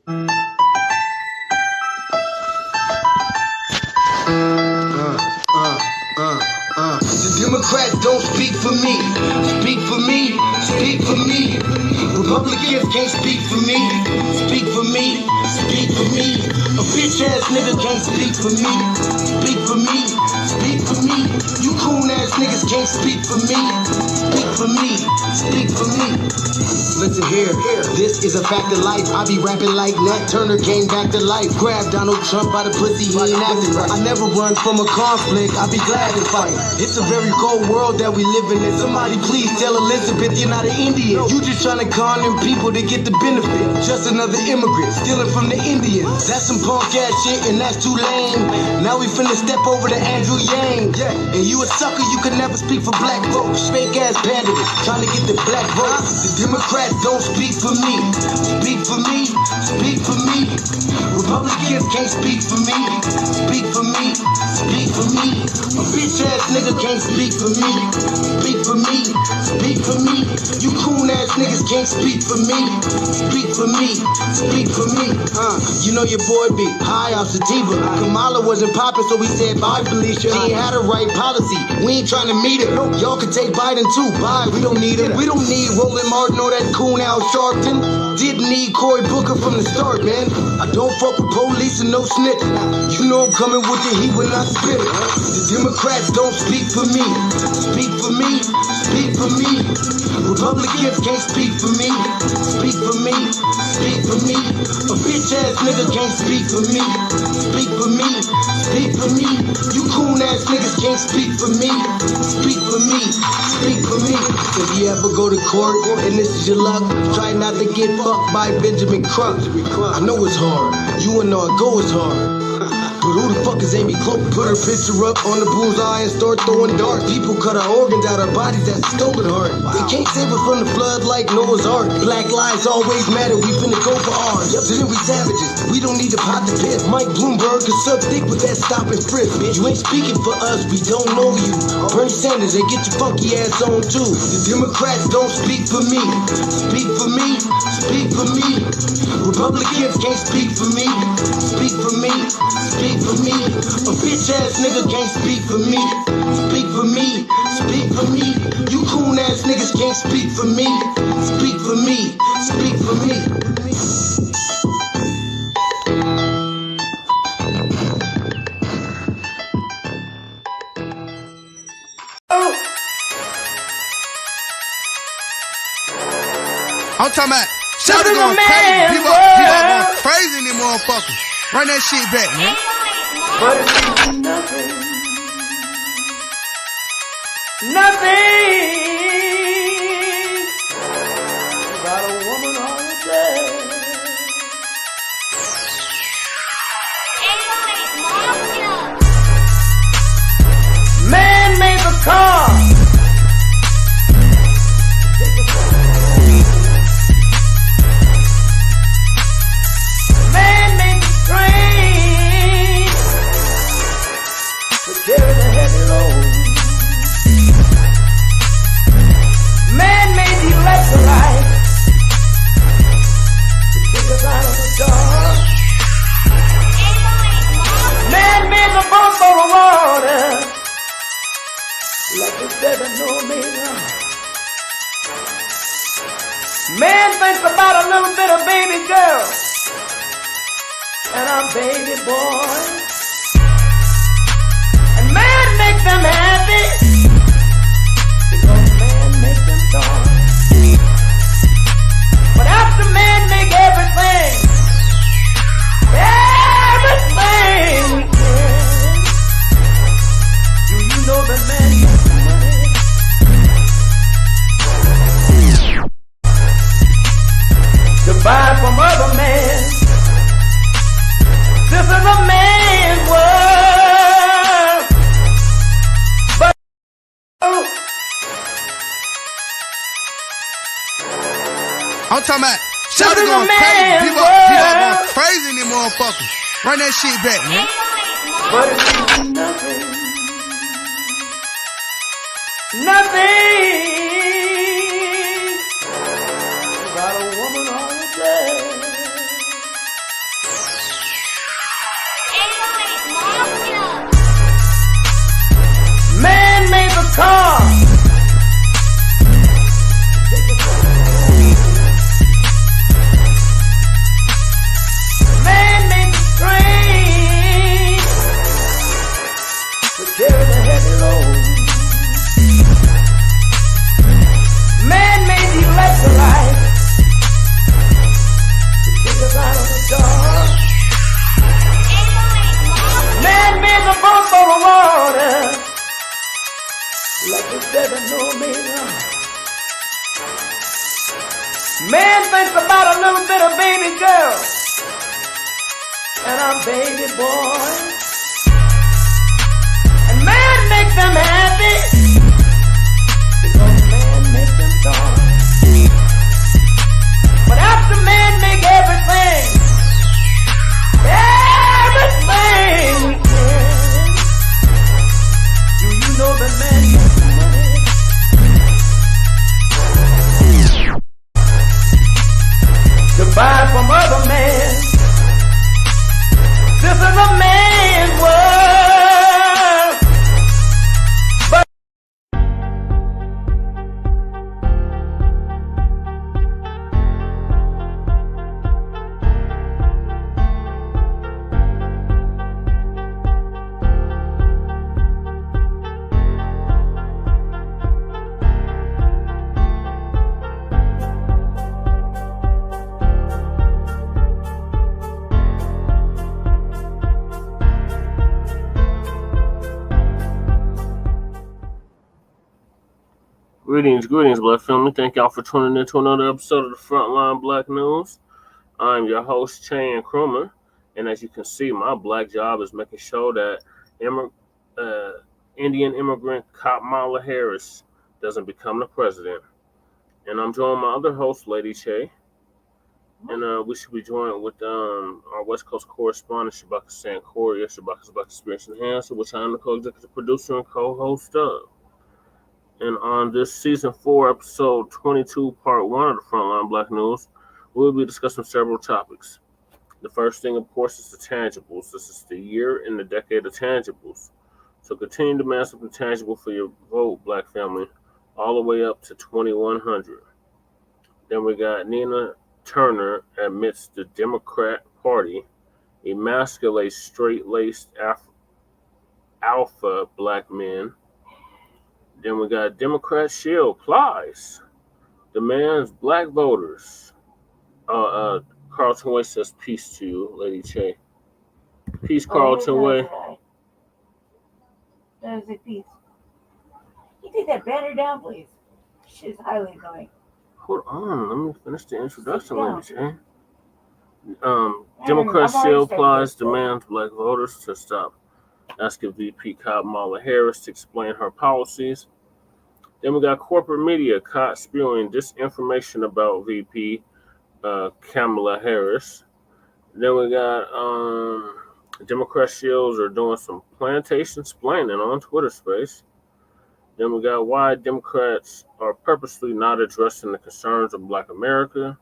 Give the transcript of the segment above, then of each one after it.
The Democrats don't speak for me. Speak for me. Speak for me. Republicans can't speak for me. Speak for me. Speak for me. A bitch ass nigga can't speak for me. Speak for me. Speak for me. You coon ass niggas can't speak for me. Speak for me. Speak for me. Listen here, this is a fact of life. I be rapping like Nat Turner came back to life. Grab Donald Trump by the pussy, he ain't acting right. I never run from a conflict, I be glad to fight. It's a very cold world that we live in. And somebody please tell Elizabeth you're not an Indian. You just trying to con them people to get the benefit. Just another immigrant, stealing from the Indians. That's some punk ass shit and that's too lame. Now we finna step over to Andrew Yang. And you a sucker, you can never speak for black folks. Fake ass pandemic, trying to get the black votes. The Democrats don't speak for me. Speak for me. Speak for me. Republicans can't speak for me. Speak for me. Speak for me. A bitch ass nigga can't speak for me. Speak for me. Speak for me. You coon ass niggas can't speak for me. Speak for me. Speak for me. You know your boy be high off sativa. Kamala wasn't popping, so we said bye, Felicia. She ain't had a right policy. We ain't trying to meet her. Y'all can take Biden too. Bye. We don't need him. We don't need Roland Martin or that coon Al Sharpton. Didn't need Cory Booker from the start, man. I don't fuck with police and no snitch. You know I'm coming with the heat when I spit it. The Democrats don't speak for me. Speak for me. Speak for me. Republicans can't speak for me. Speak for me. Speak for me. A bitch ass nigga can't speak for me. Speak for me. Speak for me. You coon ass niggas can't speak for me. Speak for me. Speak for me. If you ever go to court and this is your luck, try not to get fucked by Benjamin Crump. I know it's hard. You and I go it's hard. But who the fuck is Amy Cloak? Put her picture up on the bullseye and start throwing darts. People cut our organs out our bodies, that's a stolen heart. They can't save us from the flood like Noah's Ark. Black lives always matter, we finna go for ours. So then we savages, we don't need to pot the piss. Mike Bloomberg is suck dick with that stop and frisk. You ain't speaking for us, we don't know you. Bernie Sanders, they get your funky ass on too. The Democrats don't speak for me. Speak for me. Speak for me. Republicans can't speak for me. Speak for me. Speak for me. A bitch ass nigga can't speak for me. Speak for me. Speak for me. You coon ass niggas can't speak for me. Speak for me. Speak for me. I'm talking about shout it going crazy. People going crazy in these motherfuckers. Run that shit back, man. But it means nothing. Nothing. Got a woman on the bed. Man made the car. Carry the heavy load. Man made the electrolyte to kick us out of the dark. Man made the boat for the water like the 7-millimeter. Man thinks about a little bit of baby girl and a baby boy. Man make them happy because man make them dark. But after man make everything we can, do you know that man makes money? To buy from other men. This is a man's world. I'm talking about shout it going crazy. People going crazy in these motherfuckers. Run that shit back, man. But it means nothing. Nothing. Got a woman on the bed. Man thinks about a little bit of baby girl and a baby boy. And man makes them happy because man makes them joy. But after man make everything we can, do you know that man makes money? To buy from other men. This is a man's world. But Greetings, Black family. Thank y'all for tuning in to another episode of the Front Line Blacc News. I'm your host, Chan Cromer, and as you can see, my black job is making sure that Indian immigrant Kamala Harris doesn't become the president. And I'm joined by my other host, Lady Che, and we should be joined with our West Coast correspondent, Shabaka Sankoria, Shabaka's Black Experience Enhancer, which I am the co-executive producer and co-host of. And on this season 4, episode 22, part 1 of the Frontline Blacc News, we'll be discussing several topics. The first thing, of course, is the tangibles. This is the year in the decade of tangibles. So continue to demand something tangible for your vote, Black family, all the way up to 2100. Then we got Nina Turner admits the Democrat Party emasculates straight-laced alpha black men. Then we got Democrat Shield Plies demands black voters. Carlton Way says peace to you, Lady Che. Peace, Carlton Way. That is a peace. Can you take that banner down, please? Shit's highly annoying. Hold on, let me finish the introduction, Lady Che. Democrat Shield Plies demands black voters to stop asking VP Kamala Harris to explain her policies. Then we got corporate media caught spewing disinformation about VP Kamala Harris. Then we got Democrat shields are doing some plantation splaining on Twitter Space. Then we got why Democrats are purposely not addressing the concerns of Black America.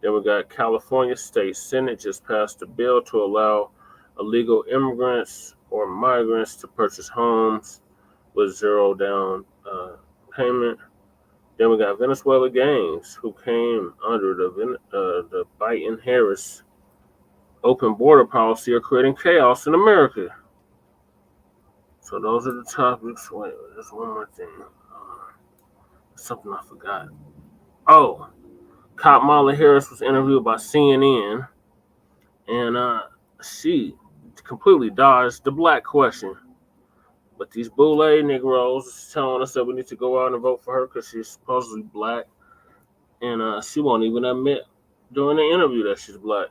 Then we got California State Senate just passed a bill to allow illegal immigrants or migrants to purchase homes with zero down payment. Then we got Venezuela gangs who came under the Biden-Harris open border policy are creating chaos in America. So those are the topics. Wait, there's one more thing. Something I forgot. Oh, Kamala Harris was interviewed by CNN, and she completely dodged the black question. But these boule Negroes is telling us that we need to go out and vote for her because she's supposedly black. And she won't even admit during the interview that she's black.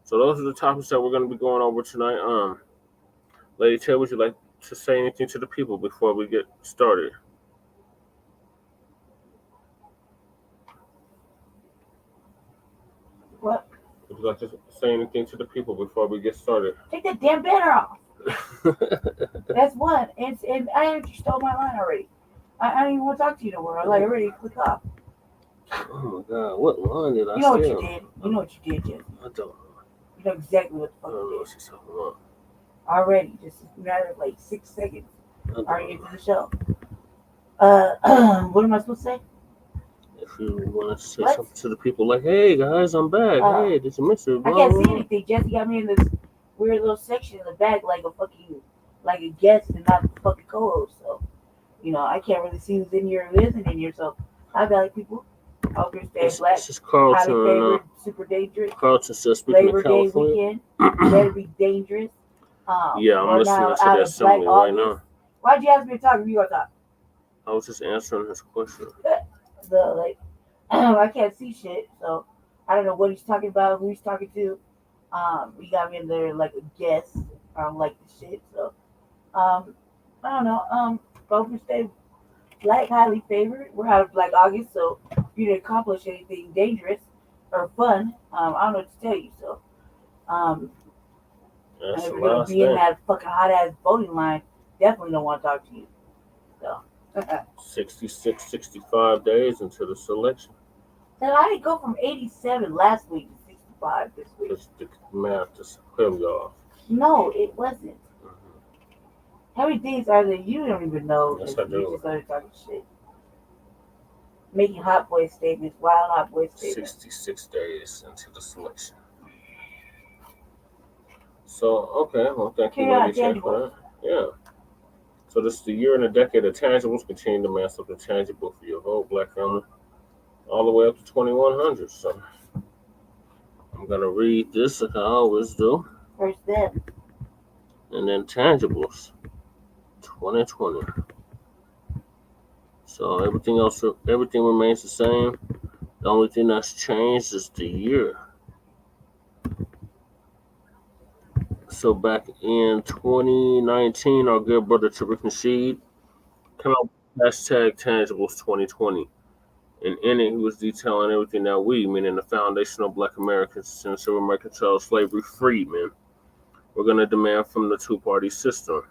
So those are the topics that we're going to be going over tonight. Lady Taylor, would you like to say anything to the people before we get started? What? Would you like to say anything to the people before we get started? Take that damn banner off. That's one. And I actually stole my line already. I don't even want to talk to you no more. I already click off. Oh my God, what line did I You know steal? what you did. You know what you did, Jesse. I don't know. You know exactly what the I fuck don't know you what did. she's talking about. Already. Just a matter of like 6 seconds. Already into the show. What am I supposed to say? If you want to say something to the people like, hey guys, I'm back. Hey, did you miss it? I can't see anything. Jesse got me in this weird little section in the back like a guest and not a fucking co-host. So, I can't really see who's in here and who isn't in here. So, hi, Valley people. Hope you're staying black. This is Carlton. Highly favored, super dangerous. Carlton says, speaking Labor of Day California. weekend. Better be dangerous. Yeah, I'm listening to that assembly right now. Why'd you ask me to talk if you gonna talk? I was just answering his question. I can't see shit, so I don't know what he's talking about, who he's talking to. He got me in there like a guest. I don't like the shit, so I don't know. Golden State Black highly favored. We're out of Black August, so you didn't accomplish anything dangerous or fun. I don't know what to tell you. So, and That's if the you're gonna last be in thing. that fucking hot ass voting line, definitely don't want to talk to you. So, 66, 65 days until the selection. then I didn't go from 87 last week to 65 this week. Because the math is clearly off. No, it wasn't. How many days are there? You don't even know. Yes, that I you do. just started talking shit. Making hot boy statements, wild hot boy statements. 66 days until the selection. So, okay, well, thank you, Carry on, Lady J, for tangibles. that. Yeah. So, this is the year and a decade of tangibles continue to mass up the tangible for your vote, Black family, all the way up to 2100. So, I'm going to read this like I always do. First step. And then tangibles, 2020. So, everything remains the same. The only thing that's changed is the year. So back in 2019, our good brother Tariq Nasheed came out with hashtag Tangibles 2020. And in it, he was detailing everything that we, meaning the foundational Black Americans since civil American child slavery freedmen, we're going to demand from the two-party system.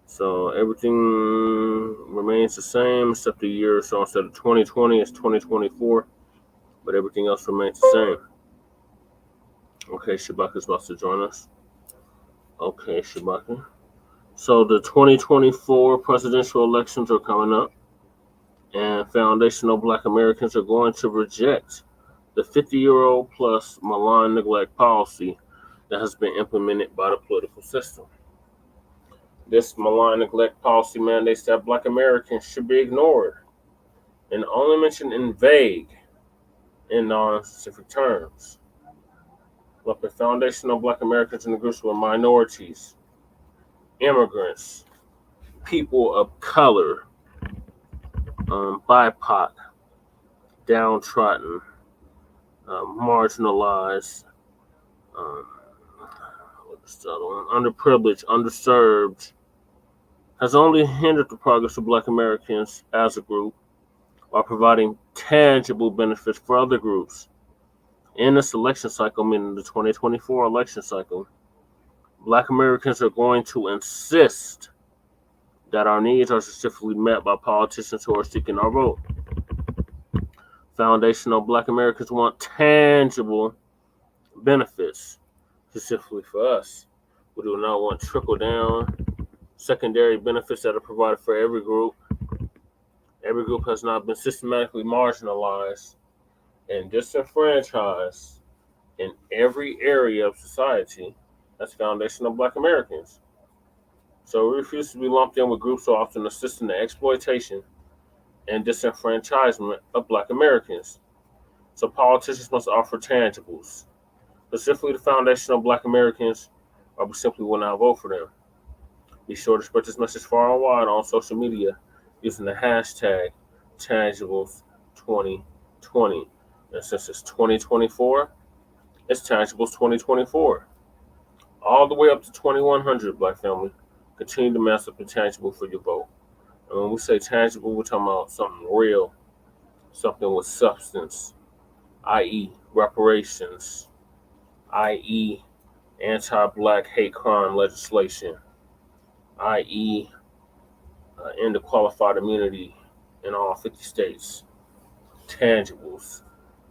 So everything remains the same except the year. So instead of 2020, it's 2024. But everything else remains the same. Okay, Shabaka's about to join us. Okay, Shabaka. So the 2024 presidential elections are coming up, and foundational Black Americans are going to reject the 50-year-old plus malign neglect policy that has been implemented by the political system. This malign neglect policy mandates that Black Americans should be ignored and only mentioned in vague and non-specific terms. Lumping foundational Black Americans in the groups with minorities, immigrants, people of color, BIPOC, downtrodden, marginalized, um, what's the other one? Underprivileged, underserved, has only hindered the progress of Black Americans as a group while providing tangible benefits for other groups. In this election cycle, meaning the 2024 election cycle, Black Americans are going to insist that our needs are specifically met by politicians who are seeking our vote. Foundational Black Americans want tangible benefits, specifically for us. We do not want trickle down, secondary benefits that are provided for every group. Every group has not been systematically marginalized and disenfranchised in every area of society. That's foundational Black Americans. So we refuse to be lumped in with groups so often assisting the exploitation and disenfranchisement of Black Americans. So politicians must offer tangibles, specifically the foundational Black Americans, or we simply will not vote for them. Be sure to spread this message far and wide on social media using the hashtag Tangibles2020. And since it's 2024, it's Tangibles 2024. All the way up to 2100, Black family. Continue to mass up the tangible for your vote. And when we say tangible, we're talking about something real, something with substance, i.e., reparations, i.e., anti-Black hate crime legislation, i.e., end of qualified immunity in all 50 states. Tangibles,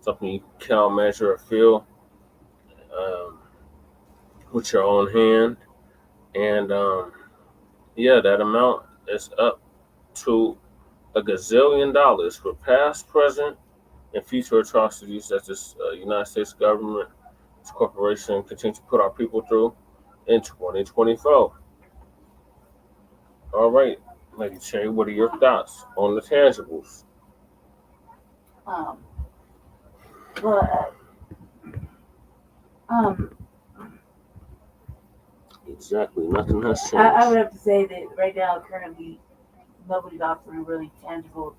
something you can count, measure, or feel with your own hand. And yeah, that amount is up to $1 gazillion for past, present, and future atrocities that this United States government, this corporation, continue to put our people through in 2024. All right, Lady Cherry, what are your thoughts on the tangibles? But Exactly, nothing has changed. I would have to say that right now, currently, nobody's offering really tangible.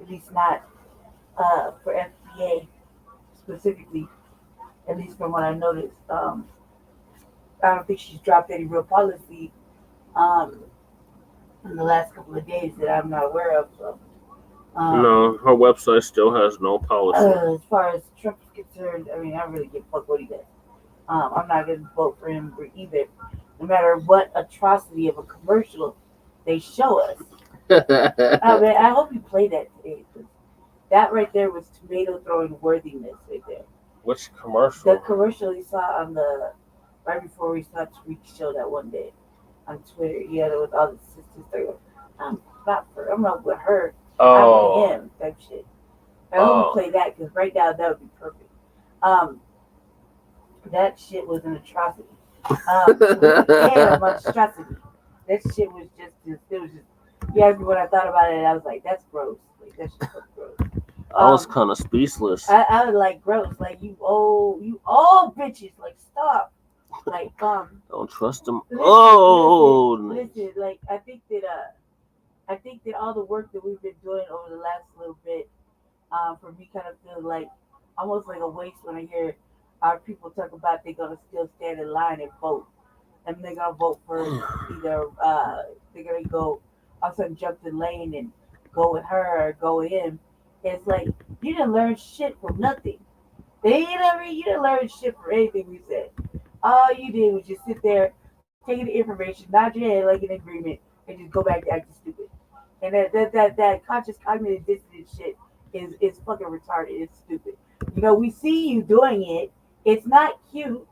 At least not for FBA specifically. At least from what I noticed. I don't think she's dropped any real policy um, in the last couple of days that I'm not aware of. So, No, her website still has no policy. as far as Trump is concerned, I mean, I really give a fuck what he does. I'm not going to vote for him either, no matter what atrocity of a commercial they show us. I hope you play that today. That right there was tomato throwing worthiness right there. Which commercial? The commercial you saw on the right before we saw Tweet show that one day on Twitter. Yeah, there was all the sisters there. I'm not with her. I'm with him type shit. I hope you play that because right now that would be perfect. That shit was an atrocity. And a monstrosity. That shit was just it was just. You asked me what I thought about it, and I was like, that's gross. Like that shit was gross. I was kind of speechless. I was like gross. Like you old bitches. Like stop. Like Don't trust them. Listen. Like I think that all the work that we've been doing over the last little bit, for me, kind of feels like almost like a waste when I hear our people talk about they're gonna still stand in line and vote, and they're gonna vote for either they're gonna go all of a sudden jump the lane and go with her or go with him. It's like you didn't learn shit from nothing. You didn't learn shit from anything we said. All you did was just sit there, taking the information, nod your head like an agreement, and just go back to acting stupid. And that conscious cognitive dissonance shit is fucking retarded. It's stupid. You know, we see you doing it. It's not cute.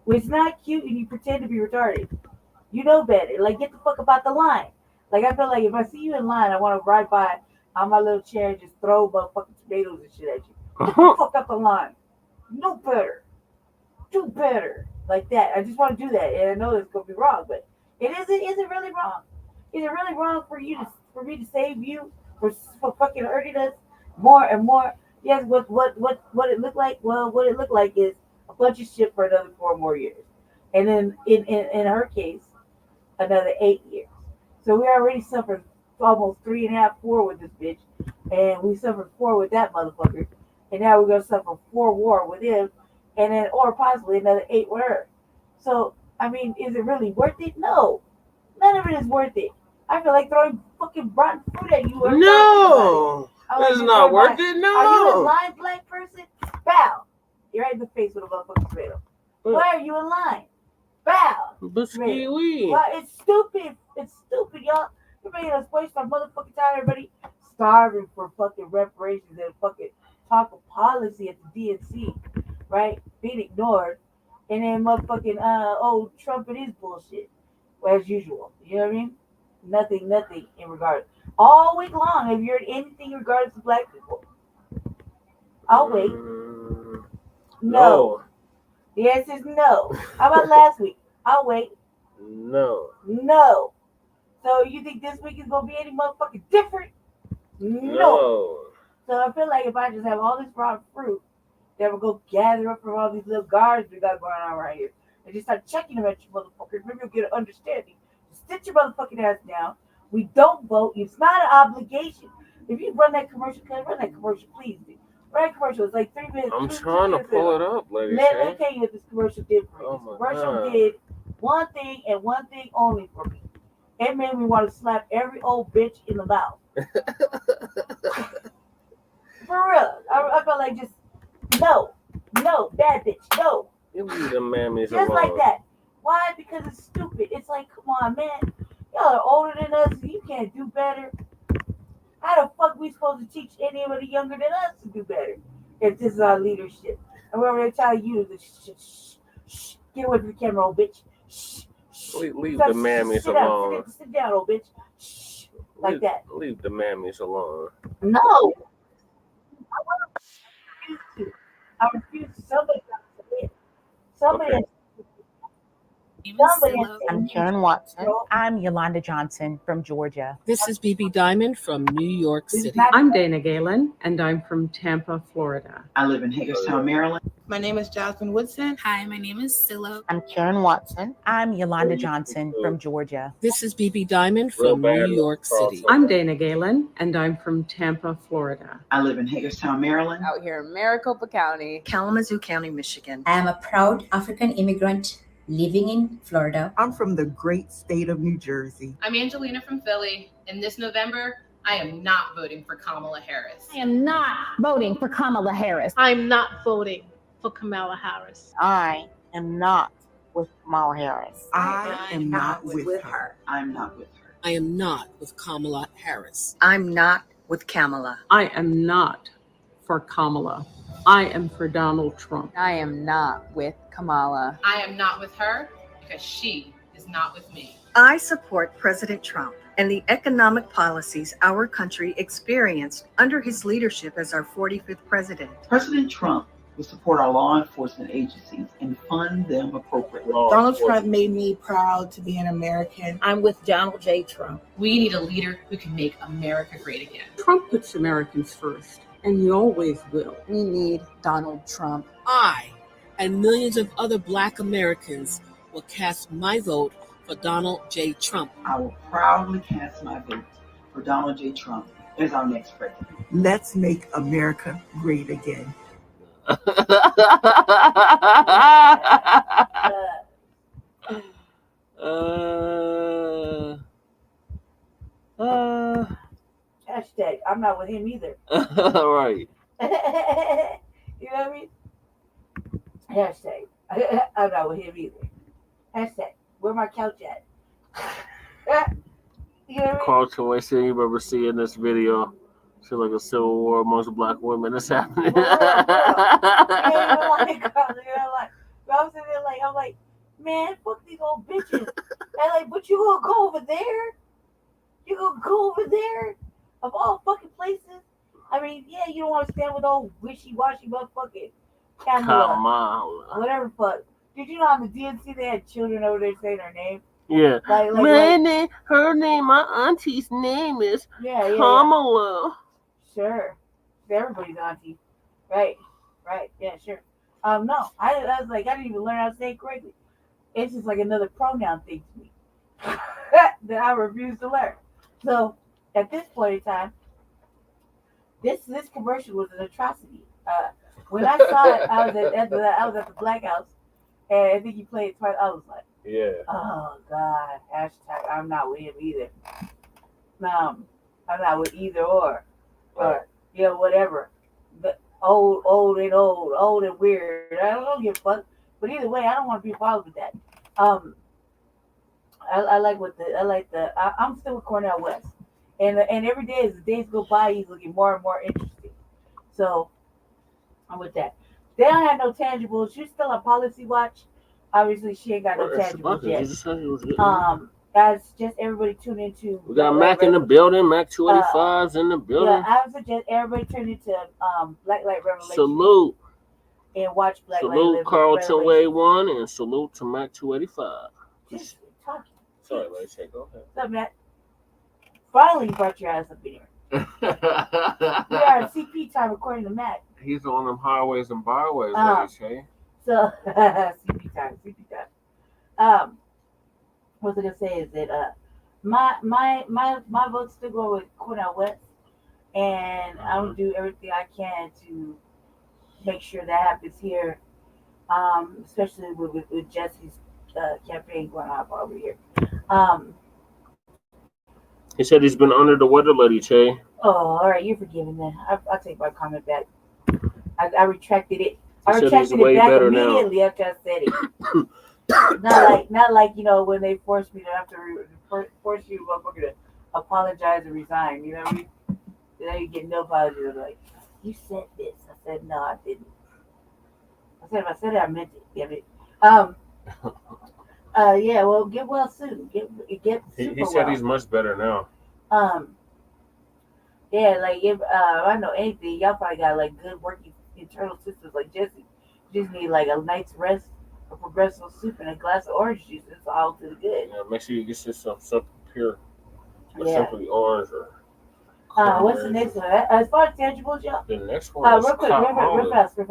It's not cute, and you pretend to be retarded. You know better. Like, get the fuck about the line. Like, I feel like if I see you in line, I want to ride by on my little chair and just throw motherfucking tomatoes and shit at you. Get the fuck up the line. Know better. Do better. Like that. I just want to do that, and I know it's gonna be wrong, but is it really wrong? Is it really wrong for me to save you for fucking hurting us more and more? Yes. What it looked like? Well, what it looked like is a bunch of shit for another 4 more years, and then in her case, another 8 years. So we already suffered almost 3.5, 4 with this bitch, and we suffered 4 with that motherfucker, and now we're gonna suffer 4 more with him, and then or possibly another 8 with her. So I mean, is it really worth it? No, none of it is worth it. I feel like throwing fucking rotten fruit at you. No, it's not worth it. No. Are you a line black person? Bow. You're right in the face with a motherfucking tomato. Why are you in line? Bow. Well, it's stupid. It's stupid, y'all. You're making us waste our motherfucking time. Everybody starving for fucking reparations and fucking talk of policy at the DNC, right? Being ignored. And then motherfucking, Trump and his bullshit. As usual. You know what I mean? Nothing in regard. All week long, have you heard anything in regards to black people? I'll wait. No. The answer is no. How about last week? I'll wait. No. So you think this week is gonna be any motherfucking different? No. So I feel like if I just have all this raw fruit, then we'll go gather up from all these little guards we got going on right here and just start checking them at you motherfuckers. Maybe you'll get an understanding. Just sit your motherfucking ass down. We don't vote. It's not an obligation. If you run that commercial, please. Run that commercial. It's like 3 minutes. I'm trying to pull it up, lady. Let me tell you what this commercial did for me. This commercial did one thing and one thing only for me. It made me want to slap every old bitch in the mouth. For real. I felt like just, no, bad bitch, no. You leave the mammies just alone. Like that. Why? Because it's stupid. It's like, come on, man. Y'all are older than us, and you can't do better. How the fuck we supposed to teach anybody younger than us to do better if this is our leadership? And we're going to tell you to shh, get away from the camera, old bitch. Shh. Leave the mammies alone. Sit down, old bitch. Shh. Like that. Leave the mammies alone. No. I refuse to. Somebody got to say it. Somebody. Okay. I'm Karen Watson. I'm Yolanda Johnson from Georgia. This is BB Diamond from New York City. I'm Dana Galen, and I'm from Tampa, Florida. I live in Hagerstown, Maryland. My name is Jasmine Woodson. Hi, my name is Silla. I'm Karen Watson. I'm Yolanda Johnson from Georgia. This is BB Diamond from New York City. I'm Dana Galen, and I'm from Tampa, Florida. I live in Hagerstown, Maryland. Out here in Maricopa County. Kalamazoo County, Michigan. I am a proud African immigrant living in Florida. I'm from the great state of New Jersey. I'm Angelina from Philly, and this November, I am not voting for Kamala Harris. I am not voting for Kamala Harris. I'm not voting for Kamala Harris. I am not with Kamala Harris. I am not with her. I'm not with her. I am not with Kamala Harris. I'm not with Kamala. I am not for Kamala. I am for Donald Trump. I am not with Kamala. I am not with her because she is not with me. I support President Trump and the economic policies our country experienced under his leadership as our 45th president. President Trump will support our law enforcement agencies and fund them appropriately. Donald Trump made me proud to be an American. I'm with Donald J. Trump. We need a leader who can make America great again. Trump puts Americans first, and he always will. We need Donald Trump. I and millions of other Black Americans will cast my vote for Donald J. Trump. I will proudly cast my vote for Donald J. Trump as our next president. Let's make America great again. Hashtag, I'm not with him either. Right. You know what I mean? Hashtag, I'm not with him either. Hashtag, where my couch at? You know what I mean? Carlton Way said, you remember seeing this video? It's like a civil war amongst Black women that's happening. I'm like, man, fuck these old bitches. And like, but you gonna go over there? You gonna go over there? Of all fucking places? I mean, yeah, you don't want to stand with old wishy-washy motherfucking Kamala. Whatever fuck. Did you know on the DNC they had children over there saying her name? Yeah. Like, her name, my auntie's name is Kamala. Yeah. Sure. Everybody's auntie. Right. Yeah, sure. No, I was like, I didn't even learn how to say it correctly. It's just like another pronoun thing to me that I refuse to learn. So at this point in time, this commercial was an atrocity. When I saw it, I was at the Black House, and I think you played it twice. I was like, yeah. Oh God, hashtag I'm not with him either. I'm not with either or whatever. But old and weird. I don't give a fuck. But either way, I don't want to be involved with that. I'm still with Cornel West, and every day as the days go by, he's looking more and more interesting. So I'm with that. They don't have no tangibles. She's still on policy watch. Obviously, she ain't got no tangibles yet. Guys, just everybody tune into. We got Mac in the building. Mac 285's in the building. Yeah, I would suggest everybody tune into Black Light Revelation. Salute. And watch Black Light Salute Carlton Way 1 and salute to Mac 285. Just talking. Sorry, Ray, go ahead. What's up, Matt? Finally, you brought your ass up in here. We are at CP time according to Matt. He's on them highways and byways, Shay. So CP time. What I was gonna say is that my vote's still going with Cornel West, and I'm gonna do everything I can to make sure that happens here, especially with Jesse's campaign going on over here. He said he's been under the weather, Lady Che. Oh, all right, you're forgiven then. I'll take my comment back. I retracted it. I retracted it back immediately after I said it. Not like when they forced me to have to force you motherfucker to apologize and resign. You know what I mean? Then you get no apology. They're like, you said this. I said no, I didn't. I said if I said it, I meant it. Damn it. Yeah. Well, get well soon. Get super He said well. he's much better now. Yeah, like if I know anything, y'all probably got like good working internal systems like Jesse. You just need like a night's rest a progressive soup and a glass of orange juice. It's all to the good. Yeah, make sure you get you some something pure, or Yeah. simply orange or. What's the next one? As far as tangibles, y'all. The next one is Real quick, real olive. fast. As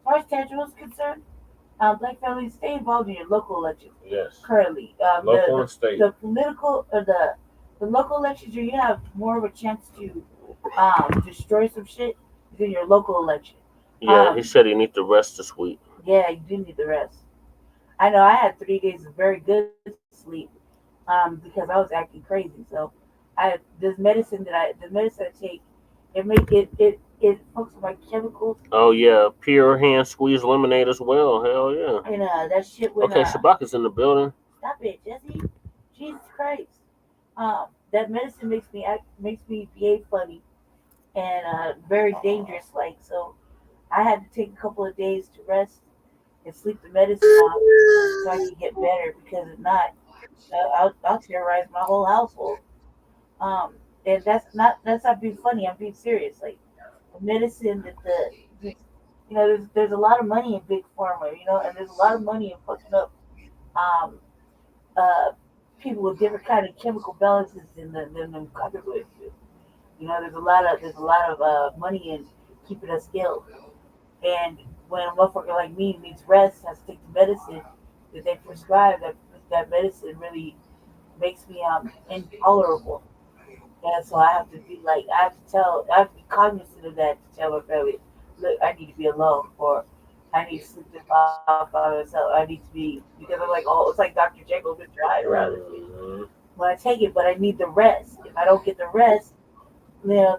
far as tangibles concerned, Black families stay involved in your local elections. Yes. Currently, Local and state. the political the local elections where you have more of a chance to destroy some shit is in your local election. Yeah, he said he need the rest this week. Yeah, you do need the rest. I know I had 3 days of very good sleep because I was acting crazy. So the medicine I take, it fucks with my chemicals. Oh yeah, pure hand squeezed lemonade as well. Hell yeah. And that shit with Okay, Shabaka's in the building. Stop it, Jesse. Jesus Christ. That medicine makes me behave funny and very dangerous. Like, so I had to take a couple of days to rest and sleep the medicine off so I can get better. Because if not, I'll terrorize my whole household. And that's not being funny. I'm being serious. Like, the medicine that there's a lot of money in big pharma, and there's a lot of money in fucking up um, people with different kind of chemical balances than them copperwoods do. There's a lot of money in keeping us ill. And when a motherfucker like me needs rest, has to take the medicine that they prescribe, that medicine really makes me intolerable. And so I have to be be cognizant of that to tell my family, look, I need to be alone, or I need to sleep this off by myself. I need to be, because I'm like, oh, it's like Dr. Jekyll been trying around this thing. When I take it, but I need the rest. If I don't get the rest, then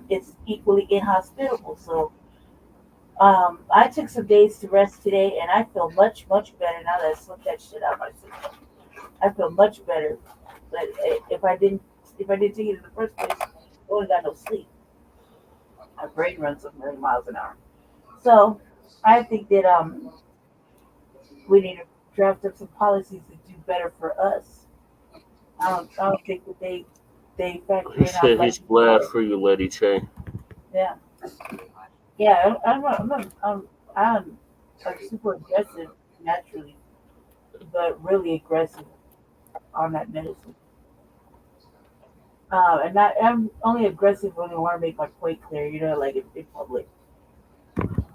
it's equally inhospitable. So I took some days to rest today, and I feel much, much better now that I slipped that shit out of my system. I feel much better. But if I didn't take it in the first place, I wouldn't got no sleep. My brain runs a million miles an hour. So I think that we need to draft up some policies that do better for us. I don't think that they factor in. He said he's glad for you, Lady Che. Yeah. Yeah, I'm super aggressive naturally, but really aggressive on that medicine. I'm only aggressive when I want to make my point clear, like in public.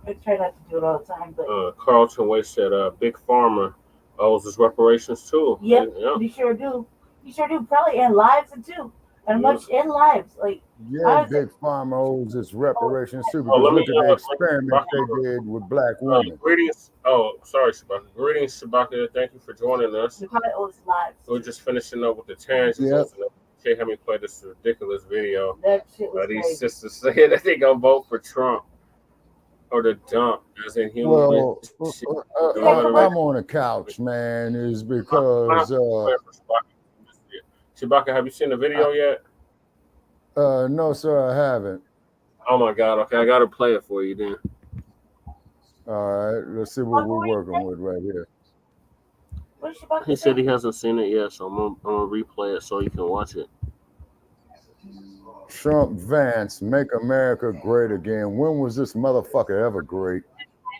I try not to do it all the time, but Carlton Way said, Big Pharma owes his reparations too. Yep. You sure do. Probably in lives too, and much in lives. Like, yeah, Big Pharma owes its reparations too, because look at the experiment they did with black women. Greetings. Oh, sorry, Shabaka. Greetings, Shabaka. Thank you for joining us. They probably owe his lives. We're just finishing up with the tangents. Yep. Can't have me play this ridiculous video. That shit was these crazy. sisters saying that they gonna vote for Trump or the dump, as in human. Well, I'm on the couch, man, is because Shabaka, have you seen the video yet? No, sir, I haven't. Oh my God! Okay, I gotta play it for you then. All right, let's see what we're working with right here. He said he hasn't seen it yet, so I'm gonna replay it so you can watch it. Trump Vance, make America great again. When was this motherfucker ever great?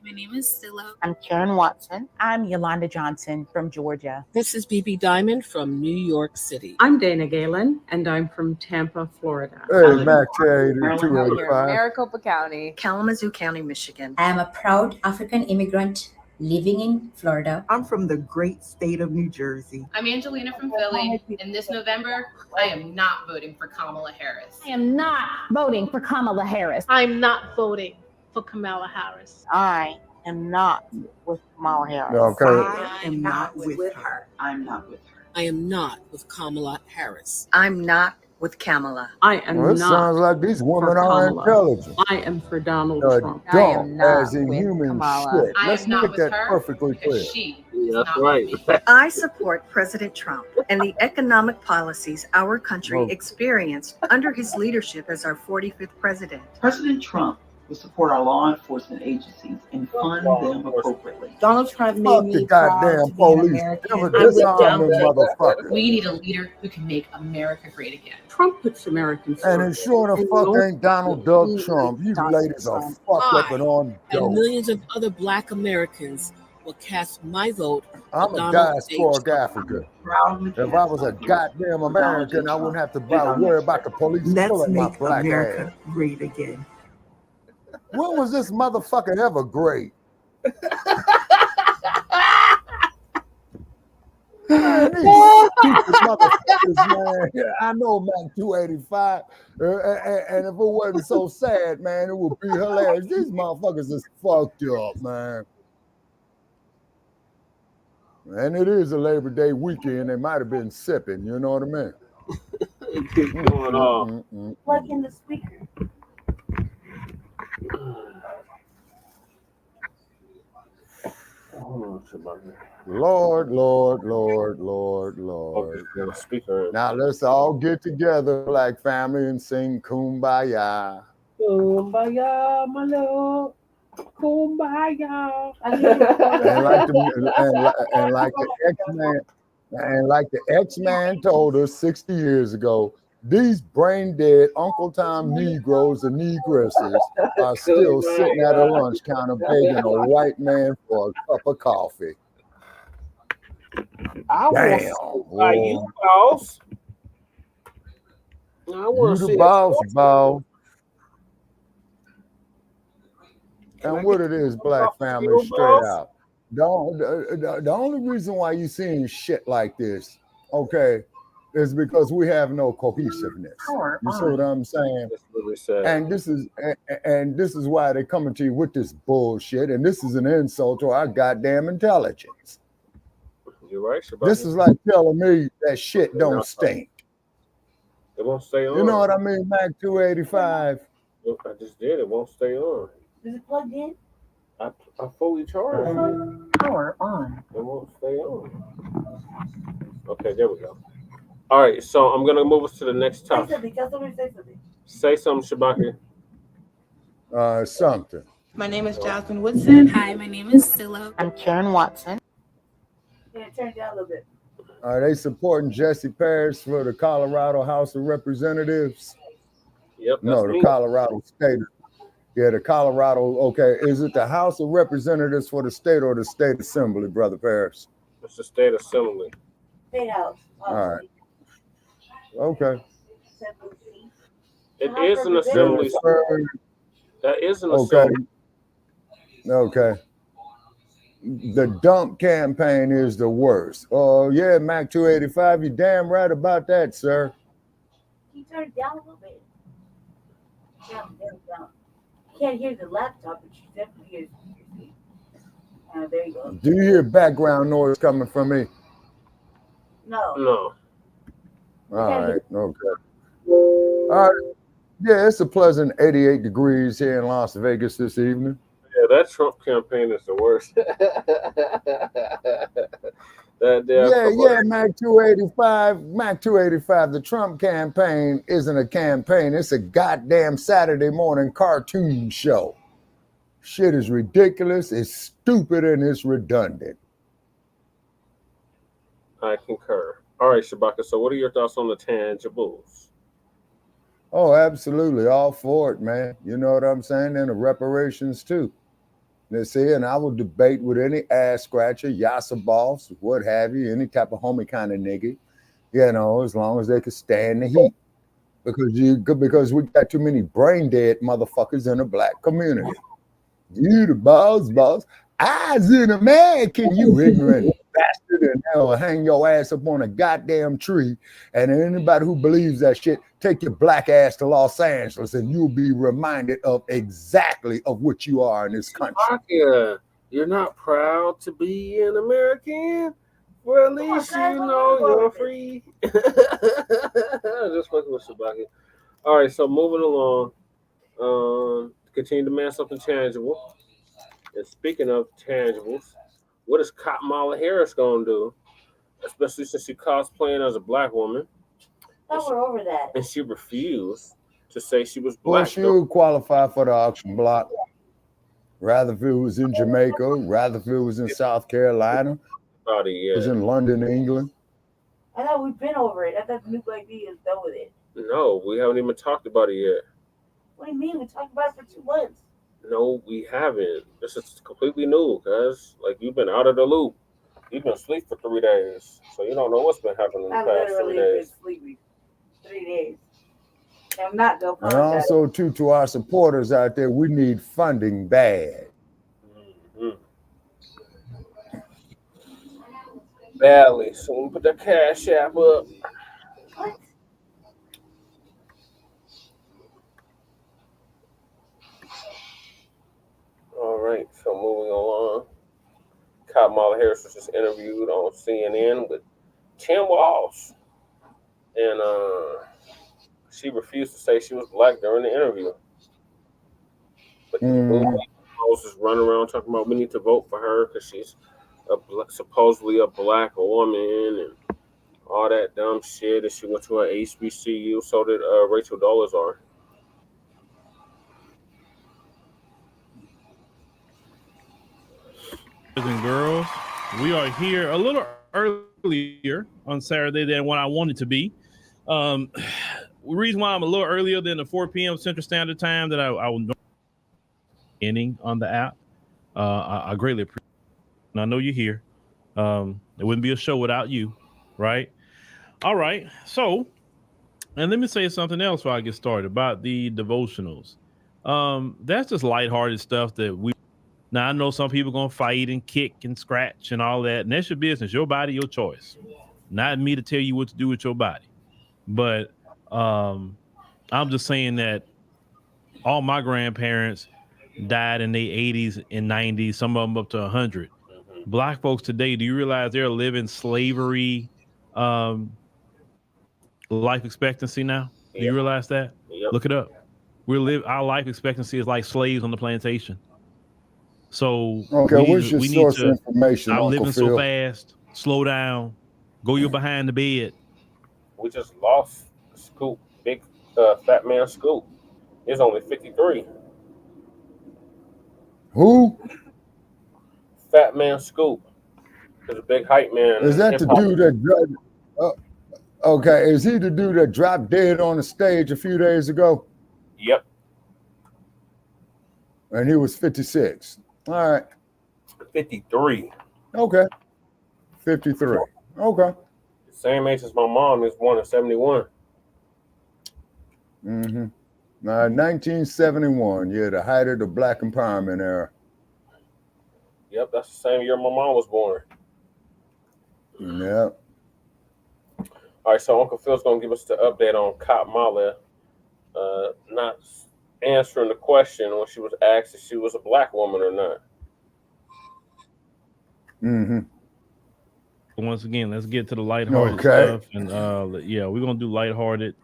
My name is Silla. I'm Karen Watson. I'm Yolanda Johnson from Georgia. This is BB Diamond from New York City. I'm Dana Galen, and I'm from Tampa, Florida. Hey, Mac J, Here 285. in Maricopa County. Kalamazoo County, Michigan. I am a proud African immigrant living in Florida. I'm from the great state of New Jersey. I'm Angelina from Philly, and this November, I am not voting for Kamala Harris. I am not voting for Kamala Harris. I'm not voting for Kamala Harris. I am not with Kamala Harris. Okay. I am not with her. I'm not with her. I am not with Kamala Harris. I'm not with Kamala. I am Well, it not. sounds like these women for are Kamala. intelligent. I am for Donald Trump. I am Dumb, not as in with human Kamala. shit. I Let's am not make with that her perfectly because clear. she Yeah, is that's not right. with me. I support President Trump and the economic policies our country Well- experienced under his leadership as our 45th president. President Trump will support our law enforcement agencies and fund them appropriately. Donald Trump made Fuck me the proud goddamn to be an police. American. Never I'm with disarm them Donald. motherfuckers. We need a leader who can make America great again. Trump puts Americans And first. it sure the And fuck no ain't Donald Duck fucking Trump. You Donald ladies are Trump. fucked up I and on and dope. millions of other Black Americans will cast my vote I'm for a Donald J. diasporic Trump. African. If I was a goddamn American, I wouldn't have to worry about the police Let's pulling my make black America ass. great again. When was this motherfucker ever great? Man, these stupid motherfuckers, man. I know Mac 285, and if it wasn't so sad, man, it would be hilarious. These motherfuckers is fucked up, man. And it is a Labor Day weekend. They might have been sipping, you know what I mean? Keep going on. Plug in the speaker. Lord, Lord, Lord, Lord, Lord. Speaker. Now let's all get together, black family, and sing Kumbaya. Kumbaya, my love. Kumbaya. And like the X-Man told us 60 years ago, these brain dead Uncle Tom Negroes and Negresses are still sitting at a lunch counter begging a white man for a cup of coffee. I want to see by you, boss. I want to see the boss. And what it is, black family, straight out. The only reason why you seeing shit like this, okay, is because we have no cohesiveness. You see what I'm saying? And this is why they're coming to you with this bullshit. And this is an insult to our goddamn intelligence. You're right, Shabbat. This is like telling me that shit don't stink. It won't stay on. You know what I mean, Mac 285? Look, I just did. It won't stay on. Is it plugged in? I fully charged it. Power on. It won't stay on. Okay, there we go. All right, so I'm gonna move us to the next topic. Say something. Tell somebody to say something. Say something, Shabaki. Something. My name is Jocelyn Woodson. Hi, my name is Silla. I'm Karen Watson. Yeah, turn it down a little bit. Are they supporting Jesse Parrish for the Colorado House of Representatives? Yep. No, the Colorado State. Yeah, the Colorado. Okay, is it the House of Representatives for the state or the State Assembly, Brother Parrish? It's the State Assembly. State House. All right. Okay. It is an assembly. That is an assembly. Okay. The dump campaign is the worst. Oh, yeah, Mac 285, you're damn right about that, sir. Can you turn it down a little bit? Down. You can't hear the laptop, but you definitely hear there you go. Do you hear background noise coming from me? No. No. All right, okay. All right. Yeah, it's a pleasant 88 degrees here in Las Vegas this evening. Yeah, that Trump campaign is the worst. Yeah, Mac 285, the Trump campaign isn't a campaign. It's a goddamn Saturday morning cartoon show. Shit is ridiculous, it's stupid, and it's redundant. I concur. All right, Shabaka, so what are your thoughts on the tangibles? Oh, absolutely. All for it, man. You know what I'm saying? And the reparations, too. They say, and I will debate with any ass scratcher, yassa boss, what have you, any type of homie kind of nigga, you know, as long as they can stand the heat. Because we got too many brain dead motherfuckers in the black community. You the boss. I's in American, you ignorant bastard, and they'll hang your ass up on a goddamn tree. And anybody who believes that shit, take your black ass to Los Angeles and you'll be reminded of exactly of what you are in this country. You're not proud to be an American? Well, at least you know you're free. Just fucking with Shabaki. All right, so moving along. Continue to demand something tangible. And speaking of tangibles, what is Kamala Harris going to do? Especially since she cosplaying as a black woman. Thought we're over that. And she refused to say she was black. Well, she would qualify for the auction block. Rather if it was in Jamaica, rather if it was in South Carolina, it was in London, England. I thought we've been over it. I thought the new Black D is done with it. No, we haven't even talked about it yet. What do you mean? We talked about it for 2 months. No, we haven't. This is completely new, guys. Like you've been out of the loop. You've been asleep for 3 days, so you don't know what's been happening in the I past 3 literally been days. sleeping 3 days. I'm not gonna And apologize. also, too, to our supporters out there, we need funding bad. Mm-hmm. Badly. So we put that cash app up. What? All right. So moving along. Kamala Harris was just interviewed on CNN with Tim Walsh, and she refused to say she was black during the interview. But Walsh is running around talking about we need to vote for her because she's supposedly a black woman and all that dumb shit. And she went to a HBCU. So did Rachel Dolezal. Boys and girls, we are here a little earlier on Saturday than what I wanted to be. The reason why I'm a little earlier than the 4 p.m. Central Standard Time that I will ending on the app. I greatly appreciate it. And I know you're here. It wouldn't be a show without you, right? All right. So, and let me say something else before I get started about the devotionals. That's just lighthearted stuff that we. Now I know some people gonna fight and kick and scratch and all that, and that's your business, your body, your choice. Not me to tell you what to do with your body. But I'm just saying that all my grandparents died in the 80s and 90s, some of them up to 100. Mm-hmm. Black folks today, do you realize they're living slavery life expectancy now? Do you realize that? Yep. Look it up. Our life expectancy is like slaves on the plantation. So okay, what's your source information? I'm living Phil? so fast. Slow down. Go you behind the bed. We just lost Scoop, big fat man Scoop. He's only 53. Who? Fat man Scoop. He's a big hype man. Is that the dude that? Okay, is he the dude that dropped dead on the stage a few days ago? Yep. And he was 56. All right. 53. Okay. 53. Okay. Same age as my mom. Is born in 71. Mm-hmm. 1971. Yeah, the height of the Black empowerment era. Yep, that's the same year my mom was born. Yep. All right, so Uncle Phil's gonna give us the update on Kamala not answering the question when she was asked if she was a black woman or not. Mm-hmm. Once again, let's get to the lighthearted stuff, and yeah, we're gonna do lighthearted.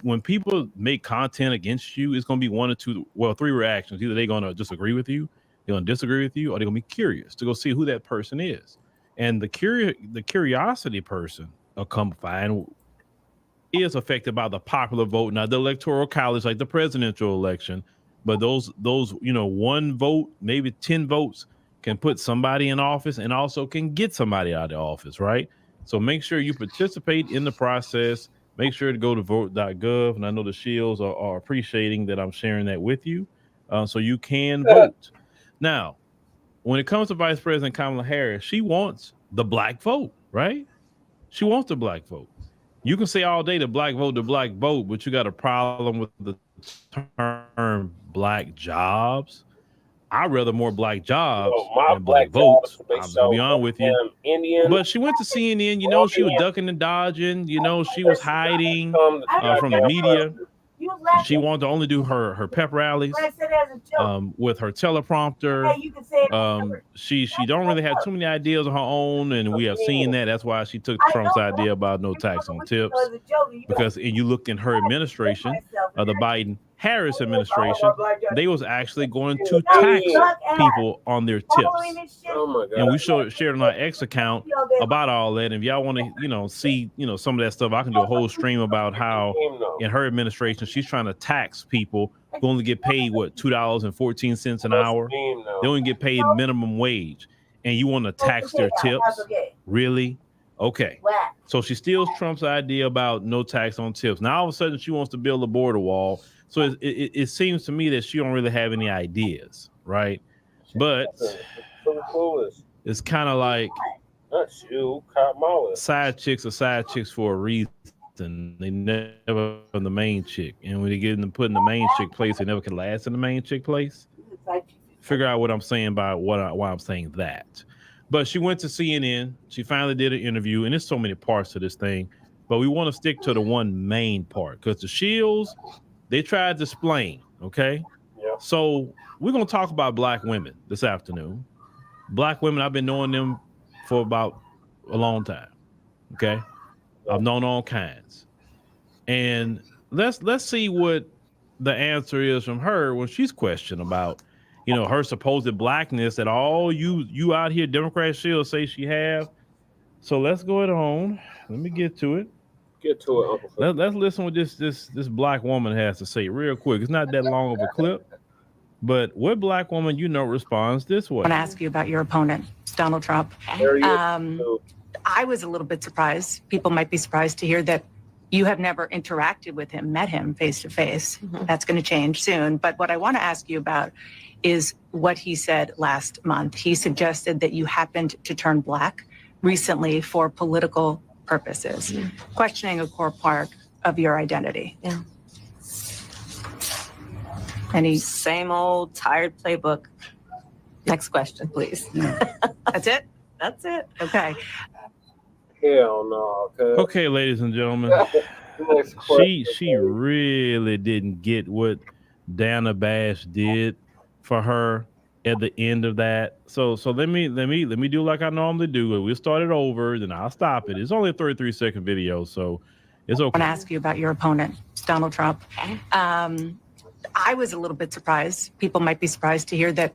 When people make content against you, it's gonna be one or two, well, three reactions. Either they're gonna just agree with you, they're gonna disagree with you, or they're gonna be curious to go see who that person is. And the curiosity person will come find is affected by the popular vote, not the electoral college like the presidential election, but those 1 vote, maybe 10 votes can put somebody in office and also can get somebody out of office, right? So make sure you participate in the process. Make sure to go to vote.gov, and I know the Shields are appreciating that I'm sharing that with you, so you can vote. Now, when it comes to Vice President Kamala Harris, she wants the black vote, right? She wants the black vote. You can say all day the black vote, but you got a problem with the term black jobs. I'd rather more black jobs than black votes. I'll be honest with you. Indian. But she went to CNN, she was ducking and dodging, she was hiding from the media. She wanted to only do her pep rallies with her teleprompter. She don't really have too many ideas of her own, and we have seen that. That's why she took Trump's idea about no tax on tips. Because you look in her administration, the Biden-Harris administration, they was actually going to tax people on their tips. Oh my God. And we shared on our X account about all that. And if y'all want to, see, some of that stuff, I can do a whole stream about how in her administration, she's trying to tax people who only get paid, $2.14 an hour. They only get paid minimum wage. And you want to tax their tips? Really? Okay. Whack. So she steals Trump's idea about no tax on tips. Now all of a sudden she wants to build a border wall. So it seems to me that she don't really have any ideas, right? But it's kind of like Not you, Kamala. side chicks are side chicks for a reason. They never in the main chick. And when they get put in the main chick place, they never can last in the main chick place. Figure out what I'm saying by why I'm saying that. But she went to CNN. She finally did an interview, and there's so many parts to this thing. But we want to stick to the one main part because the shields, they tried to explain, okay? Yeah. So we're going to talk about black women this afternoon. Black women, I've been knowing them for about a long time, okay? I've known all kinds. And let's see what the answer is from her when she's questioned about, you know, her supposed blackness that all you out here Democrat shields say she have. So let's go it on. Let me get to it. Get to it, Uncle Phil. Let's listen what this black woman has to say real quick. It's not that long of a clip, but what black woman you know responds this way? I want to ask you about your opponent, Donald Trump. I was a little bit surprised. People might be surprised to hear that you have never interacted with him, met him face to face. That's going to change soon. But what I want to ask you about is what he said last month. He suggested that you happened to turn black recently for political purposes, questioning a core part of your identity. Yeah. Any same old tired playbook. Next question, please. That's it? That's it. Okay. Hell no. Okay, ladies and gentlemen. she really didn't get what Dana Bash did for her at the end of that. So let me do like I normally do. We'll start it over, then I'll stop it. It's only a 33-second video, so it's okay. I want to ask you about your opponent, Donald Trump. I was a little bit surprised. People might be surprised to hear that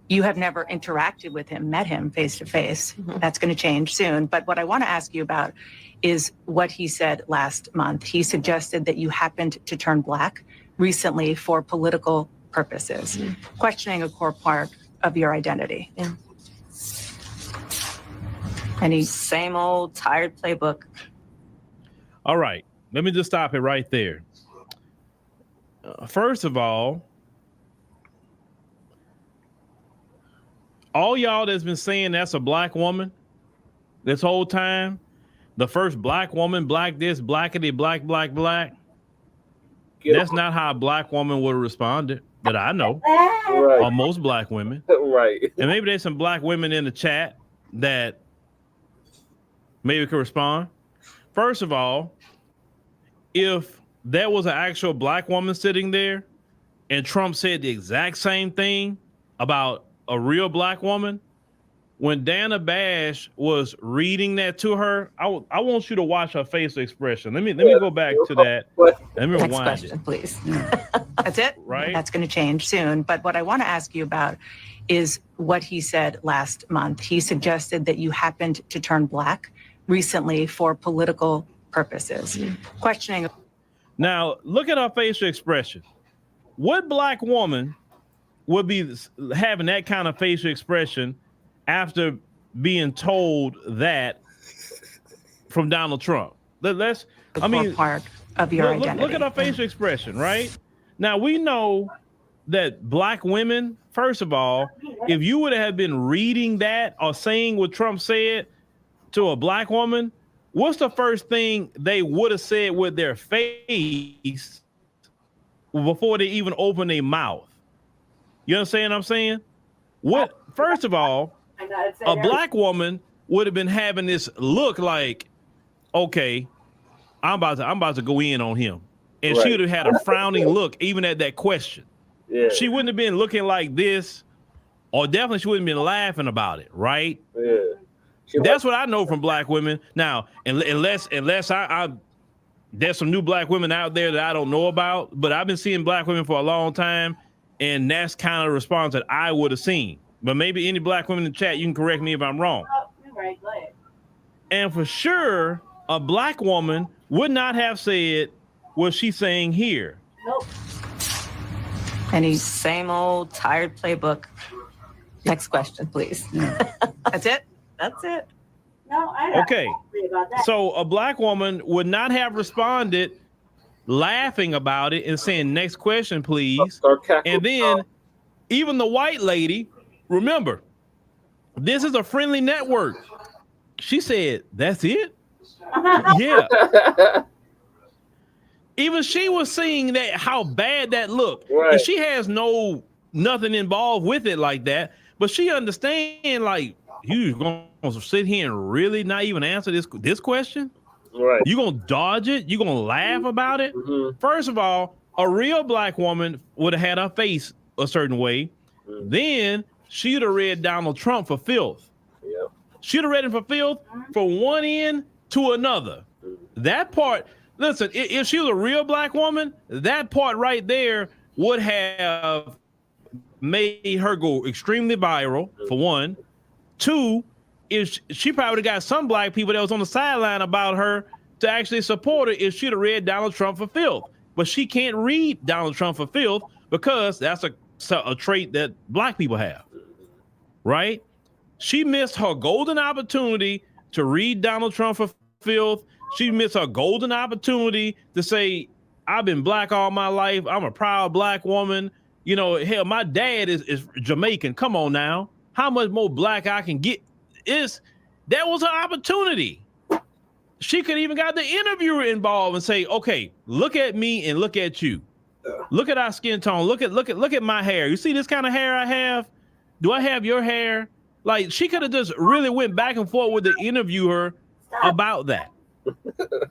you have never interacted with him, met him face to face. That's going to change soon. But what I want to ask you about is what he said last month. He suggested that you happened to turn black recently for political purposes, questioning a core part of your identity. Yeah. Any same old tired playbook. All right, let me just stop it right there. First of all y'all that's been saying that's a black woman this whole time, the first black woman, black this, blackity, black. That's not how a black woman would have responded that I know. Right. Or most black women. Right. And maybe there's some black women in the chat that maybe could respond. First of all, if there was an actual black woman sitting there and Trump said the exact same thing about a real black woman, when Dana Bash was reading that to her, I want you to watch her facial expression. Let me go back to that. Let me Next rewind question, it. please. That's it? Right. That's going to change soon. But what I want to ask you about is what he said last month. He suggested that you happened to turn black recently for political purposes, questioning. Now, look at her facial expression. What black woman would be having that kind of facial expression after being told that from Donald Trump? Let's, I mean, part of your identity. Look at our facial expression, right? Now, we know that black women, first of all, if you would have been reading that or saying what Trump said to a black woman, what's the first thing they would have said with their face before they even open their mouth? You understand what I'm saying? What? First of all, a black woman would have been having this look like, okay, I'm about to go in on him. And she would have had a frowning look even at that question. Yeah. She wouldn't have been looking like this, or definitely she wouldn't have been laughing about it, right? Yeah. That's what I know from black women. Now, unless I there's some new black women out there that I don't know about, but I've been seeing black women for a long time, and that's kind of the response that I would have seen. But maybe any black women in the chat, you can correct me if I'm wrong. Right, go ahead. And for sure, a black woman would not have said what she's saying here. Nope. Any same old tired playbook. Next question, please. That's it? That's it. No, I don't Okay. agree about that. So a black woman would not have responded laughing about it and saying, next question, please. And then even the white lady, remember, this is a friendly network. She said, that's it? Yeah. Even she was seeing that how bad that looked. Right. And she has nothing involved with it like that. But she understand, like, you gonna sit here and really not even answer this question? Right. You gonna dodge it? You gonna laugh about it? First of all, a real black woman would have had her face a certain way. Then she'd have read Donald Trump for filth. Yep. She'd have read him for filth from one end to another. That part, listen, if she was a real black woman, that part right there would have made her go extremely viral, for one. Two, if she probably got some black people that was on the sideline about her to actually support her if she'd have read Donald Trump for filth. But she can't read Donald Trump for filth because that's a trait that black people have, right? She missed her golden opportunity to read Donald Trump for filth. She missed her golden opportunity to say, I've been black all my life. I'm a proud black woman. You know, hell, my dad is Jamaican. Come on now. How much more black I can get? That was her opportunity. She could even got the interviewer involved and say, okay, look at me and look at you. Look at our skin tone. Look at my hair. You see this kind of hair I have? Do I have your hair? Like, she could have just really went back and forth with the interviewer about that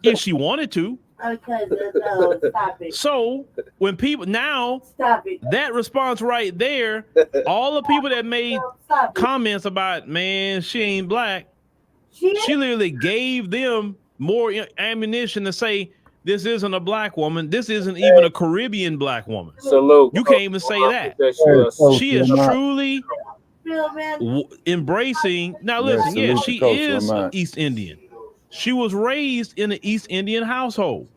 if she wanted to. No, stop it. So when people now, that response right there, all the people that made comments about, man, she ain't black, she literally gave them more ammunition to say, this isn't a black woman. This isn't even a Caribbean black woman. Salute. You can't even say that. She is truly embracing. Now listen, yeah, she is East Indian. She was raised in an East Indian household.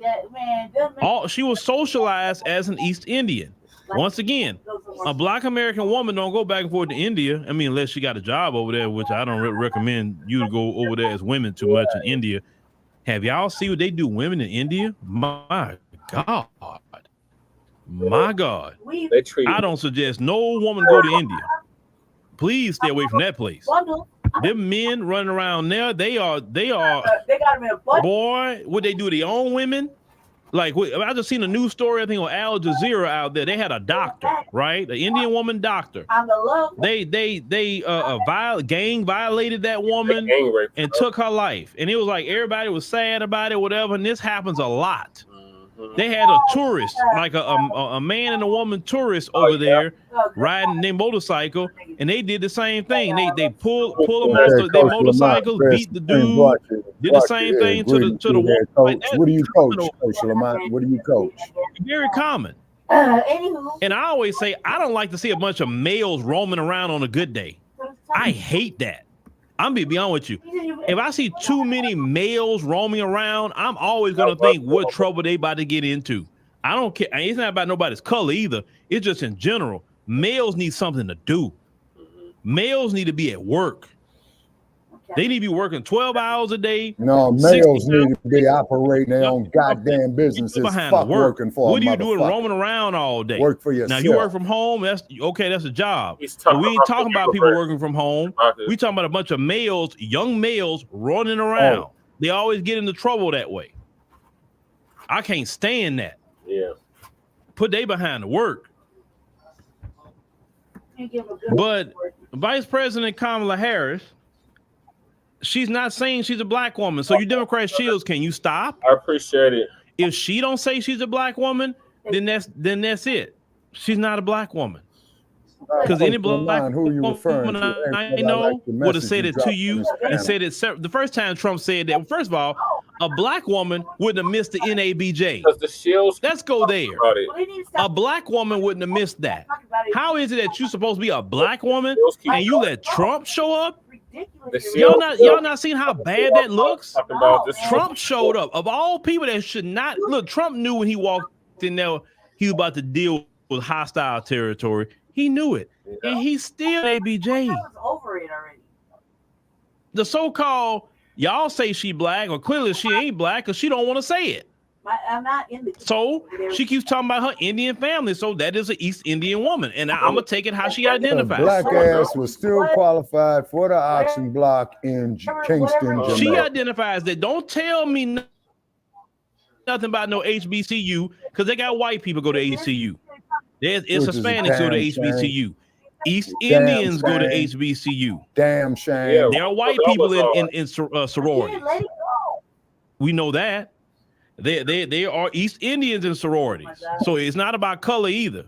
She was socialized as an East Indian. Once again, a black American woman don't go back and forth to India. I mean, unless she got a job over there, which I don't recommend you to go over there as women too much in India. Have y'all see what they do women in India? My God. My God. I don't suggest no woman go to India. Please stay away from that place. Them men running around there, they are they got them in a butt. boy, what they do to their own women. Like, I just seen a news story, I think on Al Jazeera out there. They had a doctor, right? An Indian woman doctor. They gang violated that woman and took her life. And it was like everybody was sad about it, whatever. And this happens a lot. They had a tourist, like a man and a woman tourist over there riding their motorcycle, and they did the same thing. They pull them off their motorcycles, beat the dude, did the same thing to the woman. Like, what do you coach, Coach Lamont? What do you coach? Very common. And I always say, I don't like to see a bunch of males roaming around on a good day. I hate that. I'm gonna be honest with you. If I see too many males roaming around, I'm always gonna think what trouble they about to get into. I don't care. It's not about nobody's color either. It's just in general. Males need something to do. Males need to be at work. They need to be working 12 hours a day. No, males need to be operating their own goddamn businesses. Fuck working for what are you doing roaming around all day? Work for yourself. Now you work from home, that's okay, that's a job. But we ain't talking about people working from home. We talking about a bunch of males, young males running around. They always get into trouble that way. I can't stand that. Yeah. Put they behind the work. But Vice President Kamala Harris, she's not saying she's a black woman. So you Democrat shields, can you stop? I appreciate it. If she don't say she's a black woman, then that's it. She's not a black woman. Because any black woman I know would have said it to you and said it the first time Trump said that. First of all, a black woman wouldn't have missed the NABJ. Let's go there. A black woman wouldn't have missed that. How is it that you're supposed to be a black woman and you let Trump show up? Y'all not seeing how bad that looks? Trump showed up. Of all people that should not look, Trump knew when he walked in there he was about to deal with hostile territory. He knew it, and he still ABJ. Over it already. The so-called Y'all say she black, or clearly she ain't black because she don't want to say it. I'm not in the. So she keeps talking about her Indian family. So that is an East Indian woman, and I'm gonna take it how she The identifies. black ass was still qualified for the auction block in Kingston, She Jamaica. identifies that. Don't tell me nothing about no HBCU because they got white people go to HBCU. It's Which is a Hispanics go to damn shame. HBCU. East Damn Indians go to shame. HBCU. Damn shame. Yeah, There are white people in sororities. We know that. They are East Indians in sororities. So it's not about color either.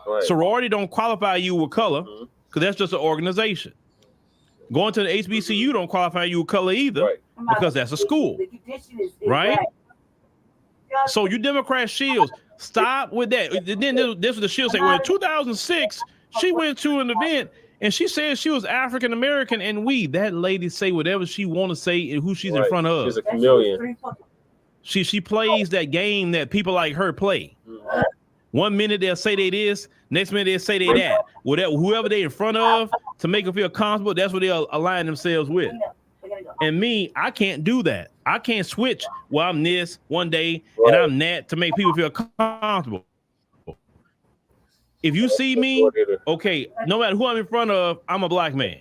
Right. Sorority don't qualify you with color because that's just an organization. Going to the HBCU don't qualify you with color either because that's a school. Right? So you Democrat Shields, stop with that. Then this was the Shields say, well, in 2006, she went to an event and she said she was African American, and that lady say whatever she want to say and who she's in front of. She's a chameleon. She plays that game that people like her play. 1 minute they'll say they this, next minute they'll say they that. Whatever, whoever they in front of to make them feel comfortable, that's what they'll align themselves with. And me, I can't do that. I can't switch. Well, I'm this one day and I'm that to make people feel comfortable. If you see me, okay, no matter who I'm in front of, I'm a black man.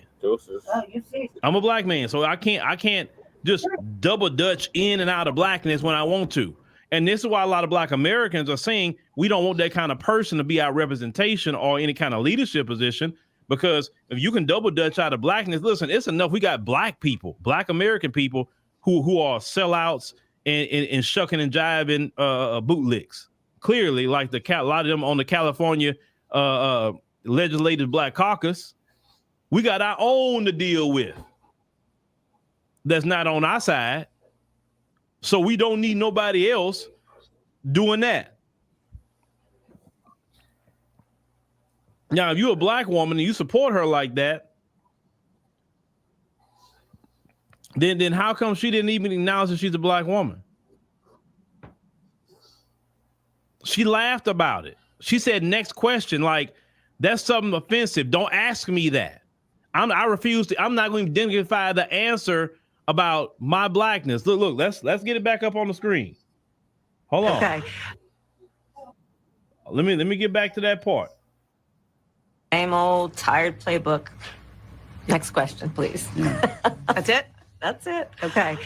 I'm a black man, so I can't just double dutch in and out of blackness when I want to. And this is why a lot of black Americans are saying we don't want that kind of person to be our representation or any kind of leadership position, because if you can double dutch out of blackness, listen, it's enough. We got black people, black American people who are sellouts and shucking and jiving bootlicks. Clearly, like a lot of them on the California legislative black caucus, we got our own to deal with. That's not on our side. So we don't need nobody else doing that. Now, if you're a black woman and you support her like that, then how come she didn't even acknowledge that she's a black woman? She laughed about it. She said, next question, like, that's something offensive. Don't ask me that. I refuse to. I'm not going to identify the answer about my blackness. Look, let's get it back up on the screen. Hold on. Okay. Let me get back to that part. Same old tired playbook. Next question, please. That's it. That's it. Okay.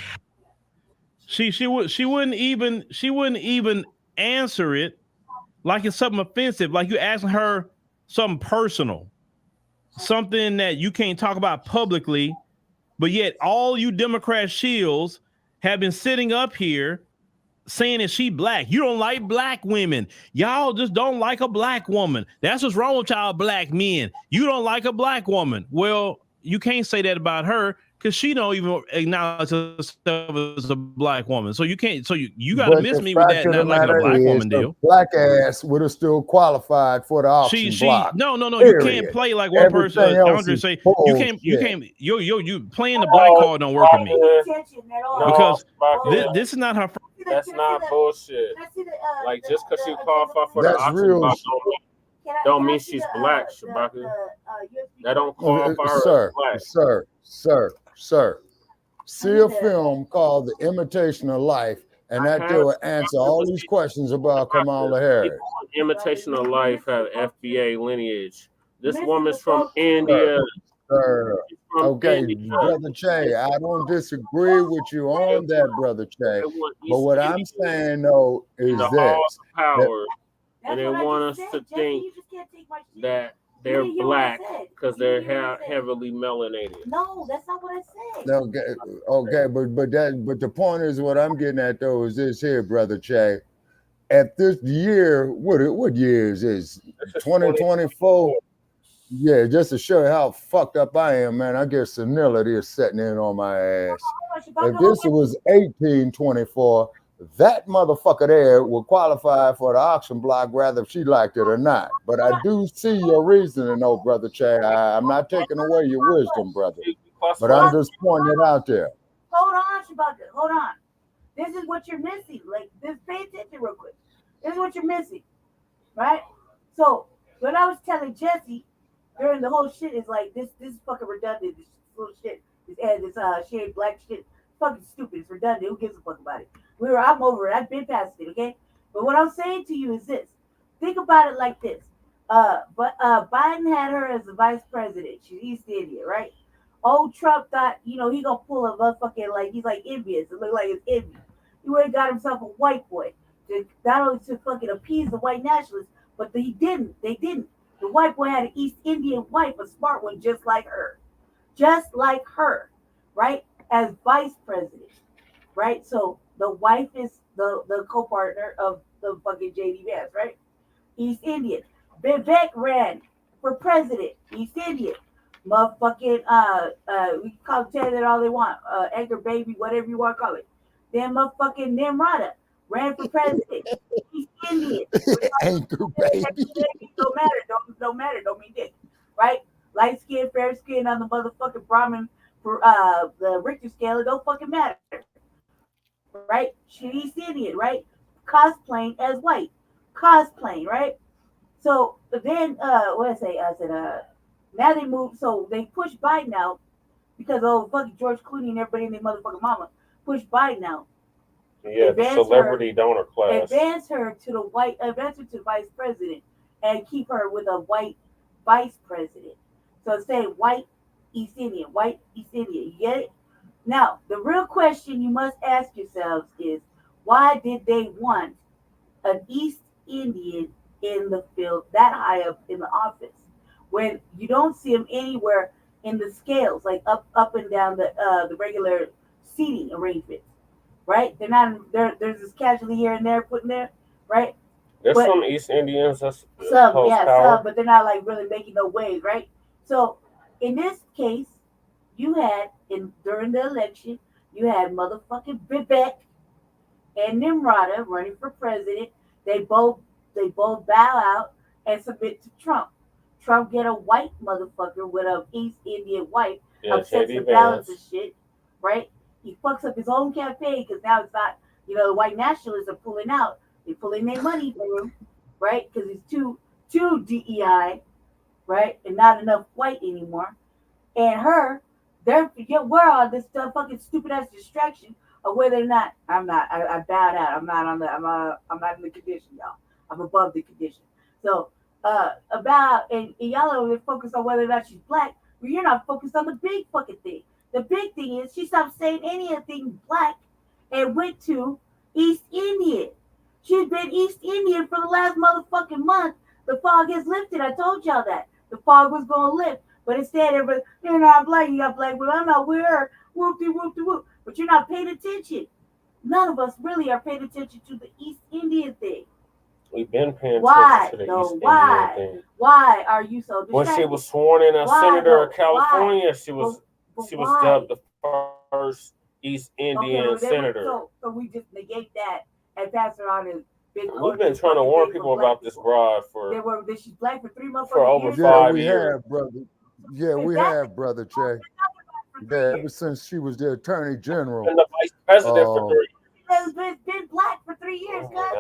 She wouldn't even answer it like it's something offensive, like you're asking her something personal, something that you can't talk about publicly. But yet all you Democrat shills have been sitting up here saying that she black. You don't like black women. Y'all just don't like a black woman. That's what's wrong with y'all black men. You don't like a black woman. Well, you can't say that about her because she don't even acknowledge herself as a black woman. So you can't. So you got to miss me with that not liking a black woman deal. Black ass would have still qualified for the auction block. No. Period. You can't play like one person. Andre say you can't. You playing the black card don't work with me because this is not her. That's not bullshit. Like just because she qualified for the auction block don't mean she's black, Shabaka. That don't qualify her as black. Sir. See a film called The Imitation of Life, and that there will answer all these questions about Kamala Harris. Imitation of Life have FBA lineage. This woman's from India. Sir. Okay, Brother Che, I don't disagree with you on that, Brother Che. But what I'm saying, though, is this. And they want us to think that they're black because they're heavily melanated. No, that's not what I said. Okay, but the point is what I'm getting at though is this here, Brother Che. At this year, what year is this? 2024. Yeah, just to show you how fucked up I am, man. I guess senility is setting in on my ass. If this was 1824, that motherfucker there will qualify for the auction block, whether if she liked it or not. But I do see your reasoning, though, Brother Chad. I'm not taking away your wisdom, brother. But I'm just pointing it out there. Hold on, Shabaka. Hold on. This is what you're missing. Like, just pay attention real quick. This is what you're missing, right? So, when I was telling Jesse during the whole shit is like, this is fucking redundant. This little shit. This shade black shit fucking stupid. It's redundant. Who gives a fuck about it? I'm over it. I've been past it, okay? But what I'm saying to you is this. Think about it like this. Biden had her as the vice president. She's East India, right? Old Trump thought, he gonna pull a motherfucking, like, he's like envious. It looked like it's envy. He would have got himself a white boy. Not only to fucking appease the white nationalists, but he didn't. They didn't. The white boy had an East Indian wife, a smart one, just like her. Just like her, right? As vice president, right? So the wife is the co-partner of the fucking JD Vance, right? East Indian. Vivek ran for president, East Indian. Motherfucking, we can call it all they want, Edgar Baby, whatever you want to call it. Then motherfucking Nimrata ran for president, East Indian. Anchor Baby. Don't matter, don't mean dick, right? Light skin, fair skin on the motherfucking Brahmin for the Richter scale, it don't fucking matter, right? She's East Indian, right? Cosplaying as white, right? So then, what did I say? I said, now they moved, so they pushed Biden out because fucking George Clooney and everybody and their motherfucking mama pushed Biden out. Yeah, the celebrity donor class. Advance her to the vice president and keep her with a white vice president. So say white East Indian. You get it? Now, the real question you must ask yourselves is, why did they want an East Indian in the field that high up in the office when you don't see them anywhere in the scales, like up and down the regular seating arrangements, right? They're not. There's this casualty here and there put in there, right? There's some East Indians that's some, but they're not like really making no waves, right? So in this case, you had during the election, you had motherfucking Vivek and Nimrata running for president. They both bow out and submit to Trump. Trump get a white motherfucker with an East Indian wife, upsets the balance of shit, right? He fucks up his own campaign because now it's not, the white nationalists are pulling out. They're pulling their money for him, right? Because it's too DEI, right? And not enough white anymore. And her, we're on this fucking stupid ass distraction of whether or not I bowed out. I'm not in the condition, y'all. I'm above the condition. So and y'all are focused on whether or not she's black, but you're not focused on the big fucking thing. The big thing is she stopped saying anything black and went to East Indian. She's been East Indian for the last motherfucking month. The fog has lifted. I told y'all that. The fog was going to lift. But instead, everybody, you're not black, you got black, but I'm not with her. Whoop-de-whoop-de-whoop. But you're not paying attention. None of us really are paying attention to the East Indian thing. We've been paying attention to the East Indian thing. Why are you so distracted? When she was sworn in as senator of California, she was dubbed the first East Indian senator. So we just negate that and pass her on as big. We've been trying to warn people about this broad she's black for 3 months. For over 5 years. We have, brother Che. Yeah, ever since she was the attorney general. And the vice president for 3 years. She's been black for 3 years, guys.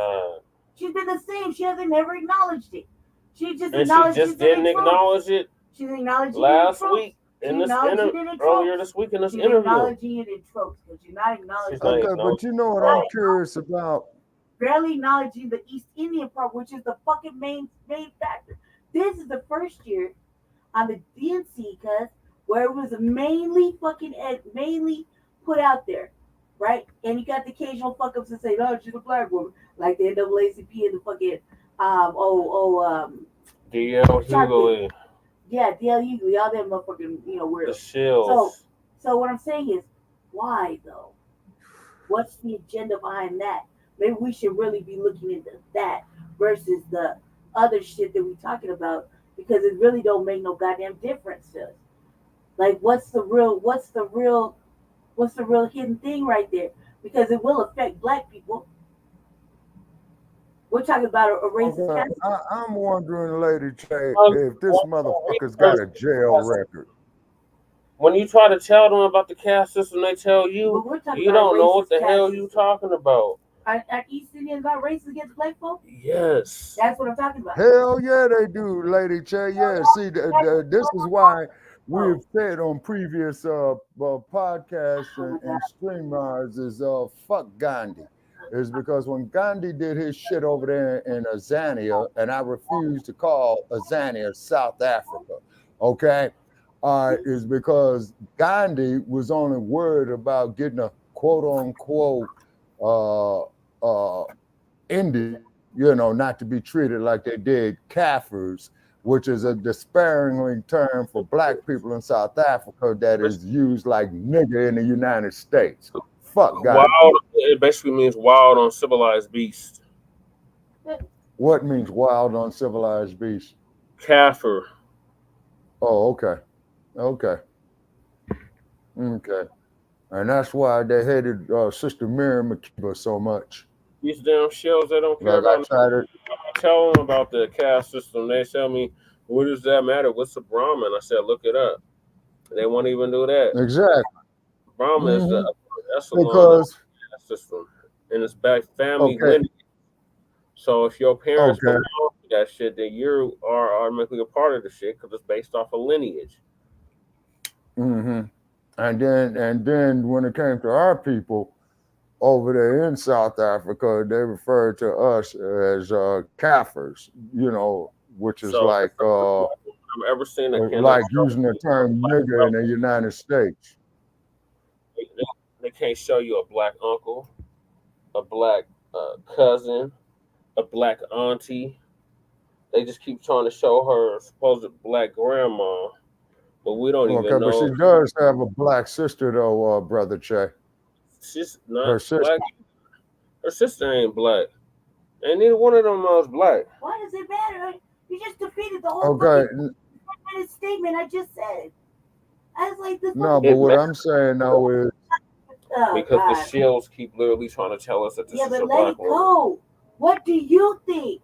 She's been the same. She hasn't never acknowledged it. She just didn't acknowledge it. She's acknowledging last week in this earlier this week in this interview. Acknowledging it in tropes, but she's not acknowledging it. Okay, but you know what I'm curious about? Barely acknowledging the East Indian part, which is the fucking main factor. This is the first year on the DNC, where it was mainly put out there, right? And you got the occasional fuck ups and say, "No, she's a black woman," like the NAACP and the fucking D.L. Hughley. Yeah, D.L. Hughley, all them motherfucking weird. The Shills. So what I'm saying is, why though? What's the agenda behind that? Maybe we should really be looking into that versus the other shit that we're talking about, because it really don't make no goddamn difference to us. Like, what's the real hidden thing right there? Because it will affect black people. We're talking about a racist. I'm wondering, Lady Che, if this motherfucker's got a jail record. When you try to tell them about the caste system, they tell you you don't know what the hell you talking about. Are East Indians not racist against black folks? Yes. That's what I'm talking about. Hell yeah, they do, Lady Che. Yeah, see, this is why we've said on previous podcasts and streamers is fuck Gandhi. Is because when Gandhi did his shit over there in Azania, and I refuse to call Azania South Africa, okay, is because Gandhi was only worried about getting a quote unquote Indian, not to be treated like they did Kafirs, which is a disparaging term for black people in South Africa that is used like nigger in the United States. Fuck God. Wild, it basically means wild, uncivilized beast. What means wild, uncivilized beast? Kafir. Oh, okay. Okay. And that's why they hated Sister Miriam Makeba so much. These damn shells, they don't care about. I tell them about the caste system. They tell me, what does that matter? What's a Brahmin? I said, look it up. They won't even do that. Exactly. Brahmin is the because caste system, and it's back family lineage. So if your parents belong to that shit, then you are automatically a part of the shit because it's based off of lineage. And then when it came to our people over there in South Africa, they referred to us as Kafirs, which is like I've ever seen like using the term nigger in the United States. They can't show you a black uncle, a black cousin, a black auntie. They just keep trying to show her supposed black grandma, but we don't even know. But she does have a black sister, though, Brother Che. She's not black. Her sister ain't black. And neither one of them is black. Why does it matter? You just defeated the whole fucking statement I just said. I was like, this. No, but what I'm saying though is because the shields keep literally trying to tell us that this is a black woman. Go. What do you think?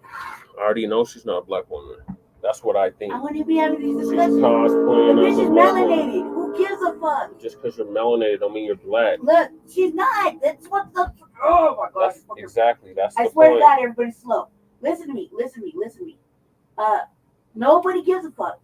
I already know she's not a black woman. That's what I think. I want to be having these discussions. She's cosplaying the as bitch a is black melanated. woman. Who gives a fuck? Just because you're melanated don't mean you're black. Look, she's not. That's what the. Oh my God. That's exactly. That's the I swear point. to God, everybody's slow. Listen to me. Nobody gives a fuck.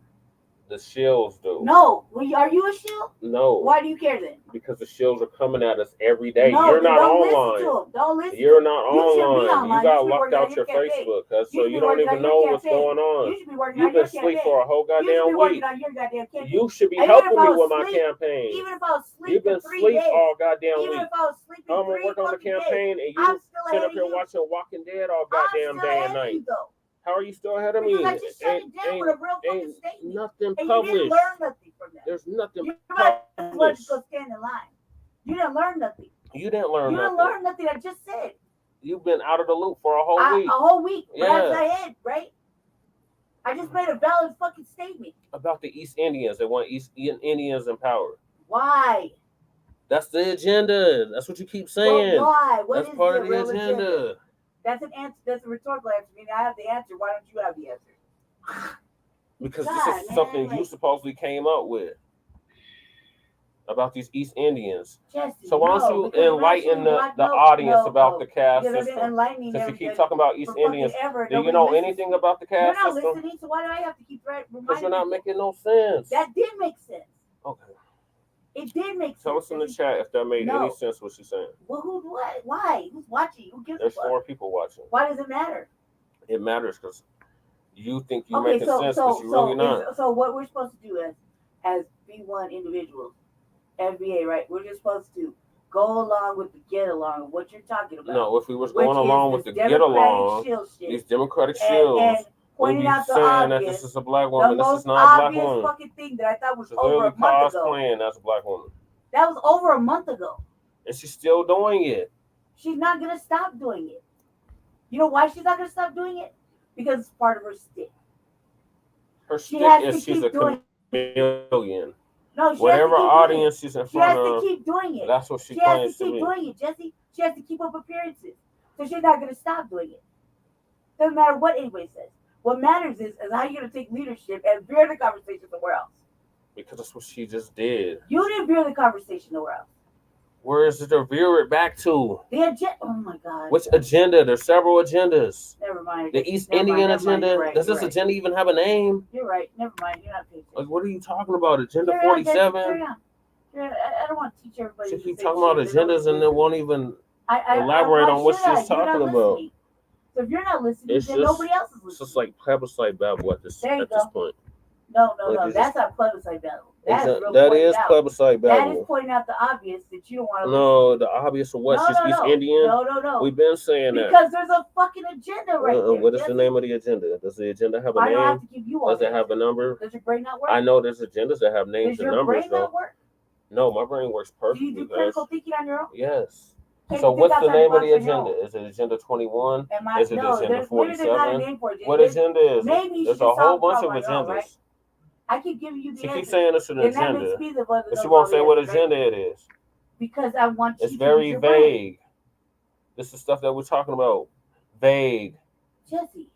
The shields do. No. Are you a shield? No. Why do you care then? Because the shields are coming at us every day. No, you're not don't online. Listen to them. Don't listen. You're not online. online. You got locked out your Facebook, so you don't even know what's going on. You should be working You've on your been asleep campaign. for a whole goddamn week. On your goddamn campaign. You should be And helping me even if I with was my asleep- campaign. Even if I was asleep You've been for 3 asleep days, all goddamn even week. if I was sleeping I'm gonna 3 work on the fucking campaign, days, and I'm you still sit ahead up here of you. watching Walking Dead all goddamn day and night. How are you still ahead of me? Because I just shut it down with a real fucking statement. Nothing And published. you didn't learn nothing from that. There's nothing You might as well published. just go stand in line. You didn't learn nothing. You didn't learn You nothing. didn't learn nothing I just said. You've been out of the loop for a whole week. A whole week. Yeah. That's ahead, right? I just made a valid fucking statement. About the East Indians. They want East Indians in power. Why? That's the agenda. That's what you keep saying. Well, why? What That's is part the of the real agenda. That's an answer. That's a rhetorical answer. I mean, I have the answer. Why don't you have the answer? Because God, this is something man, you supposedly came up with. About these East Indians. Jesse, So why don't no, you because enlighten the racially, audience no, about the caste because I've been system? enlightening Since you them keep that talking about East for fucking Indians, ever, do you nobody know listens. anything about the You're caste not system? listening, so why do I have to keep reminding Because you're not you? making no sense. That did make sense. Okay. It did make sense. Tell us in the chat if that made No. any sense what she's saying. Well, what? Why? Who's watching? Who gives There's a fuck? 4 people watching. Why does it matter? It matters because you think you're Okay, making sense, but you're really not. So what we're supposed to do as B1 individuals, FBA, right? We're just supposed to go along with the get along of what you're talking about. No, if we was going along with the get along, these democratic shields, and we'd pointing be out the saying that obvious, this is a black the woman, this most is not a black obvious woman. fucking thing that I thought was She's over literally a month ago. cosplaying as a black woman. That was over a month ago. And she's still doing it. She's not gonna stop doing it. You know why she's not gonna stop doing it? Because it's part of her stick. Her She stick has is to she's keep a doing chameleon. No, she Whatever has to keep audience doing she's in it. She has front to of, keep doing it. that's what she She has claims to to keep be. doing it, Jesse. She has to keep up appearances. So she's not going to stop doing it. Doesn't matter what anybody says. What matters is how you're going to take leadership and veer the conversation somewhere else. Because that's what she just did. You didn't veer the conversation nowhere else. Where is it to veer it back to? The agenda. Oh my God. Which agenda? There's several agendas. Never mind. The East Indian agenda. Right, Does this agenda even have a name? You're right. Never mind. You're not patient. Like, what are you talking about? Agenda 47? I don't want to teach everybody. She keep talking about agendas and then won't even elaborate on what she's talking about. So if you're not listening, then nobody else is listening. It's just like plebiscite babble at this point. No. That's not plebiscite babble. That is plebiscite babble. That is pointing out the obvious that you don't want to. No, the obvious of what? She's East Indian. No. We've been saying that because there's a fucking agenda right there. What is the name of the agenda? Does the agenda have a name? I don't have to give you all. Does it have a number? Does your brain not work? I know there's agendas that have names and numbers. Does your brain not work? No, my brain works perfectly. Do you do critical thinking on your own? Yes. So what's the name of the agenda? Is it Agenda 21? Is it Agenda 47? What agenda is it? There's a whole bunch of agendas. I keep giving you the She answer. keeps saying it's an agenda, but she won't say what agenda it is. Because I want you to. It's very vague. This is stuff that we're talking about. Vague. Jesse.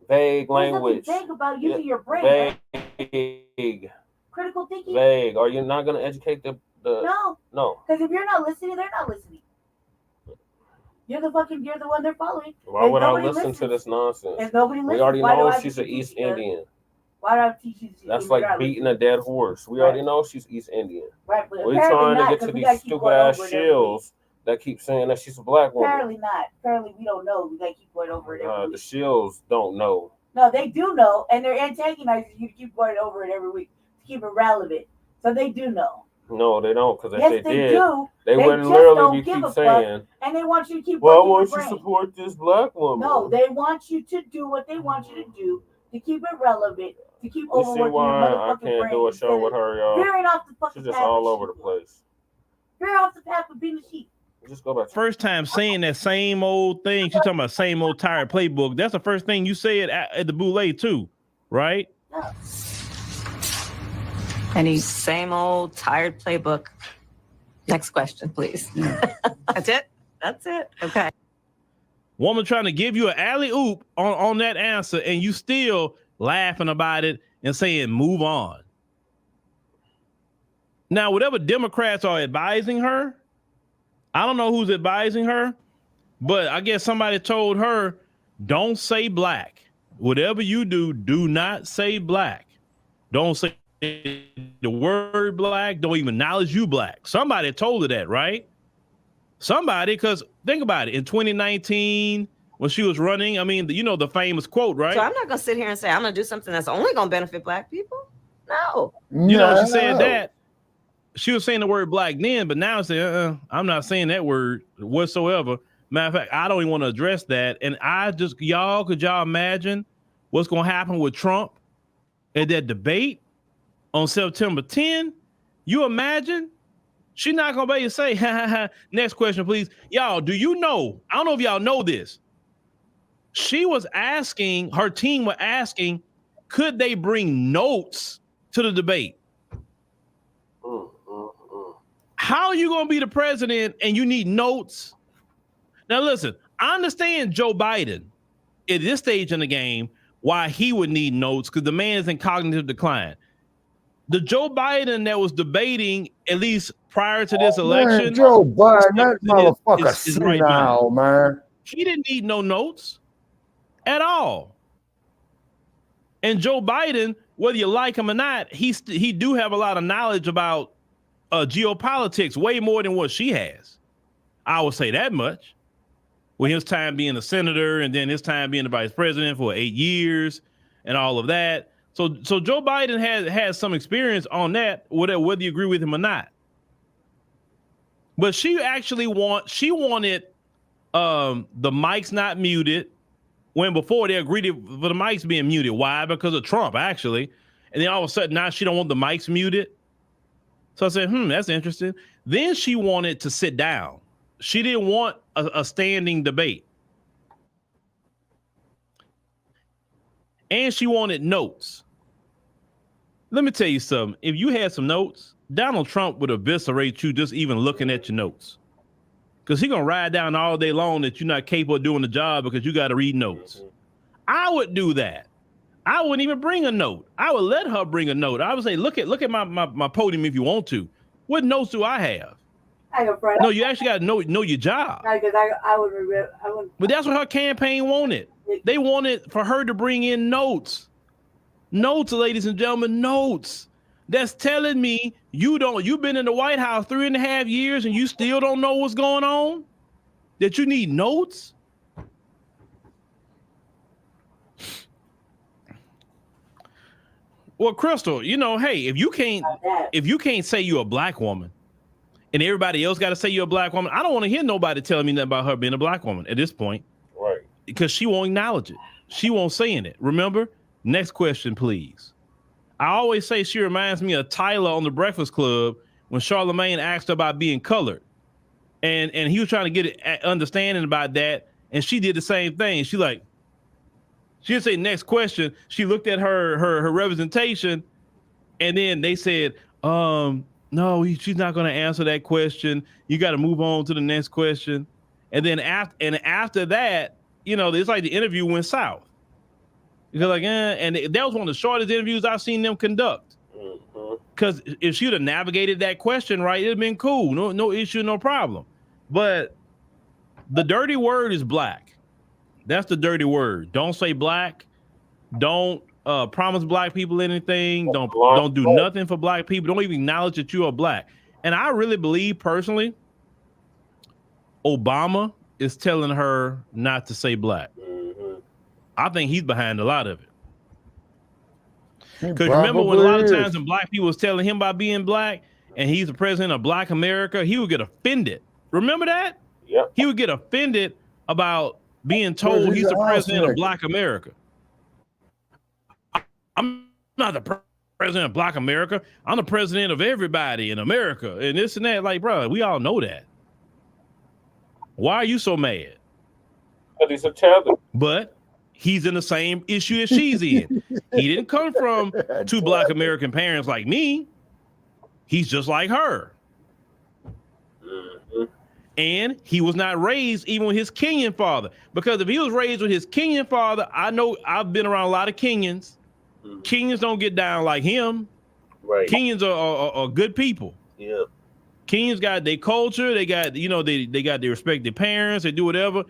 Vague language. Vague about using your brain. Vague. Critical thinking. Vague. Are you not going to educate the? No. Because if you're not listening, they're not listening. You're the one they're following. Why would I listen to this nonsense? If nobody listens, we already know she's an East Indian. Why do I teach you? That's like beating a dead horse. We already know she's East Indian. Right, but we're trying to get to these stupid ass shills that keep saying that she's a black woman. Apparently not. Apparently we don't know. We gotta keep going over it every week. The shills don't know. No, they do know, and they're antagonizing you to keep going over it every week to keep it relevant. So they do know. No, they don't, because if yes, they did, do. They wouldn't literally be keep saying, and they want you to keep. Well, I want you to support this black woman. No, they want you to do what they want you to do to keep it relevant. To keep overworking your motherfucking I can't do a show with her, y'all. Veering off the fucking She's just all over the place. Veer off the path of being a sheep. Just go back. First time saying that same old thing. She's talking about same old tired playbook. That's the first thing you said at the Boulay too, right? Yeah. Any same old tired playbook. Next question, please. That's it? That's it. Okay. Woman trying to give you an alley-oop on that answer, and you still laughing about it and saying, move on. Now, whatever Democrats are advising her, I don't know who's advising her, but I guess somebody told her, don't say black. Whatever you do, do not say black. Don't say the word black. Don't even acknowledge you black. Somebody told her that, right? Somebody, because think about it. In 2019, when she was running, I mean, you know, the famous quote, right? So I'm not going to sit here and say I'm going to do something that's only going to benefit black people. No. You know, she said that. She was saying the word black then, but now say, I'm not saying that word whatsoever. Matter of fact, I don't even want to address that. And I just, could y'all imagine what's going to happen with Trump at that debate on September 10? You imagine? She's not going to be able to say, ha, ha, ha. Next question, please. Y'all, do you know? I don't know if y'all know this. She was asking, her team were asking, could they bring notes to the debate? How are you going to be the president and you need notes? Now, listen, I understand Joe Biden at this stage in the game, why he would need notes, because the man is in cognitive decline. The Joe Biden that was debating, at least prior to this election. Man, Joe Biden, that motherfucker is right now, man. He didn't need no notes at all. And Joe Biden, whether you like him or not, he do have a lot of knowledge about geopolitics, way more than what she has. I would say that much. With his time being a senator and then his time being the vice president for 8 years and all of that. So Joe Biden has some experience on that, whether you agree with him or not. But she actually wanted the mics not muted, when before they agreed for the mics being muted. Why? Because of Trump, actually. And then all of a sudden now she don't want the mics muted. So I said, that's interesting. Then she wanted to sit down. She didn't want a standing debate. And she wanted notes. Let me tell you something. If you had some notes, Donald Trump would eviscerate you just even looking at your notes. Because he's going to ride down all day long that you're not capable of doing the job because you got to read notes. I would do that. I wouldn't even bring a note. I would let her bring a note. I would say, look at my podium if you want to. What notes do I have? No, you actually got to know your job. Because I would remember. I would. But that's what her campaign wanted. They wanted for her to bring in notes. Notes, ladies and gentlemen, notes. That's telling me you've been in the White House 3.5 years and you still don't know what's going on? That you need notes? Well, Crystal, hey, if you can't say you're a black woman and everybody else got to say you're a black woman, I don't want to hear nobody telling me nothing about her being a black woman at this point. Right. Because she won't acknowledge it. She won't say it. Remember? Next question, please. I always say she reminds me of Tyler on The Breakfast Club when Charlamagne asked her about being colored. And he was trying to get an understanding about that. And she did the same thing. She didn't say next question. She looked at her representation, and then they said, no, she's not going to answer that question. You got to move on to the next question. And then after that, it's like the interview went south. Because and that was one of the shortest interviews I've seen them conduct. Because if she would have navigated that question right, it'd have been cool. No issue, no problem. But the dirty word is black. That's the dirty word. Don't say black. Don't promise black people anything. Don't do nothing for black people. Don't even acknowledge that you are black. And I really believe personally, Obama is telling her not to say black. I think he's behind a lot of it. Because remember when a lot of times when black people was telling him about being black and he's the president of Black America, he would get offended. Remember that? Yep. He would get offended about being told he's the president of Black America. I'm not the president of Black America. I'm the president of everybody in America and this and that. Like, bro, we all know that. Why are you so mad? Because he's a child. But he's in the same issue as she's in. He didn't come from two Black American parents like me. He's just like her. And he was not raised even with his Kenyan father. Because if he was raised with his Kenyan father, I know I've been around a lot of Kenyans. Kenyans don't get down like him. Right. Kenyans are good people. Yeah. Kenyans got their culture. They got, they got their respected parents. They do whatever.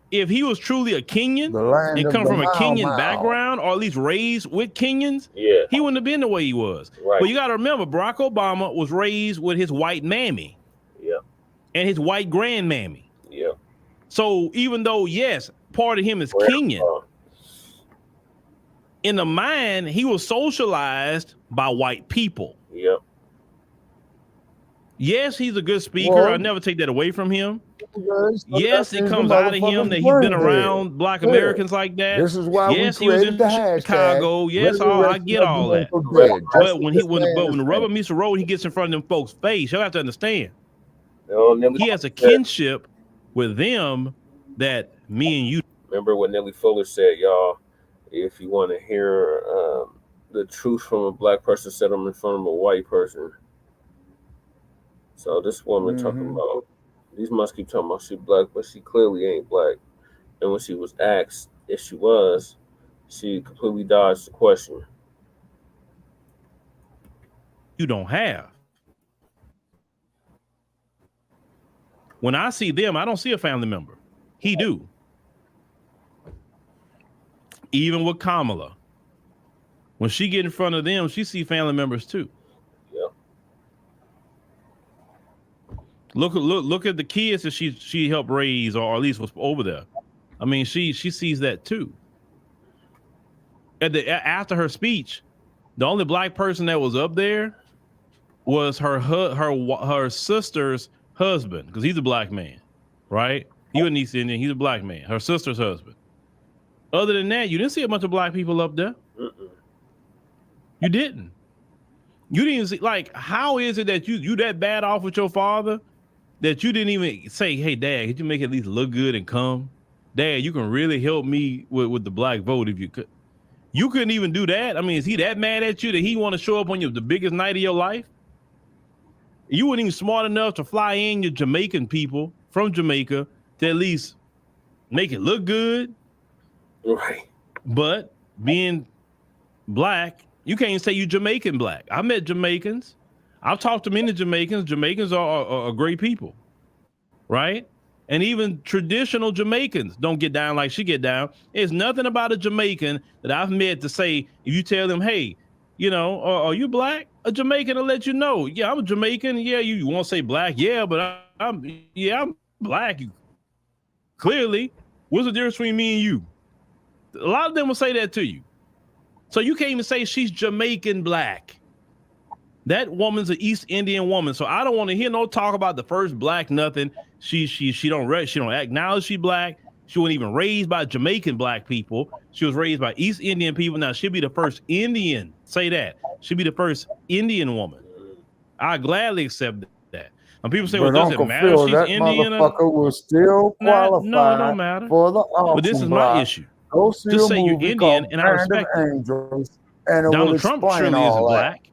If he was truly a Kenyan and come from a Kenyan background, or at least raised with Kenyans, he wouldn't have been the way he was. Right. But you got to remember, Barack Obama was raised with his white mammy. Yeah. And his white grandmammy. Yeah. So even though, yes, part of him is Kenyan, in the mind, he was socialized by white people. Yep. Yes, he's a good speaker. I'll never take that away from him. Yes, it comes out of him that he's been around Black Americans like that. This is why yes, we he was created in the hashtag. Chicago. Yes, I get all that. But when the rubber meets the road, he gets in front of them folks' face. You'll have to understand. He has a kinship with them that me and you. Remember what Nellie Fuller said, y'all? If you want to hear the truth from a black person, set them in front of a white person. So this woman talking about, these must keep talking about she black, but she clearly ain't black. And when she was asked if she was, she completely dodged the question. You don't have. When I see them, I don't see a family member. He do. Even with Kamala. When she get in front of them, she see family members too. Look at the kids that she helped raise, or at least was over there. I mean, she sees that too. After her speech, the only black person that was up there was her sister's husband, because he's a black man, right? He was East Indian. He's a black man. Her sister's husband. Other than that, you didn't see a bunch of black people up there. You didn't. You didn't see, like, how is it that you that bad off with your father that you didn't even say, hey, Dad, could you make it at least look good and come? Dad, you can really help me with the black vote if you could. You couldn't even do that. I mean, is he that mad at you that he want to show up on the biggest night of your life? You weren't even smart enough to fly in your Jamaican people from Jamaica to at least make it look good. Right. But being black, you can't say you Jamaican black. I met Jamaicans. I've talked to many Jamaicans. Jamaicans are great people, right? And even traditional Jamaicans don't get down like she get down. There's nothing about a Jamaican that I've met to say, if you tell them, hey, you know, are you black? A Jamaican will let you know. Yeah, I'm a Jamaican. Yeah, you won't say black. Yeah, but I'm black. Clearly, what's the difference between me and you? A lot of them will say that to you. So you can't even say she's Jamaican black. That woman's an East Indian woman. So I don't want to hear no talk about the first black nothing. She don't acknowledge she black. She wasn't even raised by Jamaican black people. She was raised by East Indian people. Now she'll be the first Indian. Say that. She'll be the first Indian woman. I gladly accept that. And people say, well, does it matter if she's that Indian? Motherfucker will still qualify no, it don't matter. for the auction But this is block. my issue. Go see Just a say you're movie Indian, called and I respect it. Angels, and it Donald will Trump explain surely isn't all that. black.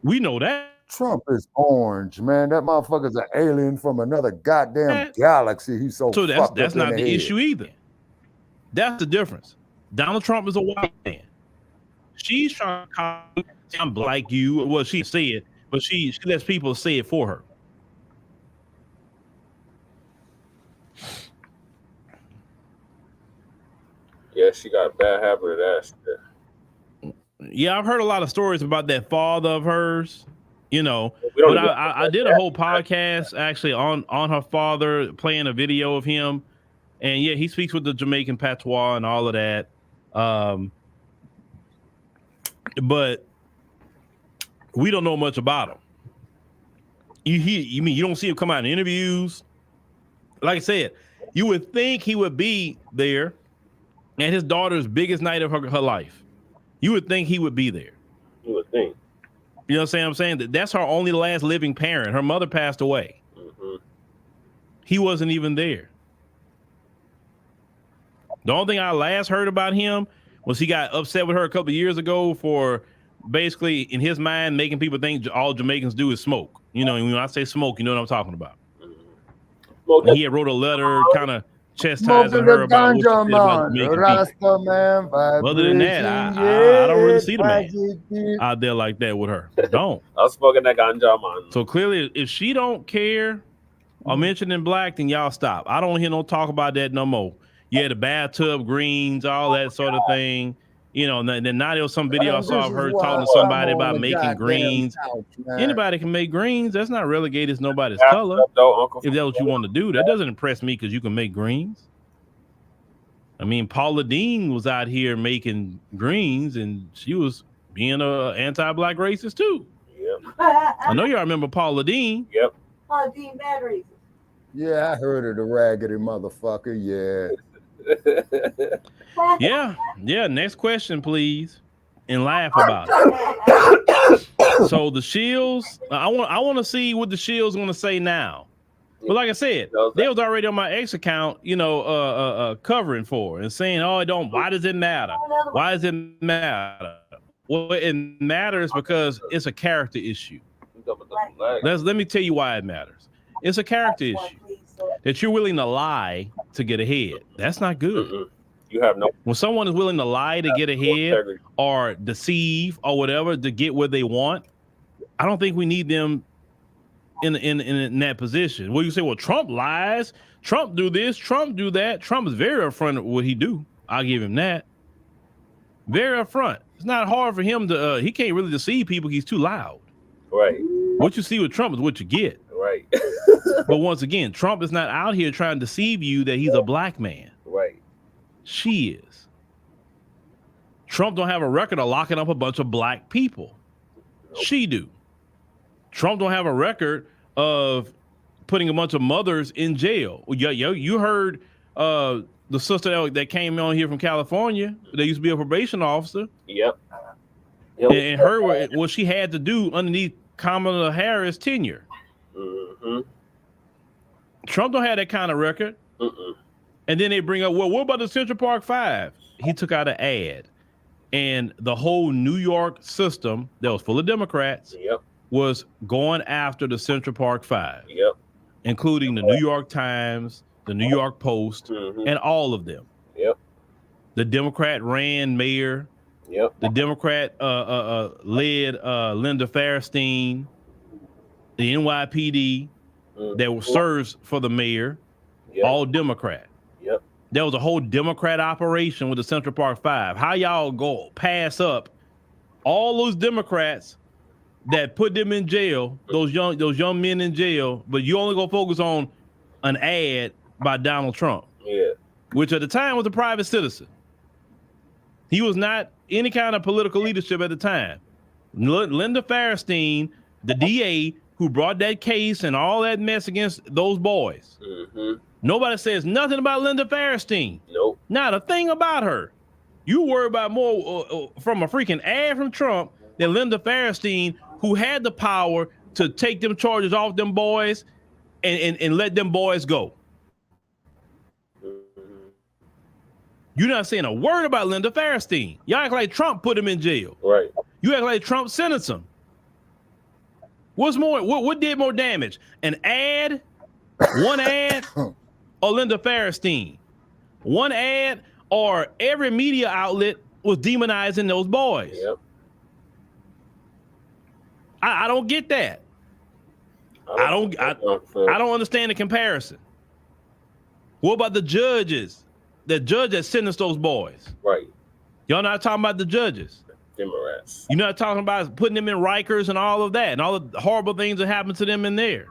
We know that. Trump is orange, man. That motherfucker's an alien from another goddamn galaxy. He's so fucked that's up not in the head. issue either. That's the difference. Donald Trump is a white man. She's trying to call me, I'm black like you. Well, she say it, but she lets people say it for her. Yeah, she got a bad habit of that shit. Yeah, I've heard a lot of stories about that father of hers, you know. But I did a whole podcast actually on her father, playing a video of him. And yeah, he speaks with the Jamaican patois and all of that. But we don't know much about him. You mean you don't see him come out in interviews? Like I said, you would think he would be there at his daughter's biggest night of her life. You would think he would be there. You would think. You know what I'm saying? That's her only last living parent. Her mother passed away. Mm-hmm. He wasn't even there. The only thing I last heard about him was he got upset with her a couple of years ago for basically, in his mind, making people think all Jamaicans do is smoke. You know, and when I say smoke, you know what I'm talking about. Mm-hmm. And he had wrote a letter kind of chastising her about what she said about Jamaican people. Other than that, I don't really see the man out there like that with her. Don't. I was smoking that ganja, man. So clearly, if she don't care or mentioning black, then y'all stop. I don't hear no talk about that no more. Yeah, the bathtub greens, all that sort of thing. You know, and then now there was some video I saw of her talking to somebody about making greens. Anybody can make greens. That's not relegated to nobody's color. If that's what you want to do, that doesn't impress me because you can make greens. I mean, Paula Dean was out here making greens, and she was being a anti-black racist too. Yep. I know y'all remember Paula Dean. Yep. Paula Dean, bad racist. Yeah, I heard of the raggedy motherfucker. Yeah. Yeah. Next question, please, and laugh about it. So the Shields, I want to see what the Shields going to say now. But like I said, they was already on my ex account, you know, covering for and saying, "Oh, it don't. Why does it matter? Why does it matter?" Well, it matters because it's a character issue. Let me tell you why it matters. It's a character issue. That you're willing to lie to get ahead. That's not good. Mm-mm. You have no. When someone is willing to lie to get ahead or deceive or whatever to get what they want, I don't think we need them in that position. Well, you say, well, Trump lies, Trump do this, Trump do that. Trump is very upfront of what he do. I'll give him that. Very upfront. It's not hard for him to. He can't really deceive people. He's too loud. Right. What you see with Trump is what you get. Right. But once again, Trump is not out here trying to deceive you that he's a black man. Right. She is. Trump don't have a record of locking up a bunch of black people. Nope. She do. Trump don't have a record of putting a bunch of mothers in jail. You heard the sister that came on here from California. That used to be a probation officer. Yep. And her what she had to do underneath Kamala Harris' tenure. Mm-hmm. Trump don't have that kind of record. Mm-mm. And then they bring up, well, what about the Central Park 5? He took out an ad. And the whole New York system that was full of Democrats was going after the Central Park 5. Yep. Including the New York Times, the New York Post, and all of them. Yep. The Democrat ran mayor Yep. The Democrat led Linda Fairstein, the NYPD that serves for the mayor, all Democrat. Yep. There was a whole Democrat operation with the Central Park Five. How y'all go pass up all those Democrats that put them in jail, those young men in jail, but you only go focus on an ad by Donald Trump, which at the time was a private citizen. He was not any kind of political leadership at the time. Linda Fairstein, the DA who brought that case and all that mess against those boys. Nobody says nothing about Linda Fairstein. Nope. Not a thing about her. You worry about more from a freaking ad from Trump than Linda Fairstein, who had the power to take them charges off them boys and let them boys go. You're not saying a word about Linda Fairstein. Y'all act like Trump put him in jail. Right. You act like Trump sentenced him. What's more? What did more damage? An ad, one ad, or Linda Fairstein? One ad, or every media outlet was demonizing those boys. Yep. I don't get that. I don't understand the comparison. What about the judges? The judge that sentenced those boys. Right. Y'all not talking about the judges. Democrats. You're not talking about putting them in Rikers and all of that and all the horrible things that happened to them in there.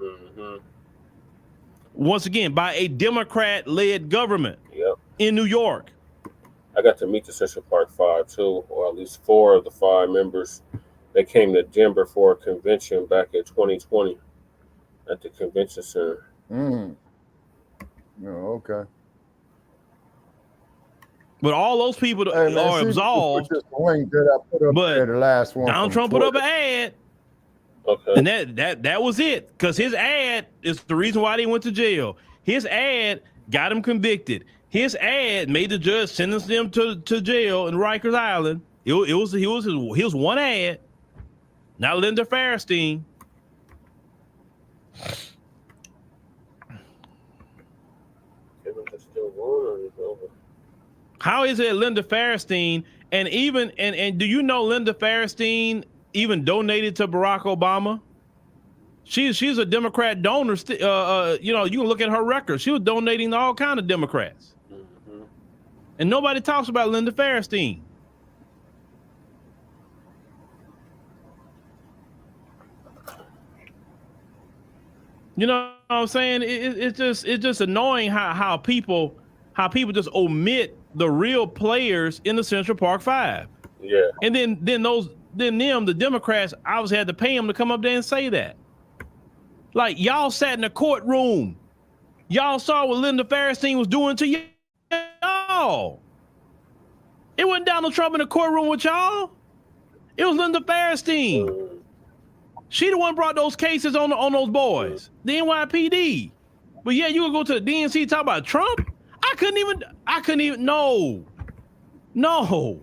Once again, by a Democrat-led government in New York. I got to meet the Central Park Five too, or at least 4 of the 5 members. They came to Denver for a convention back in 2020 at the convention center. Oh, okay. But all those people are absolved. The link that I put up there, the last one. Donald Trump put up an ad. Okay. And that was it. Because his ad is the reason why they went to jail. His ad got him convicted. His ad made the judge sentence them to jail in Rikers Island. It was one ad. Not Linda Fairstein. How is it Linda Fairstein and do you know Linda Fairstein even donated to Barack Obama? She's a Democrat donor. You can look at her record. She was donating to all kinds of Democrats. And nobody talks about Linda Fairstein. You know what I'm saying? It's just annoying how people just omit the real players in the Central Park Five. Yeah. And then the Democrats obviously had to pay them to come up there and say that. Like, y'all sat in the courtroom. Y'all saw what Linda Fairstein was doing to y'all. It wasn't Donald Trump in the courtroom with y'all. It was Linda Fairstein. She the one brought those cases on those boys, the NYPD. But yeah, you would go to the DNC talk about Trump? I couldn't even, no.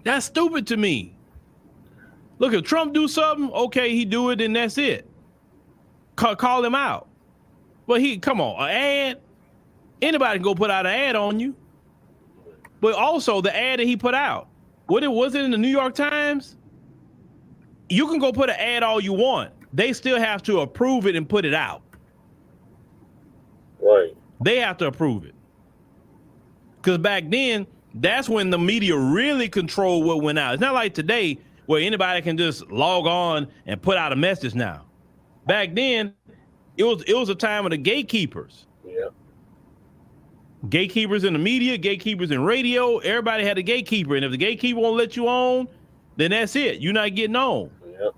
That's stupid to me. Look, if Trump do something, okay, he do it, and that's it. Call him out. But come on, an ad, anybody can go put out an ad on you. But also the ad that he put out, was it in the New York Times? You can go put an ad all you want. They still have to approve it and put it out. Right. They have to approve it. Because back then, that's when the media really controlled what went out. It's not like today where anybody can just log on and put out a message now. Back then, it was a time of the gatekeepers. Yeah. Gatekeepers in the media, gatekeepers in radio, everybody had a gatekeeper. And if the gatekeeper won't let you on, then that's it. You're not getting on. Yep.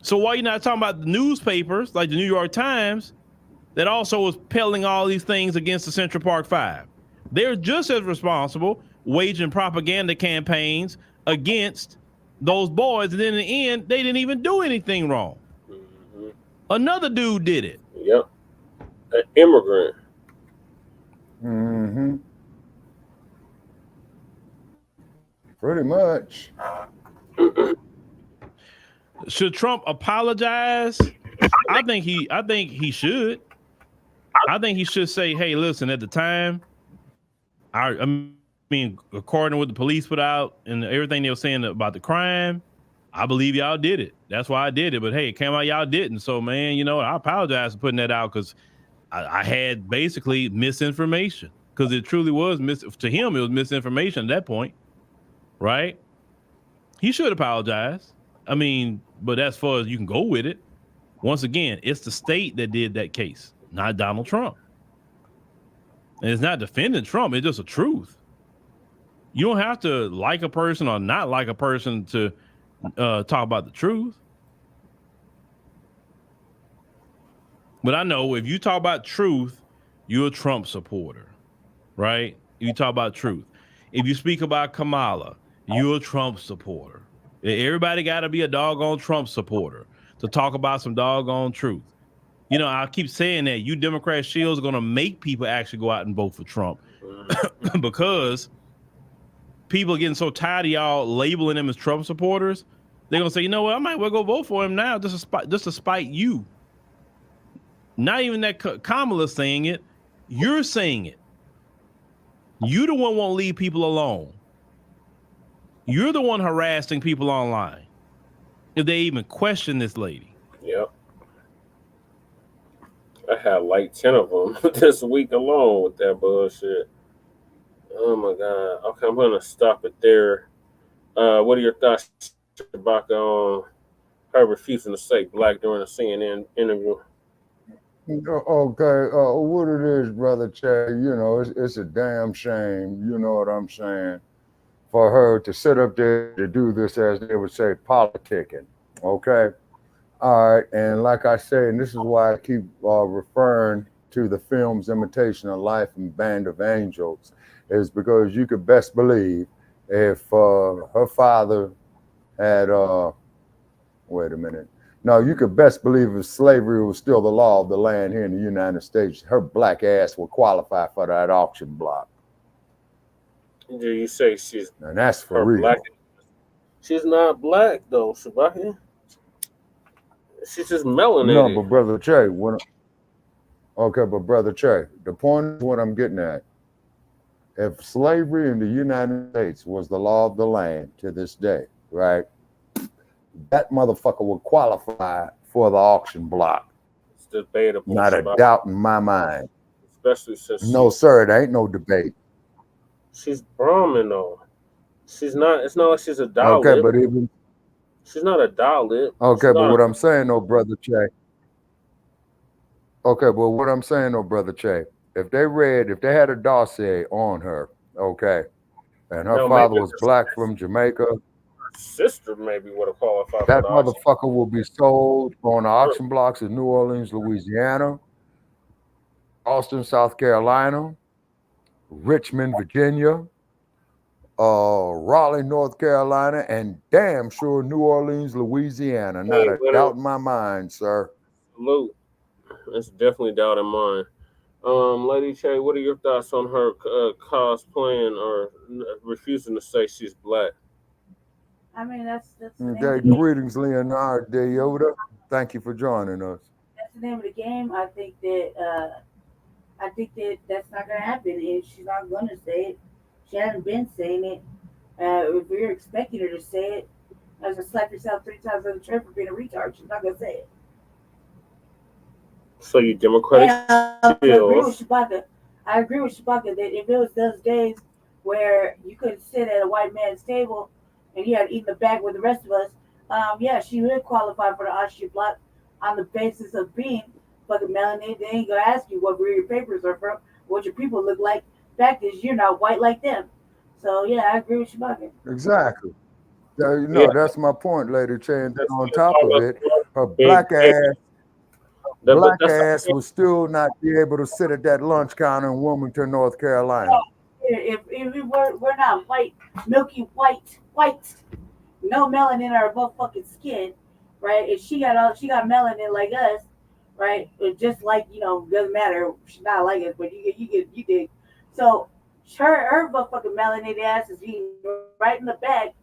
So why you not talking about the newspapers like the New York Times that also was peddling all these things against the Central Park Five? They're just as responsible waging propaganda campaigns against those boys. And then in the end, they didn't even do anything wrong. Another dude did it. Yep. An immigrant. Pretty much. Should Trump apologize? I think he should. I think he should say, hey, listen, at the time, I mean, according to what the police put out and everything they were saying about the crime, I believe y'all did it. That's why I did it. But hey, it came out y'all didn't. So man, you know, I apologize for putting that out because I had basically misinformation because it truly was to him. It was misinformation at that point, right? He should apologize. I mean, but as far as you can go with it, once again, it's the state that did that case, not Donald Trump. And it's not defending Trump. It's just a truth. You don't have to like a person or not like a person to talk about the truth. But I know if you talk about truth, you're a Trump supporter, right? You talk about truth. If you speak about Kamala, you're a Trump supporter. Everybody got to be a doggone Trump supporter to talk about some doggone truth. You know, I keep saying that you Democrat shields are going to make people actually go out and vote for Trump because people are getting so tired of y'all labeling them as Trump supporters. They're going to say, you know what, I might well go vote for him now just to spite you. Not even that Kamala's saying it. You're saying it. You the one won't leave people alone. You're the one harassing people online. If they even question this lady. Yep. I had like 10 of them this week alone with that bullshit. Oh my God. Okay, I'm going to stop it there. What are your thoughts, Chewbacca, on her refusing to say black during a CNN interview? Okay, what it is, Brother Che, you know, it's a damn shame, you know what I'm saying, for her to sit up there to do this, as they would say, politicking, okay? All right, and like I say, and this is why I keep referring to the film's Imitation of Life and Band of Angels, is because you could best believe if her father had, wait a minute, no, you could best believe if slavery was still the law of the land here in the United States, her black ass would qualify for that auction block. Do you say she's and that's for real? Black? She's not black though, Shabaki. She's just melanated. No, but Brother Che, but Brother Che, the point is what I'm getting at. If slavery in the United States was the law of the land to this day, right? That motherfucker would qualify for the auction block. It's debatable. Not a doubt in my mind. Especially since no, sir, it ain't no debate. She's Brahmin though. She's not. It's not like she's a Dalit. Okay, but even she's not a Dalit. Okay, but what I'm saying, though, Brother Che. Okay, but what I'm saying, though, Brother Che, if they had a dossier on her, okay, and her father was black from Jamaica, sister maybe would have qualified. That motherfucker will be sold on the auction blocks in New Orleans, Louisiana, Austin, South Carolina, Richmond, Virginia, Raleigh, North Carolina, and damn sure New Orleans, Louisiana. Not a doubt in my mind, sir. Salute. That's definitely doubt in mine. Lady Che, what are your thoughts on her cosplaying or refusing to say she's black? I mean, that's Okay, greetings, Leonard De Yoda. Thank you for joining us. That's the name of the game. I think that that's not gonna happen, and she's not gonna say it. She hasn't been saying it. If we're expecting her to say it, as to slap yourself 3 times on the trip for being a retard, she's not gonna say it. So you Democratic? I agree with Chewbacca. That if it was those days where you couldn't sit at a white man's table and you had to eat in the back with the rest of us, yeah, she would qualify for the auction block on the basis of being fucking melanated. They ain't gonna ask you where your papers are from, what your people look like. Fact is, you're not white like them. So yeah, I agree with Chewbacca. Exactly. That's my point, Lady Che. And then on top of it, her black ass will still not be able to sit at that lunch counter in Wilmington, North Carolina. If we're not white, milky white, no melanin in our motherfucking skin, right? If she got melanin like us, right? Just like, doesn't matter. She's not like us, but you did. So her motherfucking melanated ass is being right in the bag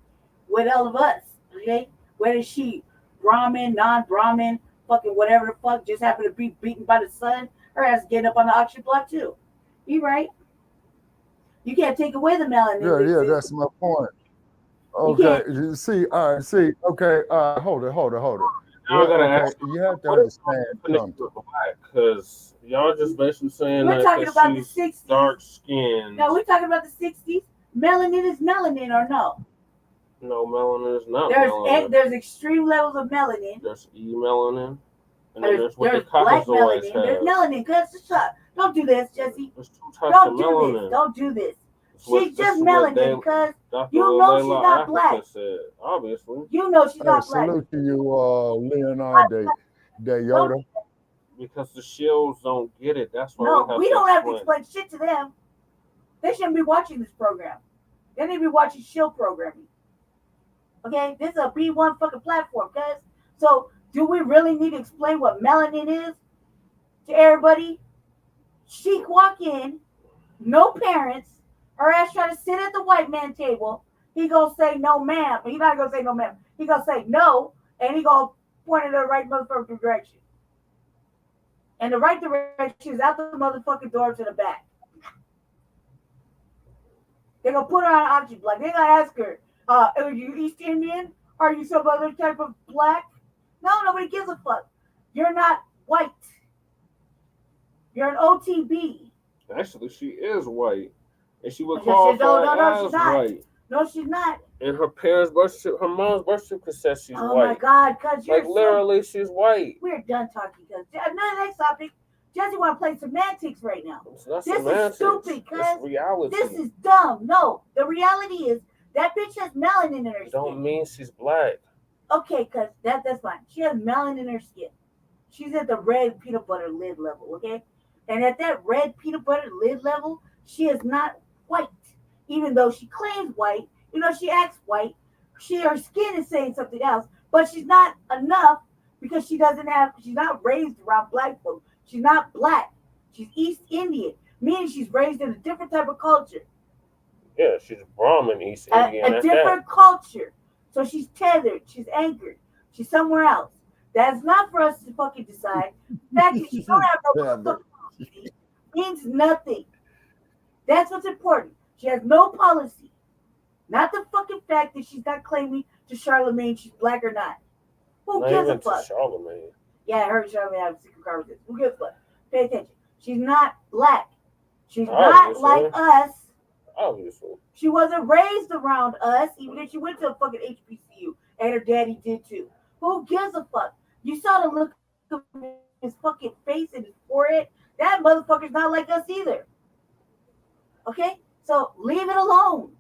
with all of us, okay? Whether she Brahmin, non-Brahmin, fucking whatever the fuck, just happen to be beaten by the sun, her ass getting up on the auction block too. You right. You can't take away the melanin. Yeah, that's my point. Okay, you see, all right, see, okay, hold it. Y'all Well, gotta okay, ask you have to what is understand something. because y'all just basically saying We're that talking about the she's 60s. dark skinned. No, we're talking about the 60s. Melanin is melanin or no? No, melanin is not melanin. There's extreme levels of melanin. There's E melanin, and then There's what the black Caucasoids melanin. have. There's melanin. Don't do this, Jesse. There's 2 types Don't of do melanin. this. Don't do this. This She's just melanin because Dr. you know Layla she's not Africa black. said, obviously. You know she's Hey, not black. salute to you, Leonard Yoda. Because the shields don't get it. That's why No, we don't have to explain. explain shit to them. They shouldn't be watching this program. They need to be watching shield programming. Okay, this is a B1 fucking platform, guys. So, do we really need to explain what melanin is to everybody? She walk in, no parents, her ass trying to sit at the white man table. He gonna say no, ma'am. He not gonna say no, ma'am. He gonna say no, and he gonna point in the right motherfucking direction. And the right direction is out the motherfucking door to the back. They're gonna put her on oxygen black. They're gonna ask her, are you East Indian? Are you some other type of black? No, nobody gives a fuck. You're not white. You're an OTB. Actually, she is white. And she would No, qualify she's as not. white. No, she's not. And her parents' birth certificate, her mom's birth certificate says she's Oh white. my God, cuz you're like literally, she's white. We're done talking, cuz. Another next topic. Jesse want to play semantics right now. It's not This semantics. is stupid, cuz. It's reality. This is dumb. No, the reality is that bitch has melanin in her skin. Don't mean she's black. Okay, cuz that's fine. She has melanin in her skin. She's at the red peanut butter lid level, okay? And at that red peanut butter lid level, she is not white. Even though she claims white, she acts white, her skin is saying something else, but she's not enough because she's not raised around black folks. She's not black. She's East Indian, meaning she's raised in a different type of culture. Yeah, she's Brahmin East Indian. A different culture. So she's tethered, she's anchored, she's somewhere else. That's not for us to fucking decide. The fact that you don't have no fucking policy means nothing. That's what's important. She has no policy. Not the fucking fact that she's not claiming to Charlemagne she's black or not. Who gives a fuck? Charlemagne. Yeah, I heard Charlemagne have a secret conversation. Who gives a fuck? Pay attention. She's not black. She's Obviously. not like us. Obviously. She wasn't raised around us, even if she went to a fucking HBCU, and her daddy did too. Who gives a fuck? You saw the look of his fucking face and his forehead. That motherfucker's not like us either. Okay? So leave it alone.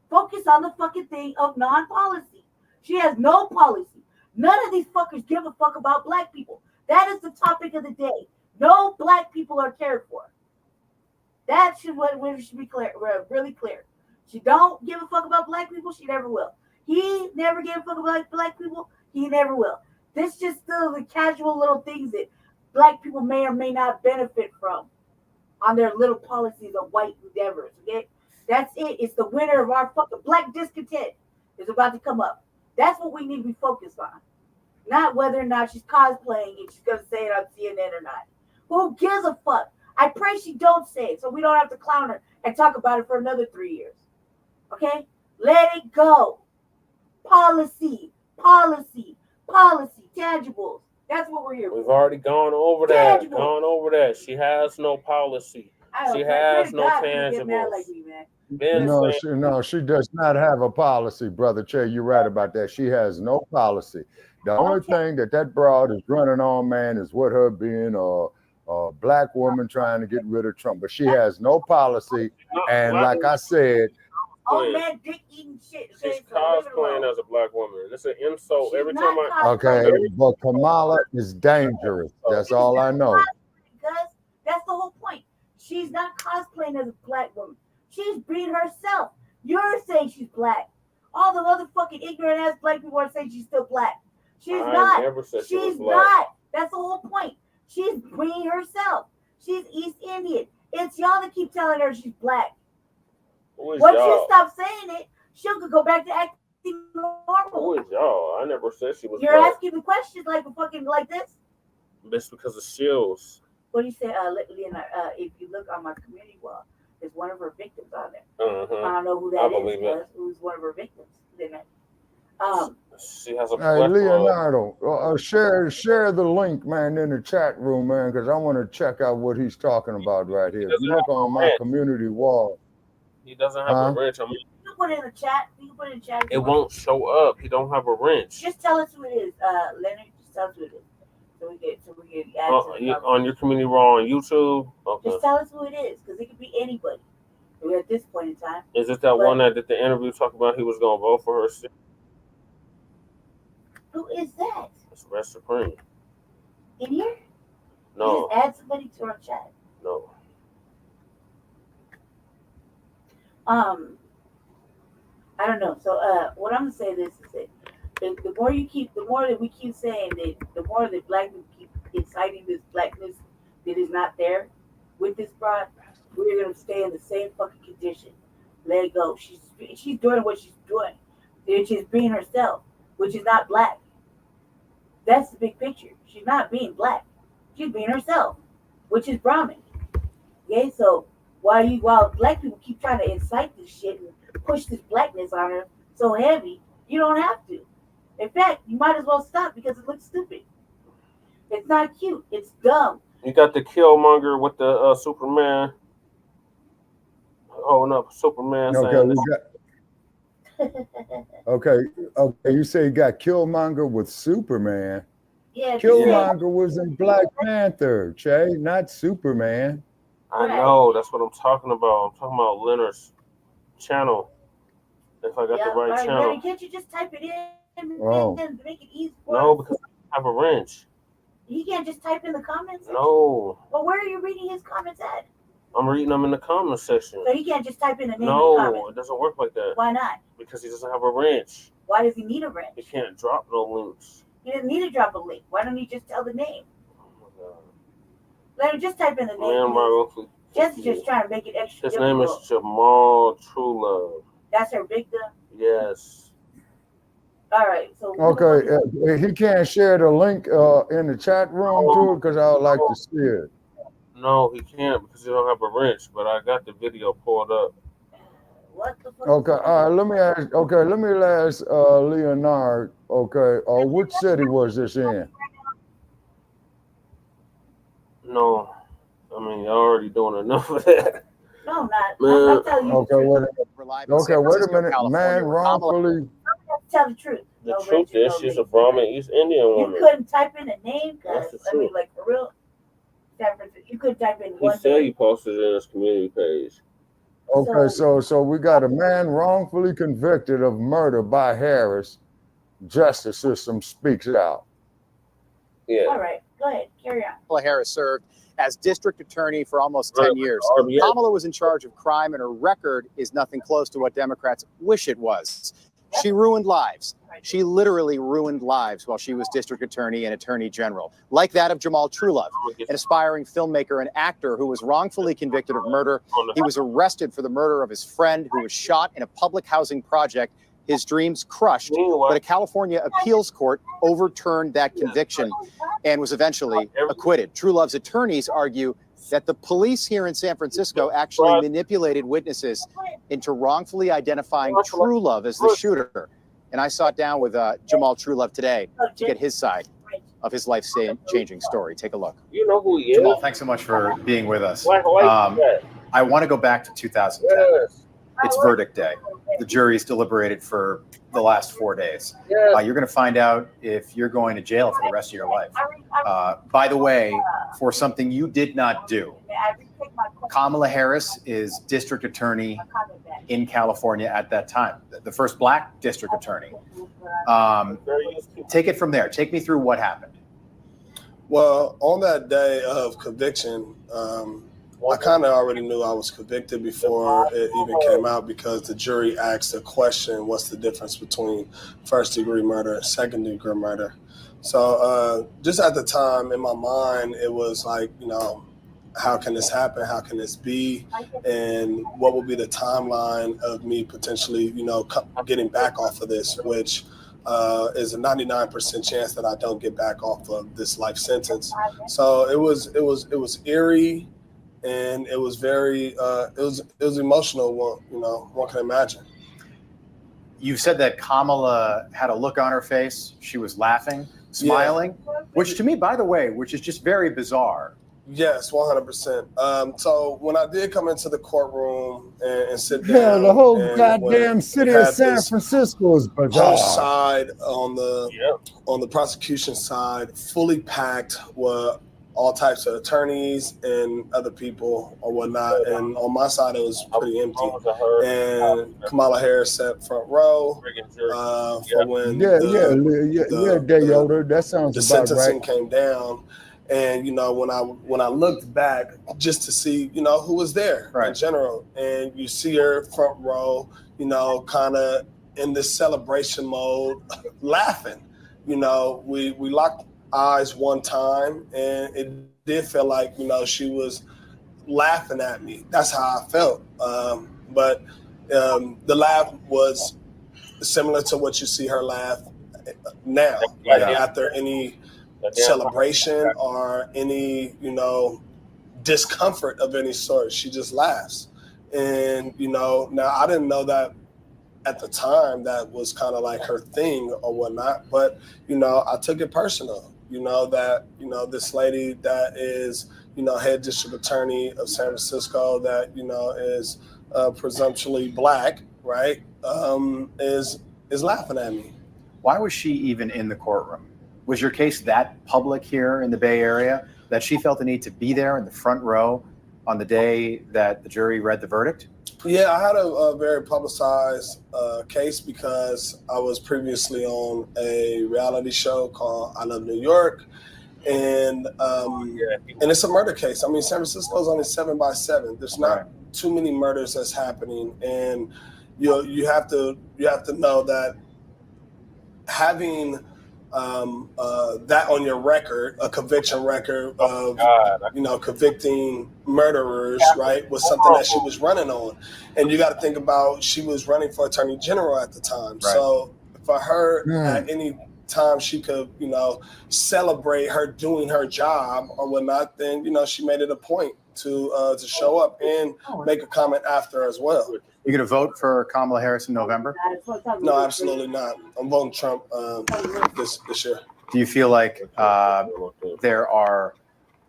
Focus on the fucking thing of non-policy. She has no policy. None of these fuckers give a fuck about black people. That is the topic of the day. No black people are cared for. That should be clear, really clear. She don't give a fuck about black people. She never will. He never gave a fuck about black people. He never will. This just still the casual little things that black people may or may not benefit from on their little policies of white endeavors. Okay, that's it. It's the winner of our fucking black discontent is about to come up. That's what we need to be focused on, not whether or not she's cosplaying and she's gonna say it on CNN or not. Who gives a fuck? I pray she don't say it so we don't have to clown her and talk about it for another 3 years. Okay, let it go. Policy, tangibles. That's what we're here for. We've already gone over that. Gone over that. She has no policy. She has no tangibles. She does not have a policy, Brother Che. You're right about that. She has no policy. The only thing that broad is running on, man, is what her being a black woman trying to get rid of Trump. But she has no policy. And like I said, man, dick eating shit. She's cosplaying as a black woman. It's an insult every time okay, but Kamala is dangerous. That's all I know. Because that's the whole point. She's not cosplaying as a black woman. She's being herself. You're saying she's black. All the other fucking ignorant ass black people are saying she's still black. She's not. Never said she's black. not. That's the whole point. She's being herself. She's East Indian. It's y'all that keep telling her she's black. Once you stop saying it, she'll go back to acting normal. Who is y'all? I never said she was You're black. asking the questions like a fucking like this. That's because of shills. What do you say, Leonard? If you look on my community wall, there's one of her victims on there. don't know who I that believe is. it. Who's one of her victims? She has a Hey, plethora. Leonardo, share the link, man, in the chat room, man, because I want to check out what he's talking about right here. If you look on my community wall. He doesn't have a wrench. I mean, You can put it in the chat. You can put it in the chat. it won't show up. He don't have a wrench. Just tell us who it is, Leonard. Just tell us who it is, so we can add to the On your community wall on YouTube. Okay. Just tell us who it is, because it could be anybody. We're at this point in time. Is it that one that did the interview talking about he was gonna vote for her? Who is that? It's Red Supreme. In here? No. You just add somebody to our chat. No. I don't know. So what I'm gonna say this is that the more that we keep saying that, the more that black people keep inciting this blackness that is not there with this broad, we're gonna stay in the same fucking condition. Let it go. She's doing what she's doing. She's being herself, which is not black. That's the big picture. She's not being black. She's being herself, which is Brahmin. Okay, so while black people keep trying to incite this shit and push this blackness on her so heavy, you don't have to. In fact, you might as well stop because it looks stupid. It's not cute. It's dumb. You got the Killmonger with the Superman holding up Superman. Okay, saying okay. You say you got Killmonger with Superman. Yeah. Killmonger was in Black Panther, Che, not Superman. I know. That's what I'm talking about. I'm talking about Leonard's channel. If I got the right channel. Leonard, can't you just type it in and make it easy for No, us? because I have a wrench. He can't just type in the comments section? No. Well, where are you reading his comments at? I'm reading them in the comment section. So he can't just type in the name of the No, comment? it doesn't work like that. Why not? Because he doesn't have a wrench. Why does he need a wrench? He can't drop no links. He doesn't need to drop a link. Why don't he just tell the name? Let him just type in the name. Just trying to make it extra His difficult. name is Jamal Truelove. That's her victim? Yes. All right. So Okay, he can't share the link in the chat room too, because I would like to see it. No, he can't because he don't have a wrench. But I got the video pulled up. What the fuck? Okay, all right. Let me ask Leonard. Okay, which city was this in? No, I mean you're already doing enough of that. No, not. Man. I'm telling you. Okay, wait a minute. Man wrongfully. Tell the truth. The truth is, she's a Brahmin East Indian woman. You couldn't type in a name, That's cause the I mean, truth. like for real. You couldn't type in He one said name. he posted it in his community page. Okay, so we got a man wrongfully convicted of murder by Harris. Justice system speaks out. Yeah. All right, go ahead, carry on. Kamala Harris served as district attorney for almost 10 years. RBA. Kamala was in charge of crime, and her record is nothing close to what Democrats wish it was. She ruined lives. She literally ruined lives while she was district attorney and attorney general, like that of Jamal Truelove, an aspiring filmmaker and actor who was wrongfully convicted of murder. He was arrested for the murder of his friend who was shot in a public housing project. His dreams crushed, but a California appeals court overturned that conviction and was eventually acquitted. Truelove's attorneys argue that the police here in San Francisco actually manipulated witnesses into wrongfully identifying Truelove as the shooter. And I sat down with Jamal Truelove today to get his side of his life-changing story. Take a look. You know who he is? Jamal, thanks so much for being with us. Why I want to go back to 2010. Yes. It's verdict day. The jury's deliberated for the last 4 days. Yes. You're going to find out if you're going to jail for the rest of your life. By the way, for something you did not do, Kamala Harris is district attorney in California at that time, the first black district attorney. Take it from there. Take me through what happened. Well, on that day of conviction, I kind of already knew I was convicted before it even came out because the jury asked a question, what's the difference between first-degree murder and second-degree murder? So just at the time in my mind, it was like, how can this happen? How can this be? And what will be the timeline of me potentially, getting back off of this, which is a 99% chance that I don't get back off of this life sentence. So it was eerie. and it was very it was emotional. One can imagine. You said that Kamala had a look on her face. She was laughing, smiling, which to me, by the way, which is just very bizarre. Yes, 100%. So when I did come into the courtroom and sit Yeah, down, the whole and goddamn city of San Francisco is bizarre. Whole side on the prosecution side, fully packed with all types of attorneys and other people or whatnot. And on my side, it was pretty empty. And Kamala Harris sat front row for when Yoda. That sounds the about sentencing right. came down. And when I looked back just to see who was there in general, and you see her front row, kind of in this celebration mode, laughing. We locked eyes one time, and it did feel like she was laughing at me. That's how I felt. But the laugh was similar to what you see her laugh now, after any celebration or any discomfort of any sort. She just laughs. And now I didn't know that at the time that was kind of like her thing or whatnot, but I took it personal. That this lady that is head district attorney of San Francisco, that is presumptually Black, right, is laughing at me. Why was she even in the courtroom? Was your case that public here in the Bay Area that she felt the need to be there in the front row on the day that the jury read the verdict? Yeah, I had a very publicized case because I was previously on a reality show called I Love New York, and it's a murder case. I mean, San Francisco is only 7 by 7. There's not too many murders that's happening, and you have to know that having that on your record, a conviction record of convicting murderers, right, was something that she was running on. And you got to think about, she was running for attorney general at the time. Right. So for her, at any time she could celebrate her doing her job or whatnot, then she made it a point to show up and make a comment after as well. You're going to vote for Kamala Harris in November? No, absolutely not. I'm voting Trump this year. Do you feel like there are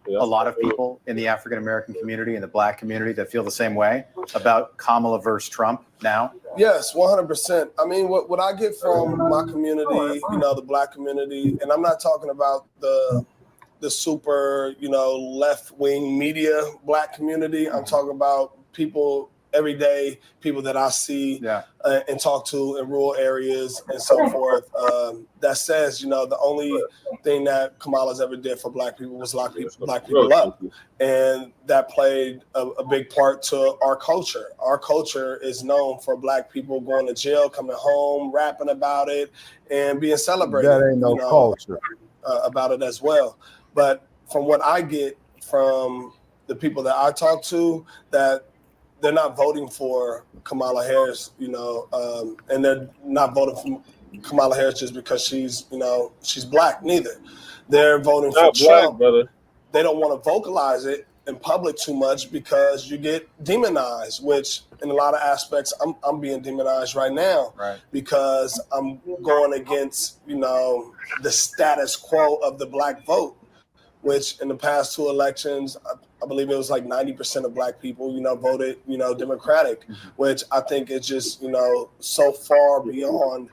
a lot of people in the African-American community and the Black community that feel the same way about Kamala versus Trump now? Yes, 100%. I mean, what I get from my community, the Black community, and I'm not talking about the super, left-wing media Black community. I'm talking about people, everyday people that I see and talk to in rural areas and so forth, that says, the only thing that Kamala's ever did for Black people was lock Black people up. And that played a big part to our culture. Our culture is known for Black people going to jail, coming home, rapping about it, and being celebrated. That ain't no culture. About it as well. But from what I get from the people that I talk to, that they're not voting for Kamala Harris, and they're not voting for Kamala Harris just because she's Black neither. They're voting for Trump. Brother. They don't want to vocalize it in public too much because you get demonized, which in a lot of aspects, I'm being demonized right now, because I'm going against, the status quo of the Black vote, which in the past 2 elections, I believe it was like 90% of Black people, voted, Democratic, which I think is just, so far beyond,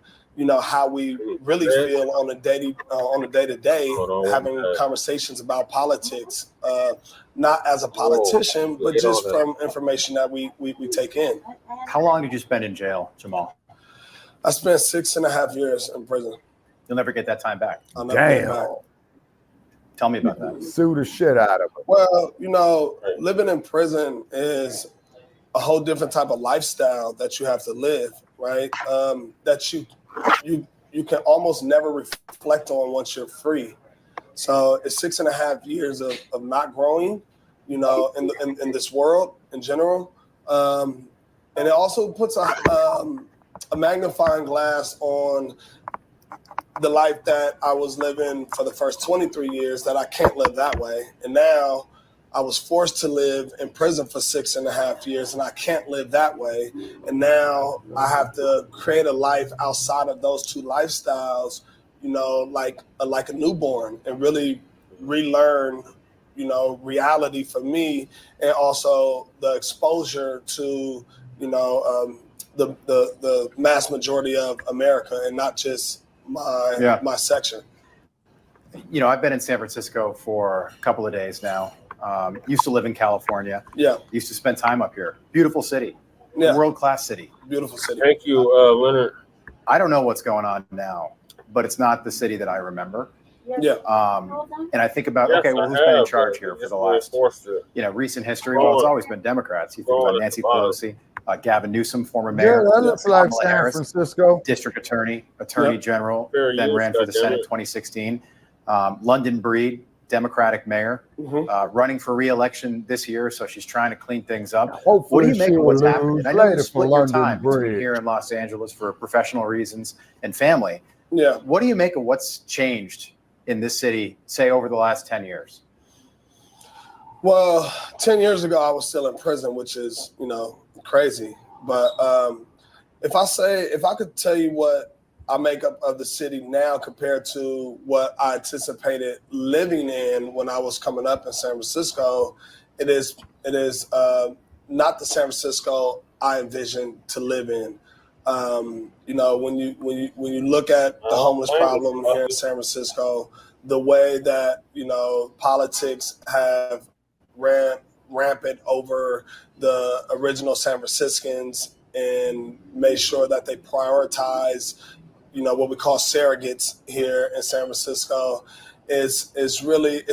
how we really feel on a day-to-day, having conversations about politics, not as a politician, but just from information that we take in. How long did you spend in jail, Jamal? I spent 6.5 years in prison. You'll never get that time back. I'll never get back. Tell me about that. Sue the shit out of it. Well, living in prison is a whole different type of lifestyle that you have to live, right? That you can almost never reflect on once you're free. So it's 6.5 years of not growing, in this world in general. And it also puts a magnifying glass on the life that I was living for the first 23 years, that I can't live that way. And now I was forced to live in prison for 6.5 years, and I can't live that way. And now I have to create a life outside of those two lifestyles, like a newborn, and really relearn, reality for me, and also the exposure to, the mass majority of America, and not just my section. I've been in San Francisco for a couple of days now. Used to live in California. Yeah. Used to spend time up here. Beautiful city. Yeah. World-class city. Beautiful city. Thank you, Leonard. I don't know what's going on now, but it's not the city that I remember. Yeah. And I think about, who's been in charge here for the last, recent history? Well, it's always been Democrats. You think about Nancy Pelosi, Gavin Newsom, former mayor. Yeah, that looks like Kamala San Harris, Francisco. District attorney general, then ran for the Senate in 2016. London Breed, Democratic mayor, running for re-election this year, so she's trying to clean things up. Hopefully what do you make of what's happening? I know you split your London time between Breed. here in Los Angeles for professional reasons and family. Yeah. What do you make of what's changed in this city, say, over the last 10 years? Well, 10 years ago, I was still in prison, which is, crazy. But if I could tell you what I make up of the city now compared to what I anticipated living in when I was coming up in San Francisco, it is not the San Francisco I envisioned to live in. When you look at the homeless problem here in San Francisco, the way that politics have ran rampant over the original San Franciscans and made sure that they prioritize what we call surrogates here in San Francisco is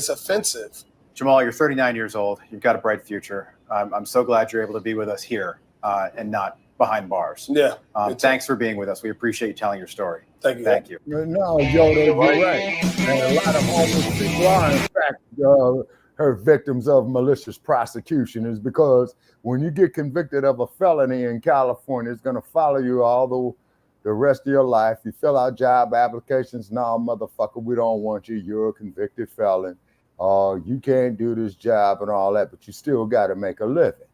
offensive. Jamal, you're 39 years old. You've got a bright future. I'm so glad you're able to be with us here and not behind bars. Yeah. Thanks for being with us. We appreciate you telling your story. Thank you. Thank you. No, Yoda, you're right. And a lot of homeless people are, in fact, her victims of malicious prosecution, is because when you get convicted of a felony in California, it's going to follow you all the rest of your life. You fill out job applications. No, motherfucker, we don't want you. You're a convicted felon. You can't do this job and all that, but you still got to make a living.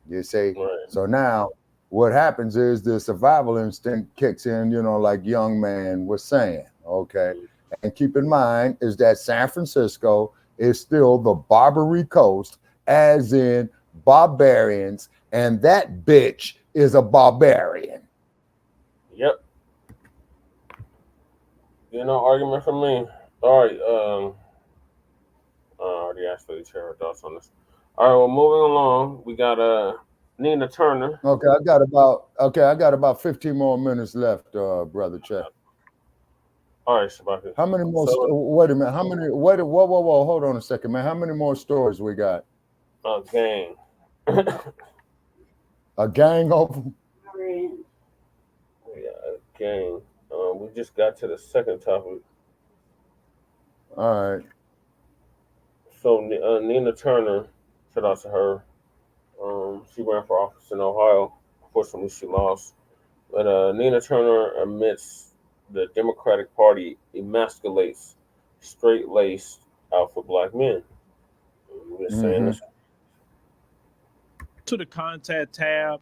You see? Right. So now what happens is the survival instinct kicks in, like young man was saying, okay? And keep in mind is that San Francisco is still the Barbary Coast, as in barbarians, and that bitch is a barbarian. Yep. Argument from me. All right. I already asked for the chair thoughts on this. All right. Well, moving along, we got Nina Turner. Okay, I got about 15 more minutes left, brother Chet. All right, Shabaka. How many more? Wait a minute. How many? Whoa! Hold on a second, man. How many more stories we got? A gang. A gang of them? Yeah, a gang. We just got to the second topic. All right. So Nina Turner, shout out to her. She ran for office in Ohio. Unfortunately, she lost. But Nina Turner admits the Democratic Party emasculates straight-laced alpha black men. We're saying this. To the contact tab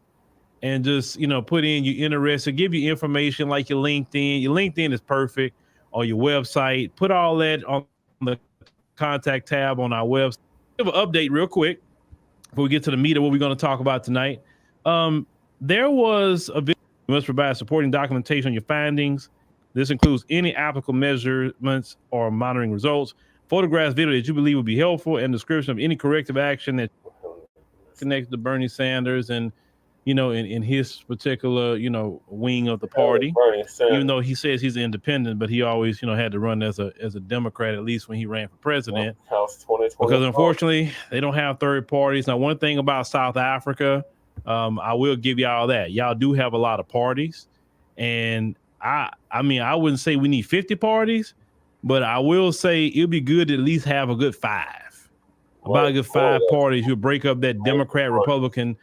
and just put in you're interested, give you information like your LinkedIn. Your LinkedIn is perfect, or your website. Put all that on the contact tab on our website. Give an update real quick before we get to the meat of what we're going to talk about tonight. There was a video. You must provide supporting documentation on your findings. This includes any applicable measurements or monitoring results, photographs, video that you believe would be helpful, and description of any corrective action that connected to Bernie Sanders and, in his particular, wing of the party. Even though he says he's independent, but he always, had to run as a Democrat, at least when he ran for president. Because unfortunately, they don't have third parties. Now, one thing about South Africa, I will give y'all that. Y'all do have a lot of parties. And I wouldn't say we need 50 parties, but I will say it'd be good to at least have a good 5. About a good 5 parties. You'll break up that Democrat-Republican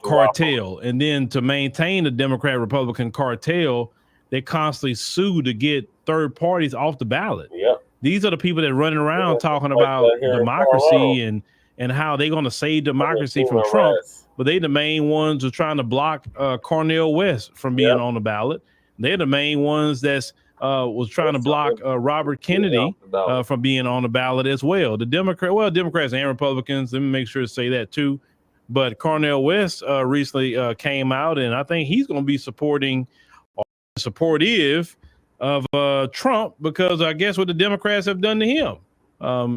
cartel. And then to maintain the Democrat-Republican cartel, they constantly sue to get third parties off the ballot. Yep. These are the people that running around talking about democracy and how they're going to save democracy from Trump, but they the main ones who are trying to block Cornel West from being on the ballot. They're the main ones that's was trying to block Robert Kennedy from being on the ballot as well. Democrats and Republicans, let me make sure to say that too. But Cornel West recently came out, and I think he's going to be supportive of Trump because I guess what the Democrats have done to him.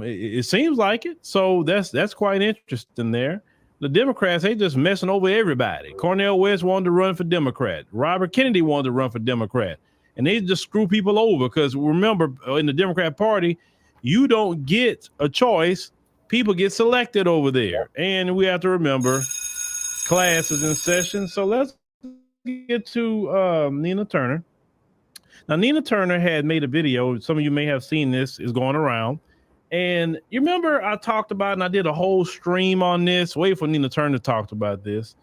It seems like it. So that's quite interesting there. The Democrats, they just messing over everybody. Cornel West wanted to run for Democrat. Robert Kennedy wanted to run for Democrat. And they just screw people over because remember, in the Democrat Party, you don't get a choice. People get selected over there. And we have to remember class is in session. So let's get to Nina Turner. Now, Nina Turner had made a video. Some of you may have seen this. Is going around. And you remember I talked about, and I did a whole stream on this. Wait for Nina Turner to talk about this.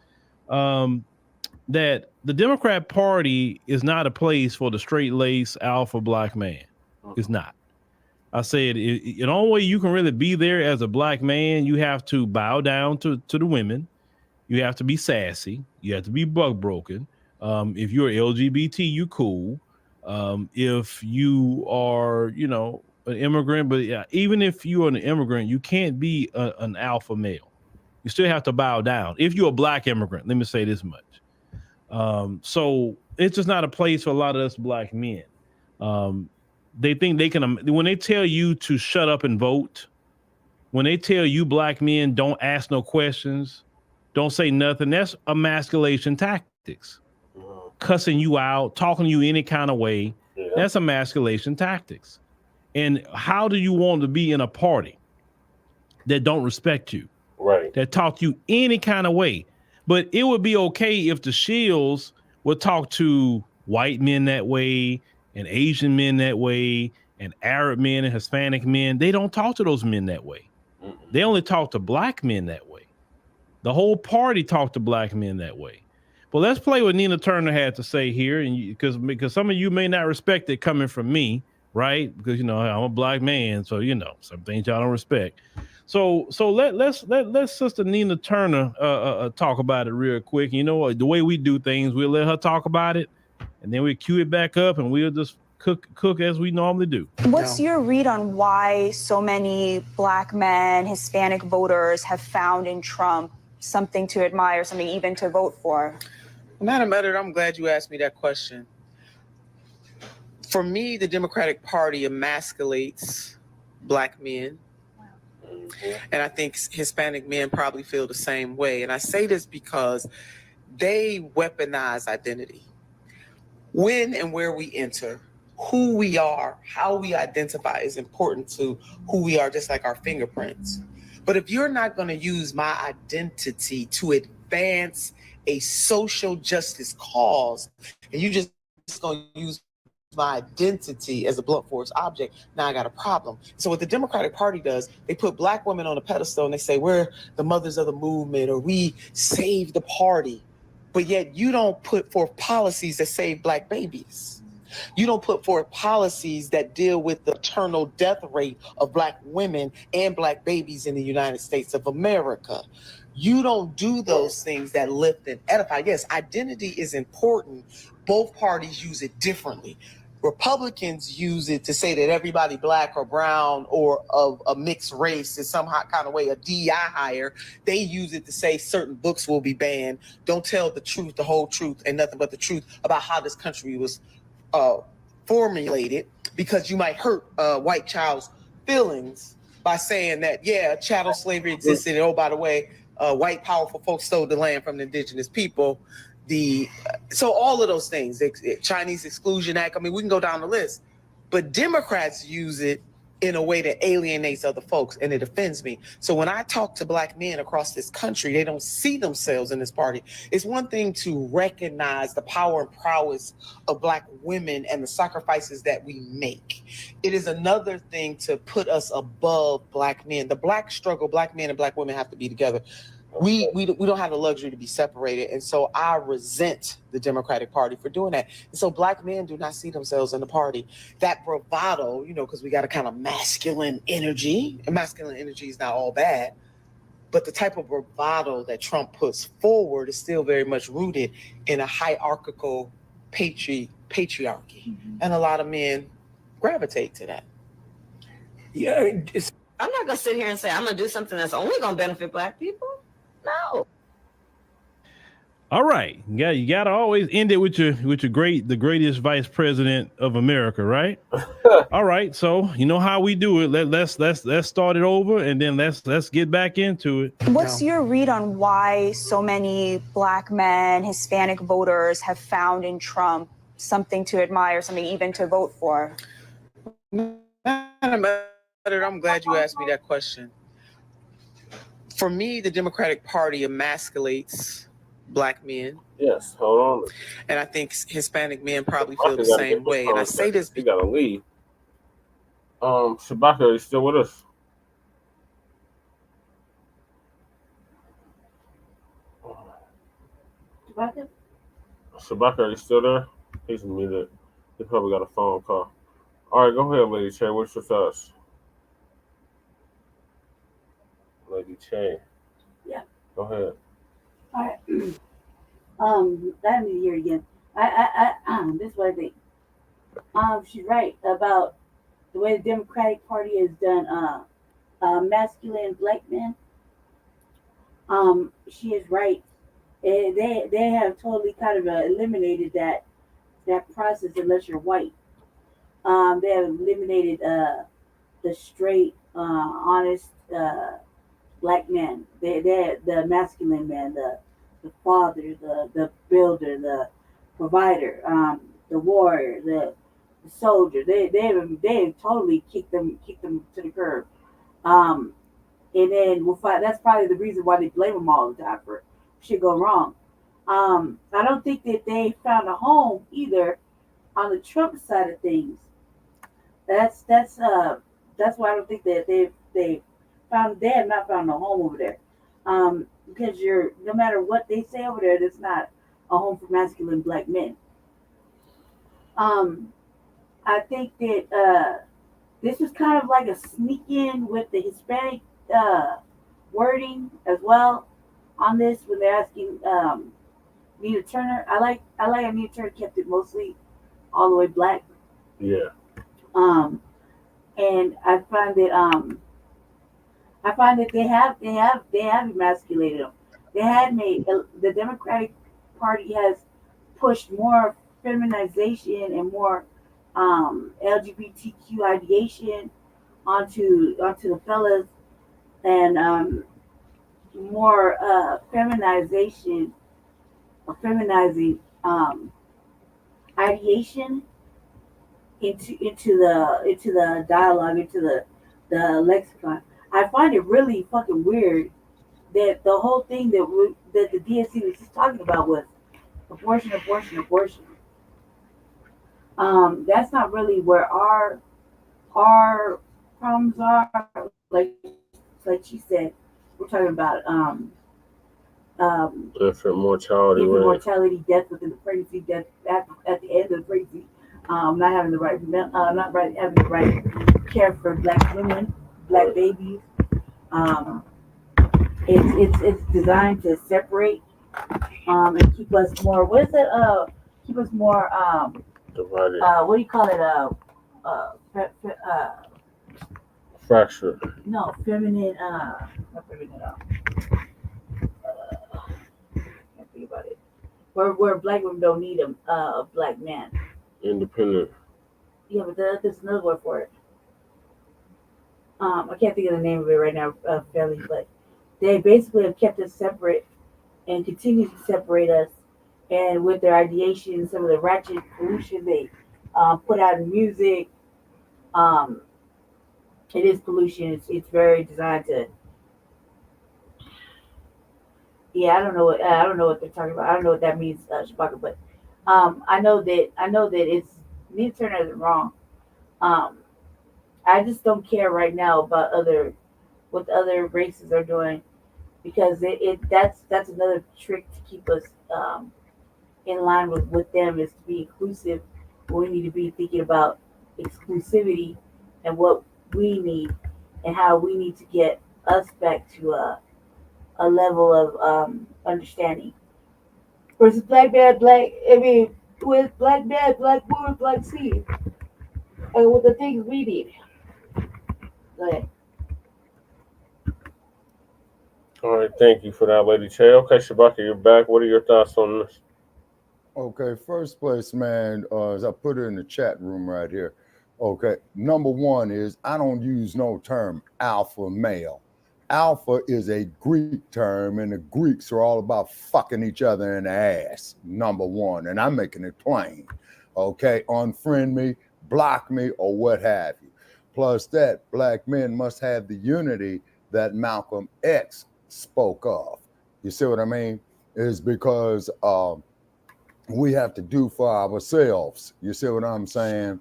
That the Democrat Party is not a place for the straight-laced alpha black man. It's not. I said, the only way you can really be there as a black man, you have to bow down to the women. You have to be sassy. You have to be bug broken. If you're LGBT, you cool. If you are, an immigrant, but yeah, even if you're an immigrant, you can't be an alpha male. You still have to bow down. If you're a black immigrant, let me say this much. So it's just not a place for a lot of us black men. They think they can, when they tell you to shut up and vote, when they tell you black men don't ask no questions, don't say nothing, that's emasculation tactics. Cussing you out, talking to you any kind of way, that's emasculation tactics. And how do you want to be in a party that don't respect you? Right. That talk to you any kind of way? But it would be okay if the Shields would talk to white men that way and Asian men that way and Arab men and Hispanic men. They don't talk to those men that way. They only talk to black men that way. The whole party talked to black men that way. But let's play what Nina Turner had to say here, and because some of you may not respect it coming from me, right? Because I'm a black man, so some things y'all don't respect. So let's Sister Nina Turner talk about it real quick. You know what? The way we do things, we'll let her talk about it, and then we cue it back up, and we'll just cook as we normally do. What's your read on why so many black men, Hispanic voters have found in Trump something to admire, something even to vote for? Madam Editor, I'm glad you asked me that question. For me, the Democratic Party emasculates black men. And I think Hispanic men probably feel the same way. And I say this because they weaponize identity. When and where we enter, who we are, how we identify is important to who we are, just like our fingerprints. But if you're not going to use my identity to advance a social justice cause, and you just going to use my identity as a blunt force object, now I got a problem. So what the Democratic Party does, they put black women on a pedestal and they say, we're the mothers of the movement, or we save the party. But yet you don't put forth policies that save black babies. You don't put forth policies that deal with the maternal death rate of black women and black babies in the United States of America. You don't do those things that lift and edify. Yes, identity is important. Both parties use it differently. Republicans use it to say that everybody black or brown or of a mixed race is somehow kind of way a DEI hire. They use it to say certain books will be banned. Don't tell the truth, the whole truth, and nothing but the truth about how this country was formulated, because you might hurt a white child's feelings by saying that, yeah, chattel slavery existed. And oh, by the way, white powerful folks stole the land from the indigenous people. So all of those things, Chinese Exclusion Act, I mean, we can go down the list, but Democrats use it in a way that alienates other folks, and it offends me. So when I talk to black men across this country, they don't see themselves in this party. It's one thing to recognize the power and prowess of black women and the sacrifices that we make. It is another thing to put us above black men. The black struggle, black men and black women have to be together. We don't have the luxury to be separated. And so I resent the Democratic Party for doing that. And so Black men do not see themselves in the party. That bravado, because we got a kind of masculine energy, and masculine energy is not all bad, but the type of bravado that Trump puts forward is still very much rooted in a hierarchical patriarchy. Mm-hmm. And a lot of men gravitate to that. Yeah, I'm not gonna sit here and say I'm gonna do something that's only gonna benefit Black people. No. All right, you gotta always end it with the greatest vice president of America, right? All right, so you know how we do it. Let's start it over, and then let's get back into it. What's your read on why so many Black men, Hispanic voters have found in Trump something to admire, something even to vote for? I'm glad you asked me that question. For me, the Democratic Party emasculates Black men. Yes, hold on. And I think Hispanic men probably feel the same way. And I say this because you gotta leave. Shabaka, are you still with us? Shabaka, are you still there? He's muted. He probably got a phone call. All right, go ahead, Lady Che. What's your thoughts? Lady Che. Yeah. Go ahead. All right. Let me hear again. This is what I think. She's right about the way the Democratic Party has done masculine Black men. She is right. They have totally kind of eliminated that process unless you're white. They have eliminated the straight, honest Black men. They're the masculine man, the father, the builder, the provider, the warrior, the soldier. They totally kicked them to the curb. And then that's probably the reason why they blame them all the time for shit go wrong. I don't think that they found a home either on the Trump side of things. That's why I don't think that they have not found a home over there. Because no matter what they say over there, that's not a home for masculine Black men. I think that this was kind of like a sneak in with the Hispanic wording as well on this when they're asking Anita Turner. I like Anita Turner kept it mostly all the way Black. Yeah. And I find that they have emasculated them. They had made the Democratic Party has pushed more feminization and more LGBTQ ideation onto the fellas, and more feminizing ideation into the dialogue, into the lexicon. I find it really fucking weird that the whole thing that the DNC was just talking about was abortion. That's not really where our problems are. Like she said, we're talking about infant mortality, death within the pregnancy, death at the end of the pregnancy, not having the right care for Black women, Black babies. It's designed to separate and keep us more. What is it? Keep us more divided. What do you call it? Fractured. No, feminine. Not feminine. Can't think about it. Where Black women don't need a Black man. Independent. Yeah, but there's another word for it. I can't think of the name of it right now, Felly, but they basically have kept us separate and continue to separate us. And with their ideation, some of the ratchet pollution they put out in music, it is pollution. It's very designed to. Yeah, I don't know what they're talking about. I don't know what that means, Shabaka, but I know that it's Nina Turner isn't wrong. I just don't care right now about what the other races are doing, because that's another trick to keep us in line with them, is to be inclusive. We need to be thinking about exclusivity and what we need and how we need to get us back to a level of understanding. Versus black man, with black man, black woman, black seed, and with the things we need. Go ahead. All right, thank you for that, Lady Che. Okay, Shabaka, you're back. What are your thoughts on this? Okay, first place, man, as I put it in the chat room right here. Okay, number one is I don't use no term alpha male. Alpha is a Greek term, and the Greeks are all about fucking each other in the ass, number one. And I'm making it plain. Okay, unfriend me, block me, or what have you. Plus that, black men must have the unity that Malcolm X spoke of. You see what I mean? Is because we have to do for ourselves. You see what I'm saying?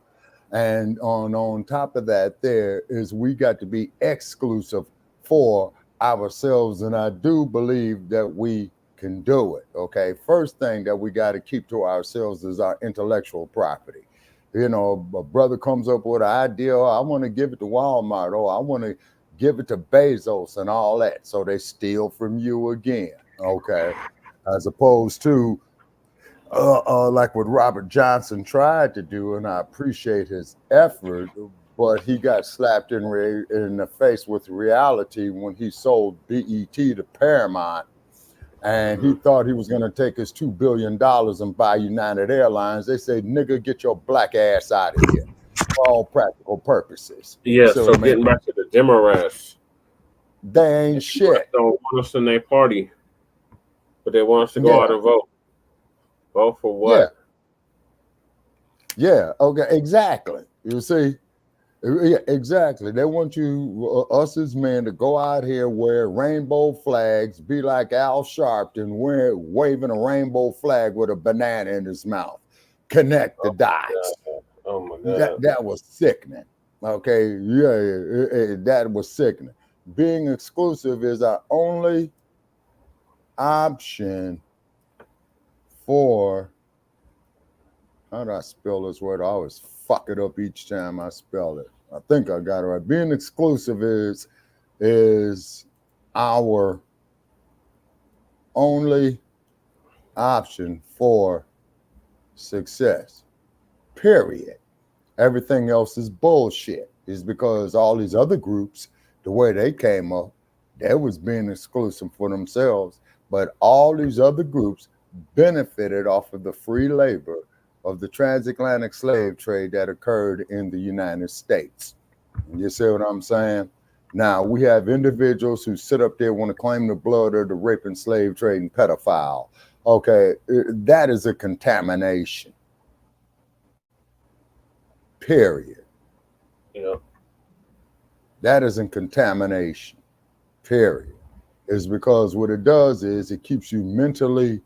And on top of that, there is we got to be exclusive for ourselves. And I do believe that we can do it. Okay. First thing that we got to keep to ourselves is our intellectual property. You know, a brother comes up with an idea, oh, I want to give it to Walmart, or I want to give it to Bezos and all that. So they steal from you again. Okay. As opposed to like what Robert Johnson tried to do, and I appreciate his effort, but he got slapped in the face with reality when he sold BET to Paramount, and he thought he was going to take his $2 billion and buy United Airlines. They said, nigga, get your black ass out of here for all practical purposes. Yeah, so getting back to the Democrats. They ain't shit. They don't want us in their party, but they want us to go out and vote. Vote for what? Yeah. Okay. Exactly. You see. Yeah. Exactly. They want you, us as men, to go out here, wear rainbow flags, be like Al Sharpton, waving a rainbow flag with a banana in his mouth. Connect the dots. Oh my God. That was sickening. Okay. Yeah. That was sickening. Being exclusive is our only option for, how do I spell this word? I always fuck it up each time I spell it. I think I got it right. Being exclusive is our only option for success. Period. Everything else is bullshit. Is because all these other groups, the way they came up, they was being exclusive for themselves. But all these other groups benefited off of the free labor of the transatlantic slave trade that occurred in the United States. You see what I'm saying? Now, we have individuals who sit up there, want to claim the blood of the raping slave trade and pedophile. Okay, that is a contamination. Period. Yeah. That is a contamination. Period. Is because what it does is it keeps you mentally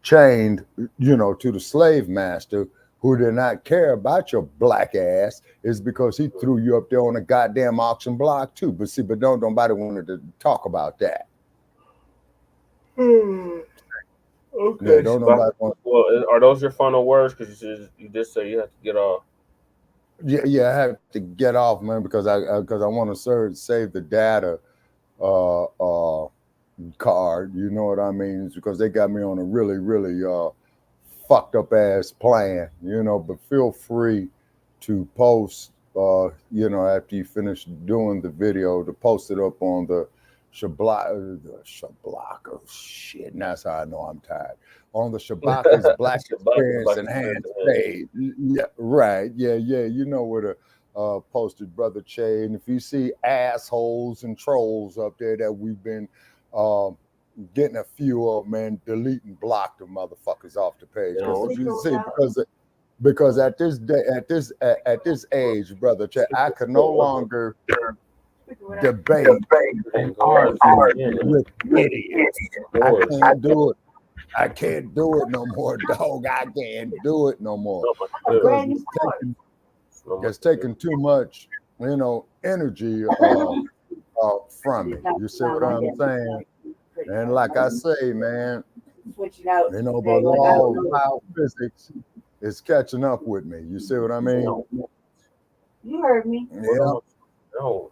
chained, to the slave master, who did not care about your black ass, is because he threw you up there on a goddamn auction block too. But don't nobody wanted to talk about that. Okay. Yeah, don't nobody want. Well, are those your final words? Because you just say you have to get off. Yeah, I have to get off, man, because I want to save the data card. You know what I mean? It's because they got me on a really, really fucked up ass plan. But feel free to post. After you finish doing the video, to post it up on the Shabaka shit. And that's how I know I'm tired. On the Shabaka's Black Experience Enhanced page. Yeah, right. Yeah. You know where to posted, Brother Che. And if you see assholes and trolls up there that we've been getting a few of, man, delete and block the motherfuckers off the page. You see, because at this age, Brother Che, I can no longer debate and argue with idiots. I can't do it no more, dog. I can't do it no more. Because it's taking too much, energy from it. You see what I'm saying? And like I say, man, Switching out. you know, the law of biophysics is catching up with me. You see what I mean? You heard me. Yeah. No.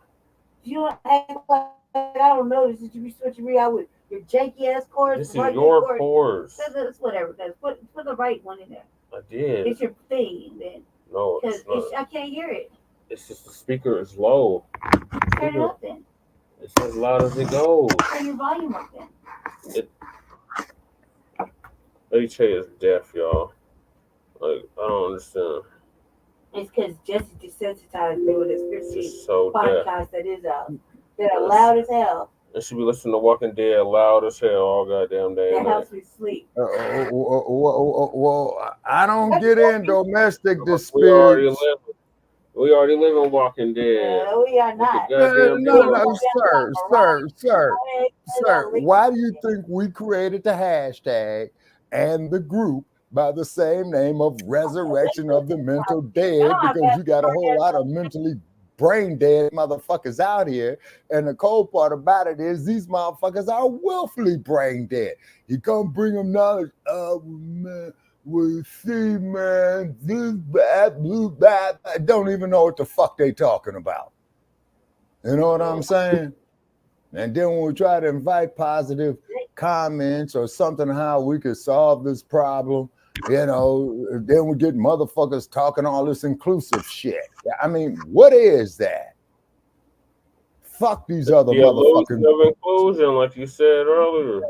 You don't act like I don't notice that you be switching me out with your janky ass chords. This is your chords. That's whatever. Put the right one in there. I did. It's your thing, then. No, Because it's not. I can't hear it. It's just the speaker is low. Turn it up then. It's as loud as it goes. Turn your volume up then. Lady Che is deaf, y'all. Like, I don't understand. It's because Jesse desensitized me with this She's so podcast that is that are loud as hell. And she be listening to Walking Dead loud as hell all goddamn day. That helps me sleep. Well, I don't get in domestic disputes. We already live in Walking Dead. No, we are not. No, sir. Why do you think we created the hashtag and the group by the same name of Resurrection of the Mental Dead? Because you got a whole lot of mentally brain dead motherfuckers out here. And the cold part about it is these motherfuckers are willfully brain dead. You come bring them knowledge. Oh, man. We see, man, this bad, blue, bad. I don't even know what the fuck they talking about. You know what I'm saying? And then when we try to invite positive comments or something how we could solve this problem, you know, then we get motherfuckers talking all this inclusive shit. I mean, what is that? Fuck these other motherfucking of inclusion, like you said earlier.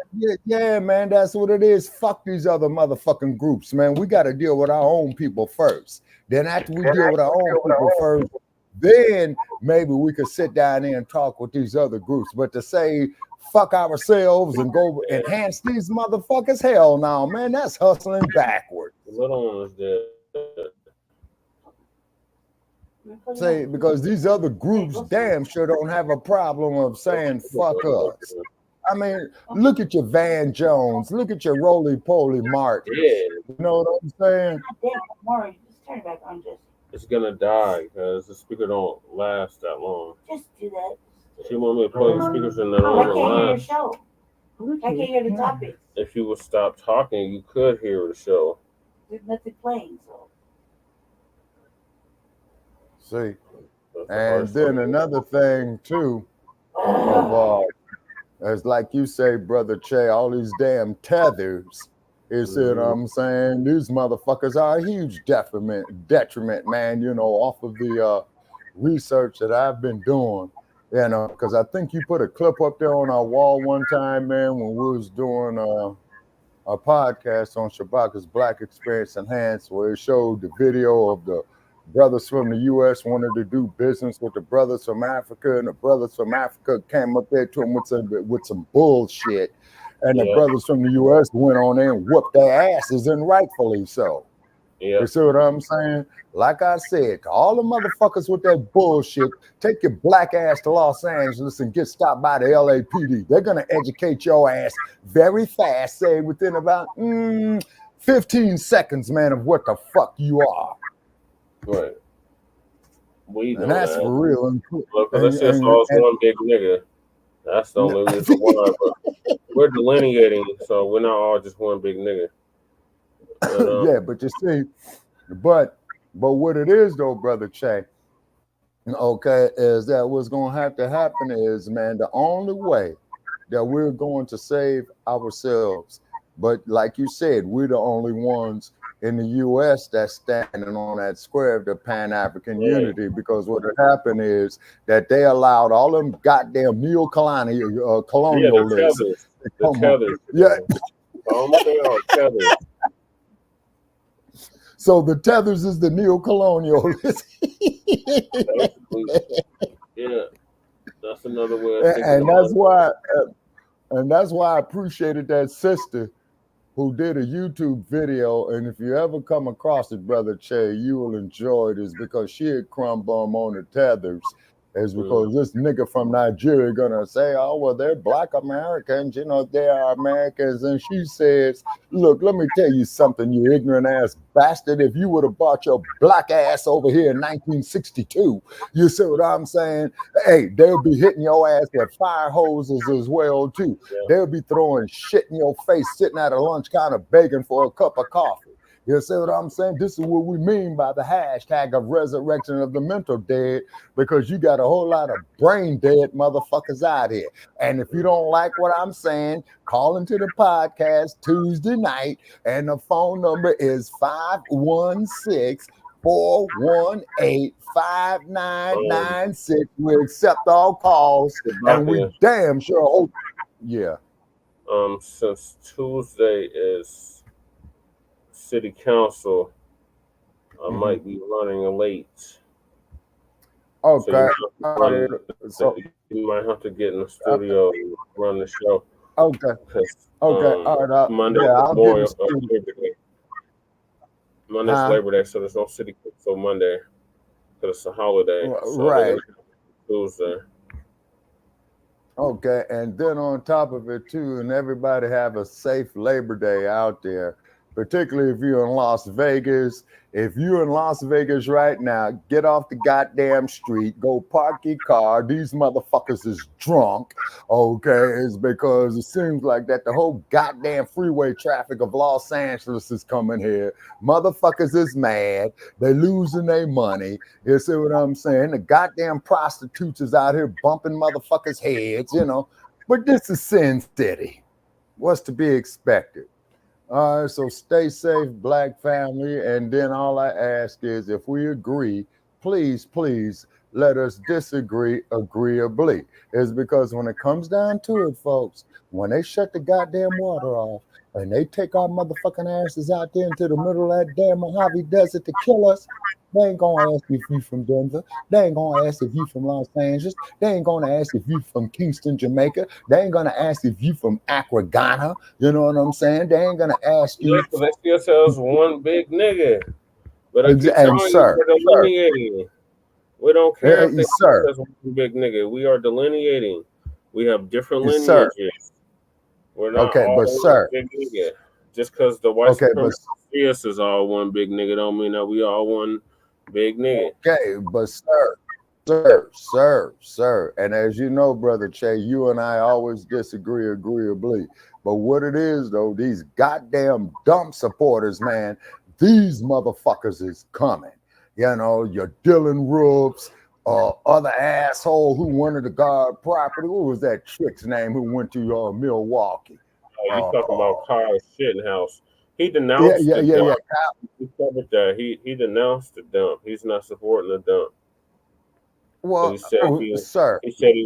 Yeah, man, that's what it is. Fuck these other motherfucking groups, man. We got to deal with our own people first. Then after we deal with our own people first, then maybe we could sit down there and talk with these other groups. But to say fuck ourselves and go enhance these motherfuckers, hell no, man, that's hustling backwards. The little one is dead. Say, because these other groups damn sure don't have a problem of saying fuck us. I mean, look at your Van Jones, look at your Roly Poly Martin. Yeah. You know what I'm saying? Maury, just turn it back on. It's gonna die because the speaker don't last that long. Just do that. She want me to play the speakers in that I on the can't hear your line. show. I can't hear the topic. If you would stop talking, you could hear the show. There's nothing playing, so. See, and then another thing too, as like you say, Brother Che, all these damn tethers. You see what I'm saying? These motherfuckers are a huge detriment, man. You know, off of the research that I've been doing. You know, because I think you put a clip up there on our wall one time, man, when we was doing a podcast on Shabaka's Black Experience Enhanced, where it showed the video of the brothers from the U.S. wanted to do business with the brothers from Africa, and the brothers from Africa came up there to them with some bullshit, and the brothers from the U.S. went on there and whooped their asses, and rightfully so. Yeah. You see what I'm saying? Like I said, to all the motherfuckers with that bullshit, take your black ass to Los Angeles and get stopped by the LAPD. They're going to educate your ass very fast, say within about 15 seconds, man, of what the fuck you are. Right. We know and that's that. for real. Look, that's just all one big nigga. That's the only reason why. But we're delineating, so we're not all just one big nigga. But, yeah, but you see, but what it is though, Brother Che, okay, is that what's going to have to happen is, man, the only way that we're going to save ourselves, but like you said, we're the only ones in the U.S. that's standing on that square of the Pan-African unity, because what had happened is that they allowed all them goddamn colonialists. The tethers. Yeah. They are tethers. So the tethers is the neo-colonialists. Yeah, that's another way. And that's why I appreciated that sister who did a YouTube video. And if you ever come across it, Brother Che, you will enjoy this, because she had crumb bum on the tethers. is because this nigga from Nigeria gonna say, oh, well, they're Black Americans, you know, they are Americans. And she says, look, let me tell you something, you ignorant ass bastard. If you would have brought your black ass over here in 1962, you see what I'm saying? Hey, they'll be hitting your ass with fire hoses as well, too. They'll be throwing shit in your face, sitting at a lunch counter begging for a cup of coffee. You see what I'm saying? This is what we mean by the hashtag of resurrection of the mental dead, because you got a whole lot of brain dead motherfuckers out here. And if you don't like what I'm saying, call into the podcast Tuesday night, and the phone number is 516-418-5996. We accept all calls, and we damn sure hope. Yeah. Since Tuesday is City Council, I might be running late. Okay. So you might have to get in the studio and run the show. Okay. Okay. All right. Monday yeah, I'll get Labor Day. Monday's Labor Day, so there's no City Council Monday because it's a holiday. So right. Tuesday. Okay, and then on top of it too, and everybody have a safe Labor Day out there, particularly if you're in Las Vegas. If you're in Las Vegas right now, get off the goddamn street, go park your car. These motherfuckers is drunk, okay? It's because it seems like that the whole goddamn freeway traffic of Los Angeles is coming here. Motherfuckers is mad. They losing their money. You see what I'm saying? The goddamn prostitutes is out here bumping motherfuckers' heads, you know. But this is Sin City. What's to be expected? All right, so stay safe, Black family. And then all I ask is, if we agree, please let us disagree agreeably. It's because when it comes down to it, folks, when they shut the goddamn water off and they take our motherfucking asses out there into the middle of that damn Mojave Desert to kill us, they ain't gonna ask if you from Denver. They ain't gonna ask if you from Los Angeles. They ain't gonna ask if you from Kingston, Jamaica. They ain't gonna ask if you from Accra, Ghana. You know what I'm saying? They ain't gonna ask you. Yeah, because they see ourselves one big nigga. But I keep telling you, we're delineating. We don't care if they see us as one big nigga. We are delineating. We have different lineages. We're not all one big nigga. Just because the white supremacists see us as all one big nigga don't mean that we all one big nigga. Okay, but sir. And as you know, Brother Che, you and I always disagree agreeably. But what it is, though, these goddamn dumb supporters, man, these motherfuckers is coming. You know, your Dylan Roops, other asshole who wanted to guard property. What was that chick's name who went to Milwaukee? You talking about Kyle Shittenhouse. He denounced the dump. He covered that. He denounced the dump. He's not supporting the dump. Well, he said he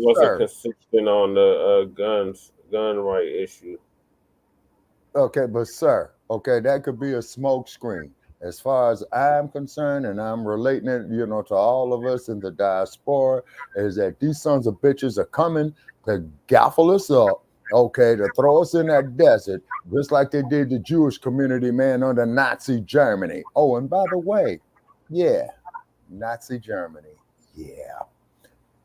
wasn't consistent on the gun right issue. Okay, but sir, that could be a smoke screen. As far as I'm concerned, and I'm relating it, you know, to all of us in the diaspora, is that these sons of bitches are coming to gaffle us up, okay, to throw us in that desert, just like they did the Jewish community, man, under Nazi Germany. Oh, and by the way, Nazi Germany,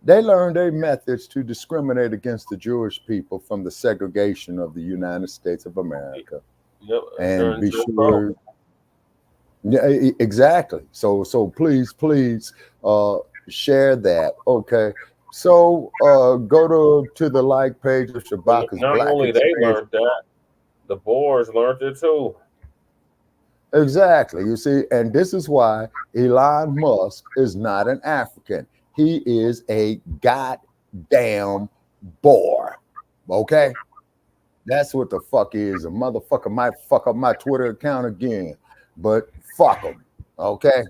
they learned their methods to discriminate against the Jewish people from the segregation of the United States of America. Yep, and be sure. Yeah, exactly. So please share that. Okay. So go to the like page of Shabaka's Not Black only Experience. they learned that, the Boers learned it too. Exactly. You see, and this is why Elon Musk is not an African. He is a goddamn Boer. Okay? That's what the fuck is. A motherfucker might fuck up my Twitter account again, but fuck them. Okay?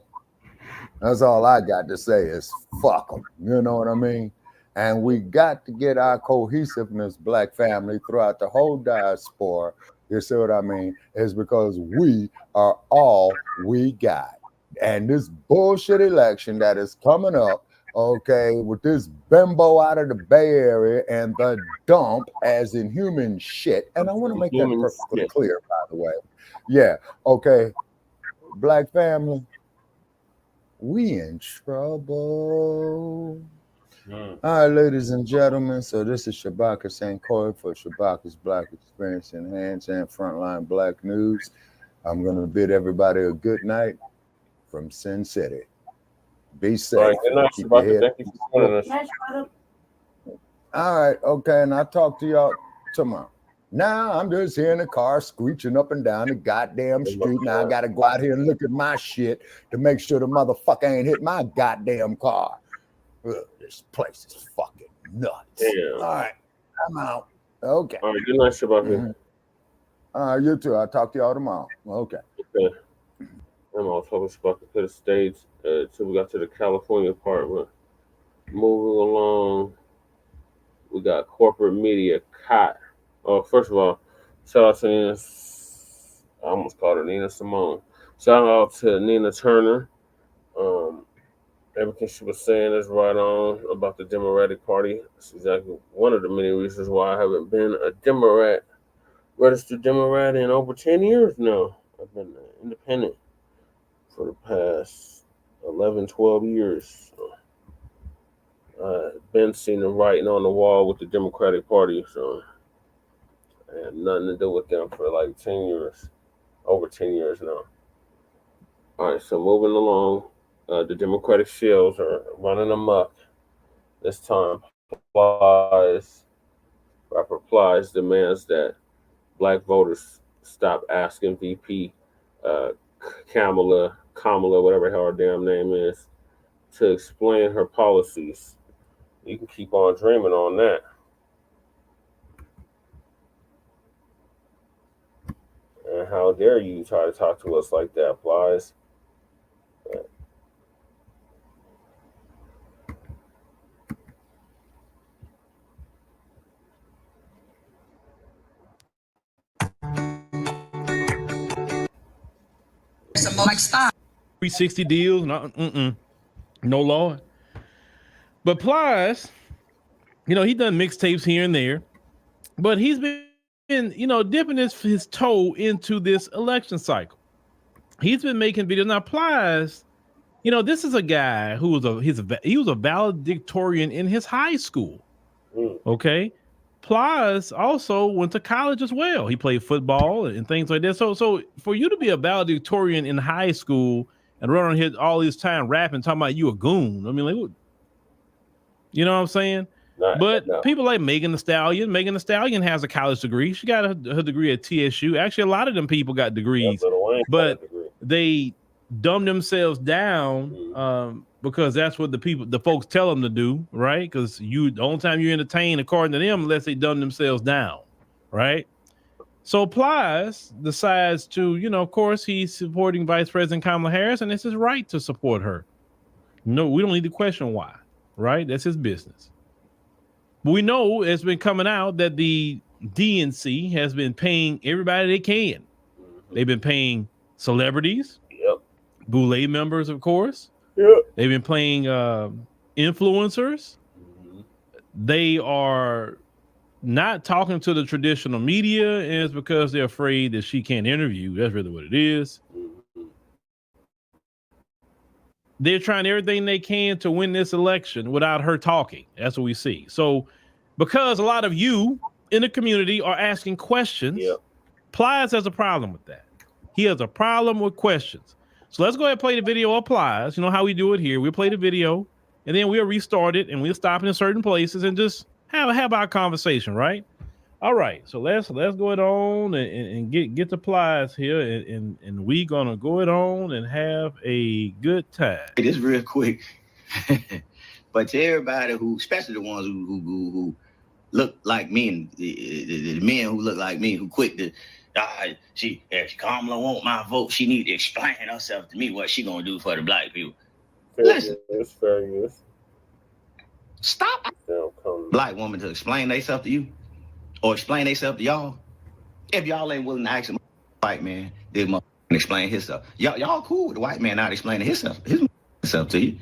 That's all I got to say is fuck them. You know what I mean? And we got to get our cohesiveness, Black family, throughout the whole diaspora. You see what I mean? Is because we are all we got. And this bullshit election that is coming up, okay, with this bimbo out of the Bay Area and the dump as in human shit. And I want to make that perfectly clear, by the way. Yeah, okay. Black family, we in trouble. All right, ladies and gentlemen. So this is Shabaka St. Coy for Shabaka's Black Experience Enhanced and Frontline Black News. I'm going to bid everybody a good night from Sin City. Be safe. All right, good night, Keep Shabaka. your head. Thank you for joining us. All right, okay, and I'll talk to y'all tomorrow. Now I'm just here in the car screeching up and down the goddamn street. Now I got to go out here and look at my shit to make sure the motherfucker ain't hit my goddamn car. Ugh, this place is fucking nuts. Damn. All right, I'm out. Okay. All right, good night, Shabaka. Mm-hmm. All right, you too. I'll talk to y'all tomorrow. Okay. Okay. I'm all talking Shabaka to the States until we got to the California part. But moving along, we got corporate media caught. Oh, first of all, shout out to Nina. I almost called her Nina Simone. Shout out to Nina Turner. Everything she was saying is right on about the Democratic Party. That's exactly one of the many reasons why I haven't been a Democrat, registered Democrat in over 10 years now. I've been independent for the past 11, 12 years. So I've been seeing the writing on the wall with the Democratic Party, so I had nothing to do with them for like 10 years, over 10 years now. All right, so moving along. The Democratic shells are running amok. This time, Rapper Plies demands that Black voters stop asking VP Kamala, whatever her damn name is, to explain her policies. You can keep on dreaming on that. And how dare you try to talk to us like that, Plies? Like stop. 360 deals, no Lord. But Plies, he done mixtapes here and there, but he's been dipping his toe into this election cycle. He's been making videos. Now Plies, this is a guy who was he was a valedictorian in his high school. Okay. Plies also went to college as well. He played football and things like that. So for you to be a valedictorian in high school and run on here all this time rapping, talking about you a goon, I mean, like, you know what I'm saying? But people like Megan Thee Stallion. Megan Thee Stallion has a college degree. She got her degree at TSU. Actually, a lot of them people got degrees, but they dumb themselves down because that's what the folks tell them to do, right? Because the only time you entertain, according to them, unless they dumb themselves down, right? So Plies decides to, of course, he's supporting Vice President Kamala Harris, and it's his right to support her. No, we don't need to question why, right? That's his business. But we know it's been coming out that the DNC has been paying everybody they can. They've been paying celebrities, Boulay members, of course. They've been playing influencers. They are not talking to the traditional media, and it's because they're afraid that she can't interview. That's really what it is. They're trying everything they can to win this election without her talking. That's what we see. So because a lot of you in the community are asking questions, Plies has a problem with that. He has a problem with questions. So let's go ahead and play the video of Plies. You know how we do it here. We'll play the video, and then we'll restart it, and we'll stop in certain places and just have our conversation, right? All right. So let's go it on and get the Plies here, and we gonna go it on and have a good time. It is real quick, but to everybody who, especially the ones who look like me, and the men who look like me, who quick to. If Kamala want my vote, she need to explain herself to me what she gonna do for the Black people. Listen, fair use. Stop. Black woman to explain themselves to you, or explain themselves to y'all. If y'all ain't willing to ask him, white man, they must explain himself. Y'all cool with the white man not explaining himself to you.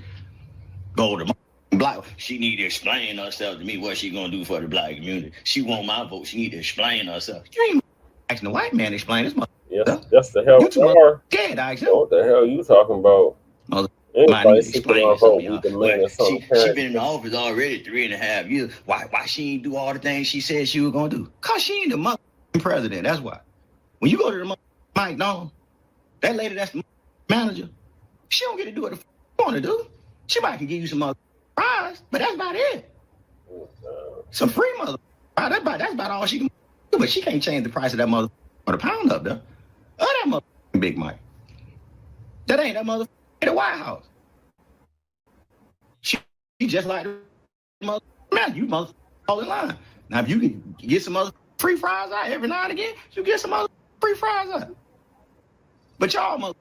Go to Black. She need to explain herself to me what she gonna do for the Black community. She want my vote. She need to explain herself. You ain't asking the white man to explain this. Yeah, that's the hell we are. Scared, what the hell you talking about? Somebody Anybody need to seeking explain our to some vote, of we y'all. demand Well, some she been in office already 3.5 years. Why she ain't do all the things she said she was gonna do? Cause she ain't the motherfucking president. That's why. When you go to the McDonald's, that lady that's the manager, she don't get to do what the you want to do. She might can give you some other fries, but that's about it. Some free mother. That's about all she can do. But she can't change the price of that mother for the pound up there. That motherfucking Big Mike. That ain't that motherfucker at the White House. She just like the mother man, you mother all in line. Now if you can get some other free fries out every now and again, you get some other free fries out. But y'all most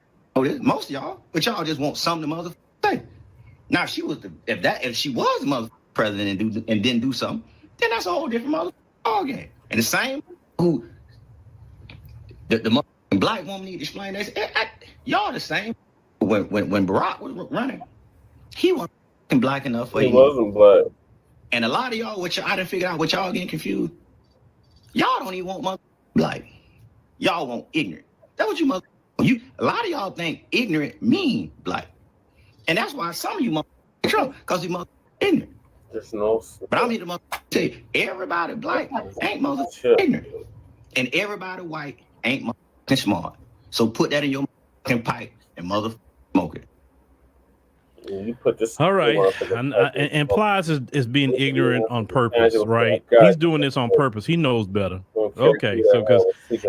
of y'all, but y'all just want something to mother say. Now if she was if she was the mother president and didn't do something, then that's a whole different mother ball game. And the same who the black woman need to explain that. Y'all the same. When Barack was running, he wasn't black enough for He you. wasn't black. And a lot of y'all, I didn't figure out what y'all getting confused. Y'all don't even want black. Y'all want ignorant. That's what you a lot of y'all think ignorant mean black. And that's why some of you Trump, because you ignorant. There's no. But I'm here to tell you, everybody black ain't ignorant. And everybody white ain't smart. So put that in your pipe and smoke it. You put this. All right. And Plies is being ignorant on purpose, right? He's doing this on purpose. He knows better. Okay. So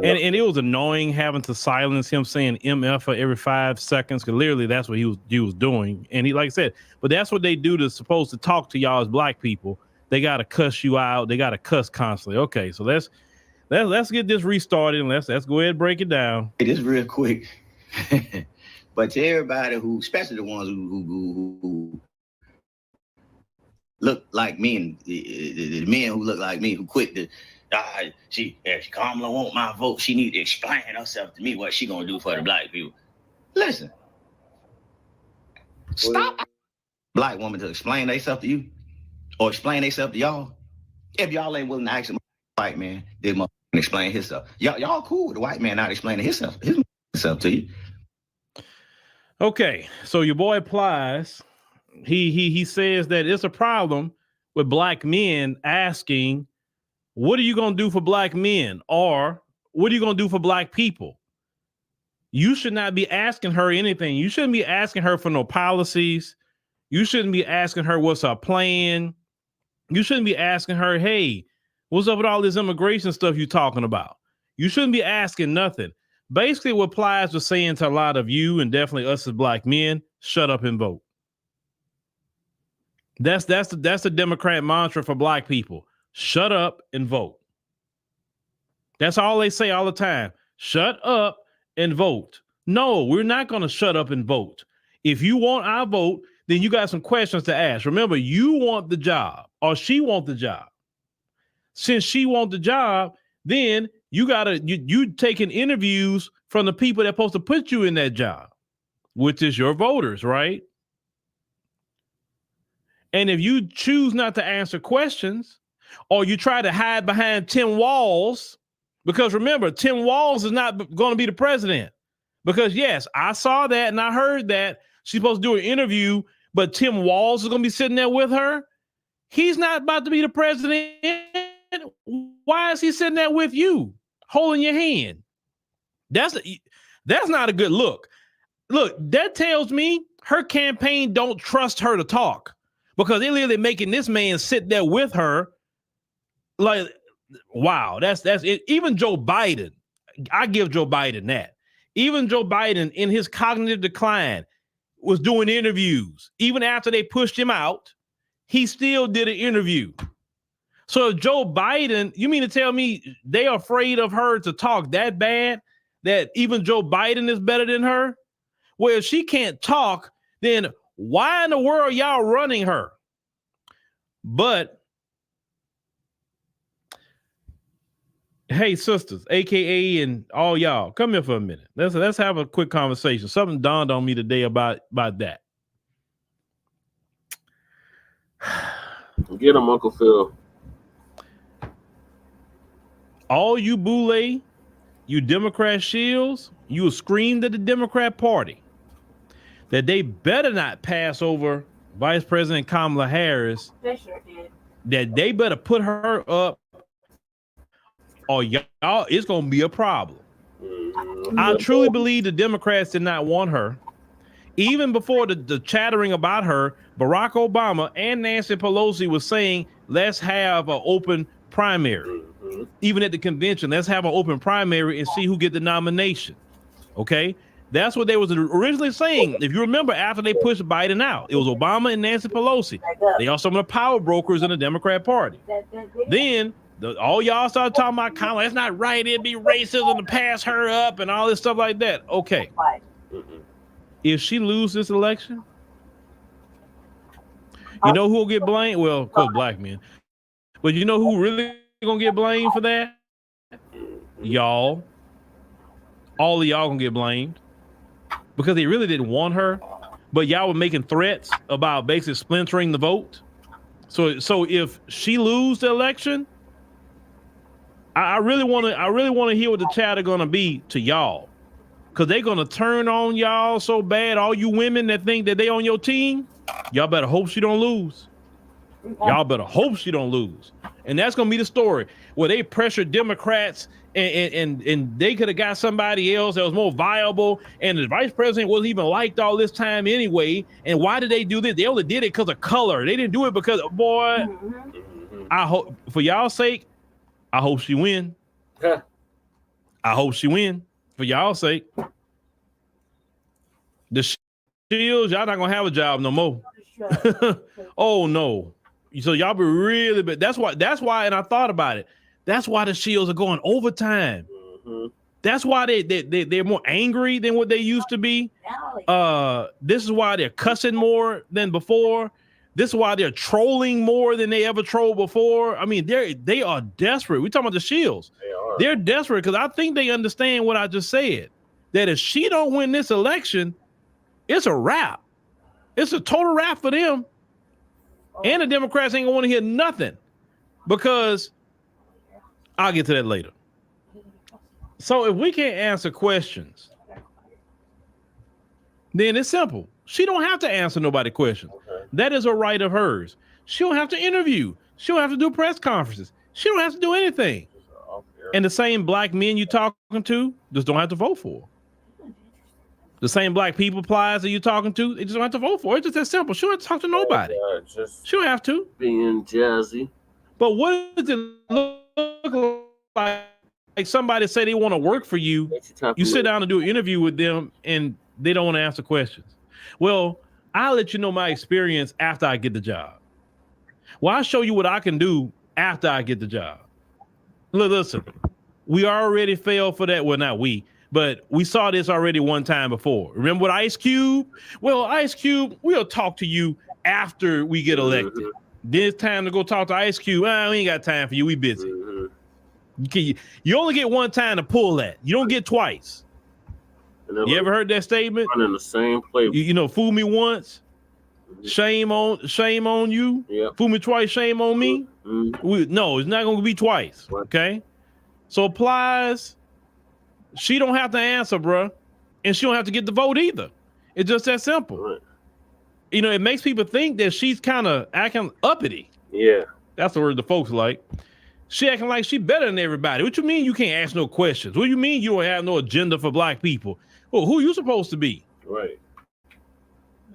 and it was annoying having to silence him saying MF for every 5 seconds, because literally that's what he was doing. And he, like I said, but that's what they do to supposed to talk to y'all as black people. They gotta cuss you out, they gotta cuss constantly. Okay, so let's get this restarted and let's go ahead and break it down. It is real quick. But to everybody who, especially the ones who look like me and the men who look like me who quit if Kamala want my vote, she need to explain herself to me what she gonna do for the black people. Listen, stop black woman to explain themselves to you or explain themselves to y'all. If y'all ain't willing to ask a white man, they must explain himself. Y'all cool with the white man not explaining himself to you. Okay, so your boy Plies, he says that it's a problem with black men asking, what are you going to do for black men? Or what are you going to do for black people? You should not be asking her anything. You shouldn't be asking her for no policies. You shouldn't be asking her what's her plan. You shouldn't be asking her, hey, what's up with all this immigration stuff you talking about? You shouldn't be asking nothing. Basically, what Plies was saying to a lot of you and definitely us as black men, shut up and vote. That's the Democrat mantra for black people. Shut up and vote. That's all they say all the time. Shut up and vote. No, we're not going to shut up and vote. If you want our vote, then you got some questions to ask. Remember, you want the job or she wants the job. Since she wants the job, then you taking interviews from the people that are supposed to put you in that job, which is your voters, right? And if you choose not to answer questions or you try to hide behind Tim Walz, because remember, Tim Walz is not going to be the president. Because yes, I saw that and I heard that she's supposed to do an interview, but Tim Walz is going to be sitting there with her. He's not about to be the president. Why is he sitting there with you, holding your hand? That's not a good look. Look, that tells me her campaign don't trust her to talk, because they're literally making this man sit there with her. Like, wow, that's it. Even Joe Biden, I give Joe Biden that. Even Joe Biden, in his cognitive decline, was doing interviews. Even after they pushed him out, he still did an interview. So if Joe Biden, you mean to tell me they are afraid of her to talk that bad that even Joe Biden is better than her? Well, if she can't talk, then why in the world y'all running her? But hey, sisters, AKA, and all y'all, come here for a minute. Let's have a quick conversation. Something dawned on me today about that. Get him, Uncle Phil. All you Boule, you Democrat shills, you screamed at the Democrat Party. that they better not pass over Vice President Kamala Harris. They sure did. That they better put her up, or y'all, it's gonna be a problem. I truly believe the Democrats did not want her. Even before the chattering about her, Barack Obama and Nancy Pelosi was saying, let's have an open primary. Even at the convention, let's have an open primary and see who get the nomination. Okay? That's what they was originally saying. If you remember, after they pushed Biden out, it was Obama and Nancy Pelosi. They are some of the power brokers in the Democrat Party. Then all y'all started talking about Kamala. That's not right. It'd be racism to pass her up and all this stuff like that. Okay. If she loses this election, you know who will get blamed? Well, of course, black men. But you know who really gonna get blamed for that? Y'all. All of y'all gonna get blamed because they really didn't want her, but y'all were making threats about basically splintering the vote. So if she loses the election, I really want to hear what the chat are gonna be to y'all. Because they're going to turn on y'all so bad. All you women that think that they on your team, y'all better hope she don't lose. Y'all better hope she don't lose. And that's going to be the story where they pressure Democrats and they could have got somebody else that was more viable. And the vice president wasn't even liked all this time anyway. And why did they do this? They only did it because of color. They didn't do it because, boy, I hope, for y'all's sake, I hope she win. I hope she win. For y'all's sake, the Shields, y'all not gonna have a job no more. Oh no! So y'all be really, but that's why. And I thought about it. That's why the Shields are going overtime. That's why they're more angry than what they used to be. This is why they're cussing more than before. This is why they're trolling more than they ever trolled before. I mean, they are desperate. We're talking about the Shields. They're desperate because I think they understand what I just said. That if she don't win this election, it's a wrap. It's a total wrap for them. And the Democrats ain't gonna want to hear nothing because I'll get to that later. So if we can't answer questions, then it's simple. She don't have to answer nobody questions. That is a right of hers. She don't have to interview. She don't have to do press conferences. She don't have to do anything. And the same black men you talking to just don't have to vote for. The same black people plies that you talking to, they just don't have to vote for. It's just that simple. She don't have to talk to nobody. She don't have to. Being jazzy. But what does it look like? Like somebody say they want to work for you. You sit down and do an interview with them and they don't want to answer questions. Well, I'll let you know my experience after I get the job. Well, I'll show you what I can do after I get the job. Listen, we already failed for that. Well, not we, but we saw this already one time before. Remember with Ice Cube? Well, Ice Cube, we'll talk to you after we get elected. Then it's time to go talk to Ice Cube. We ain't got time for you. We busy. You only get one time to pull that. You don't get twice. You ever heard that statement? Running the same play. You know, fool me once, shame on you. Yeah. Fool me twice, shame on me. No, it's not going to be twice. Okay. So Plies, she don't have to answer, bruh, and she don't have to get the vote either. It's just that simple. Right. You know, it makes people think that she's kind of acting uppity. Yeah. That's the word the folks like. She acting like she better than everybody. What you mean you can't ask no questions? What do you mean you don't have no agenda for black people? Well, who you supposed to be? Right.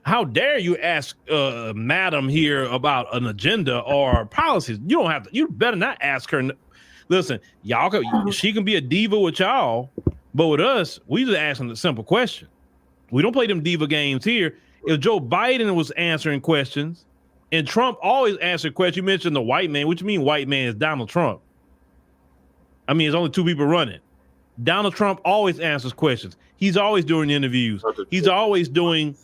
How dare you ask madam here about an agenda or policies? You don't have to. You better not ask her. Listen, she can be a diva with y'all, but with us, we just asking a simple question. We don't play them diva games here. If Joe Biden was answering questions and Trump always answered questions, you mentioned the white man. What you mean white man is Donald Trump? I mean, there's only two people running. Donald Trump always answers questions. He's always doing interviews. He's always doing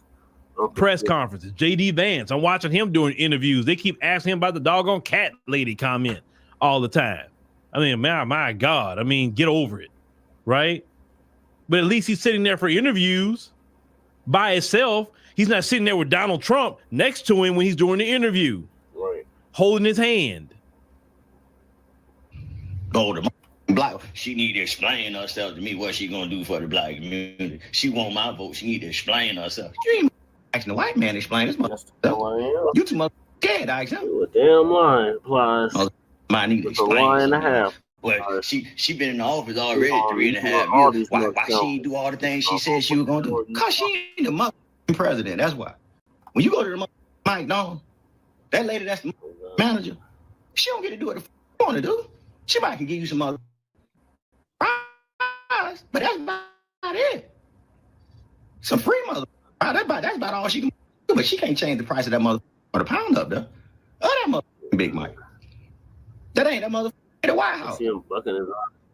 press conferences. J.D. Vance, I'm watching him doing interviews. They keep asking him about the doggone cat lady comment all the time. I mean, my God. I mean, get over it, right? But at least he's sitting there for interviews by himself. He's not sitting there with Donald Trump next to him when he's doing the interview, right? Holding his hand. Black, she need to explain herself to me what she gonna do for the black community. She want my vote. She need to explain herself. asking the white man to explain this motherfucker. You too much scared, I him. You a damn line, Plies. Might need to It's a explain. lie and a something. half. Well, she been in the office already All 3.5 these years. Why she ain't do all the things she said she was gonna do? Cause she ain't the motherfucking president. That's why. When you go to the McDonald's, that lady that's the manager, she don't get to do what the fuck want to do. She might can give you some other fries, but that's about it. Some free mother. That's about all she can do. But she can't change the price of that mother or the pound up there. Oh, that motherfucking Big Mike. That ain't that motherfucker at the White House.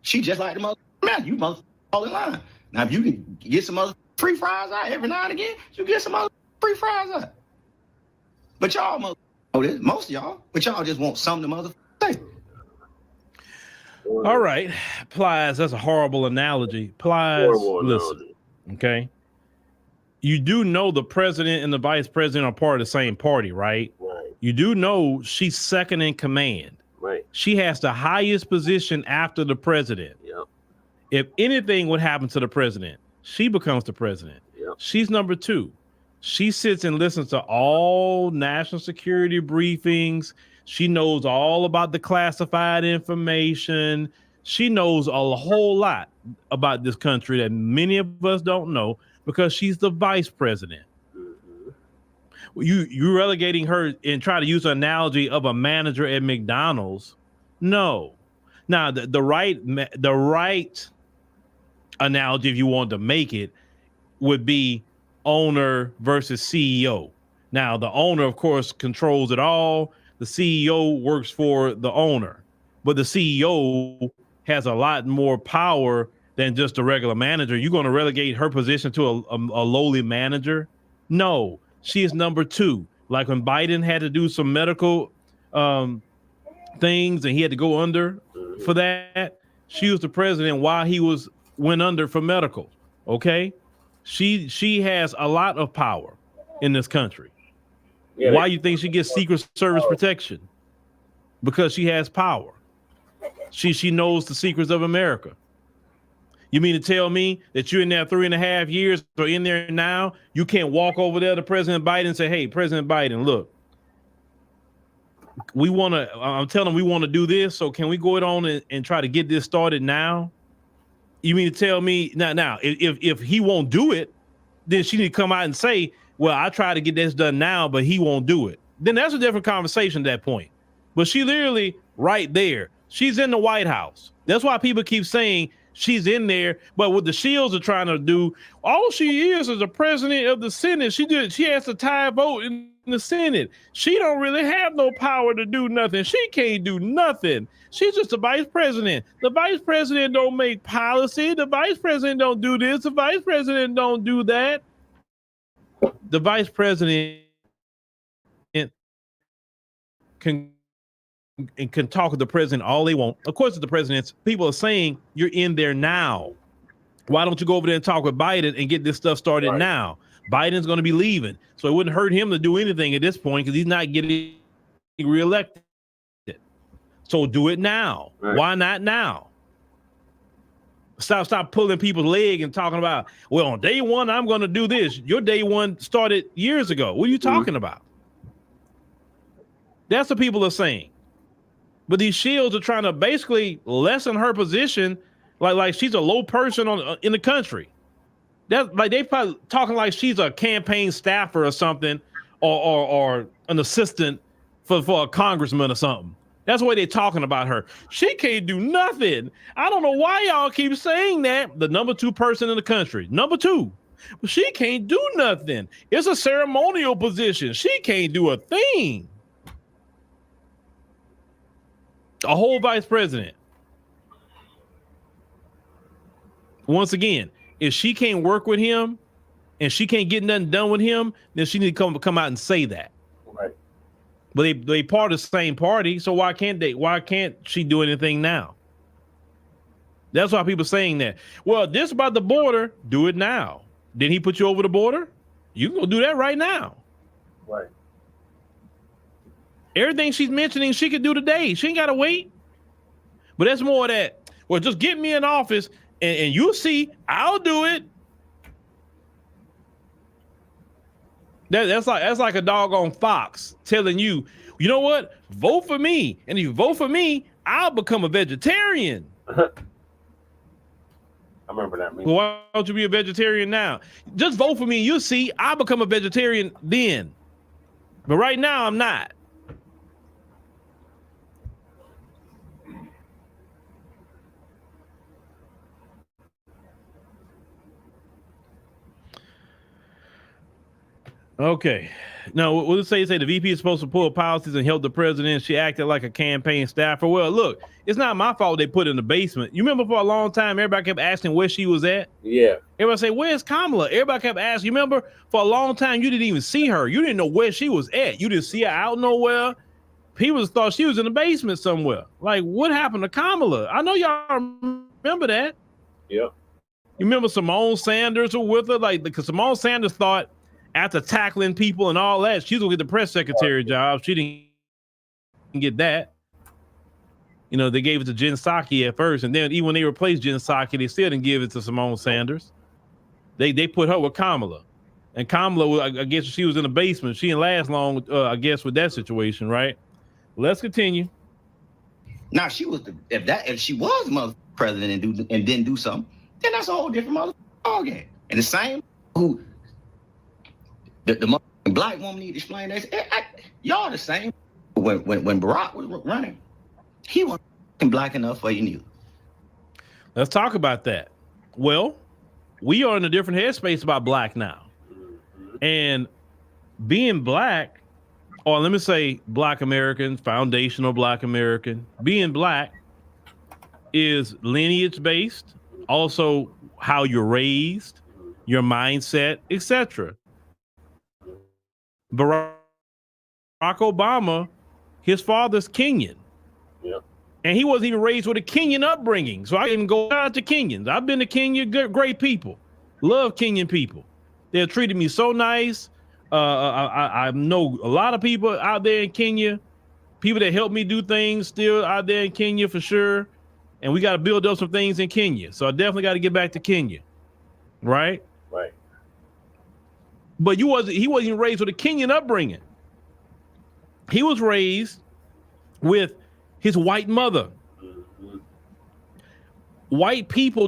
She just like the mother man. You motherfucker all in line. Now if you can get some other free fries out every now and again, you get some other free fries out. But y'all know this, most of y'all, but y'all just want something to motherfucker say. All right, Plies, that's a horrible analogy. Plies, listen, okay? You do know the president and the vice president are part of the same party, right? Right. You do know she's second in command. Right. She has the highest position after the president. Yep. If anything would happen to the president, she becomes the president. Yep. She's number 2. She sits and listens to all national security briefings. She knows all about the classified information. She knows a whole lot about this country that many of us don't know because she's the vice president. You relegating her and try to use an analogy of a manager at McDonald's. No. Now the right analogy, if you want to make it, would be owner versus CEO. Now the owner, of course, controls it all. The CEO works for the owner, but the CEO has a lot more power than just a regular manager. You're going to relegate her position to a lowly manager? No. She is number 2. Like when Biden had to do some medical things and he had to go under for that, she was the president while he went under for medical. Okay, she has a lot of power in this country. Yeah, why you think she gets Secret Service protection? Because she has power. She knows the secrets of America. You mean to tell me that you're in there 3.5 years or in there now, you can't walk over there to President Biden and say, hey, President Biden, look, I'm telling him we want to do this. So can we go on and try to get this started now? You mean to tell me now, if he won't do it, then she need to come out and say, well, I try to get this done now, but he won't do it. Then that's a different conversation at that point. But she literally right there. She's in the White House. That's why people keep saying she's in there. But what the Shields are trying to do, all she is a president of the Senate. She has to tie a vote in the Senate. She don't really have no power to do nothing. She can't do nothing. She's just the vice president. The vice president don't make policy. The vice president don't do this. The vice president don't do that. The vice president can talk with the president all they want. Of course, the president's people are saying you're in there now. Why don't you go over there and talk with Biden and get this stuff started now? Biden's going to be leaving, so it wouldn't hurt him to do anything at this point because he's not getting reelected. So do it now. Right. Why not now? Stop pulling people's leg and talking about, well, on day one, I'm going to do this. Your day one started years ago. What are you talking about? That's what people are saying. But these Shields are trying to basically lessen her position, like she's a low person in the country. That like they probably talking like she's a campaign staffer or something, or an assistant for a congressman or something. That's the way they're talking about her. She can't do nothing. I don't know why y'all keep saying that. The number 2 person in the country, number 2. She can't do nothing. It's a ceremonial position. She can't do a thing. A whole vice president. Once again, if she can't work with him and she can't get nothing done with him, then she need to come out and say that. Right. But they part of the same party, so why can't she do anything now? That's why people saying that. Well, this about the border, do it now. Didn't he put you over the border? You can go do that right now. Right. Everything she's mentioning, she could do today. She ain't got to wait. But that's more of that. Well, just get me in office and you'll see, I'll do it. That's like a dog on Fox telling you, you know what? Vote for me. And if you vote for me, I'll become a vegetarian. I remember that. Well, why don't you be a vegetarian now? Just vote for me. You'll see I'll become a vegetarian then. But right now, I'm not. Okay. Now, what does it say? The VP is supposed to pull policies and help the president. She acted like a campaign staffer. Well, look, it's not my fault they put her in the basement. You remember for a long time, everybody kept asking where she was at? Yeah. Everybody say, where's Kamala? Everybody kept asking. You remember for a long time, you didn't even see her. You didn't know where she was at. You didn't see her out nowhere. People thought she was in the basement somewhere. Like, what happened to Kamala? I know y'all remember that. Yeah. You remember Simone Sanders was with her? Like, because Simone Sanders thought after tackling people and all that, she's gonna get the press secretary job. She didn't get that. You know, they gave it to Jen Psaki at first, and then even when they replaced Jen Psaki, they still didn't give it to Simone Sanders. They put her with Kamala, and Kamala, I guess she was in the basement. She didn't last long, I guess, with that situation, right? Let's continue. Now she was if she was mother president and didn't do something, then that's a whole different mother game. And the same who the black woman need to explain that. Y'all the same. When Barack was running, he wasn't black enough for you knew. Let's talk about that. Well, we are in a different headspace about black now. And being black, or let me say black American, foundational black American, being black is lineage based, also how you're raised, your mindset, etc. Barack Obama, his father's Kenyan. Yeah. And he wasn't even raised with a Kenyan upbringing. So I didn't go out to Kenyans. I've been to Kenya, great people. Love Kenyan people. They're treated me so nice. I know a lot of people out there in Kenya, people that help me do things still out there in Kenya for sure. And we got to build up some things in Kenya. So I definitely got to get back to Kenya. Right? Right. But he wasn't even raised with a Kenyan upbringing. He was raised with his white mother. Mm-hmm. White people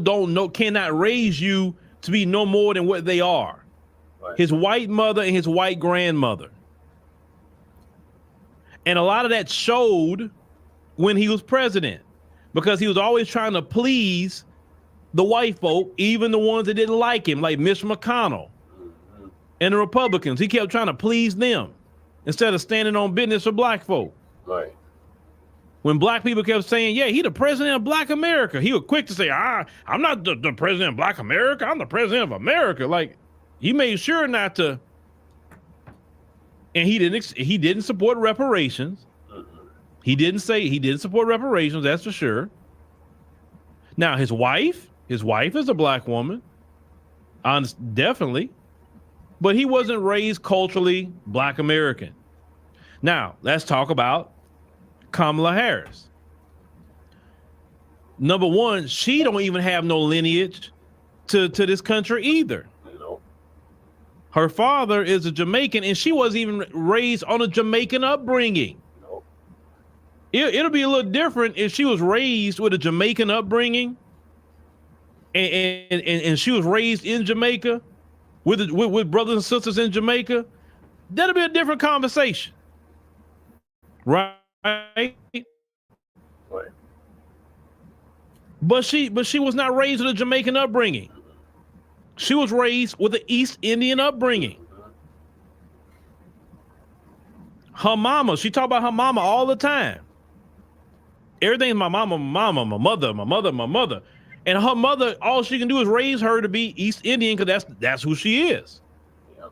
cannot raise you to be no more than what they are. Right. His white mother and his white grandmother. And a lot of that showed when he was president, because he was always trying to please the white folk, even the ones that didn't like him, like Mitch McConnell and the Republicans. He kept trying to please them instead of standing on business for black folk. Right. When black people kept saying, yeah, he the president of black America, he was quick to say, I'm not the president of black America. I'm the president of America. Like, he made sure not to. And he didn't support reparations. He didn't support reparations. That's for sure. Now, his wife is a black woman. Definitely. But he wasn't raised culturally black American. Now, let's talk about Kamala Harris. Number one, she don't even have no lineage to this country either. No. Her father is a Jamaican, and she wasn't even raised on a Jamaican upbringing. No. It'll be a little different if she was raised with a Jamaican upbringing, and she was raised in Jamaica with brothers and sisters in Jamaica. That'll be a different conversation, right? Right. But she was not raised with a Jamaican upbringing. She was raised with an East Indian upbringing. Her mama, she talked about her mama all the time. Everything's my mama, my mother. And her mother, all she can do is raise her to be East Indian, because that's who she is. Yep.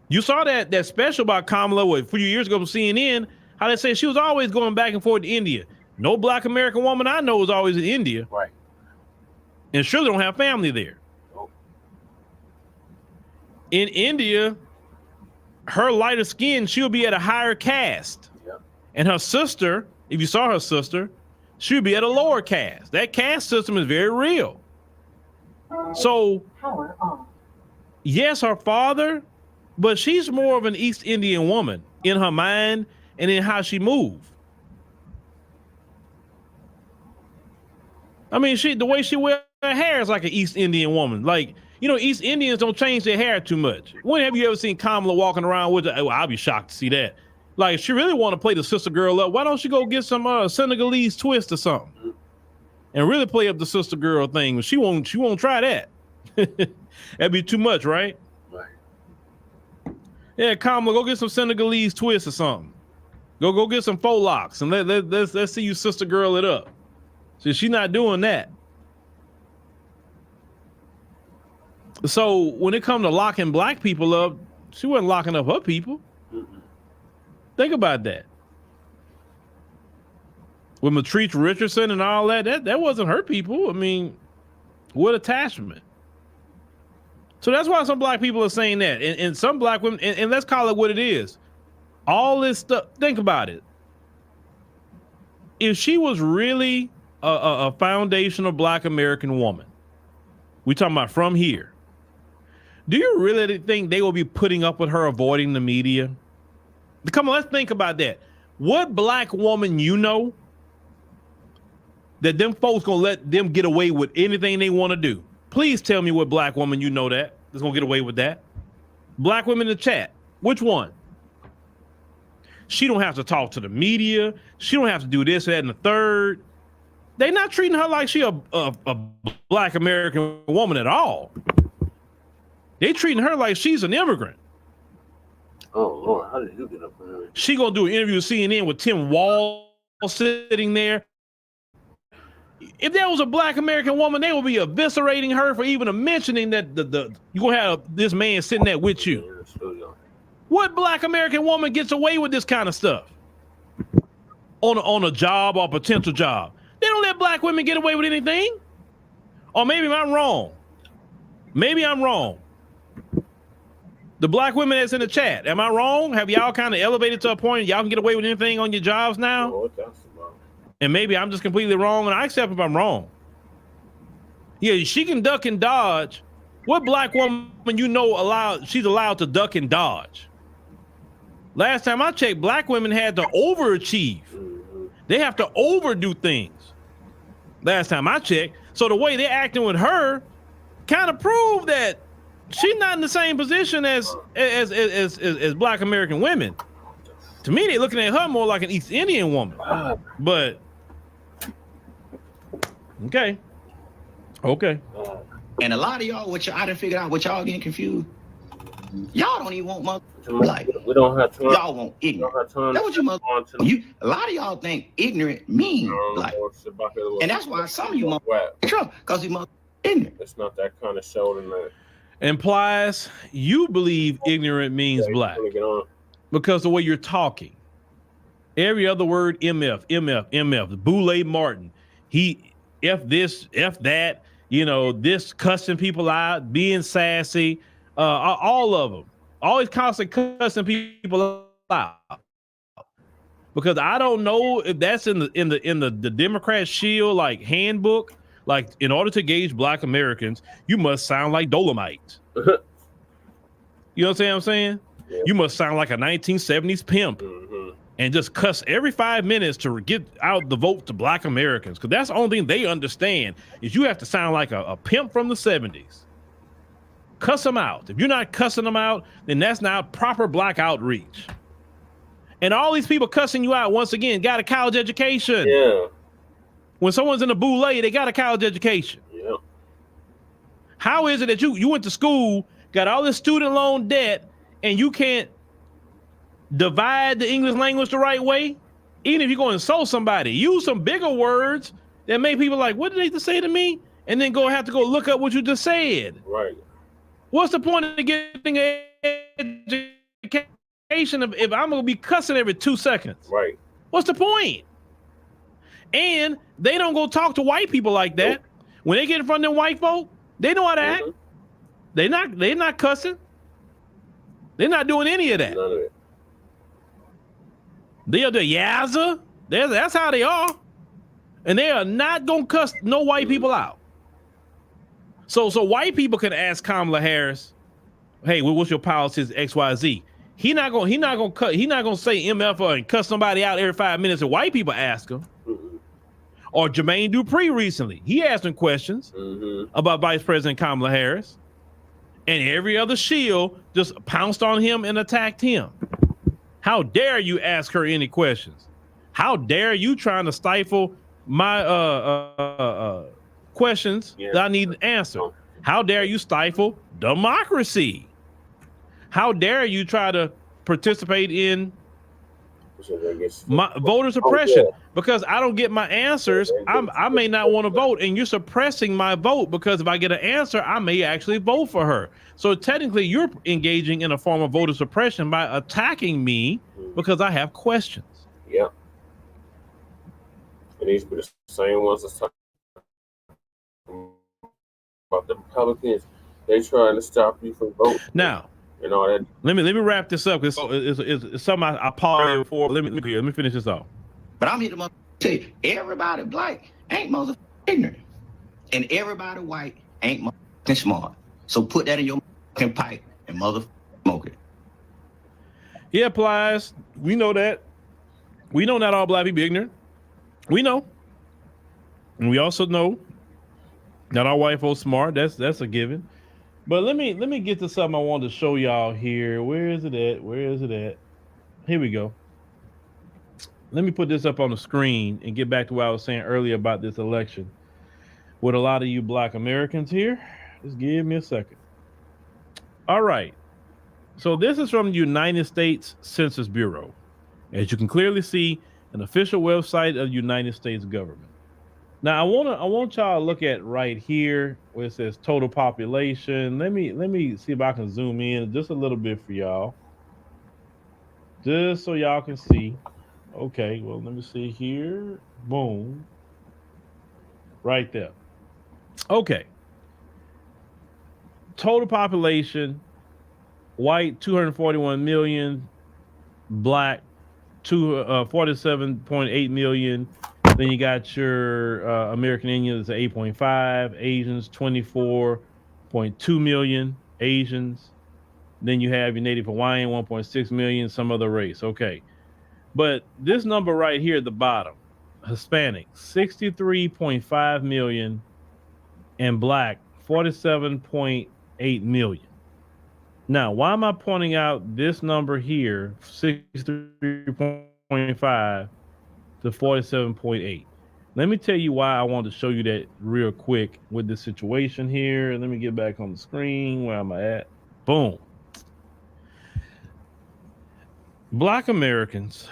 You saw that special about Kamala a few years ago from CNN, how they say she was always going back and forth to India. No black American woman I know is always in India. Right. And sure, they don't have family there. Nope. In India, her lighter skin, she'll be at a higher caste. Yep. And her sister, if you saw her sister, she'll be at a lower caste. That caste system is very real. So, yes, her father but she's more of an East Indian woman in her mind and in how she moves. I mean, the way she wears her hair is like an East Indian woman. Like, you know, East Indians don't change their hair too much. When have you ever seen Kamala walking around with well, I'll be shocked to see that. Like, if she really want to play the sister girl up, why don't she go get some Senegalese twist or something and really play up the sister girl thing? She won't try that. That'd be too much, right? Right. Yeah, Kamala, go get some Senegalese twist or something. Go get some faux locks and let's see you sister girl it up. So she's not doing that. So when it comes to locking black people up, she wasn't locking up her people. Think about that. With Matrice Richardson and all that wasn't her people. I mean, what attachment? So that's why some black people are saying that. And some black women, and let's call it what it is. All this stuff, think about it. If she was really a foundational black American woman, we talking about from here, do you really think they will be putting up with her avoiding the media? Come on, let's think about that. What black woman you know that them folks gonna let them get away with anything they want to do? Please tell me what black woman you know that's gonna get away with that. Black women in the chat, which one? She don't have to talk to the media. She don't have to do this, that, and the third. They not treating her like she a black American woman at all. They treating her like she's an immigrant. Oh Lord, how did you get up there? She gonna do an interview with CNN with Tim Wall sitting there. If there was a black American woman, they would be eviscerating her for even mentioning that you gonna have this man sitting there with you. What black American woman gets away with this kind of stuff on a job or potential job? They don't let black women get away with anything. Or maybe I'm wrong. Maybe I'm wrong. The black women that's in the chat, am I wrong? Have y'all kind of elevated to a point y'all can get away with anything on your jobs now? Oh, that's about. And maybe I'm just completely wrong, and I accept if I'm wrong. Yeah, she can duck and dodge. What black woman you know she's allowed to duck and dodge? Last time I checked, black women had to overachieve. They have to overdo things. Last time I checked. So the way they're acting with her kind of proved that she's not in the same position as black American women. To me, they're looking at her more like an East Indian woman. But okay. And a lot of y'all, I done figured out what y'all getting confused. Y'all don't even want mother black. We don't have time. Y'all want ignorant. That's what you mother. A lot of y'all think ignorant means black. And that's why some of you mother Trump, because you mother ignorant. It's not that kind of show tonight. Implies you believe ignorant means black because the way you're talking. Every other word, MF. Boule Martin, he F this, F that, this cussing people out, being sassy, all of them. Always constantly cussing people out. Because I don't know if that's in the Democrat Shield like handbook. Like, in order to gauge black Americans, you must sound like Dolomite. You know what I'm saying? Yeah. You must sound like a 1970s pimp and just cuss every 5 minutes to get out the vote to black Americans. Because that's the only thing they understand is you have to sound like a pimp from the 70s. Cuss them out. If you're not cussing them out, then that's not proper black outreach. And all these people cussing you out, once again, got a college education. Yeah. When someone's in a boule, they got a college education. Yeah. How is it that you went to school, got all this student loan debt, and you can't divide the English language the right way? Even if you're going to insult somebody, use some bigger words that make people like, what did they just say to me? And then have to go look up what you just said. Right. What's the point of getting an education if I'm going to be cussing every 2 seconds? Right. What's the point? And they don't go talk to white people like that. When they get in front of them white folk, they know how to act. They're not cussing. They're not doing any of that. None of it. They are the yazza. That's how they are. And they are not gonna cuss no white people out. So white people can ask Kamala Harris, hey, what's your policies XYZ? He not gonna say MF and cut somebody out every 5 minutes that white people ask him. Or Jermaine Dupri recently, he asked him questions about Vice President Kamala Harris, and every other shield just pounced on him and attacked him. How dare you ask her any questions? How dare you trying to stifle my questions that I need to answer? How dare you stifle democracy? How dare you try to participate in my voter suppression because I don't get my answers? I may not want to vote, and you're suppressing my vote because if I get an answer, I may actually vote for her. So technically, you're engaging in a form of voter suppression by attacking me because I have questions. Yep. And these be the same ones that's talking about the Republicans. They trying to stop you from voting. Now, and all that. Let me wrap this up because it's something I paused before. Let me finish this off. But I'm here to tell you, everybody black ain't motherfucking ignorant, and everybody white ain't motherfucking smart. So put that in your motherfucking pipe and motherfucking smoke it. Yeah, Plies. We know that. We know not all black people ignorant. We know, and we also know not all white folks smart. That's a given. But let me get to something I wanted to show y'all here. Where is it at? Here we go. Let me put this up on the screen and get back to what I was saying earlier about this election. With a lot of you black Americans here, just give me a second. All right. So this is from the United States Census Bureau. As you can clearly see, an official website of the United States government. Now I want y'all to look at right here where it says total population. Let me see if I can zoom in just a little bit for y'all. Just so y'all can see. Okay, well, let me see here. Boom. Right there. Okay. Total population, white 241 million, black 47.8 million. Then you got your American Indians at 8.5, Asians 24.2 million Asians. Then you have your Native Hawaiian 1.6 million, some other race. Okay. But this number right here at the bottom, Hispanic 63.5 million and black 47.8 million. Now, why am I pointing out this number here, 63.5 to 47.8? Let me tell you why I wanted to show you that real quick with this situation here. Let me get back on the screen. Where am I at? Boom. Black Americans.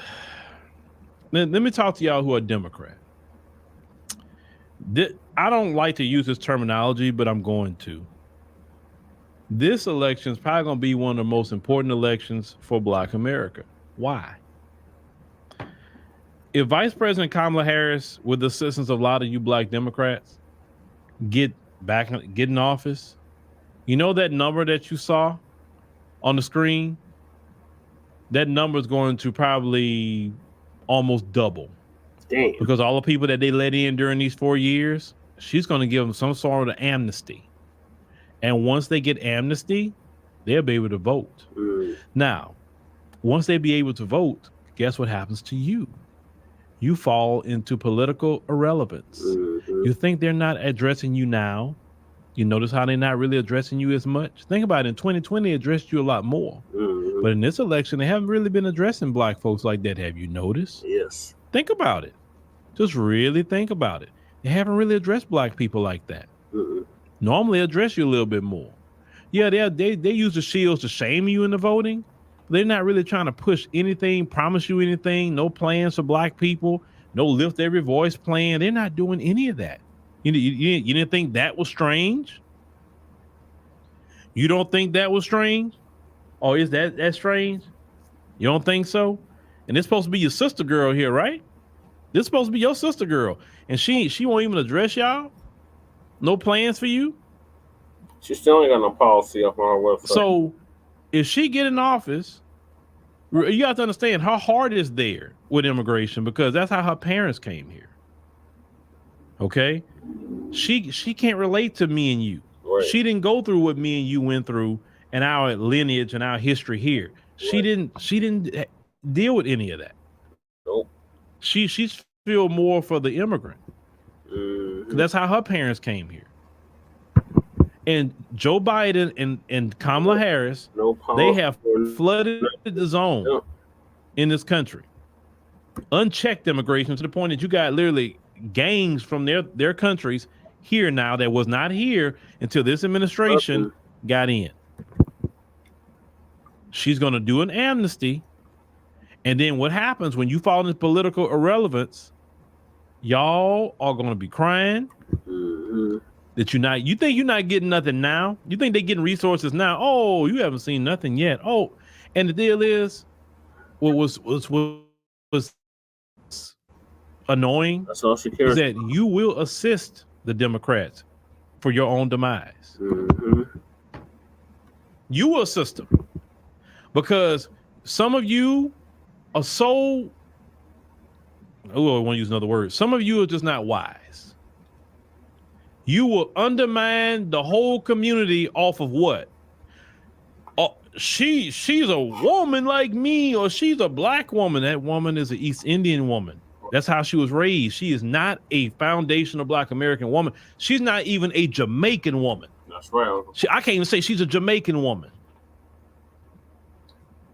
Let me talk to y'all who are Democrat. I don't like to use this terminology, but I'm going to. This election is probably going to be one of the most important elections for Black America. Why? If Vice President Kamala Harris, with the assistance of a lot of you black Democrats, get in office, you know that number that you saw on the screen? That number is going to probably almost double. Damn. Because all the people that they let in during these 4 years, she's going to give them some sort of amnesty. And once they get amnesty, they'll be able to vote. Now, once they be able to vote, guess what happens to you? You fall into political irrelevance. You think they're not addressing you now. You notice how they're not really addressing you as much? Think about it. In 2020, they addressed you a lot more. But in this election, they haven't really been addressing black folks like that. Have you noticed? Yes. Think about it. Just really think about it. They haven't really addressed black people like that. Normally address you a little bit more. Yeah, they use the shields to shame you into voting. They're not really trying to push anything, promise you anything, no plans for black people, no lift every voice plan. They're not doing any of that. You didn't think that was strange? You don't think that was strange? Or is that strange? You don't think so? And it's supposed to be your sister girl here, right? This is supposed to be your sister girl. And she won't even address y'all? No plans for you? She still ain't got no policy up on her website. So if she get in office, you have to understand her heart is there with immigration because that's how her parents came here. Okay? She can't relate to me and you. Right. She didn't go through what me and you went through and our lineage and our history here. She didn't deal with any of that. Nope. She's feel more for the immigrant. That's how her parents came here. And Joe Biden and Kamala Harris, they have flooded the zone in this country. Unchecked immigration to the point that you got literally gangs from their countries here now that was not here until this administration got in. She's going to do an amnesty. And then what happens when you fall into political irrelevance, y'all are going to be crying that you think you're not getting nothing now. You think they're getting resources now. Oh, you haven't seen nothing yet. Oh, and the deal is what was annoying That's all she cares is that you will assist the Democrats for your own demise. You will assist them because some of you are so, I want to use another word. Some of you are just not wise. You will undermine the whole community off of what? Oh, she's a woman like me, or she's a black woman. That woman is an East Indian woman. That's how she was raised. She is not a foundational black American woman. She's not even a Jamaican woman. That's right. I can't even say she's a Jamaican woman.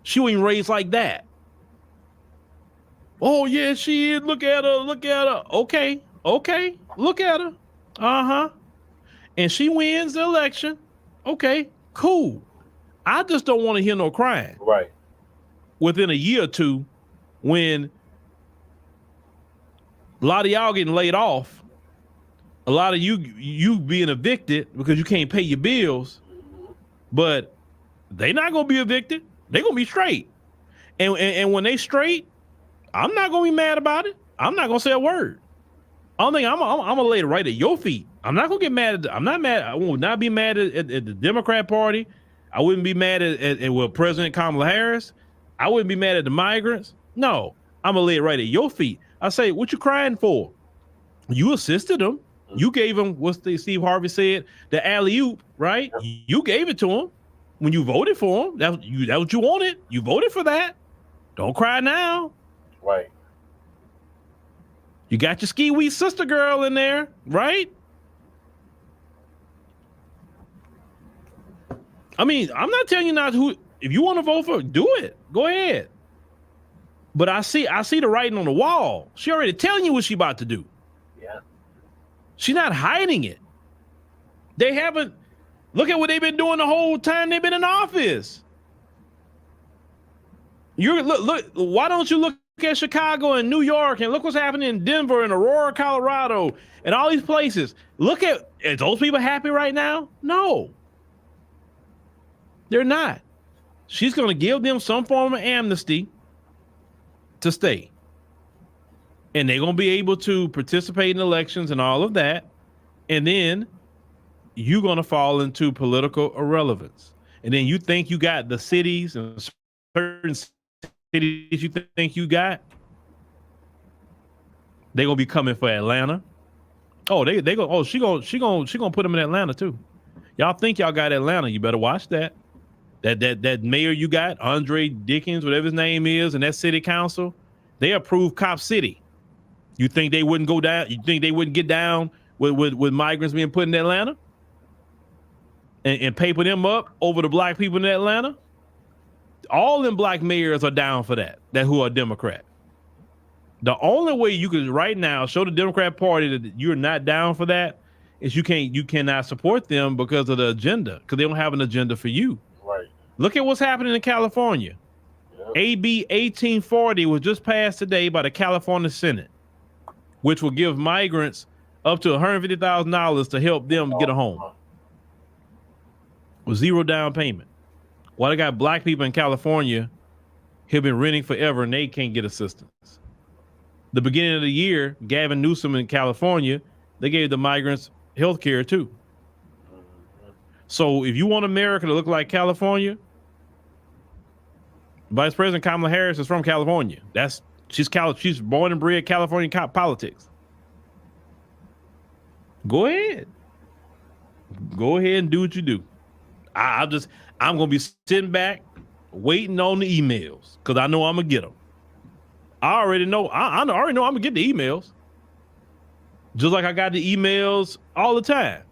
She wasn't raised like that. Oh yeah, she is. Look at her. Look at her. Okay. Look at her. And she wins the election. Okay, cool. I just don't want to hear no crying. Right. Within a year or two, when a lot of y'all getting laid off, a lot of you being evicted because you can't pay your bills, but they not gonna be evicted. They gonna be straight. And when they straight, I'm not gonna be mad about it. I'm not gonna say a word. I don't think I'm gonna lay it right at your feet. I'm not gonna get mad at. I'm not mad. I will not be mad at the Democrat Party. I wouldn't be mad at President Kamala Harris. I wouldn't be mad at the migrants. No, I'm gonna lay it right at your feet. I say, what you crying for? You assisted them. You gave them what Steve Harvey said, the alley-oop, right? You gave it to them when you voted for them. That what you wanted. You voted for that. Don't cry now. Right. You got your ski-wee sister girl in there, right? I mean, I'm not telling you not who. If you want to vote for, do it. Go ahead. But I see the writing on the wall. She already telling you what she about to do. Yeah. She's not hiding it. They haven't. Look at what they've been doing the whole time they've been in office. Look. Why don't you look at Chicago and New York and look what's happening in Denver and Aurora, Colorado, and all these places? Look at, are those people happy right now? No. They're not. She's going to give them some form of amnesty to stay. And they're going to be able to participate in elections and all of that. And then you're going to fall into political irrelevance. And then you think you got the cities and certain cities you think you got. They're going to be coming for Atlanta. Oh, they go. Oh, she gonna put them in Atlanta too. Y'all think y'all got Atlanta. You better watch that. That mayor you got, Andre Dickens, whatever his name is, and that city council, they approved Cop City. You think they wouldn't go down? You think they wouldn't get down with migrants being put in Atlanta and paper them up over the black people in Atlanta? All them black mayors are down for that who are Democrat. The only way you could right now show the Democrat Party that you're not down for that is you cannot support them because of the agenda, because they don't have an agenda for you. Right. Look at what's happening in California. Yep. AB 1840 was just passed today by the California Senate, which will give migrants up to $150,000 to help them get a home with zero down payment. While they got black people in California who've been renting forever and they can't get assistance. The beginning of the year, Gavin Newsom in California, they gave the migrants health care too. So if you want America to look like California, Vice President Kamala Harris is from California. She's born and bred California politics. Go ahead and do what you do. I'm gonna be sitting back, waiting on the emails because I know I'm gonna get them. I already know. I already know I'm gonna get the emails. Just like I got the emails all the time.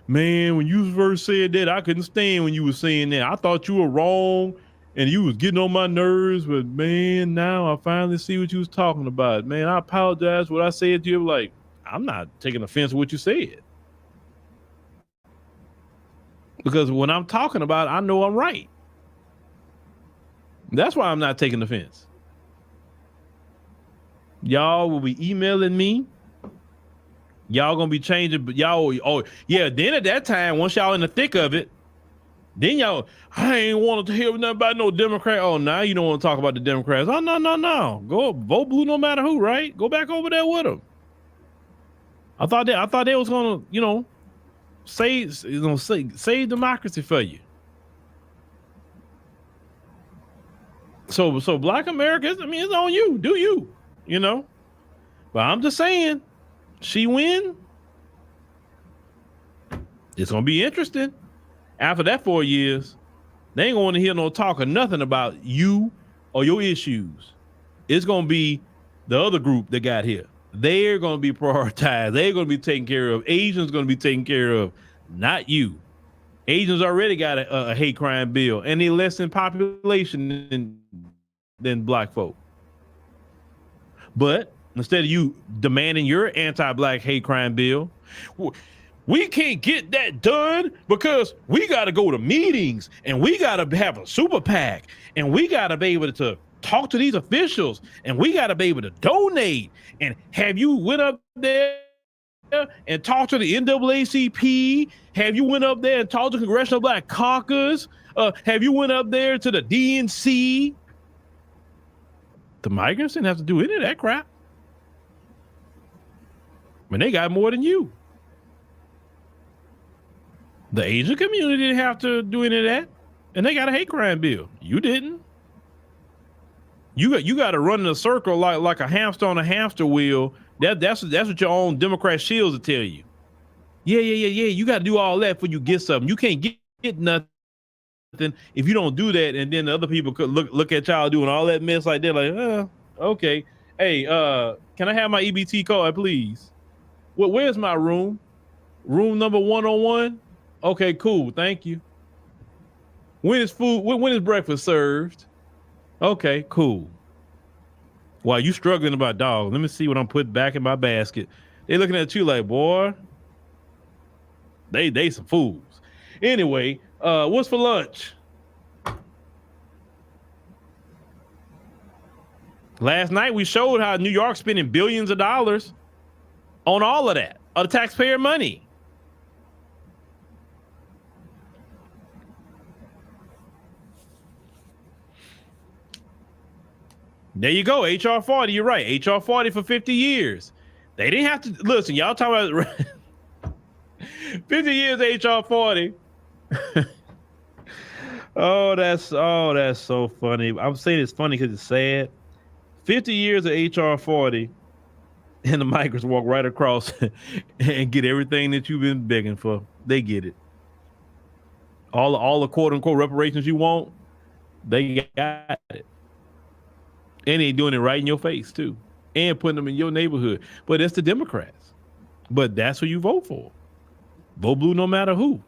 Man, when you first said that, I couldn't stand when you were saying that. I thought you were wrong and you was getting on my nerves, but man, now I finally see what you was talking about. Man, I apologize for what I said to you. Like, I'm not taking offense to what you said. Because when I'm talking about it, I know I'm right. That's why I'm not taking offense. Y'all will be emailing me. Y'all gonna be changing, but y'all, oh yeah. Then at that time, once y'all in the thick of it, then y'all, I ain't wanted to hear nothing about no Democrat. Oh, now you don't want to talk about the Democrats. Oh no. Go vote blue no matter who, right? Go back over there with them. I thought they was gonna, save democracy for you. So Black Americans, I mean, it's on you. Do you, But I'm just saying. She win. It's gonna be interesting. After that 4 years, they ain't gonna want to hear no talk or nothing about you or your issues. It's gonna be the other group that got here. They're gonna be prioritized. They're gonna be taken care of. Asians gonna be taken care of, not you. Asians already got a hate crime bill, and they're less in population than Black folk. But instead of you demanding your anti-Black hate crime bill, we can't get that done because we got to go to meetings and we got to have a super PAC and we got to be able to talk to these officials and we got to be able to donate. And have you went up there and talked to the NAACP? Have you went up there and talked to Congressional Black Caucus? Have you went up there to the DNC? The migrants didn't have to do any of that crap. I mean, they got more than you. The Asian community didn't have to do any of that, and they got a hate crime bill. You didn't. You got to run in a circle like a hamster on a hamster wheel. That's what your own Democrat shields will tell you. Yeah. You got to do all that before you get something. You can't get nothing if you don't do that, and then the other people could look at y'all doing all that mess like they're like, okay. Hey, can I have my EBT card, please? Well, where's my room? Room number 101? Okay, cool. Thank you. When is breakfast served? Okay, cool. While you struggling about dogs, let me see what I'm putting back in my basket. They looking at you like, boy, they some fools. Anyway, what's for lunch? Last night we showed how New York's spending billions of dollars on all of that, of the taxpayer money. There you go, HR 40, you're right. HR 40 for 50 years. They didn't have to, listen, y'all talking about 50 years HR 40. Oh, that's so funny. I'm saying it's funny because it's sad. 50 years of HR 40 and the migrants walk right across and get everything that you've been begging for. They get it. All the quote unquote reparations you want, they got it. And they doing it right in your face too. And putting them in your neighborhood. But it's the Democrats. But that's who you vote for. Vote blue no matter who.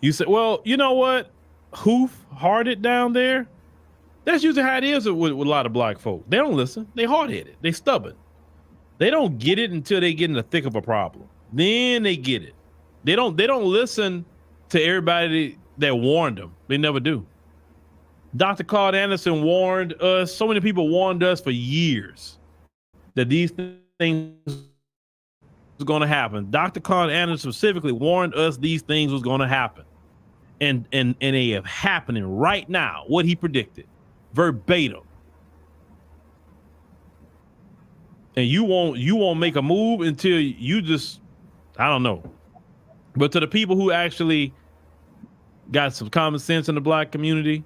You say, well, you know what? Hoof-hearted down there. That's usually how it is with a lot of Black folk. They don't listen. They hard-headed. They stubborn. They don't get it until they get in the thick of a problem. Then they get it. They don't listen to everybody that warned them. They never do. Dr. Claude Anderson warned us. So many people warned us for years that these things was going to happen. Dr. Claude Anderson specifically warned us these things was going to happen. And they have happening right now, what he predicted. Verbatim. And you won't make a move until you just, I don't know. But to the people who actually got some common sense in the Black community,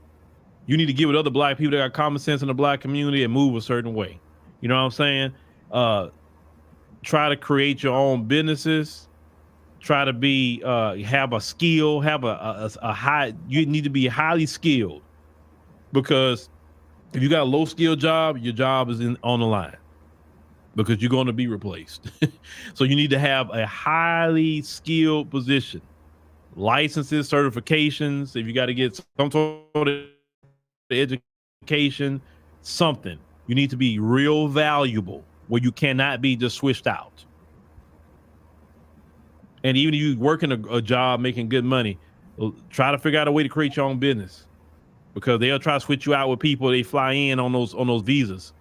You need to get with other black people that got common sense in the black community and move a certain way. You know what I'm saying? Try to create your own businesses. Try to be have a skill, have a high. You need to be highly skilled, because if you got a low skill job, your job is on the line, because you're going to be replaced. So you need to have a highly skilled position, licenses, certifications. If you got to get some sort of education, something, you need to be real valuable where you cannot be just switched out. And even if you working a job making good money, try to figure out a way to create your own business, because they'll try to switch you out with people they fly in on those visas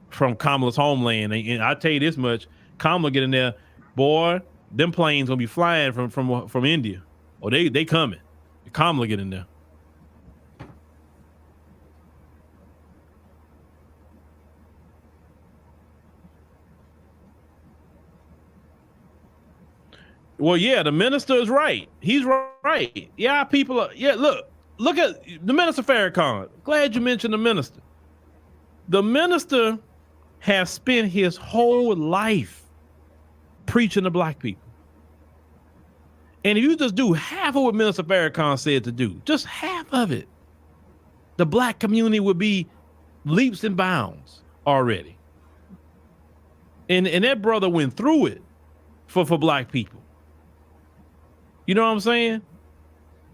from Kamala's homeland. And I tell you this much, Kamala get in there, boy, them planes gonna be flying from India. Oh, they coming. Kamala get in there. Well, yeah, the minister is right. He's right. Yeah, people are. Yeah, look at the Minister Farrakhan. Glad you mentioned the minister. The minister has spent his whole life preaching to black people. And if you just do half of what Minister Farrakhan said to do, just half of it, the black community would be leaps and bounds already. And that brother went through it for black people. You know what I'm saying?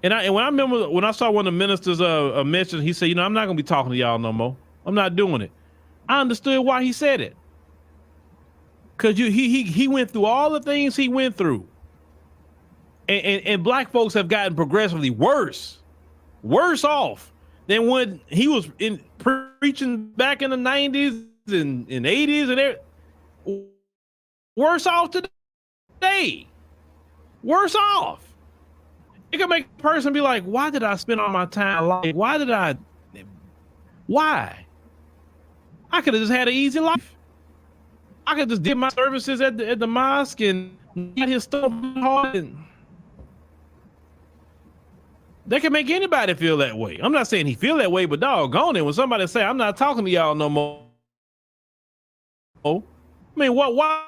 And when I remember when I saw one of the ministers mention, he said, I'm not gonna be talking to y'all no more. I'm not doing it. I understood why he said it. Cause he went through all the things he went through. And black folks have gotten progressively worse off than when he was preaching back in the 90s and 80s and everything. Worse off today. Worse off. It can make a person be like, why did I spend all my time? Like, why? I could have just had an easy life. I could just did my services at the mosque and got his stuff hard. And that can make anybody feel that way. I'm not saying he feel that way, but doggone it, when somebody say, I'm not talking to y'all no more. I mean, why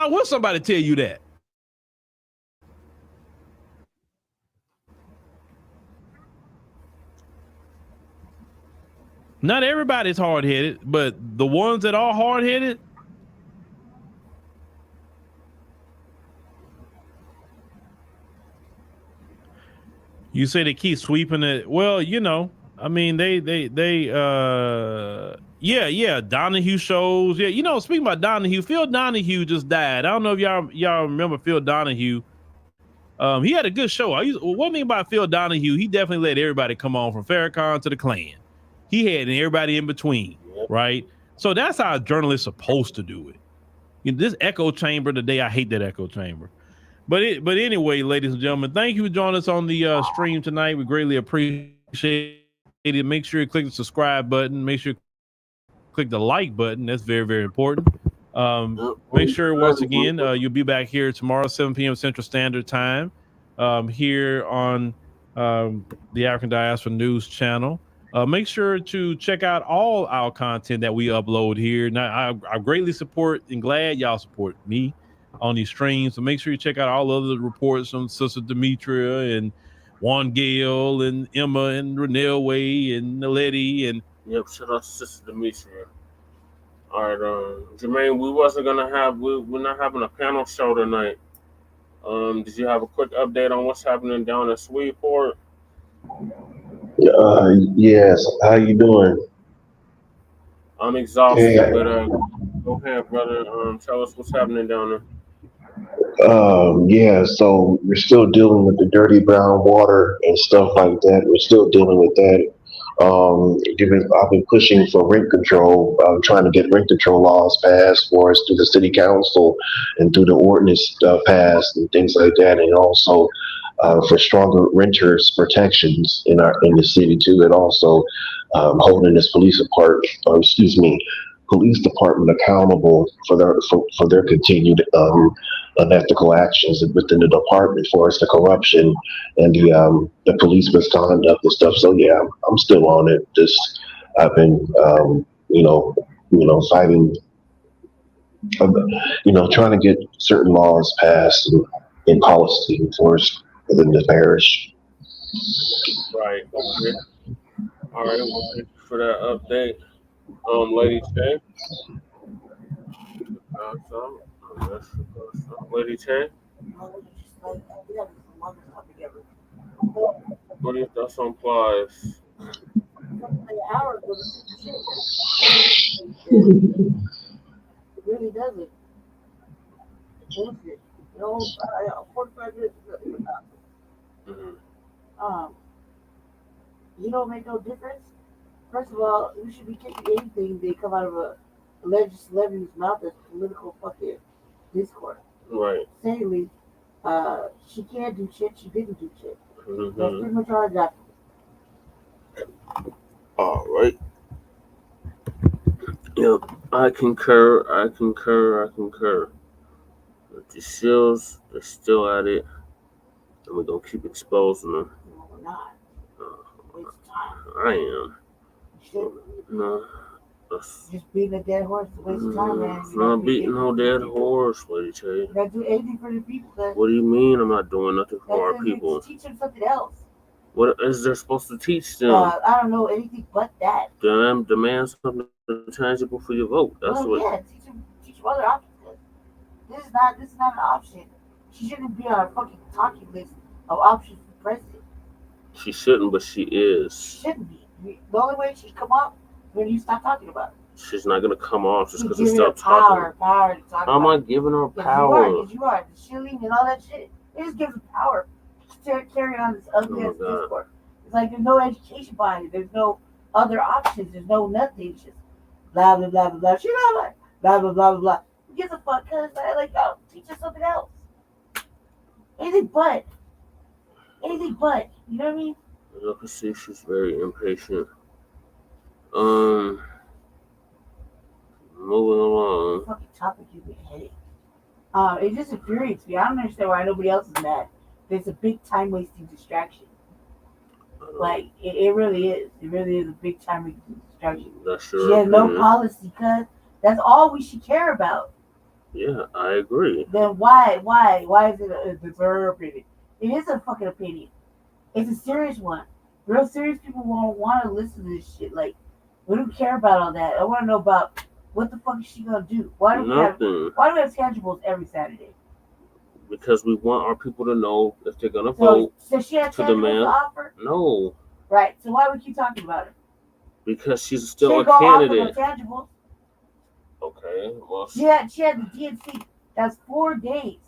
would somebody tell you that? Not everybody's hard-headed, but the ones that are hard-headed, you say they keep sweeping it. Well, I mean, yeah, Donahue shows. Yeah, speaking about Donahue, Phil Donahue just died. I don't know if y'all remember Phil Donahue. He had a good show. One thing about Phil Donahue, he definitely let everybody come on, from Farrakhan to the Klan. He had everybody in between, right? So that's how a journalist's supposed to do it. This echo chamber today, I hate that echo chamber. But anyway, ladies and gentlemen, thank you for joining us on the stream tonight. We greatly appreciate it. Make sure you click the subscribe button. Make sure you click the like button. That's very, very important. Make sure, once again, you'll be back here tomorrow, 7 p.m. Central Standard Time, here on the African Diaspora News Channel. Make sure to check out all our content that we upload here. Now, I greatly support and glad y'all support me on these streams. So make sure you check out all other reports from Sister Demetria and Juan Gale and Emma and Renelle Way and Naledi and shout out to Sister Demetria. All right, Jermaine, we're not having a panel show tonight. Did you have a quick update on what's happening down in Sweetport? Yes. How you doing? I'm exhausted, Yeah. but go ahead, brother. Tell us what's happening down there. Yeah, so we're still dealing with the dirty brown water and stuff like that. We're still dealing with that. I've been pushing for rent control. I'm trying to get rent control laws passed for us through the city council and through the ordinance passed and things like that, and also for stronger renters protections in the city too, and also holding this police police department accountable for their continued unethical actions within the department, for the corruption and the police misconduct and stuff. So yeah, I'm still on it. I've been fighting, trying to get certain laws passed and policy enforced within the parish. Right. Okay. All right. Well, thank you for that update, Lady J. Lady J. What are your thoughts on Plies? It really doesn't. Bullshit. 45 minutes. You don't make no difference. First of all, you should be kicking anything that come out of a alleged celebrity's mouth that's political fucking discourse. Right. Secondly, she can't do shit. She didn't do shit. Mm-hmm. That's pretty much all I got. All right. Yep, I concur. The Shills, they're still at it, and we're gonna keep exposing them. No, we're not. I am. No. Just beating a dead horse is a waste of time, man. I'm not beating no dead horse, Lady J. You gotta do anything for the people. What do you mean I'm not doing nothing for our people? Teach them something else. What is there supposed to teach them? I don't know anything but that. Demand something tangible for your vote. That's teach them other options. This is not an option. She shouldn't be on a fucking talking list of options for president. She shouldn't, but she is. She shouldn't be. The only way she come up is when you stop talking about it. She's not gonna come off just because you you stop talking. Power to talk How am I giving her power? You are. The shilling and all that shit. It just gives her power to carry on this ugly ass discourse. It's like there's no education behind it. There's no other options. There's no nothing. It's just blah blah blah blah blah. She not like blah blah blah blah blah. Who gives a fuck? Cause oh, teach us something else. Anything but. You know what I mean? I can see she's very impatient. Moving along. Fucking topic you get headache. It just infuriates me. I don't understand why nobody else is mad. It's a big time wasting distraction. Like it really is. It really is a big time wasting distraction. That's your She has no opinion. policy, cause that's all we should care about. Yeah, I agree. Then why is it a her opinion? It is a fucking opinion. It's a serious one. Real serious people won't want to listen to this shit. Like, we don't care about all that. I want to know about what the fuck is she gonna do? Why do we have tangibles every Saturday? Because we want our people to know if they're gonna vote. So she has to tangibles demand. to offer? No. Right. So why would we keep talking about her? Because she's still a She candidate. Tangibles. Okay. Well. She had the DNC. That's 4 days.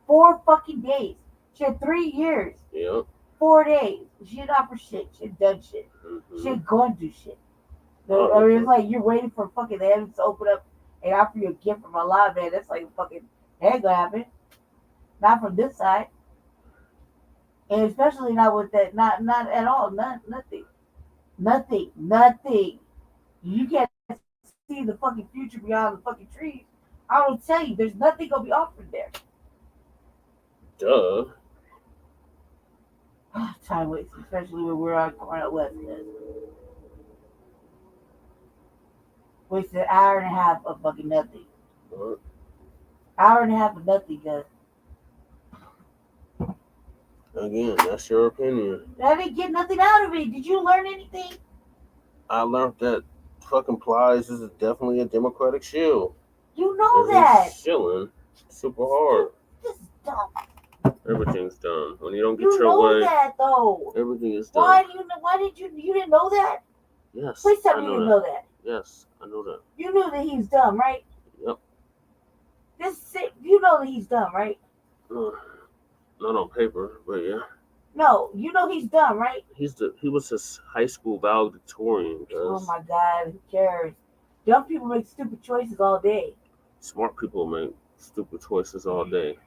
4 fucking days. She had 3 years. Yep. 4 days. She didn't offer shit. She had done shit. She ain't going to do shit. I mean, it's like you're waiting for fucking the heavens to open up and offer you a gift from Allah, man. That's like fucking, that ain't gonna happen. Not from this side. And especially not with that, not at all. Nothing. You can't see the fucking future beyond the fucking trees. I don't tell you, there's nothing gonna be offered there. Duh. Time waste, especially when we're on Cornell West. Wasted an hour and a half of fucking nothing. What? Hour and a half of nothing, guys. Again, that's your opinion. I didn't get nothing out of it. Did you learn anything? I learned that fucking Plies is definitely a Democratic shield. You know that. Shilling super hard. This is dumb. Everything's done. When you don't get You your know way, that though. everything is done. Why do you know? Why did you didn't know that? Yes. Please tell me you didn't know that. Yes, I know that. You knew that he's dumb, right? Yep. You know that he's dumb, right? Not on paper, but yeah. No, you know he's dumb, right? He was his high school valedictorian. Oh my God, who cares? Dumb people make stupid choices all day. Smart people make stupid choices all day.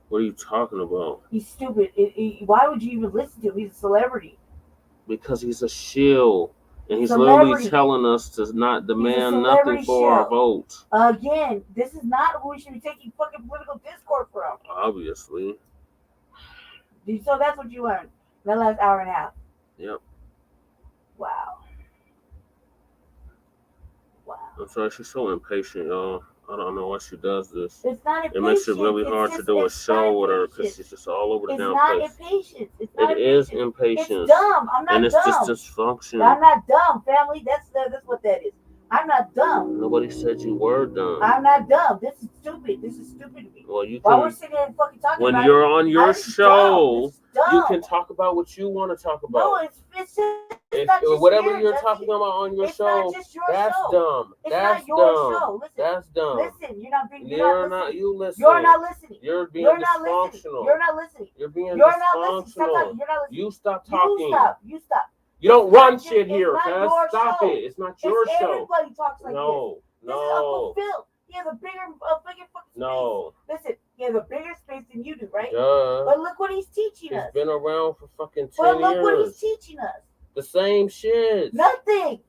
What are you talking about? He's stupid. Why would you even listen to him? He's a celebrity. Because he's a shill. And he's Celebrity. literally telling us to not demand nothing celebrity for our show. vote. Again, this is not who we should be taking fucking political discourse from. Obviously. So that's what you learned in the last hour and a half. Yep. Wow. I'm sorry, she's so impatient, y'all. I don't know why she does this. It's not It makes it really impatience, hard it's to just- do a it's show not with her because impatience. she's just all over the It's damn not place. impatience. It's not It is impatience. impatience. It's dumb. I'm not And it's dumb. just dysfunction. I'm not dumb, family. That's what that is. I'm not dumb. Nobody said you were dumb. I'm not dumb. This is stupid. This is stupid to me. Well, you While we're can. sitting here and fucking talking When about you're it, on your this is show, dumb. you can talk about what you want to talk about. No, it's just If, not just whatever here, you're Jesse. talking about on your It's show, not just your that's show. dumb. It's That's not your dumb. show. Listen, That's dumb. listen. You're not being. You're not. You listen. You're not listening. You're being You're not listening. dysfunctional. You're not listening. You're being You're not listening. Stop dysfunctional. talking. You're not listening. You stop talking. You stop. You stop. You don't It's run not shit just- here, it's not cuz. your Stop show. it. It's not your show. Everybody talks like No. this. This is Uncle No. Phil. He has a bigger fucking No. space. Listen, he has a bigger space than you do, right? Duh. But look what he's teaching He's us. been around for fucking 10 But look what he's years. teaching us. The same shit. Nothing.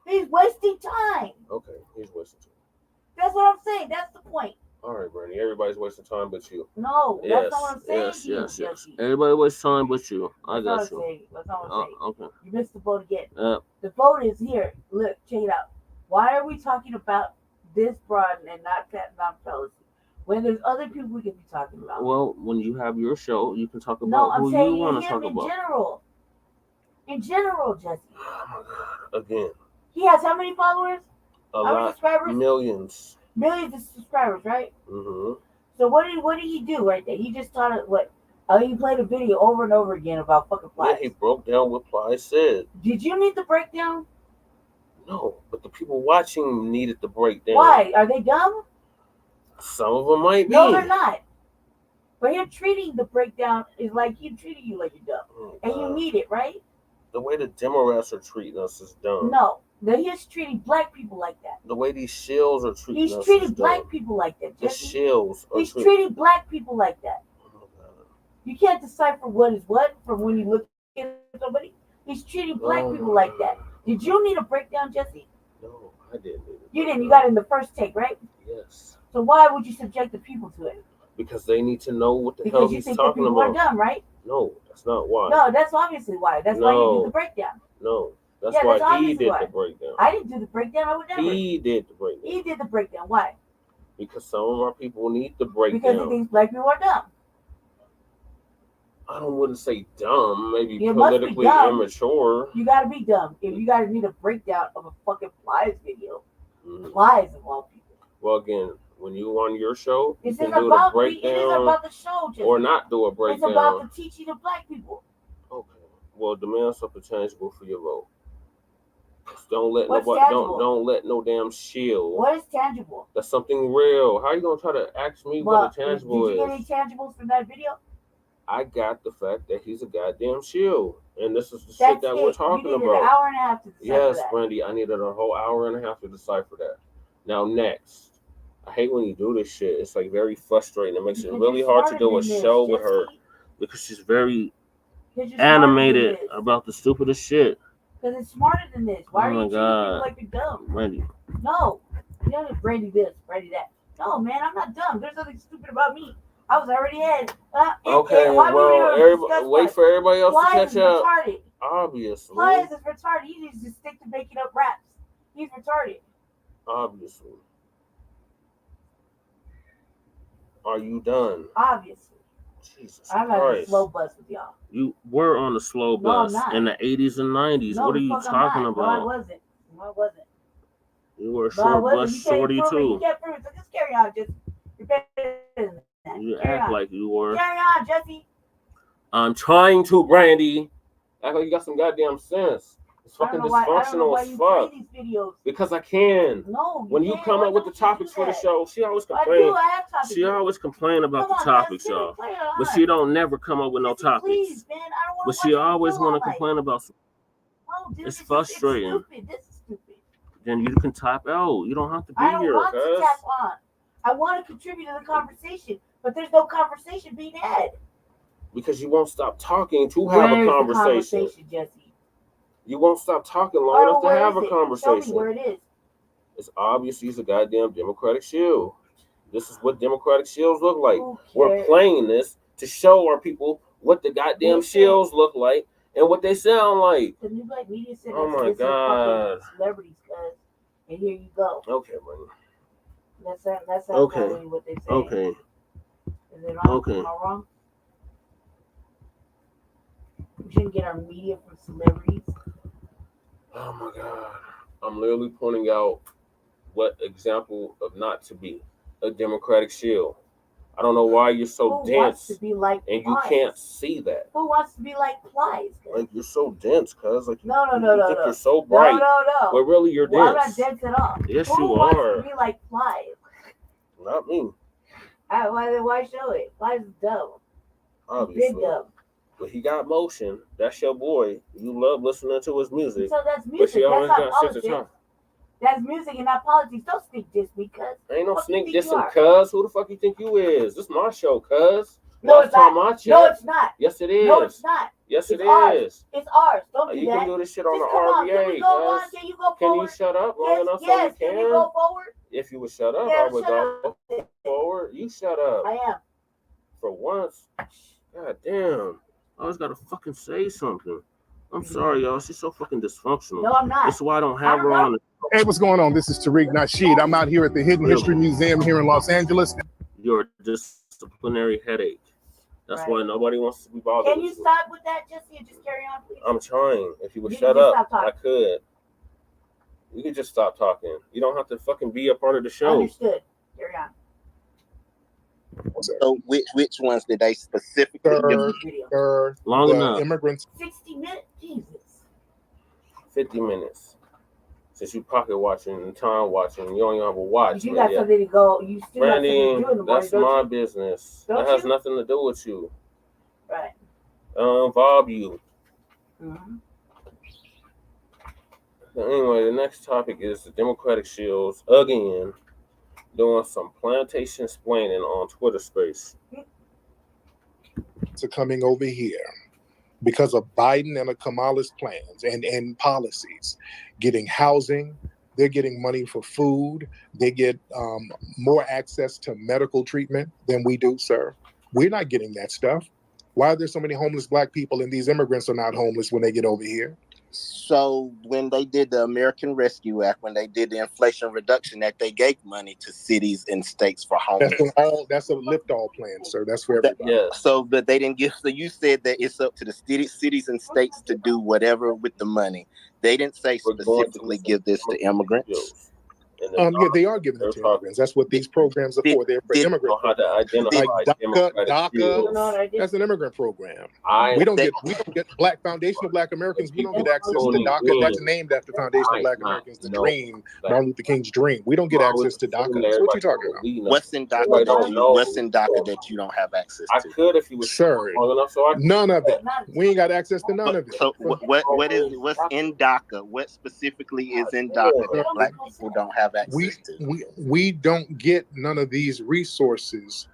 He's wasting time. Okay, he's wasting time. That's what I'm saying. That's the point. All right, Bernie. Everybody's wasting time but you. No, Yes, that's not what I'm saying. yes, to you, yes, yes. Jesse. Everybody wastes time but you. I That's got not you. what I'm saying. That's not what I'm saying. Okay. You missed the vote again. Yep. The vote is here. Look, check it out. Why are we talking about this broad and not that non-policy when there's other people we could be talking about? Well, when you have your show, you can talk about No, I'm who saying you want to him talk in about. general. In general, Jesse. Again, He has how many followers? a How many lot, subscribers? millions. Millions of subscribers, right? Mm-hmm. So what did he do right there? He just taught it what? Oh, he played a video over and over again about fucking Yeah, flies. he broke down what Ply said. Did you need the breakdown? No, but the people watching needed the breakdown. Why? Are they dumb? Some of them might be. No, they're not. But him treating the breakdown is like him treating you like you're dumb. And you need it, right? The way the Democrats are treating us is dumb. No. He's treating black people like that. The way these shills are treating He's us treating is black dumb. people like that, The Jesse. shills are He's treating black people like that. You can't decipher what is what from when you look at somebody. He's treating black people like that. Did you need a breakdown, Jesse? No, I didn't. Need it. You didn't. You got it in the first take, right? Yes. So why would you subject the people to it? Because they need to know what the hell Because you he's think that talking people are about. dumb, right? No, that's not why. No, that's obviously why. That's why you No. do the breakdown. No, that's Yeah, why that's he obviously did why. the breakdown. I didn't do the breakdown. I would never. He did the breakdown. He did the breakdown. Why? Because some of our people need the breakdown. Because he thinks black people are dumb. I wouldn't say dumb, maybe You must be politically dumb. immature. You gotta be dumb if you gotta need a breakdown of a fucking flies video. Mhm. Flies of all people. Well, again, when you on your show, you This can is do the about it breakdown is about the show, Jesse. or not do a It's breakdown. about the teaching of black people. Okay. Well, demand something tangible for your vote. Just don't let What's nobody tangible? don't let no damn shield. What is tangible? That's something real. How you gonna try to ask me Well, what a tangible did you get is? any tangibles from that video? I got the fact that he's a goddamn shield, and this is the That's shit that it. we're talking you needed about. an hour and a half to decipher Yes, that. Brandy, I needed a whole hour and a half to decipher that. Now, next, I hate when you do this shit. It's like very frustrating. It makes it Because really you're hard to smarter do a than this, show with her Jesse. because she's very Because you're smarter animated than this. about the stupidest shit. Because it's smarter than this. Why Oh are my you treating God. people like you're dumb? Brandy, No. You don't just Brandy this, Brandy that. No, man, I'm not dumb. There's nothing stupid about me. I was already ahead. okay, why would we well, even everybody, discuss wait that? for everybody else to Flies catch is up. retarded. Obviously, Flies is retarded. He needs to stick to making up raps. He's retarded. obviously. Are you done? Obviously. Jesus I'm not a Christ. slow bus with y'all. You were on the slow No, I'm bus not. in the 80s and 90s. No, What are the you fuck I'm talking not. about? No, I wasn't. No, I wasn't. You were a No, I short wasn't. bus You can't shorty prove it. You too. can't prove it. So just carry on. Just you're better than that. You Carry act on. like you were. Carry on, Jesse. I'm trying to, Brandy. Act like you got some goddamn sense. It's I fucking don't know dysfunctional why as you fuck. play these videos. Because I can. No, When you can't. come Why up with the don't you do topics for the that? show, she always I complains. do. I have topics. She always complain about Come the on, topics, Jesse, y'all. play it But on. she don't never come up with no Jesse, topics. please, man. I don't want But to she watch you always feel want all to night. complain about some. No, dude, It's it's frustrating. stupid. This is stupid. Then you can type out. You don't have to be I don't here, want to guys. tap on. I want to contribute to the conversation, but there's no conversation being had. Because you won't stop talking to have Where's a the conversation. Jesse? You won't stop talking long Oh, enough to where have is a it? conversation. Show me where it is. It's obvious he's a goddamn Democratic shield. This is what Democratic shields look like. We're playing this to show our people what the goddamn shields look like and what they sound like. The New Black Media Center. Oh my God. Celebrities, cuz. And here you go. Okay, buddy. That's Okay. what they say. Okay. Is it wrong? Okay. Am I wrong? We shouldn't get our media from celebrities. Oh my God. I'm literally pointing out what example of not to be a Democratic shield. I don't know why you're so Who wants dense to be like and Plies? you can't see that. Who wants to be like Plies? Like, you're so dense, cuz. Like, No. you think you're so bright. No. But really, you're Well, I'm dense. not dense at all. Yes, Who you wants are. to be like Plies? Not me, Why show it? Plies is dumb. obviously. Big dumb. But he got motion. That's your boy. You love listening to his music. So that's But music. she That's always not got shit to politics. talk. That's music and not politics. Don't sneak diss me, cuz. Ain't no Fuck sneak you think you dissing, are? cuz. Who the fuck you think you is? This is my show, cuz. No, Last it's not. time I checked. No, it's not. Yes, it is. No, it's not. Yes, It's it ours. is. It's ours. Don't do You that. can do this shit on Just the come on. Can RBA, we go on? cuz. Can you go Can forward? you shut up long Yes, enough yes. so we Can can? you go forward? If you would shut up, Yeah, I would shut go forward. You shut up. I am. For once. God damn. I always gotta fucking say something. I'm sorry, y'all. She's so fucking dysfunctional. No, I'm not. That's why I don't have her on. Hey, what's going on? This is Tariq Nasheed. I'm out here at the Hidden History Museum here in Los Angeles. You're a disciplinary headache. That's why nobody wants to be bothered Can you with stop with that, Jesse, and just carry on, please? I'm trying. If you would You shut can just up, stop I talking. could. You could just stop talking. You don't have to fucking be a part of the show. Understood. Carry on. So which ones did they specifically Long the enough. immigrants. 60 minutes? Jesus. 50 minutes. Since you pocket watching and time watching, you don't even have a watch. You got something to go. You still got something to Randy, do in the morning, that's don't my you? business. Don't That has you? nothing to do with you. Right. I don't involve you. Mm-hmm. Anyway, the next topic is the Democratic shields again doing some plantation splaining on Twitter Space. Are coming over here because of Biden and Kamala's plans and policies, getting housing. They're getting money for food. They get more access to medical treatment than we do, sir. We're not getting that stuff. Why are there so many homeless Black people and these immigrants are not homeless when they get over here? So when they did the American Rescue Act, when they did the Inflation Reduction Act, they gave money to cities and states for homeless. That's a lift-all plan, sir. That's for everybody. So, but they didn't give. So you said that it's up to the cities and states to do whatever with the money. They didn't say specifically give this to immigrants. Yeah, they are giving it to immigrants. That's what these programs are for. They're for immigrants. How to identify Like Democratic DACA, shields. that's an immigrant program. I- We don't get Black Foundation of Black Americans. We don't get access to DACA. That's named after Foundation of Black Americans, the dream, Martin Luther King's dream. We don't get access to DACA. So what you talking about? What's in DACA that you don't have access to? I could if you was Sir, long enough, so I none of it. We ain't got access to none of it. So what's in DACA? What specifically is in DACA that Black people don't have access to? We don't get none of these resources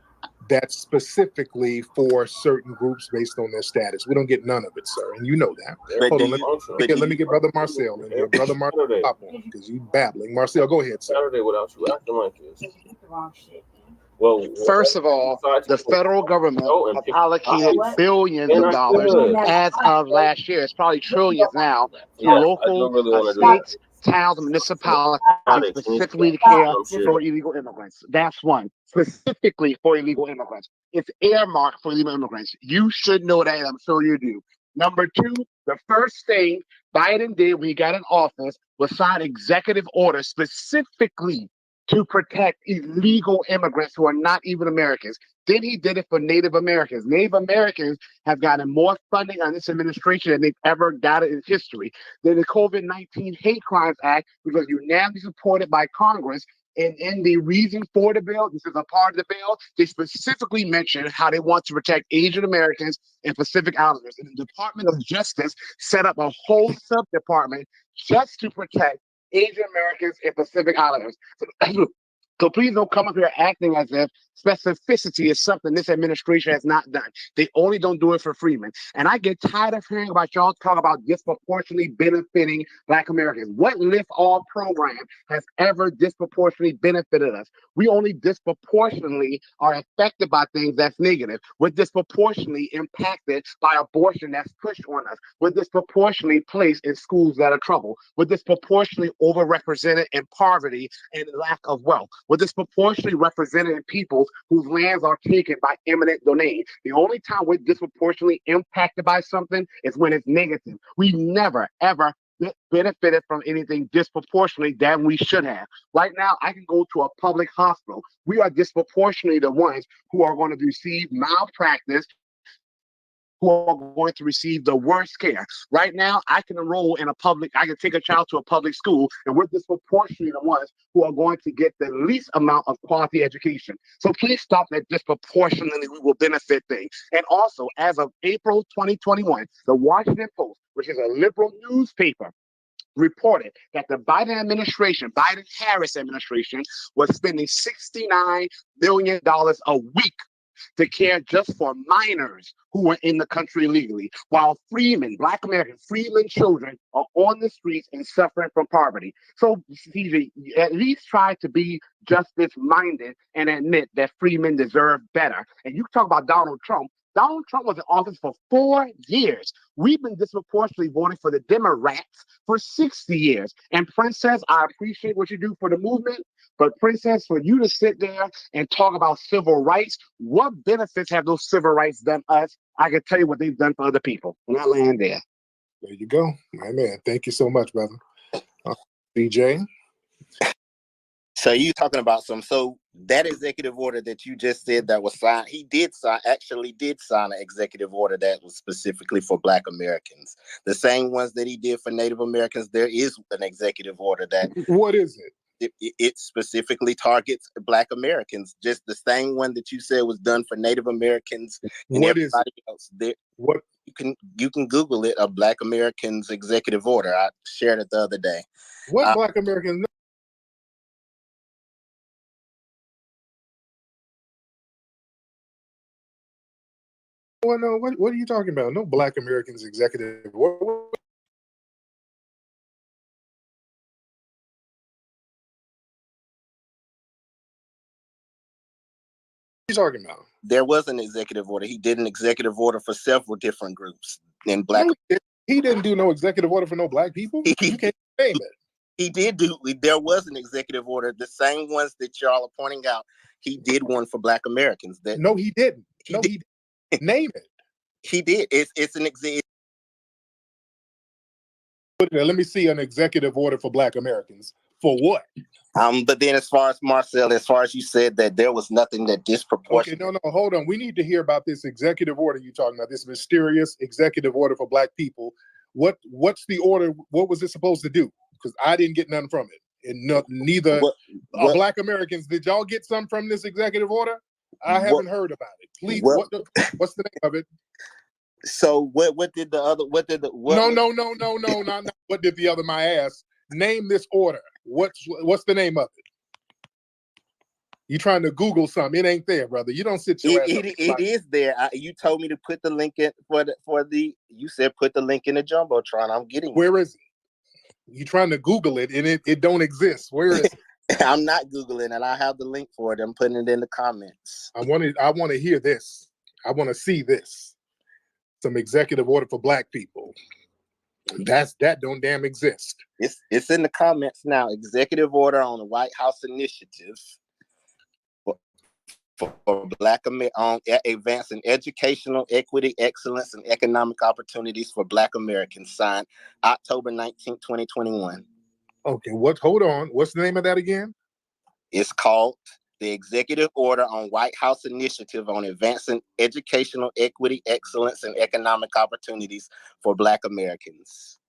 that's specifically for certain groups based on their status. We don't get none of it, sir, and you know that. Hold on, let me get Brother Marcel in here. Brother Marcel, pop on, because you babbling. Marcel, go ahead, sir. Saturday without you acting like this. Well, first of all, the federal government has allocated billions of dollars as of last year. It's probably trillions now to local states, towns, and municipalities specifically to care for illegal immigrants. That's one. Specifically for illegal immigrants. It's earmarked for illegal immigrants. You should know that, and I'm sure you do. Number two, the first thing Biden did when he got in office was sign executive orders specifically to protect illegal immigrants who are not even Americans. Then he did it for Native Americans. Native Americans have gotten more funding on this administration than they've ever got in history. Then the COVID-19 Hate Crimes Act, which was unanimously supported by Congress, and in the reason for the bill, this is a part of the bill, they specifically mentioned how they want to protect Asian Americans and Pacific Islanders. And the Department of Justice set up a whole sub-department just to protect Asian Americans and Pacific Islanders. So please don't come up here acting as if specificity is something this administration has not done. They only don't do it for Freeman. And I get tired of hearing about y'all talk about disproportionately benefiting Black Americans. What Lift All program has ever disproportionately benefited us? We only disproportionately are affected by things that's negative. We're disproportionately impacted by abortion that's pushed on us. We're disproportionately placed in schools that are trouble. We're disproportionately overrepresented in poverty and lack of wealth. We're disproportionately represented in people whose lands are taken by eminent domain. The only time we're disproportionately impacted by something is when it's negative. We never, ever benefited from anything disproportionately than we should have. Right now, I can go to a public hospital. We are disproportionately the ones who are going to receive malpractice, who are going to receive the worst care. Right now, I can take a child to a public school, and we're disproportionately the ones who are going to get the least amount of quality education. So please stop that disproportionately we will benefit thing. And also, as of April 2021, the Washington Post, which is a liberal newspaper, reported that the Biden-Harris administration, was spending $69 million a week to care just for minors who were in the country illegally, while Black American freemen children are on the streets and suffering from poverty. So, CJ, at least try to be justice-minded and admit that freemen deserve better. And you talk about Donald Trump. Donald Trump was in office for 4 years. We've been disproportionately voting for the Democrats for 60 years. And Princess, I appreciate what you do for the movement, but Princess, for you to sit there and talk about civil rights, what benefits have those civil rights done us? I can tell you what they've done for other people. And I land there. There you go. My man. Thank you so much, brother. DJ? So you talking about so that executive order that you just said that was signed, he actually did sign an executive order that was specifically for Black Americans. The same ones that he did for Native Americans, there is an executive order that... What is it? It specifically targets Black Americans, just the same one that you said was done for Native Americans and what is everybody else. What you can Google it, a Black Americans executive order. I shared it the other day. What Black Americans? Well, no, what are you talking about? No Black Americans executive order. What are you talking about? There was an executive order. He did an executive order for several different groups in Black. No, he didn't do no executive order for no Black people. You can't name it. He did do. There was an executive order, the same ones that y'all are pointing out. He did one for Black Americans. No, he didn't. He didn't. Name it. He did. It's an executive. Let me see an executive order for Black Americans. For what? But then as far as Marcel, as far as you said that there was nothing that disproportionate. Okay, no, hold on. We need to hear about this executive order you're talking about, this mysterious executive order for Black people. What's the order? What was it supposed to do? Because I didn't get nothing from it. And neither Black Americans. Did y'all get some from this executive order? I haven't heard about it. Please, what's the name of it? So what did the other? What did the? No, not what did the other? My ass. Name this order. What's the name of it? You trying to Google something? It ain't there, brother. You don't sit your ass. It is there. You told me to put the link in for the. You said put the link in the jumbotron. I'm getting. Where is it? You trying to Google it and it don't exist. Where is it? I'm not Googling it. I have the link for it. I'm putting it in the comments. I want to hear this. I want to see this. Some executive order for Black people. That don't damn exist. It's in the comments now. Executive order on the White House initiative for Black on advancing educational equity, excellence, and economic opportunities for Black Americans, signed October 19, 2021. Okay, hold on. What's the name of that again? It's called the Executive Order on White House Initiative on Advancing Educational Equity, Excellence, and Economic Opportunities for Black Americans.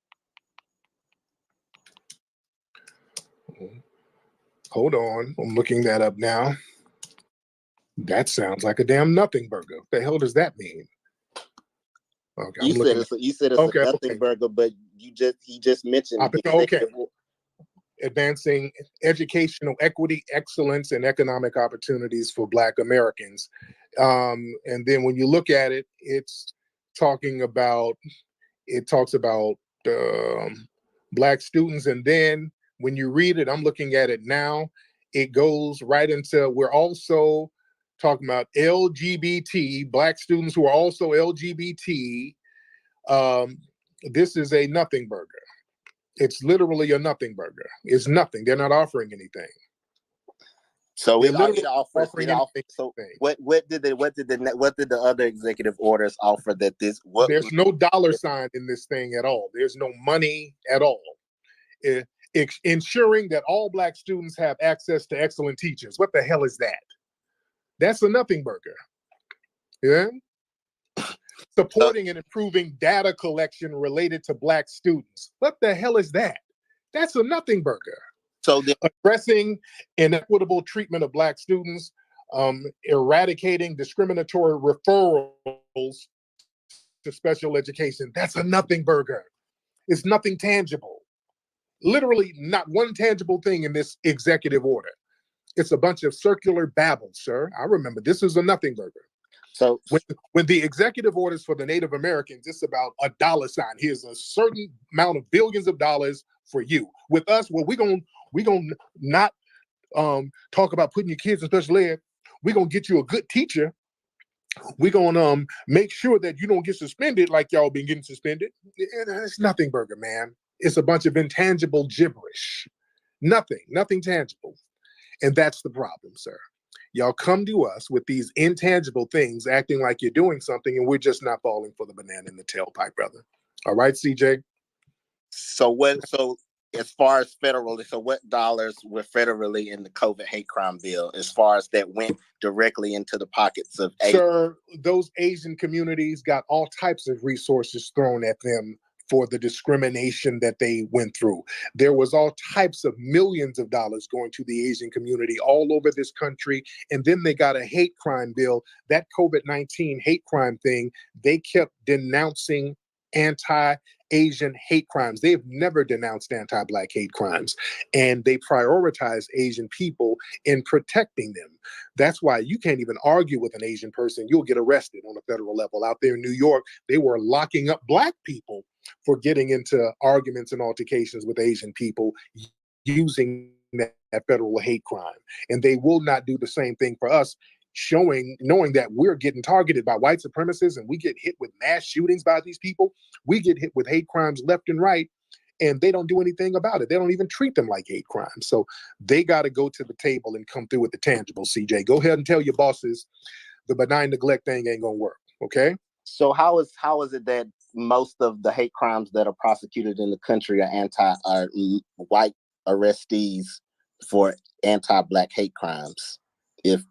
Hold on. I'm looking that up now. That sounds like a damn nothing burger. What the hell does that mean? Okay, you said it's a nothing burger, but he just mentioned. Okay. advancing educational equity, excellence, and economic opportunities for Black Americans. And then when you look at it, it talks about Black students. And then when you read it, I'm looking at it now, it goes right into, we're also talking about LGBT, Black students who are also LGBT. This is a nothing burger. It's literally a nothing burger. It's nothing. They're not offering anything. So it offers. So what did the other executive orders offer that this? There's no dollar sign in this thing at all. There's no money at all. Ensuring that all Black students have access to excellent teachers. What the hell is that? That's a nothing burger. Yeah. Supporting and improving data collection related to Black students. What the hell is that? That's a nothing burger. So addressing inequitable treatment of Black students, eradicating discriminatory referrals to special education. That's a nothing burger. It's nothing tangible. Literally not one tangible thing in this executive order. It's a bunch of circular babble, sir. I remember this is a nothing burger. So when the executive orders for the Native Americans, it's about a dollar sign. Here's a certain amount of billions of dollars for you. With us, well, we're gonna not talk about putting your kids in special ed. We're gonna get you a good teacher. We're gonna make sure that you don't get suspended like y'all been getting suspended. It's nothing burger, man. It's a bunch of intangible gibberish. Nothing tangible. And that's the problem, sir. Y'all come to us with these intangible things, acting like you're doing something, and we're just not falling for the banana in the tailpipe, brother. All right, CJ? So as far as federally, so what dollars were federally in the COVID hate crime bill as far as that went directly into the pockets of Sir, those Asian communities got all types of resources thrown at them for the discrimination that they went through. There was all types of millions of dollars going to the Asian community all over this country. And then they got a hate crime bill. That COVID-19 hate crime thing, they kept denouncing anti-Asian hate crimes. They have never denounced anti-Black hate crimes. And they prioritize Asian people in protecting them. That's why you can't even argue with an Asian person. You'll get arrested on a federal level. Out there in New York, they were locking up Black people for getting into arguments and altercations with Asian people using that federal hate crime. And they will not do the same thing for us, knowing that we're getting targeted by white supremacists and we get hit with mass shootings by these people. We get hit with hate crimes left and right, and they don't do anything about it. They don't even treat them like hate crimes. So they got to go to the table and come through with the tangible, CJ. Go ahead and tell your bosses the benign neglect thing ain't gonna work, okay? So how is it that most of the hate crimes that are prosecuted in the country are white arrestees for anti-Black hate crimes if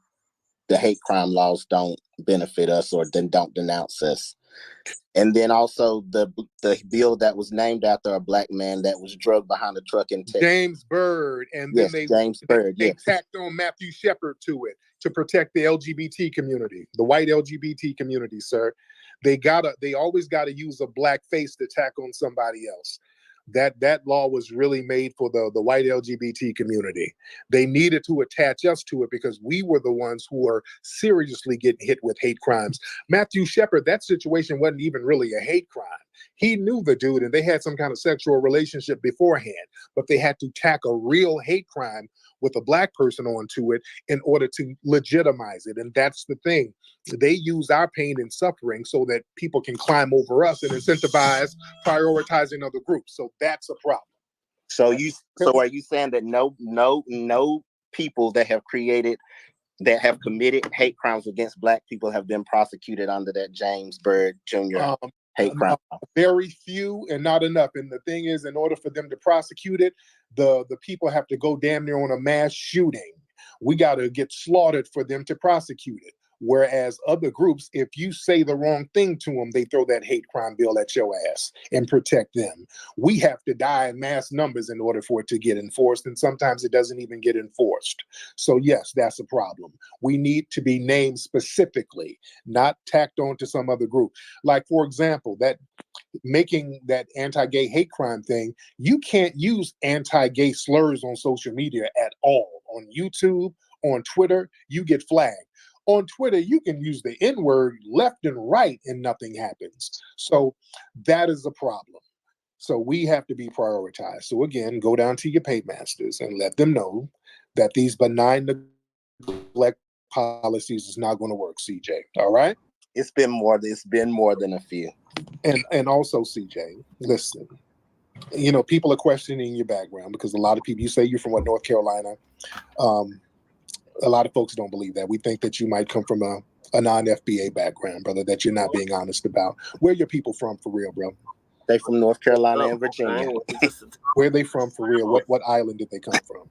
the hate crime laws don't benefit us or then don't denounce us? And then also the bill that was named after a Black man that was drugged behind a truck in Texas. James Byrd. And yes, then they tacked on Matthew Shepard to it to protect the LGBT community, the white LGBT community, sir. They always gotta use a Black face to tack on somebody else. That law was really made for the white LGBT community. They needed to attach us to it because we were the ones who were seriously getting hit with hate crimes. Matthew Shepard, that situation wasn't even really a hate crime. He knew the dude and they had some kind of sexual relationship beforehand, but they had to tack a real hate crime with a Black person onto it in order to legitimize it. And that's the thing. They use our pain and suffering so that people can climb over us and incentivize prioritizing other groups. So that's a problem. So are you saying that no people that have committed hate crimes against Black people have been prosecuted under that James Byrd Jr. hate crime? Very few and not enough. And the thing is, in order for them to prosecute it, the people have to go damn near on a mass shooting. We got to get slaughtered for them to prosecute it. Whereas other groups, if you say the wrong thing to them, they throw that hate crime bill at your ass and protect them. We have to die in mass numbers in order for it to get enforced. And sometimes it doesn't even get enforced. So yes, that's a problem. We need to be named specifically, not tacked on to some other group. Like, for example, that making that anti-gay hate crime thing, you can't use anti-gay slurs on social media at all. On YouTube, on Twitter, you get flagged. On Twitter, you can use the N-word left and right and nothing happens. So that is a problem. So we have to be prioritized. So again, go down to your paymasters and let them know that these benign neglect policies is not going to work, CJ. All right? It's been more than a few. And also, CJ, listen, you know, people are questioning your background because a lot of people, you say you're from North Carolina. A lot of folks don't believe that. We think that you might come from a non-FBA background, brother, that you're not being honest about. Where are your people from for real, bro? They from North Carolina and Virginia. Where are they from for real? What island did they come from?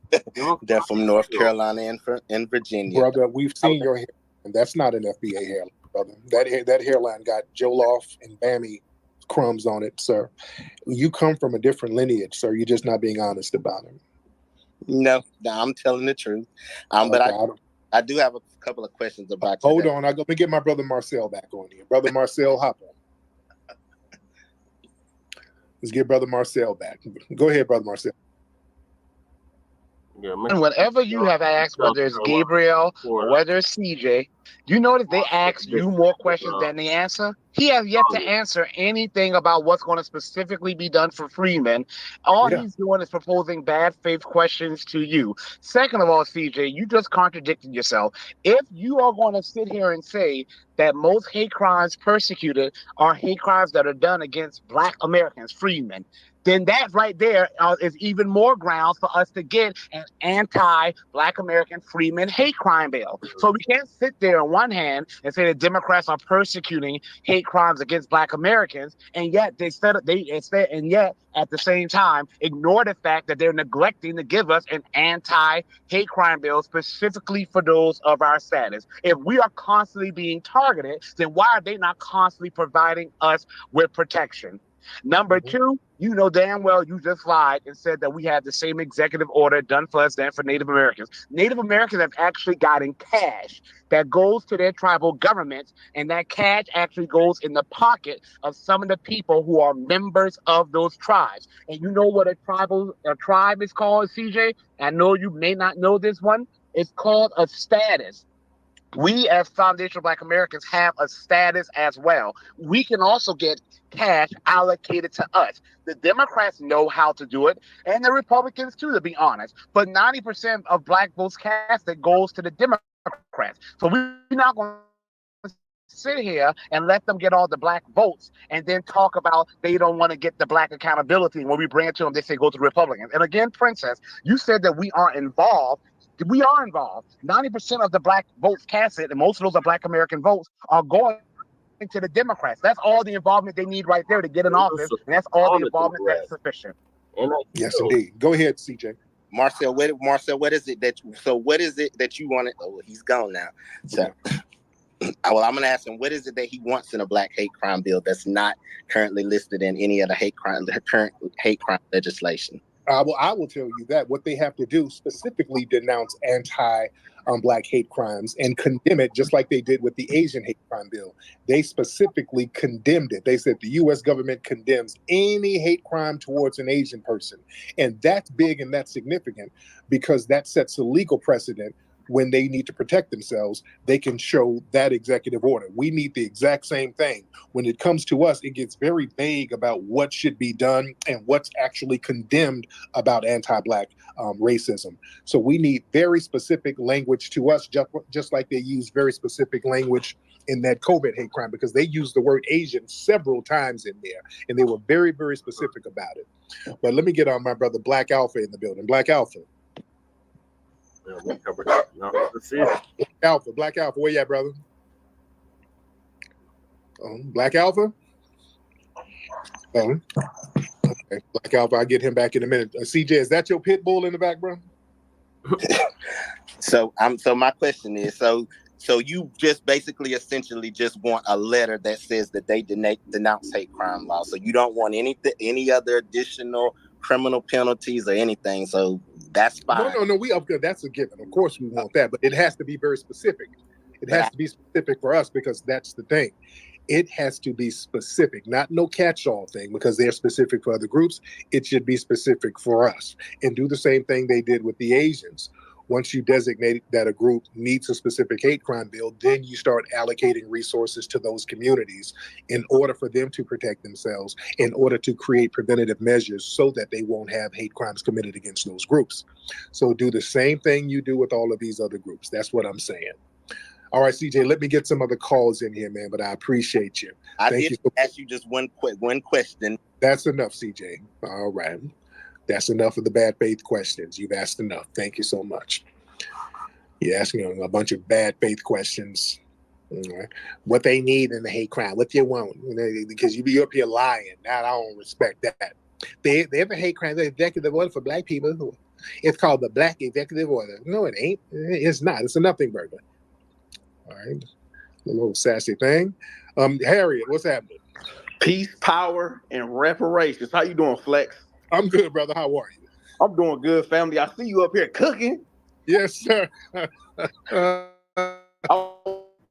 They're from North Carolina and Virginia. Brother, we've seen your hair, and that's not an FBA hairline, brother. That hairline got Jollof and Bammy crumbs on it, sir. You come from a different lineage, sir. You're just not being honest about it. No, I'm telling the truth. But I do have a couple of questions about you. Hold on, let me get my brother Marcel back on here. Brother Marcel, hop on. Let's get Brother Marcel back. Go ahead, Brother Marcel. And whenever you have asked, whether it's Gabriel or whether it's CJ, you notice they ask you more questions than they answer. He has yet to answer anything about what's going to specifically be done for Freeman. All he's doing is proposing bad faith questions to you. Second of all, CJ, you just contradicted yourself. If you are going to sit here and say that most hate crimes persecuted are hate crimes that are done against Black Americans, Freeman, then that right there is even more grounds for us to get an anti-Black American Freeman hate crime bill. So we can't sit there on one hand and say that Democrats are persecuting hate crimes against Black Americans, and yet yet at the same time ignore the fact that they're neglecting to give us an anti-hate crime bill specifically for those of our status. If we are constantly being targeted, then why are they not constantly providing us with protection? Number two, you know damn well you just lied and said that we had the same executive order done for us than for Native Americans. Native Americans have actually gotten cash that goes to their tribal governments, and that cash actually goes in the pocket of some of the people who are members of those tribes. And you know what a tribe is called, CJ? I know you may not know this one. It's called a status. We as foundational Black Americans have a status as well. We can also get cash allocated to us. The Democrats know how to do it, and the Republicans too, to be honest. But 90% of Black votes casted goes to the Democrats. So we're not going to sit here and let them get all the Black votes and then talk about they don't want to get the Black accountability. When we bring it to them, they say go to the Republicans. And again, Princess, you said that we aren't involved. We are involved. 90% of the Black votes casted, and most of those are Black American votes, are going to the Democrats. That's all the involvement they need right there to get in office, and that's all the involvement that's sufficient. Yes, indeed. Go ahead, CJ. Marcel, what is it that you wanted? Oh, he's gone now. So, well, I'm going to ask him, what is it that he wants in a Black hate crime bill that's not currently listed in any of the current hate crime legislation? I will tell you that what they have to do specifically denounce anti-Black hate crimes and condemn it, just like they did with the Asian hate crime bill. They specifically condemned it. They said the U.S. government condemns any hate crime towards an Asian person. And that's big and that's significant because that sets a legal precedent. When they need to protect themselves, they can show that executive order. We need the exact same thing. When it comes to us, it gets very vague about what should be done and what's actually condemned about anti-Black racism. So we need very specific language to us, just like they use very specific language in that COVID hate crime, because they used the word Asian several times in there, and they were very, very specific about it. But let me get on my brother Black Alpha in the building. Black Alpha. Black Alpha, where you at, brother? Black Alpha? Okay, Black Alpha, I'll get him back in a minute. CJ, is that your pit bull in the back, bro? So my question is, so you just basically essentially just want a letter that says that they denounce hate crime law. So you don't want any other additional criminal penalties or anything. So that's fine. No, that's a given. Of course we want that, but it has to be very specific. It has to be specific for us because that's the thing. It has to be specific, not no catch-all thing, because they're specific for other groups. It should be specific for us. And do the same thing they did with the Asians. Once you designate that a group meets a specific hate crime bill, then you start allocating resources to those communities in order for them to protect themselves, in order to create preventative measures so that they won't have hate crimes committed against those groups. So do the same thing you do with all of these other groups. That's what I'm saying. All right, CJ, let me get some other calls in here, man, but I appreciate you. I did ask you just one question. That's enough, CJ. All right. That's enough of the bad faith questions. You've asked enough. Thank you so much. You're asking a bunch of bad faith questions. What they need in the hate crime, what you want, because you be up here lying. Now I don't respect that. They have a hate crime, the executive order for black people. It's called the Black Executive Order. No, it ain't. It's not. It's a nothing burger. All right. A little sassy thing. Harriet, what's happening? Peace, power, and reparations. How you doing, Flex? I'm good, brother. How are you? I'm doing good, family. I see you up here cooking. Yes, sir. I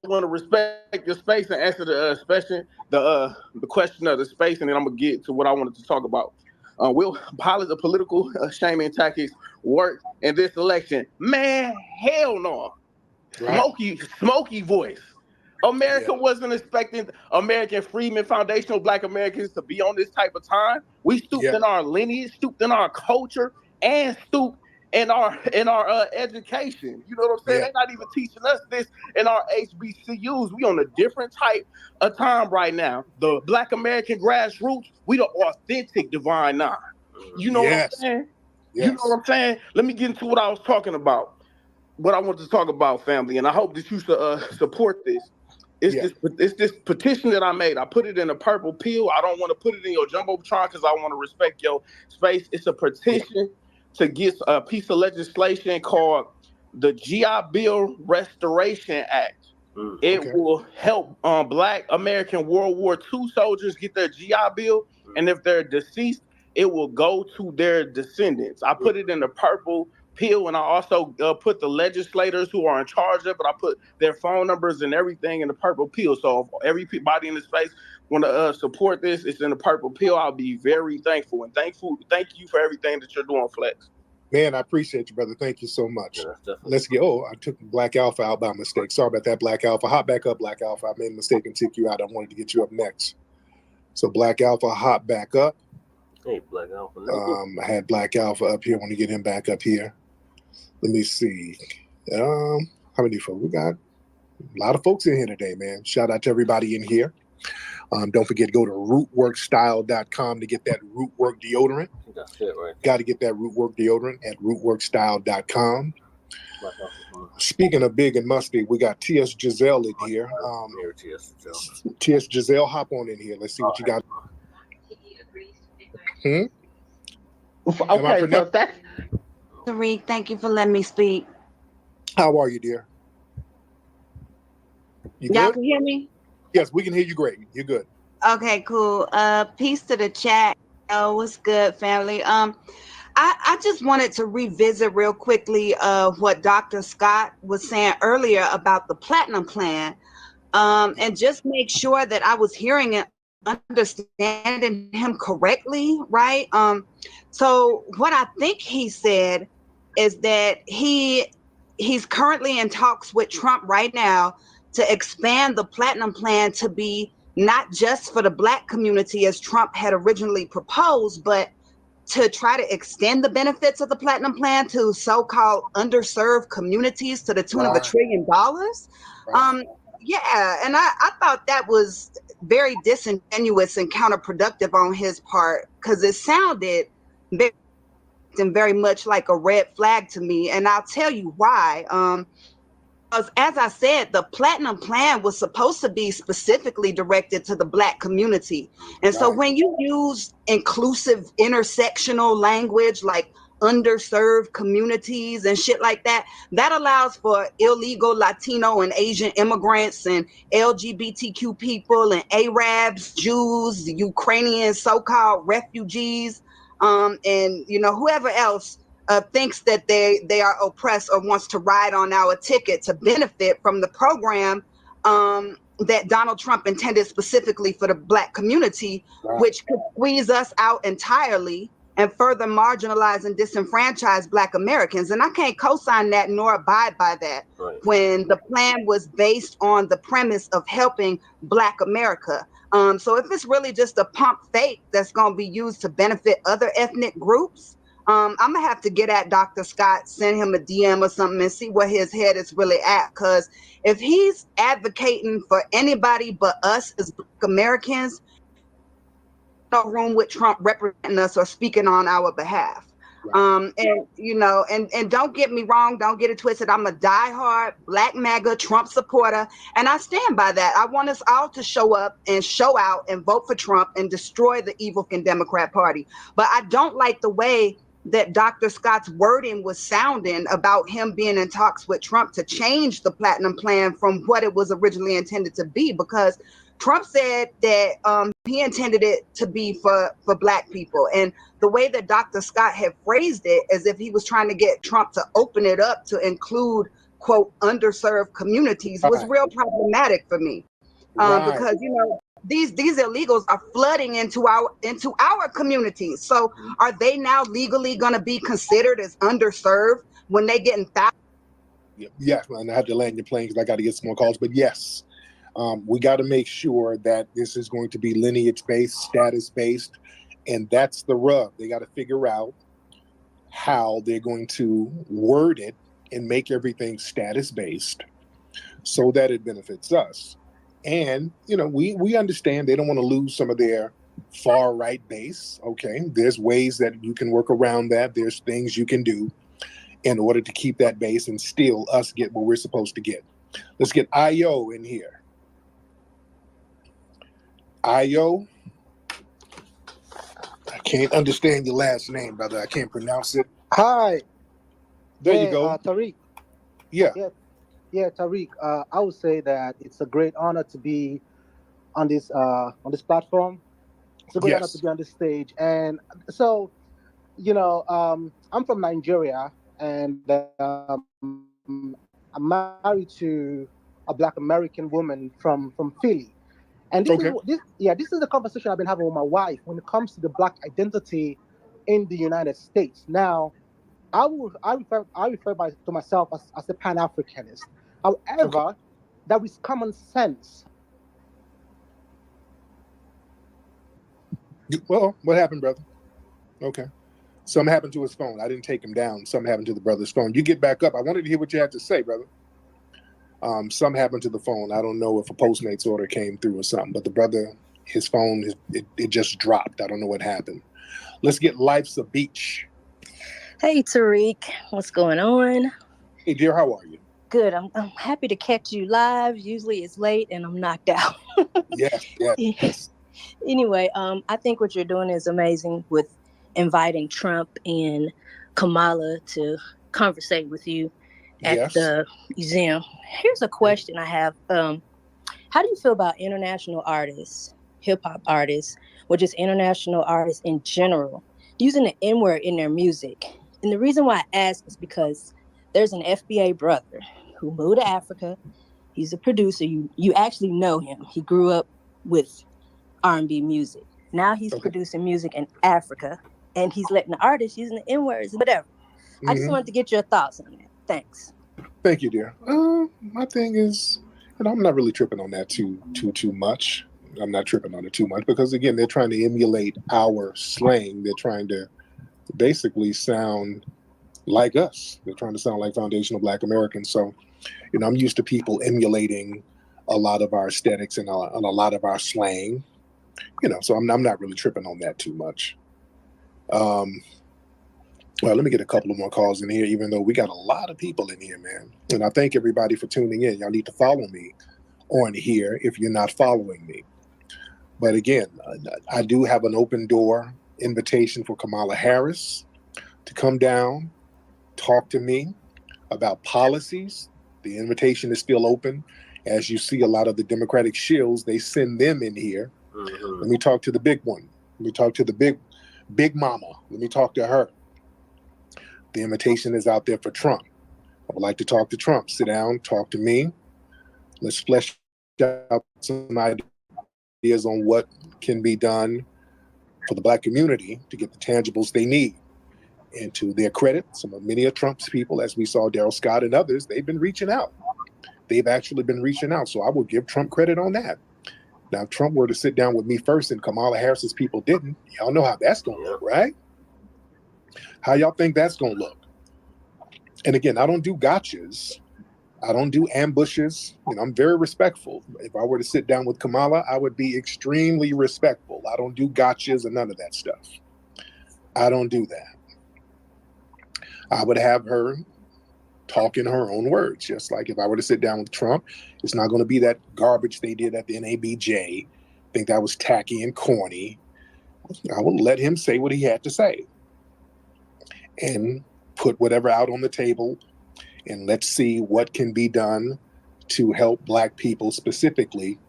want to respect your space and answer the question of the space, and then I'm gonna get to what I wanted to talk about. Will political shaming tactics work in this election? Man, hell no. Right. Smoky voice. America wasn't expecting American Freedmen Foundational Black Americans to be on this type of time. We stooped in our lineage, stooped in our culture, and stooped in our education. You know what I'm saying? They're not even teaching us this in our HBCUs. We on a different type of time right now. The Black American grassroots, we the authentic Divine Nine. You know what I'm saying? Yes. You know what I'm saying? Let me get into what I was talking about. What I want to talk about, family, and I hope that you support this. It's this petition that I made. I put it in a purple pill. I don't want to put it in your jumbotron because I want to respect your space. It's a petition to get a piece of legislation called the GI Bill Restoration Act. It will help Black American World War II soldiers get their GI Bill, and if they're deceased, it will go to their descendants. I put it in the purple pill, and I also put the legislators who are in charge of it. I put their phone numbers and everything in the purple pill. So if everybody in the space want to support this, it's in the purple pill. I'll be very thankful, and thank you for everything that you're doing, Flex. Man, I appreciate you, brother. Thank you so much. Let's get. Oh, I took Black Alpha out by mistake. Sorry about that, Black Alpha. Hop back up, Black Alpha. I made a mistake and took you out. I wanted to get you up next. So Black Alpha, hop back up. Hey, Black Alpha. I had Black Alpha up here. I want to get him back up here. Let me see. How many folks? We got a lot of folks in here today, man. Shout out to everybody in here. Don't forget to go to rootworkstyle.com to get that Rootwork deodorant. That's it, right? Got to get that Rootwork deodorant at rootworkstyle.com. Speaking of big and musty, we got T.S. Giselle in here. T.S. Giselle, hop on in here. Let's see what you got. Okay, so that's Tariq, thank you for letting me speak. How are you, dear? You Y'all good? can hear me? Yes, we can hear you great. You're good. Okay, cool. Peace to the chat. Oh, what's good, family? I just wanted to revisit real quickly what Dr. Scott was saying earlier about the Platinum Plan, and just make sure that I was hearing it, understanding him correctly, right? So what I think he said is that he's currently in talks with Trump right now to expand the Platinum Plan to be not just for the Black community as Trump had originally proposed, but to try to extend the benefits of the Platinum Plan to so-called underserved communities to the tune of $1 trillion. Yeah, and I thought that was very disingenuous and counterproductive on his part, because it sounded very much like a red flag to me, and I'll tell you why. Because as I said, the Platinum Plan was supposed to be specifically directed to the Black community. And so when you use inclusive intersectional language like underserved communities and shit like that, that allows for illegal Latino and Asian immigrants and LGBTQ people and Arabs, Jews, Ukrainian so-called refugees, and whoever else thinks that they are oppressed or wants to ride on our ticket to benefit from the program. that Donald Trump intended specifically for the Black community, which could squeeze us out entirely and further marginalize and disenfranchise Black Americans. And I can't co-sign that nor abide by that when the plan was based on the premise of helping Black America. So if it's really just a pump fake that's going to be used to benefit other ethnic groups, I'm gonna have to get at Dr. Scott, send him a DM or something and see where his head is really at. Because if he's advocating for anybody but us as Black Americans, no room with Trump representing us or speaking on our behalf. And you know, and don't get me wrong, don't get it twisted. I'm a diehard Black MAGA Trump supporter, and I stand by that. I want us all to show up and show out and vote for Trump and destroy the evil Democrat Party. But I don't like the way that Dr. Scott's wording was sounding about him being in talks with Trump to change the platinum plan from what it was originally intended to be, because Trump said that he intended it to be for Black people. And the way that Dr. Scott had phrased it, as if he was trying to get Trump to open it up to include, quote, underserved communities, was real problematic for me. Because, you know, these illegals are flooding into our communities. So are they now legally going to be considered as underserved when they get in foul? Yes, and I have to land your plane because I got to get some more calls. But yes, we got to make sure that this is going to be lineage-based, status-based, and that's the rub. They got to figure out how they're going to word it and make everything status-based so that it benefits us. And, you know, we understand they don't want to lose some of their far right base. Okay, there's ways that you can work around that. There's things you can do in order to keep that base and still us get what we're supposed to get. Let's get IO in here. IO, I can't understand your last name, brother. I can't pronounce it. Hi. There you go. Tariq. Yeah. Yeah, Tariq. I would say that it's a great honor to be on this platform. It's a great honor to be on this stage. And so, you know, I'm from Nigeria, and I'm married to a Black American woman from Philly. And this is the conversation I've been having with my wife when it comes to the Black identity in the United States. Now, I refer to myself as a Pan-Africanist. However, that is common sense. Well, what happened, brother? Okay. Something happened to his phone. I didn't take him down. Something happened to the brother's phone. You get back up. I wanted to hear what you had to say, brother. Something happened to the phone. I don't know if a Postmates order came through or something, but the brother, his phone, it just dropped. I don't know what happened. Let's get Life's a Beach. Hey, Tariq. What's going on? Hey, dear, how are you? Good. I'm happy to catch you live. Usually it's late and I'm knocked out. Yes. Anyway, I think what you're doing is amazing with inviting Trump and Kamala to conversate with you at the museum. Here's a question I have. How do you feel about international artists, hip-hop artists, or just international artists in general, using the N-word in their music? And the reason why I ask is because there's an FBA brother who moved to Africa. He's a producer. You actually know him. He grew up with R&B music. Now he's producing music in Africa, and he's letting the artists using the N-words, whatever. I just wanted to get your thoughts on that. Thanks. Thank you, dear. My thing is, I'm not really tripping on that too much. I'm not tripping on it too much because, again, they're trying to emulate our slang. They're trying to basically sound like us. They're trying to sound like foundational Black Americans. So, I'm used to people emulating a lot of our aesthetics and a lot of our slang. So I'm not really tripping on that too much. Well, let me get a couple of more calls in here, even though we got a lot of people in here, man. And I thank everybody for tuning in. Y'all need to follow me on here if you're not following me. But again, I do have an open door invitation for Kamala Harris to come down, talk to me about policies. The invitation is still open. As you see, a lot of the Democratic shills, they send them in here. Mm-hmm. Let me talk to the big one. Let me talk to the big mama. Let me talk to her. The invitation is out there for Trump. I would like to talk to Trump. Sit down, talk to me. Let's flesh out some ideas on what can be done for the Black community to get the tangibles they need. And to their credit, many of Trump's people, as we saw Daryl Scott and others, they've been reaching out. They've actually been reaching out. So I will give Trump credit on that. Now, if Trump were to sit down with me first and Kamala Harris's people didn't, y'all know how that's going to look, right? How y'all think that's going to look? And again, I don't do gotchas. I don't do ambushes. I'm very respectful. If I were to sit down with Kamala, I would be extremely respectful. I don't do gotchas and none of that stuff. I don't do that. I would have her talk in her own words, just like if I were to sit down with Trump, it's not going to be that garbage they did at the NABJ. I think that was tacky and corny. I will let him say what he had to say and put whatever out on the table, and let's see what can be done to help Black people specifically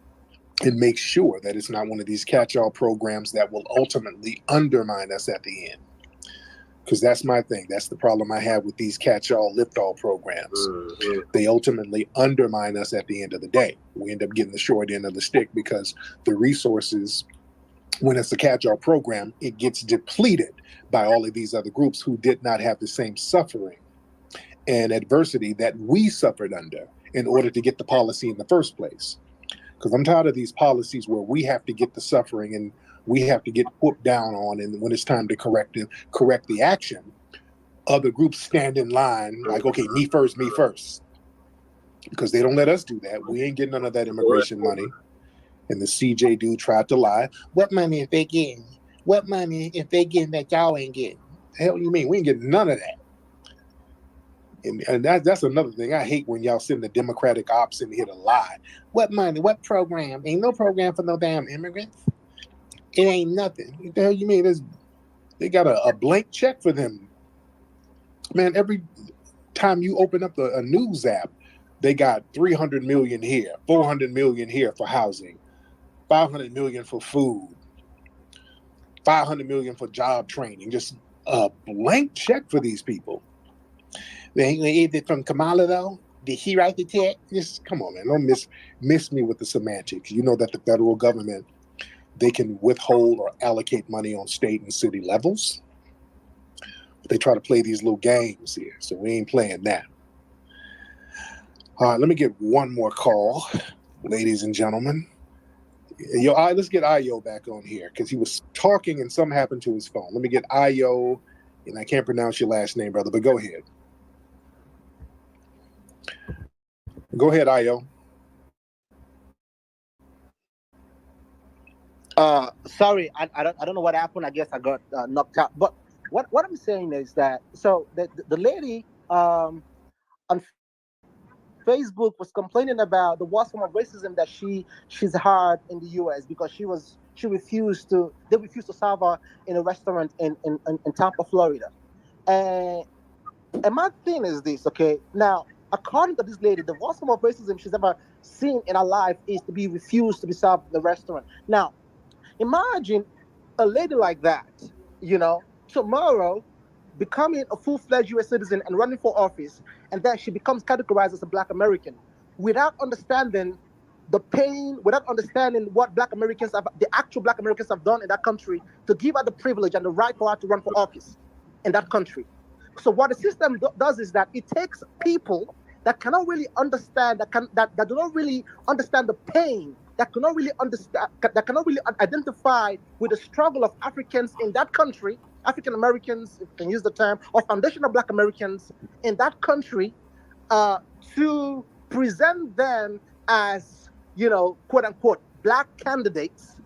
and make sure that it's not one of these catch-all programs that will ultimately undermine us at the end. Because that's my thing. That's the problem I have with these catch-all, lift-all programs. They ultimately undermine us at the end of the day. We end up getting the short end of the stick because the resources, when it's a catch-all program, it gets depleted by all of these other groups who did not have the same suffering and adversity that we suffered under in order to get the policy in the first place. Because I'm tired of these policies where we have to get the suffering and we have to get whooped down on, and when it's time to correct the action, other groups stand in line like, okay, me first, because they don't let us do that. We ain't getting none of that immigration money. And the CJ dude tried to lie. What money if they getting? What money if they getting that y'all ain't getting? The hell you mean? We ain't getting none of that. And that's another thing. I hate when y'all send the Democratic ops in here to lie. What money? What program? Ain't no program for no damn immigrants. It ain't nothing. What the hell you mean? They got a blank check for them. Man, every time you open up a news app, they got 300 million here, 400 million here for housing, 500 million for food, 500 million for job training. Just a blank check for these people. Is it from Kamala though? Did he write the check? Just come on, man. Don't miss me with the semantics. You know that the federal government, they can withhold or allocate money on state and city levels. They try to play these little games here, so we ain't playing that. All right, let me get one more call, ladies and gentlemen. Let's get Ayo back on here because he was talking and something happened to his phone. Let me get Ayo, and I can't pronounce your last name, brother, but go ahead. Go ahead, Ayo. Sorry, I don't know what happened. I guess I got knocked out. But what I'm saying is that the lady on Facebook was complaining about the worst form of racism that she's had in the U.S. because they refused to serve her in a restaurant in Tampa, Florida. And my thing is this, okay? Now, according to this lady, the worst form of racism she's ever seen in her life is to be refused to be served in the restaurant. Now, imagine a lady like that, tomorrow becoming a full-fledged U.S. citizen and running for office, and then she becomes categorized as a Black American without understanding the pain, without understanding what the actual Black Americans have done in that country to give her the privilege and the right for her to run for office in that country. So what the system does is that it takes people that cannot really understand, that do not really understand the pain, that cannot really identify with the struggle of Africans in that country, African Americans, if you can use the term, or foundational Black Americans in that country, to present them as, quote unquote, Black candidates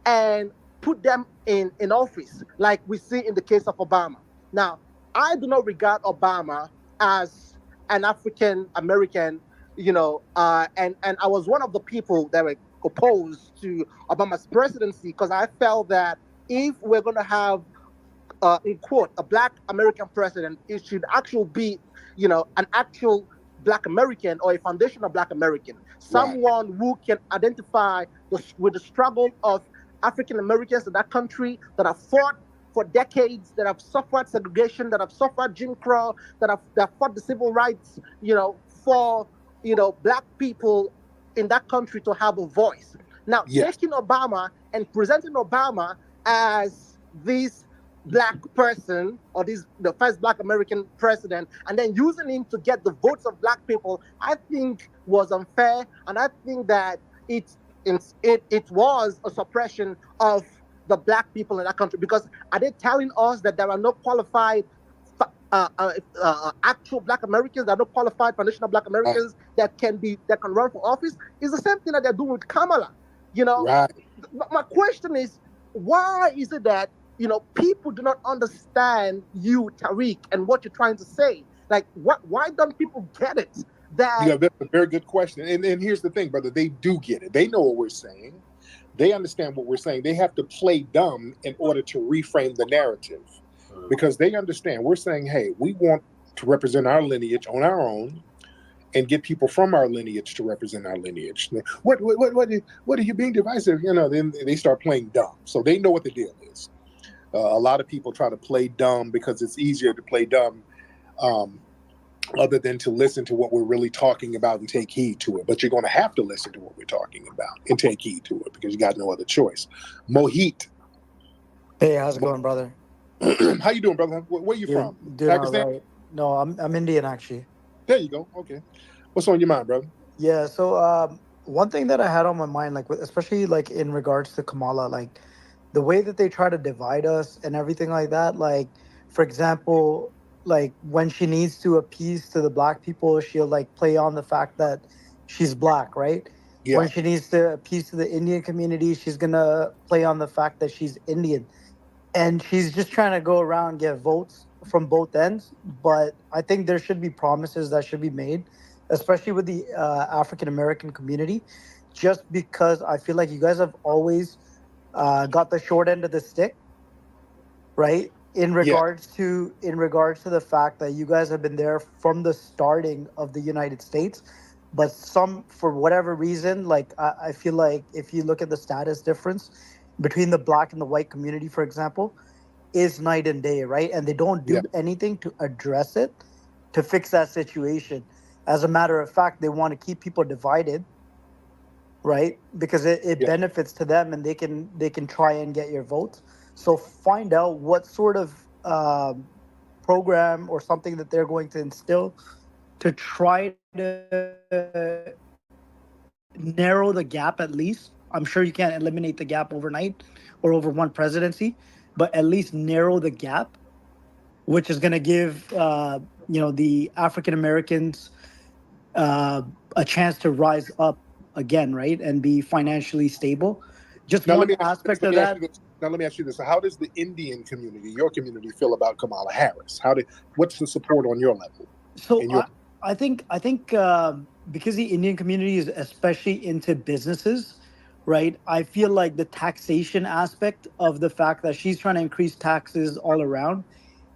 and put them in office, like we see in the case of Obama. Now, I do not regard Obama as an African American, and I was one of the people that were opposed to Obama's presidency because I felt that if we're going to have, in quote, a Black American president, it should actually be, an actual Black American or a foundational Black American, someone who can identify with the struggle of African Americans in that country that have fought for decades, that have suffered segregation, that have suffered Jim Crow, that fought the civil rights, for, Black people, in that country to have a voice. Now, taking Obama and presenting Obama as this black person or the first black American president, and then using him to get the votes of black people, I think was unfair, and I think that it was a suppression of the black people in that country, because are they telling us that there are no qualified actual black Americans, that are no qualified foundational black Americans that can run for office? It's the same thing that they're doing with Kamala. My question is, why is it that people do not understand you, Tariq, and what you're trying to say? Like, why don't people get it? That's a very good question. And here's the thing, brother, they do get it. They know what we're saying. They understand what we're saying. They have to play dumb in order to reframe the narrative, because they understand we're saying, hey, we want to represent our lineage on our own and get people from our lineage to represent our lineage. What are you being divisive? Then they start playing dumb. So they know what the deal is. A lot of people try to play dumb because it's easier to play dumb other than to listen to what we're really talking about and take heed to it. But you're going to have to listen to what we're talking about and take heed to it, because you got no other choice. Mohit. Hey, how's it going, brother? How you doing, brother? Where you from? Doing all right. No, I'm Indian, actually. There you go. Okay. What's on your mind, brother? Yeah, so one thing that I had on my mind, like especially like in regards to Kamala, like the way that they try to divide us and everything like that. Like, for example, like when she needs to appease to the black people, she'll like play on the fact that she's black, right? Yeah. When she needs to appease to the Indian community, she's gonna play on the fact that she's Indian. And she's just trying to go around and get votes from both ends. But I think there should be promises that should be made, especially with the African American community, just because I feel like you guys have always got the short end of the stick, right? In regards to the fact that you guys have been there from the starting of the United States, but for whatever reason, like I feel like if you look at the status difference between the black and the white community, for example, is night and day, right? And they don't do anything to address it, to fix that situation. As a matter of fact, they want to keep people divided, right? Because it benefits to them, and they can try and get your votes. So find out what sort of program or something that they're going to instill to try to narrow the gap at least. I'm sure you can't eliminate the gap overnight or over one presidency, but at least narrow the gap, which is going to give the African Americans a chance to rise up again, right, and be financially stable. Just now, one aspect of that. Now let me ask you this: how does the Indian community, your community, feel about Kamala Harris? What's the support on your level? So I think because the Indian community is especially into businesses, right? I feel like the taxation aspect of the fact that she's trying to increase taxes all around,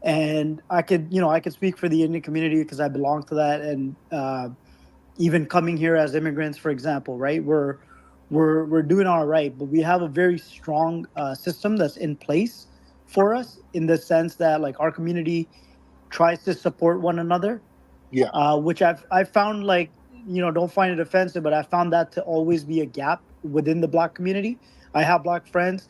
and I could speak for the Indian community because I belong to that, and even coming here as immigrants, for example, right? We're doing all right, but we have a very strong system that's in place for us, in the sense that like our community tries to support one another. Yeah. Which I've found, like, don't find it offensive, but I found that to always be a gap within the black community. I have black friends,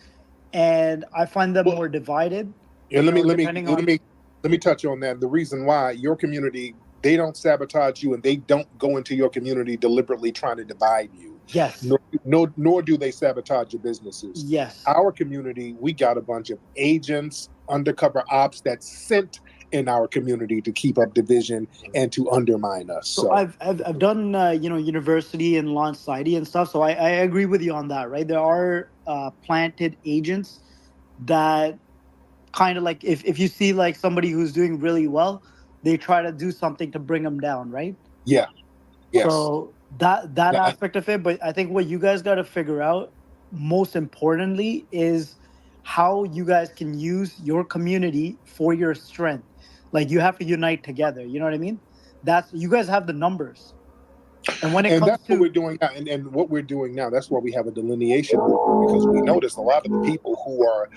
and I find them more divided. Yeah, let me touch on that. The reason why your community, they don't sabotage you, and they don't go into your community deliberately trying to divide you. Yes. Nor do they sabotage your businesses. Yes. Our community, we got a bunch of agents, undercover ops that's sent in our community to keep up division and to undermine us. So I've done university and law and society and stuff. So I agree with you on that, right? There are planted agents that kind of like if you see like somebody who's doing really well, they try to do something to bring them down, right? Yeah. Yes. So that aspect of it, but I think what you guys got to figure out most importantly is how you guys can use your community for your strength. Like, you have to unite together. You know what I mean? You guys have the numbers. And when it comes that's what we're doing now, and what we're doing now, that's why we have a delineation movement, because we notice a lot of the people who are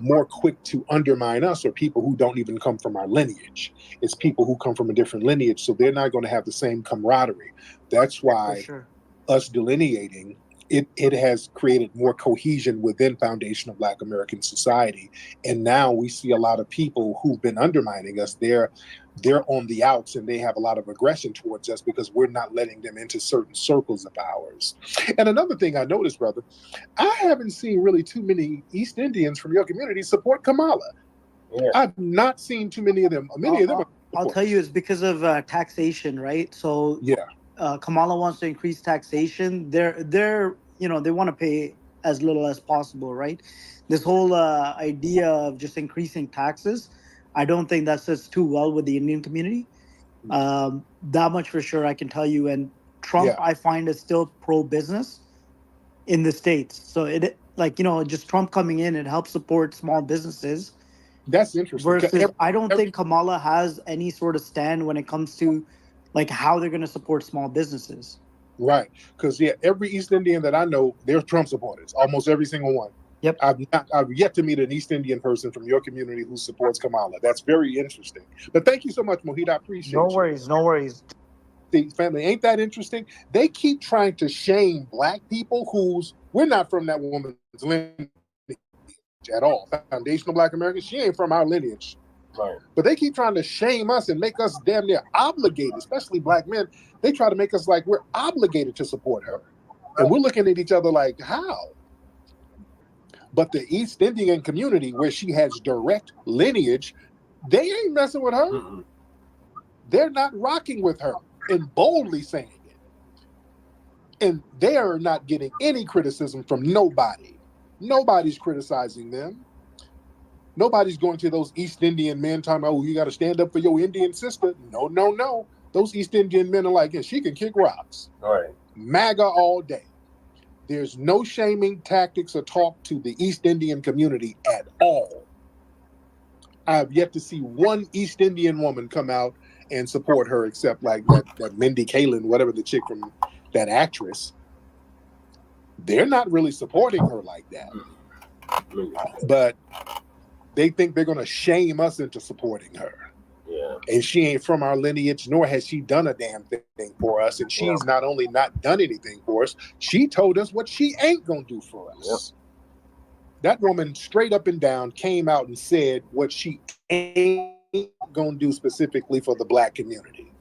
more quick to undermine us are people who don't even come from our lineage. It's people who come from a different lineage, so they're not going to have the same camaraderie. That's why us delineating, it has created more cohesion within foundational Black American society. And now we see a lot of people who've been undermining us. They're on the outs, and they have a lot of aggression towards us because we're not letting them into certain circles of ours. And another thing I noticed, brother, I haven't seen really too many East Indians from your community support Kamala. Yeah. I've not seen too many of them. I'll tell you, it's because of taxation, right? So yeah. Kamala wants to increase taxation. They're they want to pay as little as possible, right? This whole idea of just increasing taxes, I don't think that sits too well with the Indian community. That much for sure, I can tell you. And Trump, I find, is still pro-business in the States. So just Trump coming in, it helps support small businesses. That's interesting. Versus, I don't think Kamala has any sort of stand when it comes to how they're going to support small businesses. Right. Because, every East Indian that I know, they're Trump supporters. Almost every single one. Yep. I've yet to meet an East Indian person from your community who supports Kamala. That's very interesting. But thank you so much, Mohit. I appreciate No worries. No worries. See, family, ain't that interesting? They keep trying to shame Black people we're not from that woman's lineage at all. Foundational Black Americans, she ain't from our lineage. Right. But they keep trying to shame us and make us damn near obligated, especially Black men. They try to make us like we're obligated to support her. And we're looking at each other like, how? But the East Indian community, where she has direct lineage, they ain't messing with her. Mm-hmm. They're not rocking with her and boldly saying it. And they are not getting any criticism from nobody. Nobody's criticizing them. Nobody's going to those East Indian men talking about, you got to stand up for your Indian sister. No, no, no. Those East Indian men are like, yeah, she can kick rocks. All right. MAGA all day. There's no shaming tactics or talk to the East Indian community at all. I've yet to see one East Indian woman come out and support her, except like that Mindy Kaling, whatever the chick from that actress. They're not really supporting her like that. But they think they're going to shame us into supporting her. Yeah. And she ain't from our lineage, nor has she done a damn thing for us. And she's not only not done anything for us, she told us what she ain't going to do for us. Yep. That woman straight up and down came out and said what she ain't going to do specifically for the Black community.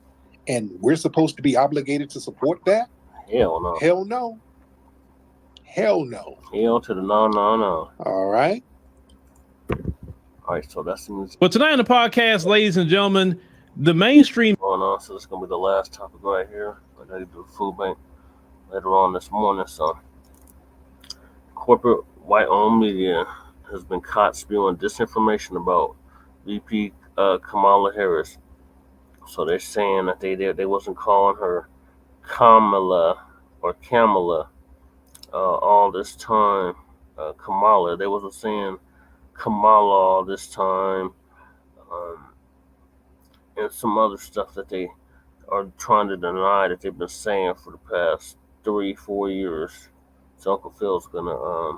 And we're supposed to be obligated to support that? Hell no. Hell no. Hell no. Hell to the no, no, no. All right. All right, so that's the music. Well, tonight on the podcast, ladies and gentlemen, the mainstream going on. So this is gonna be the last topic right here. I gotta do the food bank later on this morning. So, corporate white-owned media has been caught spewing disinformation about VP Kamala Harris. So they're saying that they wasn't calling her Kamala or Kamala all this time. Kamala, they wasn't saying Kamala all this time, and some other stuff that they are trying to deny that they've been saying for the past 3-4 years. So Uncle Phil's gonna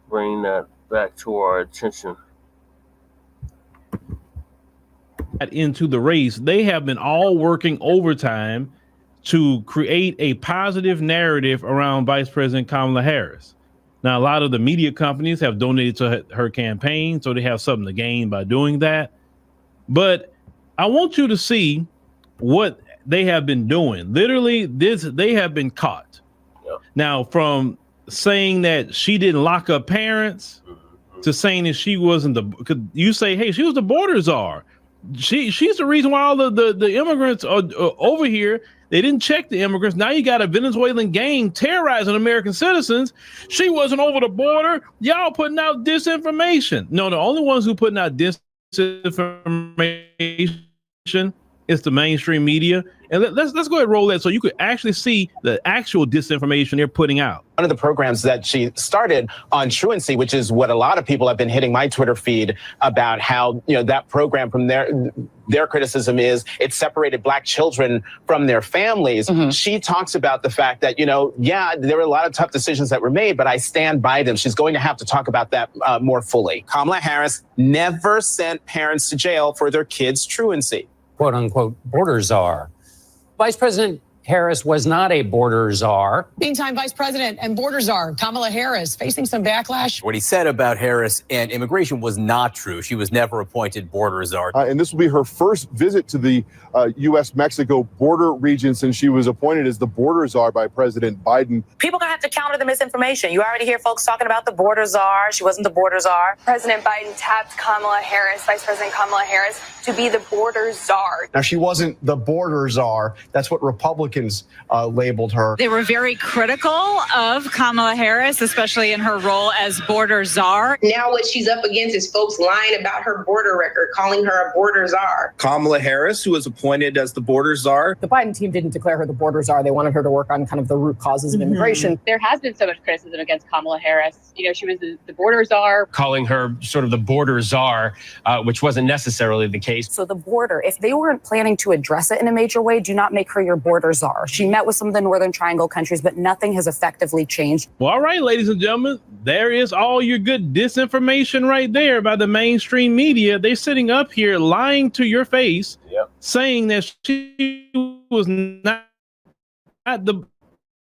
bring that back to our attention. Into the race, they have been all working overtime to create a positive narrative around Vice President Kamala Harris. Now, a lot of the media companies have donated to her campaign, so they have something to gain by doing that. But I want you to see what they have been doing. Literally, they have been caught. Yep. Now, from saying that she didn't lock up parents to saying that she wasn't because you say, hey, she was the border czar. She's the reason why all the immigrants are over here. They didn't check the immigrants. Now you got a Venezuelan gang terrorizing American citizens. She wasn't over the border. Y'all putting out disinformation. No, the only ones who putting out disinformation is the mainstream media. And let's go ahead and roll that so you could actually see the actual disinformation they're putting out. One of the programs that she started on truancy, which is what a lot of people have been hitting my Twitter feed about, how, that program from their criticism is it separated Black children from their families. Mm-hmm. She talks about the fact that, there were a lot of tough decisions that were made, but I stand by them. She's going to have to talk about that more fully. Kamala Harris never sent parents to jail for their kids' truancy. Quote unquote border czar. Vice President Harris was not a border czar. Meantime, Vice President and border czar Kamala Harris facing some backlash. What he said about Harris and immigration was not true. She was never appointed border czar. And this will be her first visit to the U.S.-Mexico border region since she was appointed as the border czar by President Biden. People are going to have to counter the misinformation. You already hear folks talking about the border czar. She wasn't the border czar. President Biden tapped Kamala Harris, Vice President Kamala Harris, to be the border czar. Now, she wasn't the border czar. That's what Republicans labeled her. They were very critical of Kamala Harris, especially in her role as border czar. Now what she's up against is folks lying about her border record, calling her a border czar. Kamala Harris, who was appointed as the border czar. The Biden team didn't declare her the border czar. They wanted her to work on kind of the root causes of immigration. There has been so much criticism against Kamala Harris. You know, she was the border czar. Calling her sort of the border czar, which wasn't necessarily the case. So the border, if they weren't planning to address it in a major way, do not make her your border czar. She met with some of the Northern Triangle countries, but nothing has effectively changed. Well, all right, ladies and gentlemen, there is all your good disinformation right there by the mainstream media. They're sitting up here lying to your face, saying that she was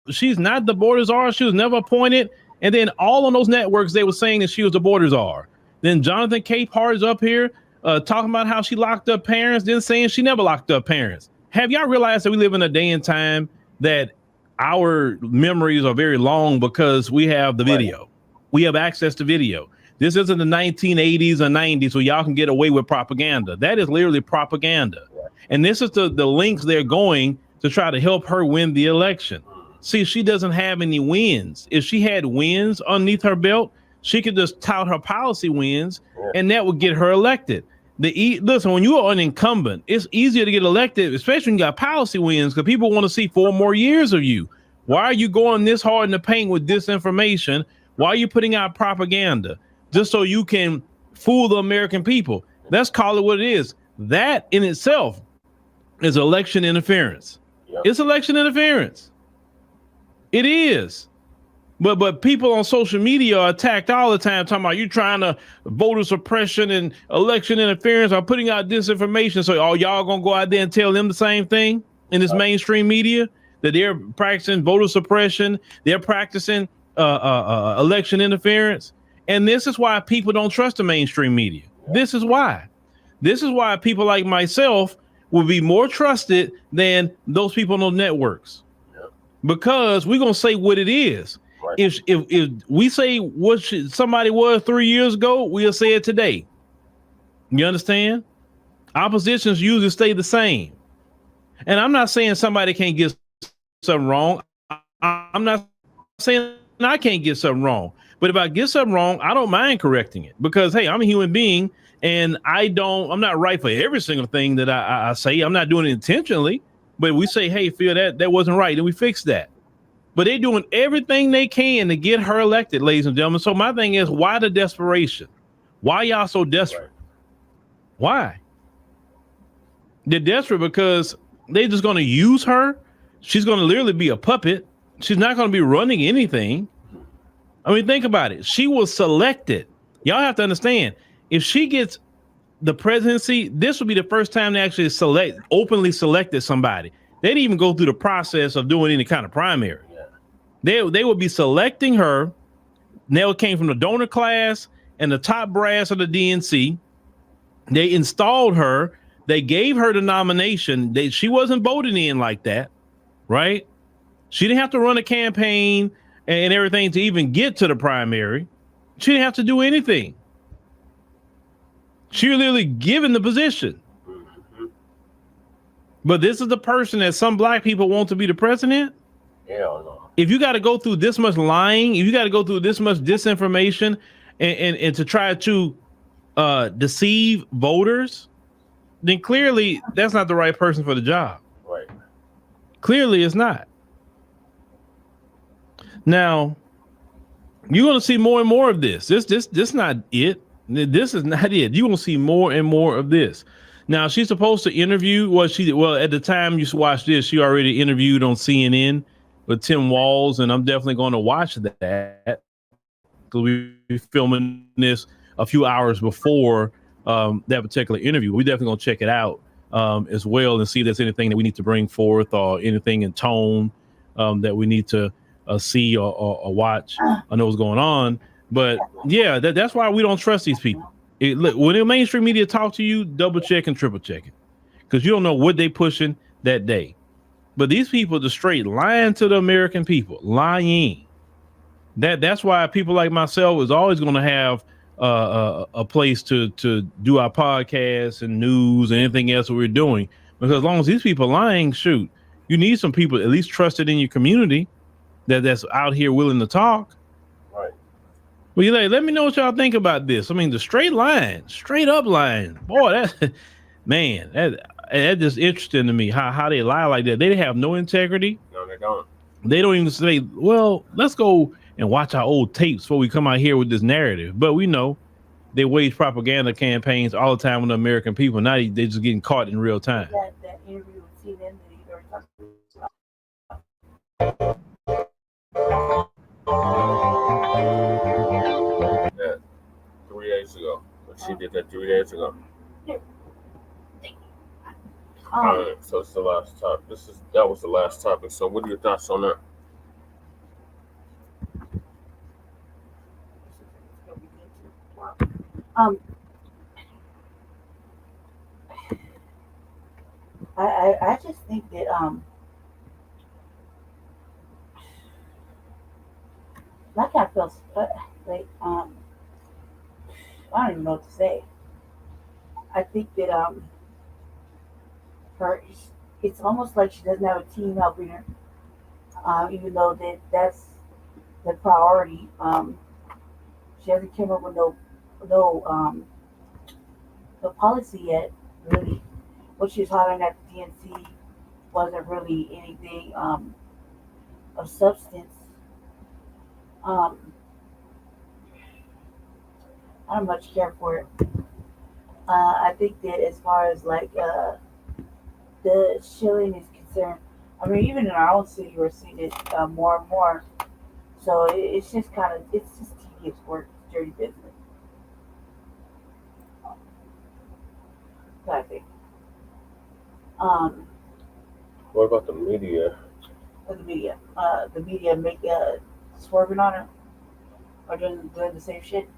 she's not the border czar. She was never appointed. And then all on those networks, they were saying that she was the border czar. Then Jonathan Capehart is up here talking about how she locked up parents, then saying she never locked up parents. Have y'all realized that we live in a day and time that our memories are very long because we have the video. We have access to video. This isn't the 1980s or 90s where y'all can get away with propaganda. That is literally propaganda. And this is the links they're going to try to help her win the election. See, she doesn't have any wins. If she had wins underneath her belt, she could just tout her policy wins and that would get her elected. Listen, when you are an incumbent, it's easier to get elected, especially when you got policy wins, because people want to see 4 more years of you. Why are you going this hard in the paint with disinformation? Why are you putting out propaganda? Just so you can fool the American people. Let's call it what it is. That in itself is election interference. It's election interference. It is. But people on social media are attacked all the time talking about you trying to voter suppression and election interference or putting out disinformation. So y'all gonna go out there and tell them the same thing in this mainstream media that they're practicing voter suppression, they're practicing election interference. And this is why people don't trust the mainstream media. This is why. This is why people like myself will be more trusted than those people on those networks. Because we're gonna say what it is. If we say what somebody was 3 years ago, we'll say it today. You understand? Oppositions usually stay the same. And I'm not saying somebody can't get something wrong. I'm not saying I can't get something wrong. But if I get something wrong, I don't mind correcting it because, hey, I'm a human being and I'm not right for every single thing that I say. I'm not doing it intentionally. But we say, hey, Phil, that wasn't right. And we fix that. But they're doing everything they can to get her elected, ladies and gentlemen. So my thing is, why the desperation? Why y'all so desperate? Why? They're desperate because they're just going to use her. She's going to literally be a puppet. She's not going to be running anything. I mean, think about it. She was selected. Y'all have to understand, if she gets the presidency, this will be the first time they actually openly selected somebody. They didn't even go through the process of doing any kind of primary. They will be selecting her. Nell came from the donor class and the top brass of the DNC. They installed her. They gave her the nomination. She wasn't voted in like that, right? She didn't have to run a campaign and everything to even get to the primary. She didn't have to do anything. She was literally given the position. But this is the person that some black people want to be the president? Hell no. If you got to go through this much lying, if you got to go through this much disinformation and to try to deceive voters, then clearly that's not the right person for the job. Right. Clearly it's not. Now, you're going to see more and more of this. This not it. This is not it. You're going to see more and more of this. Now, she's supposed to interview. Well, at the time you watch this, she already interviewed on CNN with Tim Walz, and I'm definitely going to watch that because we're filming this a few hours before that particular interview. We're definitely going to check it out as well, and see if there's anything that we need to bring forth or anything in tone that we need to see or watch. I know what's going on, but yeah, that's why we don't trust these people. Look, when the mainstream media talk to you, double check and triple check it, because you don't know what they pushing that day. But these people just straight lying to the American people, lying. That's why people like myself is always going to have a place to do our podcasts and news and anything else that we're doing. Because as long as these people are lying, shoot, you need some people at least trusted in your community that's out here willing to talk. Right. Well, you let me know what y'all think about this. I mean, the straight up lying, boy, that man, that just interesting to me. How they lie like that. They have no integrity. No, they don't. They don't even say, well, let's go and watch our old tapes before we come out here with this narrative. But we know they wage propaganda campaigns all the time with the American people. Now they're just getting caught in real time. That interview with CNN that you were talking about. That 3 days ago. She did that 3 days ago. All right, so it's the last topic. That was the last topic. So what are your thoughts on that? I just think that my cat feels like I don't even know what to say. I think that it's almost like she doesn't have a team helping her, even though that's the priority. She hasn't come up with no policy yet, really. What she was hollering at the DNC wasn't really anything of substance. I don't much care for it. I think that as far as like the shilling is concerned, I mean, even in our own city, we're seeing it more and more. So it's just tedious work, dirty business. So I think. What about the media? The media make swerving on her or doing the same shit.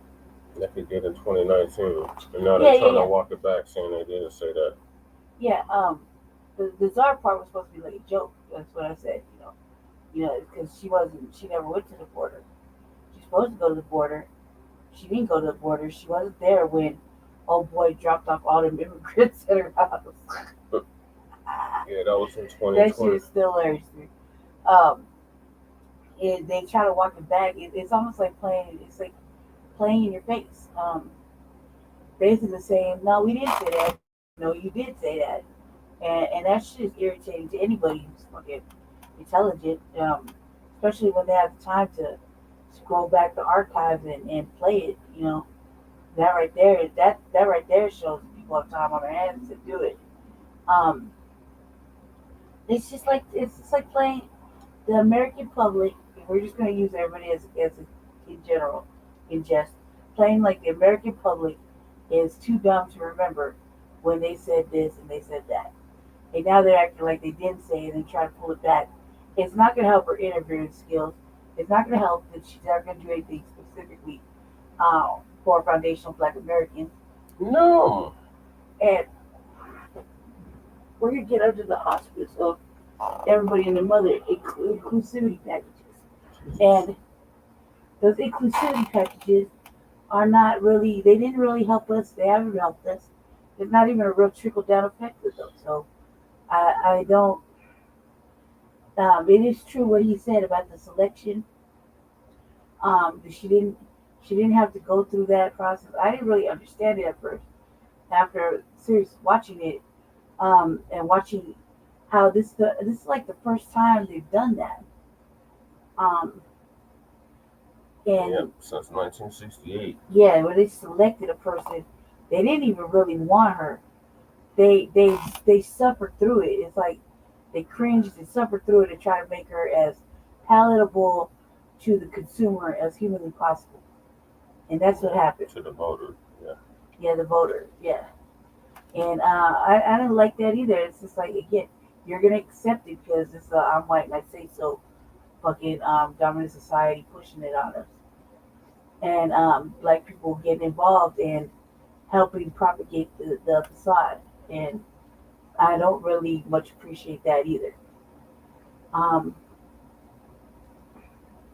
Like they did in 2019, and now they're trying to walk it back, saying they didn't say that. Yeah. The czar part was supposed to be like a joke. That's what I said. Because she never went to the border. She's supposed to go to the border. She didn't go to the border. She wasn't there when old boy dropped off all them immigrants at her house. Yeah, that was in 2020. That shit is still hilarious to me. And they try to walk it back. It's almost like playing. It's like playing in your face. Basically saying, "No, we didn't say that. No, you did say that." And that shit is irritating to anybody who's fucking intelligent, especially when they have the time to scroll back the archives and play it. That right there shows people have time on their hands to do it. It's just like playing the American public. We're just going to use everybody as in general, in jest. Playing like the American public is too dumb to remember when they said this and they said that. And now they're acting like they didn't say it and try to pull it back. It's not going to help her interviewing skills. It's not going to help that she's not going to do anything specifically for foundational Black Americans. No. And we're going to get under the auspice of everybody and their mother inclusivity packages. And those inclusivity packages are not really, they didn't really help us. They haven't helped us. There's not even a real trickle-down effect with them. So I don't, it is true what he said about the selection. She didn't have to go through that process. I didn't really understand it at first. After seriously watching it, and watching how this is like the first time they've done that. And since 1968. Yeah, when they selected a person, they didn't even really want her. They suffered through it. It's like they cringed and suffered through it to try to make her as palatable to the consumer as humanly possible. And that's what happened. To the voter, yeah. Yeah, the voter, yeah. And I didn't like that either. It's just like, again, you're gonna accept it because it's I'm white and I say so. Fucking dominant society pushing it on us, and black people getting involved in helping propagate the facade, and I don't really much appreciate that either. Um,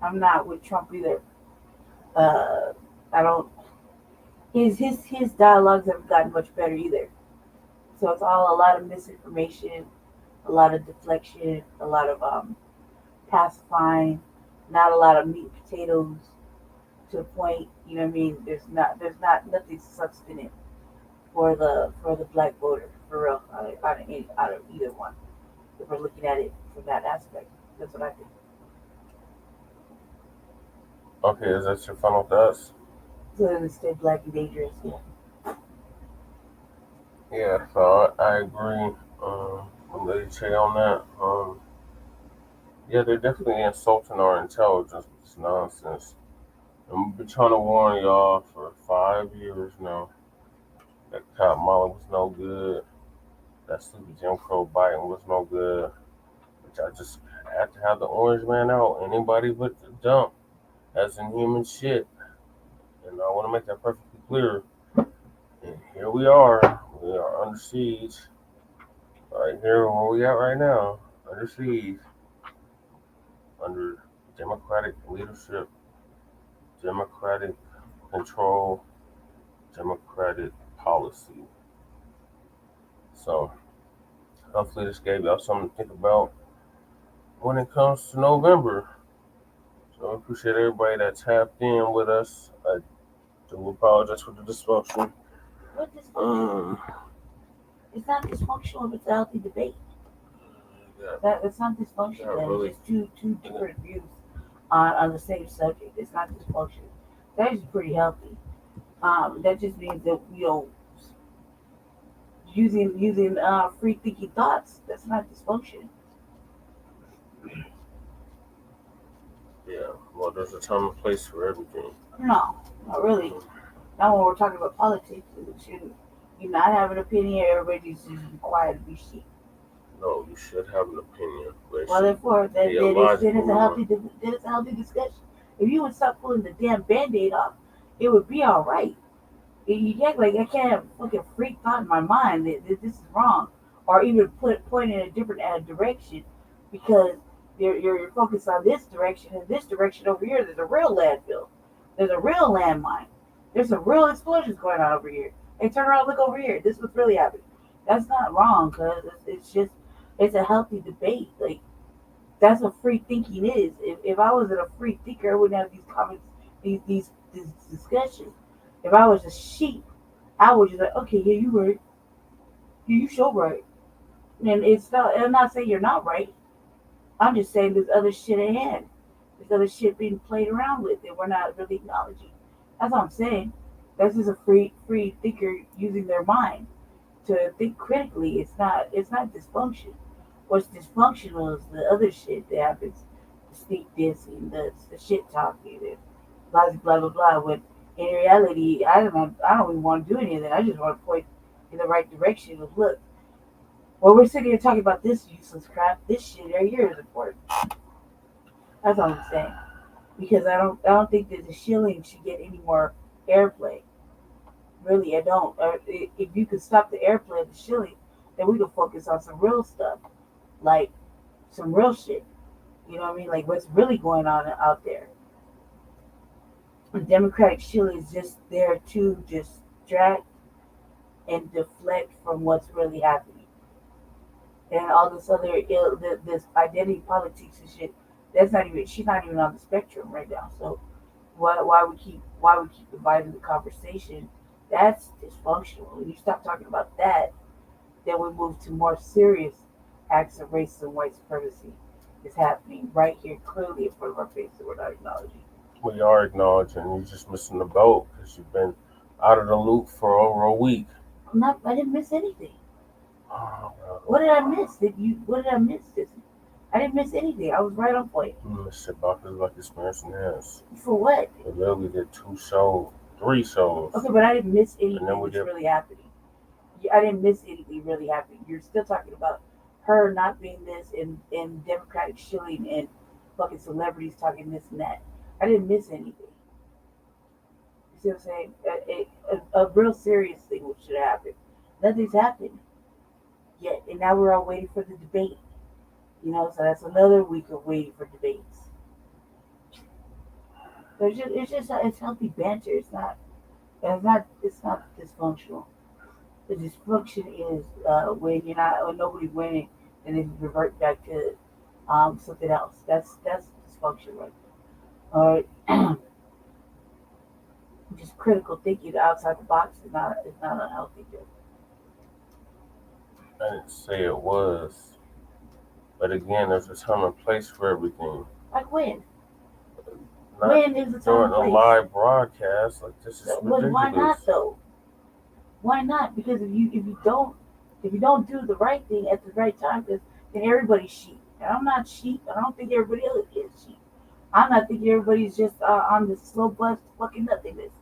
I'm not with Trump either. I don't. His dialogues haven't gotten much better either. So it's all a lot of misinformation, a lot of deflection, a lot of pacifying, not a lot of meat and potatoes to the point. You know what I mean? There's not nothing substantive for the black voter for real out of either one. If we're looking at it from that aspect, that's what I think. Okay, is that your final thoughts? So then stay black and dangerous. Yeah. Yeah, so I agree. I'm Lady Che on that. Yeah, they're definitely insulting our intelligence with this nonsense. And we've been trying to warn y'all for 5 years now that Cotton Molly was no good, that Sleepy Jim Crow Biden was no good, which I just had to have the orange man out. Anybody but the dump as in human shit. And I want to make that perfectly clear. And here we are. We are under siege. Right here where we at right now. Under siege. Under Democratic leadership, Democratic control, Democratic policy. So hopefully this gave y'all something to think about when it comes to November. So I appreciate everybody that tapped in with us. I do apologize for the dysfunction. What dysfunction? It's not dysfunctional if it's a healthy debate. That's not dysfunctional. Really. It's just two different views on the same subject. It's not dysfunctional. That is pretty healthy. That just means that using free thinking thoughts. That's not dysfunction. Yeah, well, there's a time and place for everything. No, not really. Not when we're talking about politics. It shouldn't. You not have an opinion. Everybody's just be quiet and be sheep. No, you should have an opinion. Well, therefore, then it's a healthy discussion. If you would stop pulling the damn Band-Aid off, it would be all right. You act like I can't have a fucking freak thought in my mind that this is wrong, or even point in a different direction, because you're focused on this direction, and this direction over here. There's a real landfill. There's a real landmine. There's some real explosions going on over here. Hey, turn around, look over here. This is what's really happening. That's not wrong, cause it's a healthy debate. Like, that's what free thinking is. If I wasn't a free thinker, I wouldn't have these comments, these discussions. If I was a sheep, I would just like, okay, yeah, you right. Yeah, you sure right. And it's not. I'm not saying you're not right. I'm just saying there's other shit ahead. There's other shit being played around with that we're not really acknowledging. That's all I'm saying. That's just a free thinker using their mind to think critically. It's not dysfunction. What's dysfunctional is the other shit that happens, the sneak dissing, the shit talking, and blah blah blah blah. When in reality, I don't even want to do any of that. I just want to point in the right direction. Of look, well, we're sitting here talking about this useless crap. This shit right here is important. That's all I'm saying. Because I don't think that the shilling should get any more airplay. Really, I don't. If you could stop the airplay of the shilling, then we could focus on some real stuff, like some real shit. You know what I mean? Like what's really going on out there. The Democratic shilling is just there to distract and deflect from what's really happening, and all this other this identity politics and shit. That's not even. She's not even on the spectrum right now. So why we keep dividing the conversation? That's dysfunctional. When you stop talking about that, then we move to more serious acts of racism and white supremacy is happening right here clearly in front of our face that we're not acknowledging. We are acknowledging. You're just missing the boat because you've been out of the loop for over a week. I didn't miss anything. What did I miss? What did I miss? I didn't miss anything. I was right on point. You missed about this like experiencing this. For what? We literally did 3 shows. Okay, but I didn't miss anything that's really happening. I didn't miss anything really happening. You're still talking about her not being this and Democratic shilling and fucking celebrities talking this and that. I didn't miss anything. You see what I'm saying? A real serious thing should happen. Nothing's happened yet, and now we're all waiting for the debate. You know, so that's another week of waiting for debates. So it's healthy banter. It's not dysfunctional. The dysfunction is when you're not, when nobody's winning, and then you revert back to something else. That's dysfunction right there. All right. Just critical thinking outside the box is not unhealthy. I didn't say it was, but again, there's a time and place for everything. Like when? Not when is the time during and a place? live broadcast. Like this is ridiculous. Why not though? Why not? Because if you don't do the right thing at the right time, then everybody's sheep. And I'm not sheep. I don't think everybody else is sheep. I'm not thinking everybody's just on the slow bus fucking nothingness.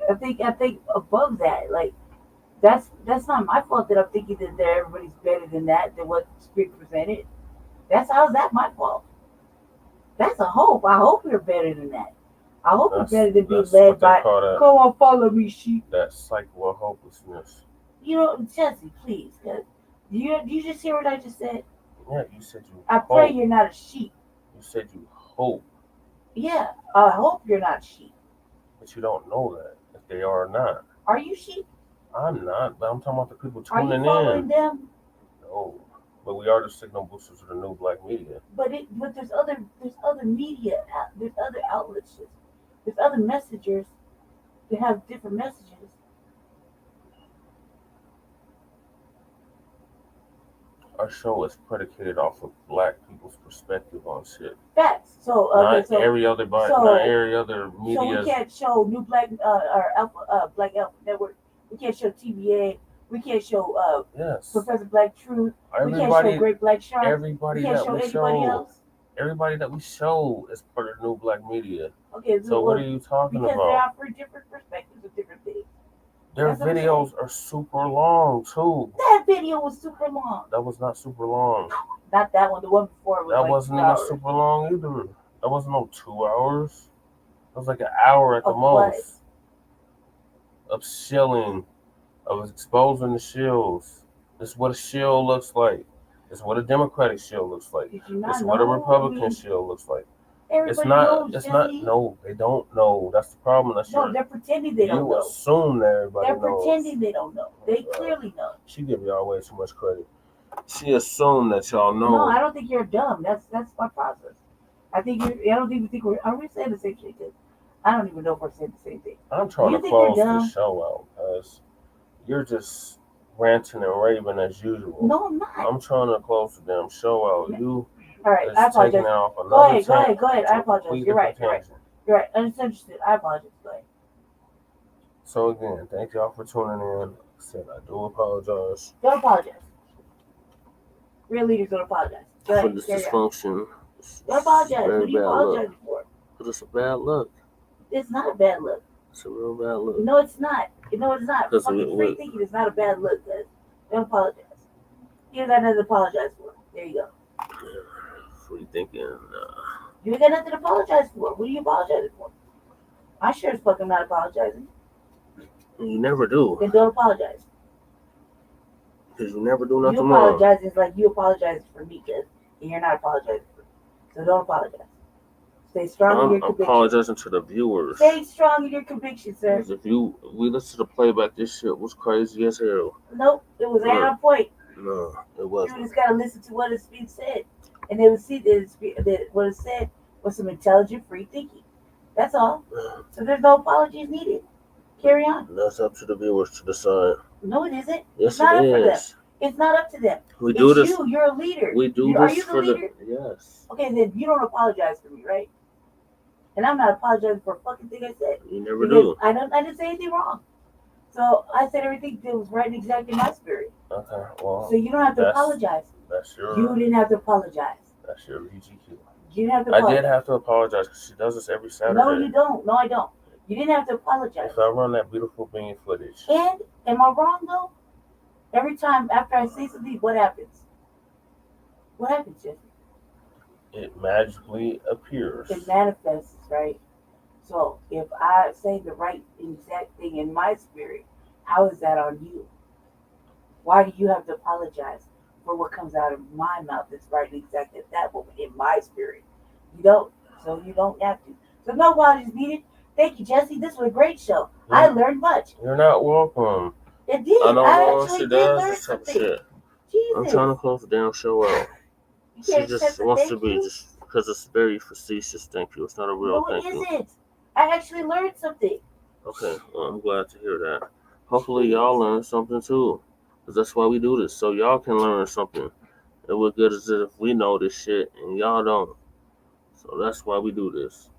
I think above that, like that's not my fault that I'm thinking that everybody's better than what's being presented. How's that my fault? That's a hope. I hope you're better than that. I hope you're better than being led by come on, follow me, sheep. That cycle of hopelessness. You know, Jesse, please, cause you just hear what I just said? Yeah, you said you I pray you're not a sheep. You said you hope. Yeah, I hope you're not sheep. But you don't know that, if they are or not. Are you sheep? I'm not, but I'm talking about the people Are tuning you following in. them? No, but we are the signal boosters of the new black media. But there's other media, there's other outlets, there's other messengers that have different messages. Our show is predicated off of black people's perspective on shit. Facts. So not every other media. So we can't show New Black or Black Alpha Network. We can't show TBA. We can't show Professor Black Truth. We can't show Great Black Shark. Everybody we can't that show we anybody show, else. everybody that we show is part of the new black media. Okay, so what are you talking because about? Because there are different perspectives of different things. Their videos are super long too. That video was super long. That was not super long. Not that one. The one before was that like wasn't even super long either. That wasn't no 2 hours. It was like an hour at the most. Of shilling, of exposing the shills. This is what a shill looks like. This is what a Democratic shill looks like. This is what a Republican shill looks like. It's not. No, they don't know. That's the problem. They're pretending they don't know. You assume that everybody knows. They're pretending they don't know. They clearly know. She give y'all way too much credit. She assumed that y'all know. No, I don't think you're dumb. That's my process. I don't even think are we saying the same thing? I don't even know if we're saying the same thing. I'm trying to close the show out because you're just ranting and raving as usual. No, I'm not. I'm trying to close the damn show out. You. All right, I apologize. Go ahead. I apologize. You're right. You're right. I'm interested. I apologize. Go ahead. So again, thank y'all for tuning in. Like I said, I do apologize. Don't apologize. Real leaders don't apologize. Go ahead. For this dysfunction. Don't apologize. What are you apologizing for? But it's a bad look. It's not a bad look. It's a real bad look. No, it's not. No, it's not. Fucking free thinking is not a bad look, guys. Don't apologize. You ain't got nothing to apologize for. There you go. Free thinking. You ain't got nothing to apologize for. What are you apologizing for? I sure as fuck am not apologizing. You never do. Then don't apologize. Because you never do nothing wrong. You apologize is like you apologize for me, kid, and you're not apologizing for me. So don't apologize. Stay strong in your convictions. I'm apologizing to the viewers. Stay strong in your convictions, sir. Because if we listen to the playback, this shit was crazy as hell. Nope, it was right on point. No, it wasn't. You just gotta listen to what is being said, and they will see that what is said was some intelligent, free thinking. That's all. So there's no apologies needed. Carry on. That's up to the viewers to decide. No, it isn't. Yes, it's not it up is. For them. It's not up to them. We do this. You're a leader. We do Are this you the for leader? Yes. Okay, then you don't apologize for me, right? And I'm not apologizing for a fucking thing I said. You never do. I didn't say anything wrong. So I said everything that was right and exact in my spirit. Okay, well. So you don't have to apologize. That's your. You didn't have to apologize. That's your VGQ. You didn't have to apologize. I did have to apologize because she does this every Saturday. No, you don't. No, I don't. You didn't have to apologize. If I run that beautiful bean footage. And am I wrong though? Every time after I say something, what happens? What happens, Jesse? It magically appears. It manifests, right? So if I say the right exact thing in my spirit, how is that on you? Why do you have to apologize for what comes out of my mouth that's right and exact at that moment in my spirit? You don't. So you don't have to. So no apologies needed. Thank you, Jesse. This was a great show. Yeah. I learned much. You're not welcome. It did. I don't know I why actually she did does learn this type of something. shit. Jesus. I'm trying to close the damn show out. You She can't just accept a wants to thank be you? just because it's very facetious. Thank you. It's not a real No, it thank you. isn't. I actually learned something. Okay, well, I'm glad to hear that. Hopefully, y'all learn something too, because that's why we do this, so y'all can learn something. And what good is it if we know this shit and y'all don't? So that's why we do this.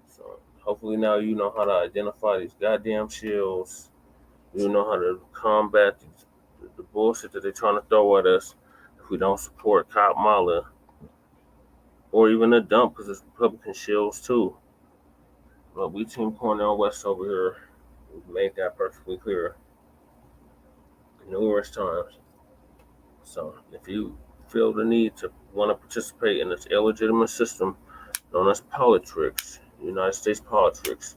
So hopefully now you know how to identify these goddamn shills. You know how to combat the bullshit that they're trying to throw at us if we don't support Kamala or even the dump, because it's Republican shills too. But we Team Cornell West over here. We've made that perfectly clear numerous times. So if you feel the need to want to participate in this illegitimate system known as politics, United States politics,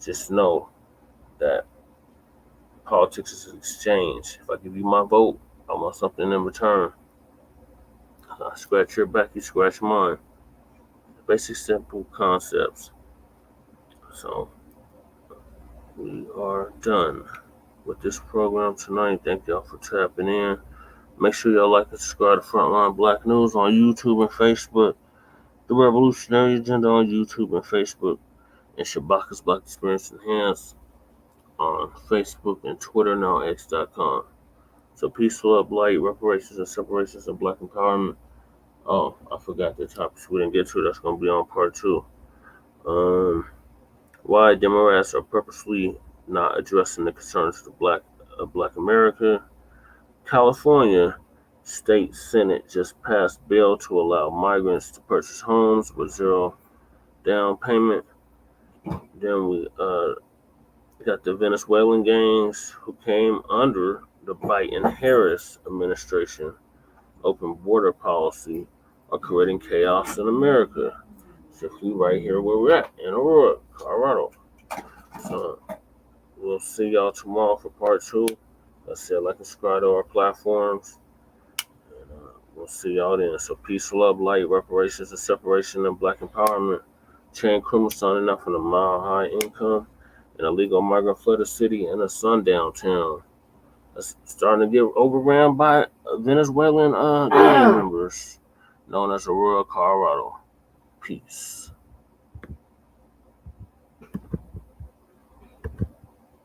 just know that politics is an exchange. If I give you my vote, I want something in return. I scratch your back, you scratch mine. Basic, simple concepts. So we are done with this program tonight. Thank y'all for tapping in. Make sure y'all like and subscribe to Front Line Blacc News on YouTube and Facebook. The Revolutionary Agenda on YouTube and Facebook. And Shabaka's Black Experience Enhanced on Facebook and Twitter, now X.com. So peace, love, light, reparations, and separations, and black empowerment. Oh, I forgot the topics we didn't get to. That's going to be on part 2. Why Democrats are purposely not addressing the concerns of Black America. California State Senate just passed bill to allow migrants to purchase homes with zero down payment. Then we got the Venezuelan gangs who came under the Biden-Harris administration open border policy are creating chaos in America. Simply right here where we're at in Aurora, Colorado. So we'll see y'all tomorrow for part 2. I said, like and subscribe to our platforms. And we'll see y'all then. So peace, love, light, reparations, and separation, and black empowerment. Chain criminals signing up from a mile high income. An illegal migrant flooded city and a sundown town. That's starting to get overran by Venezuelan gang members known as Aurora, Colorado. Peace.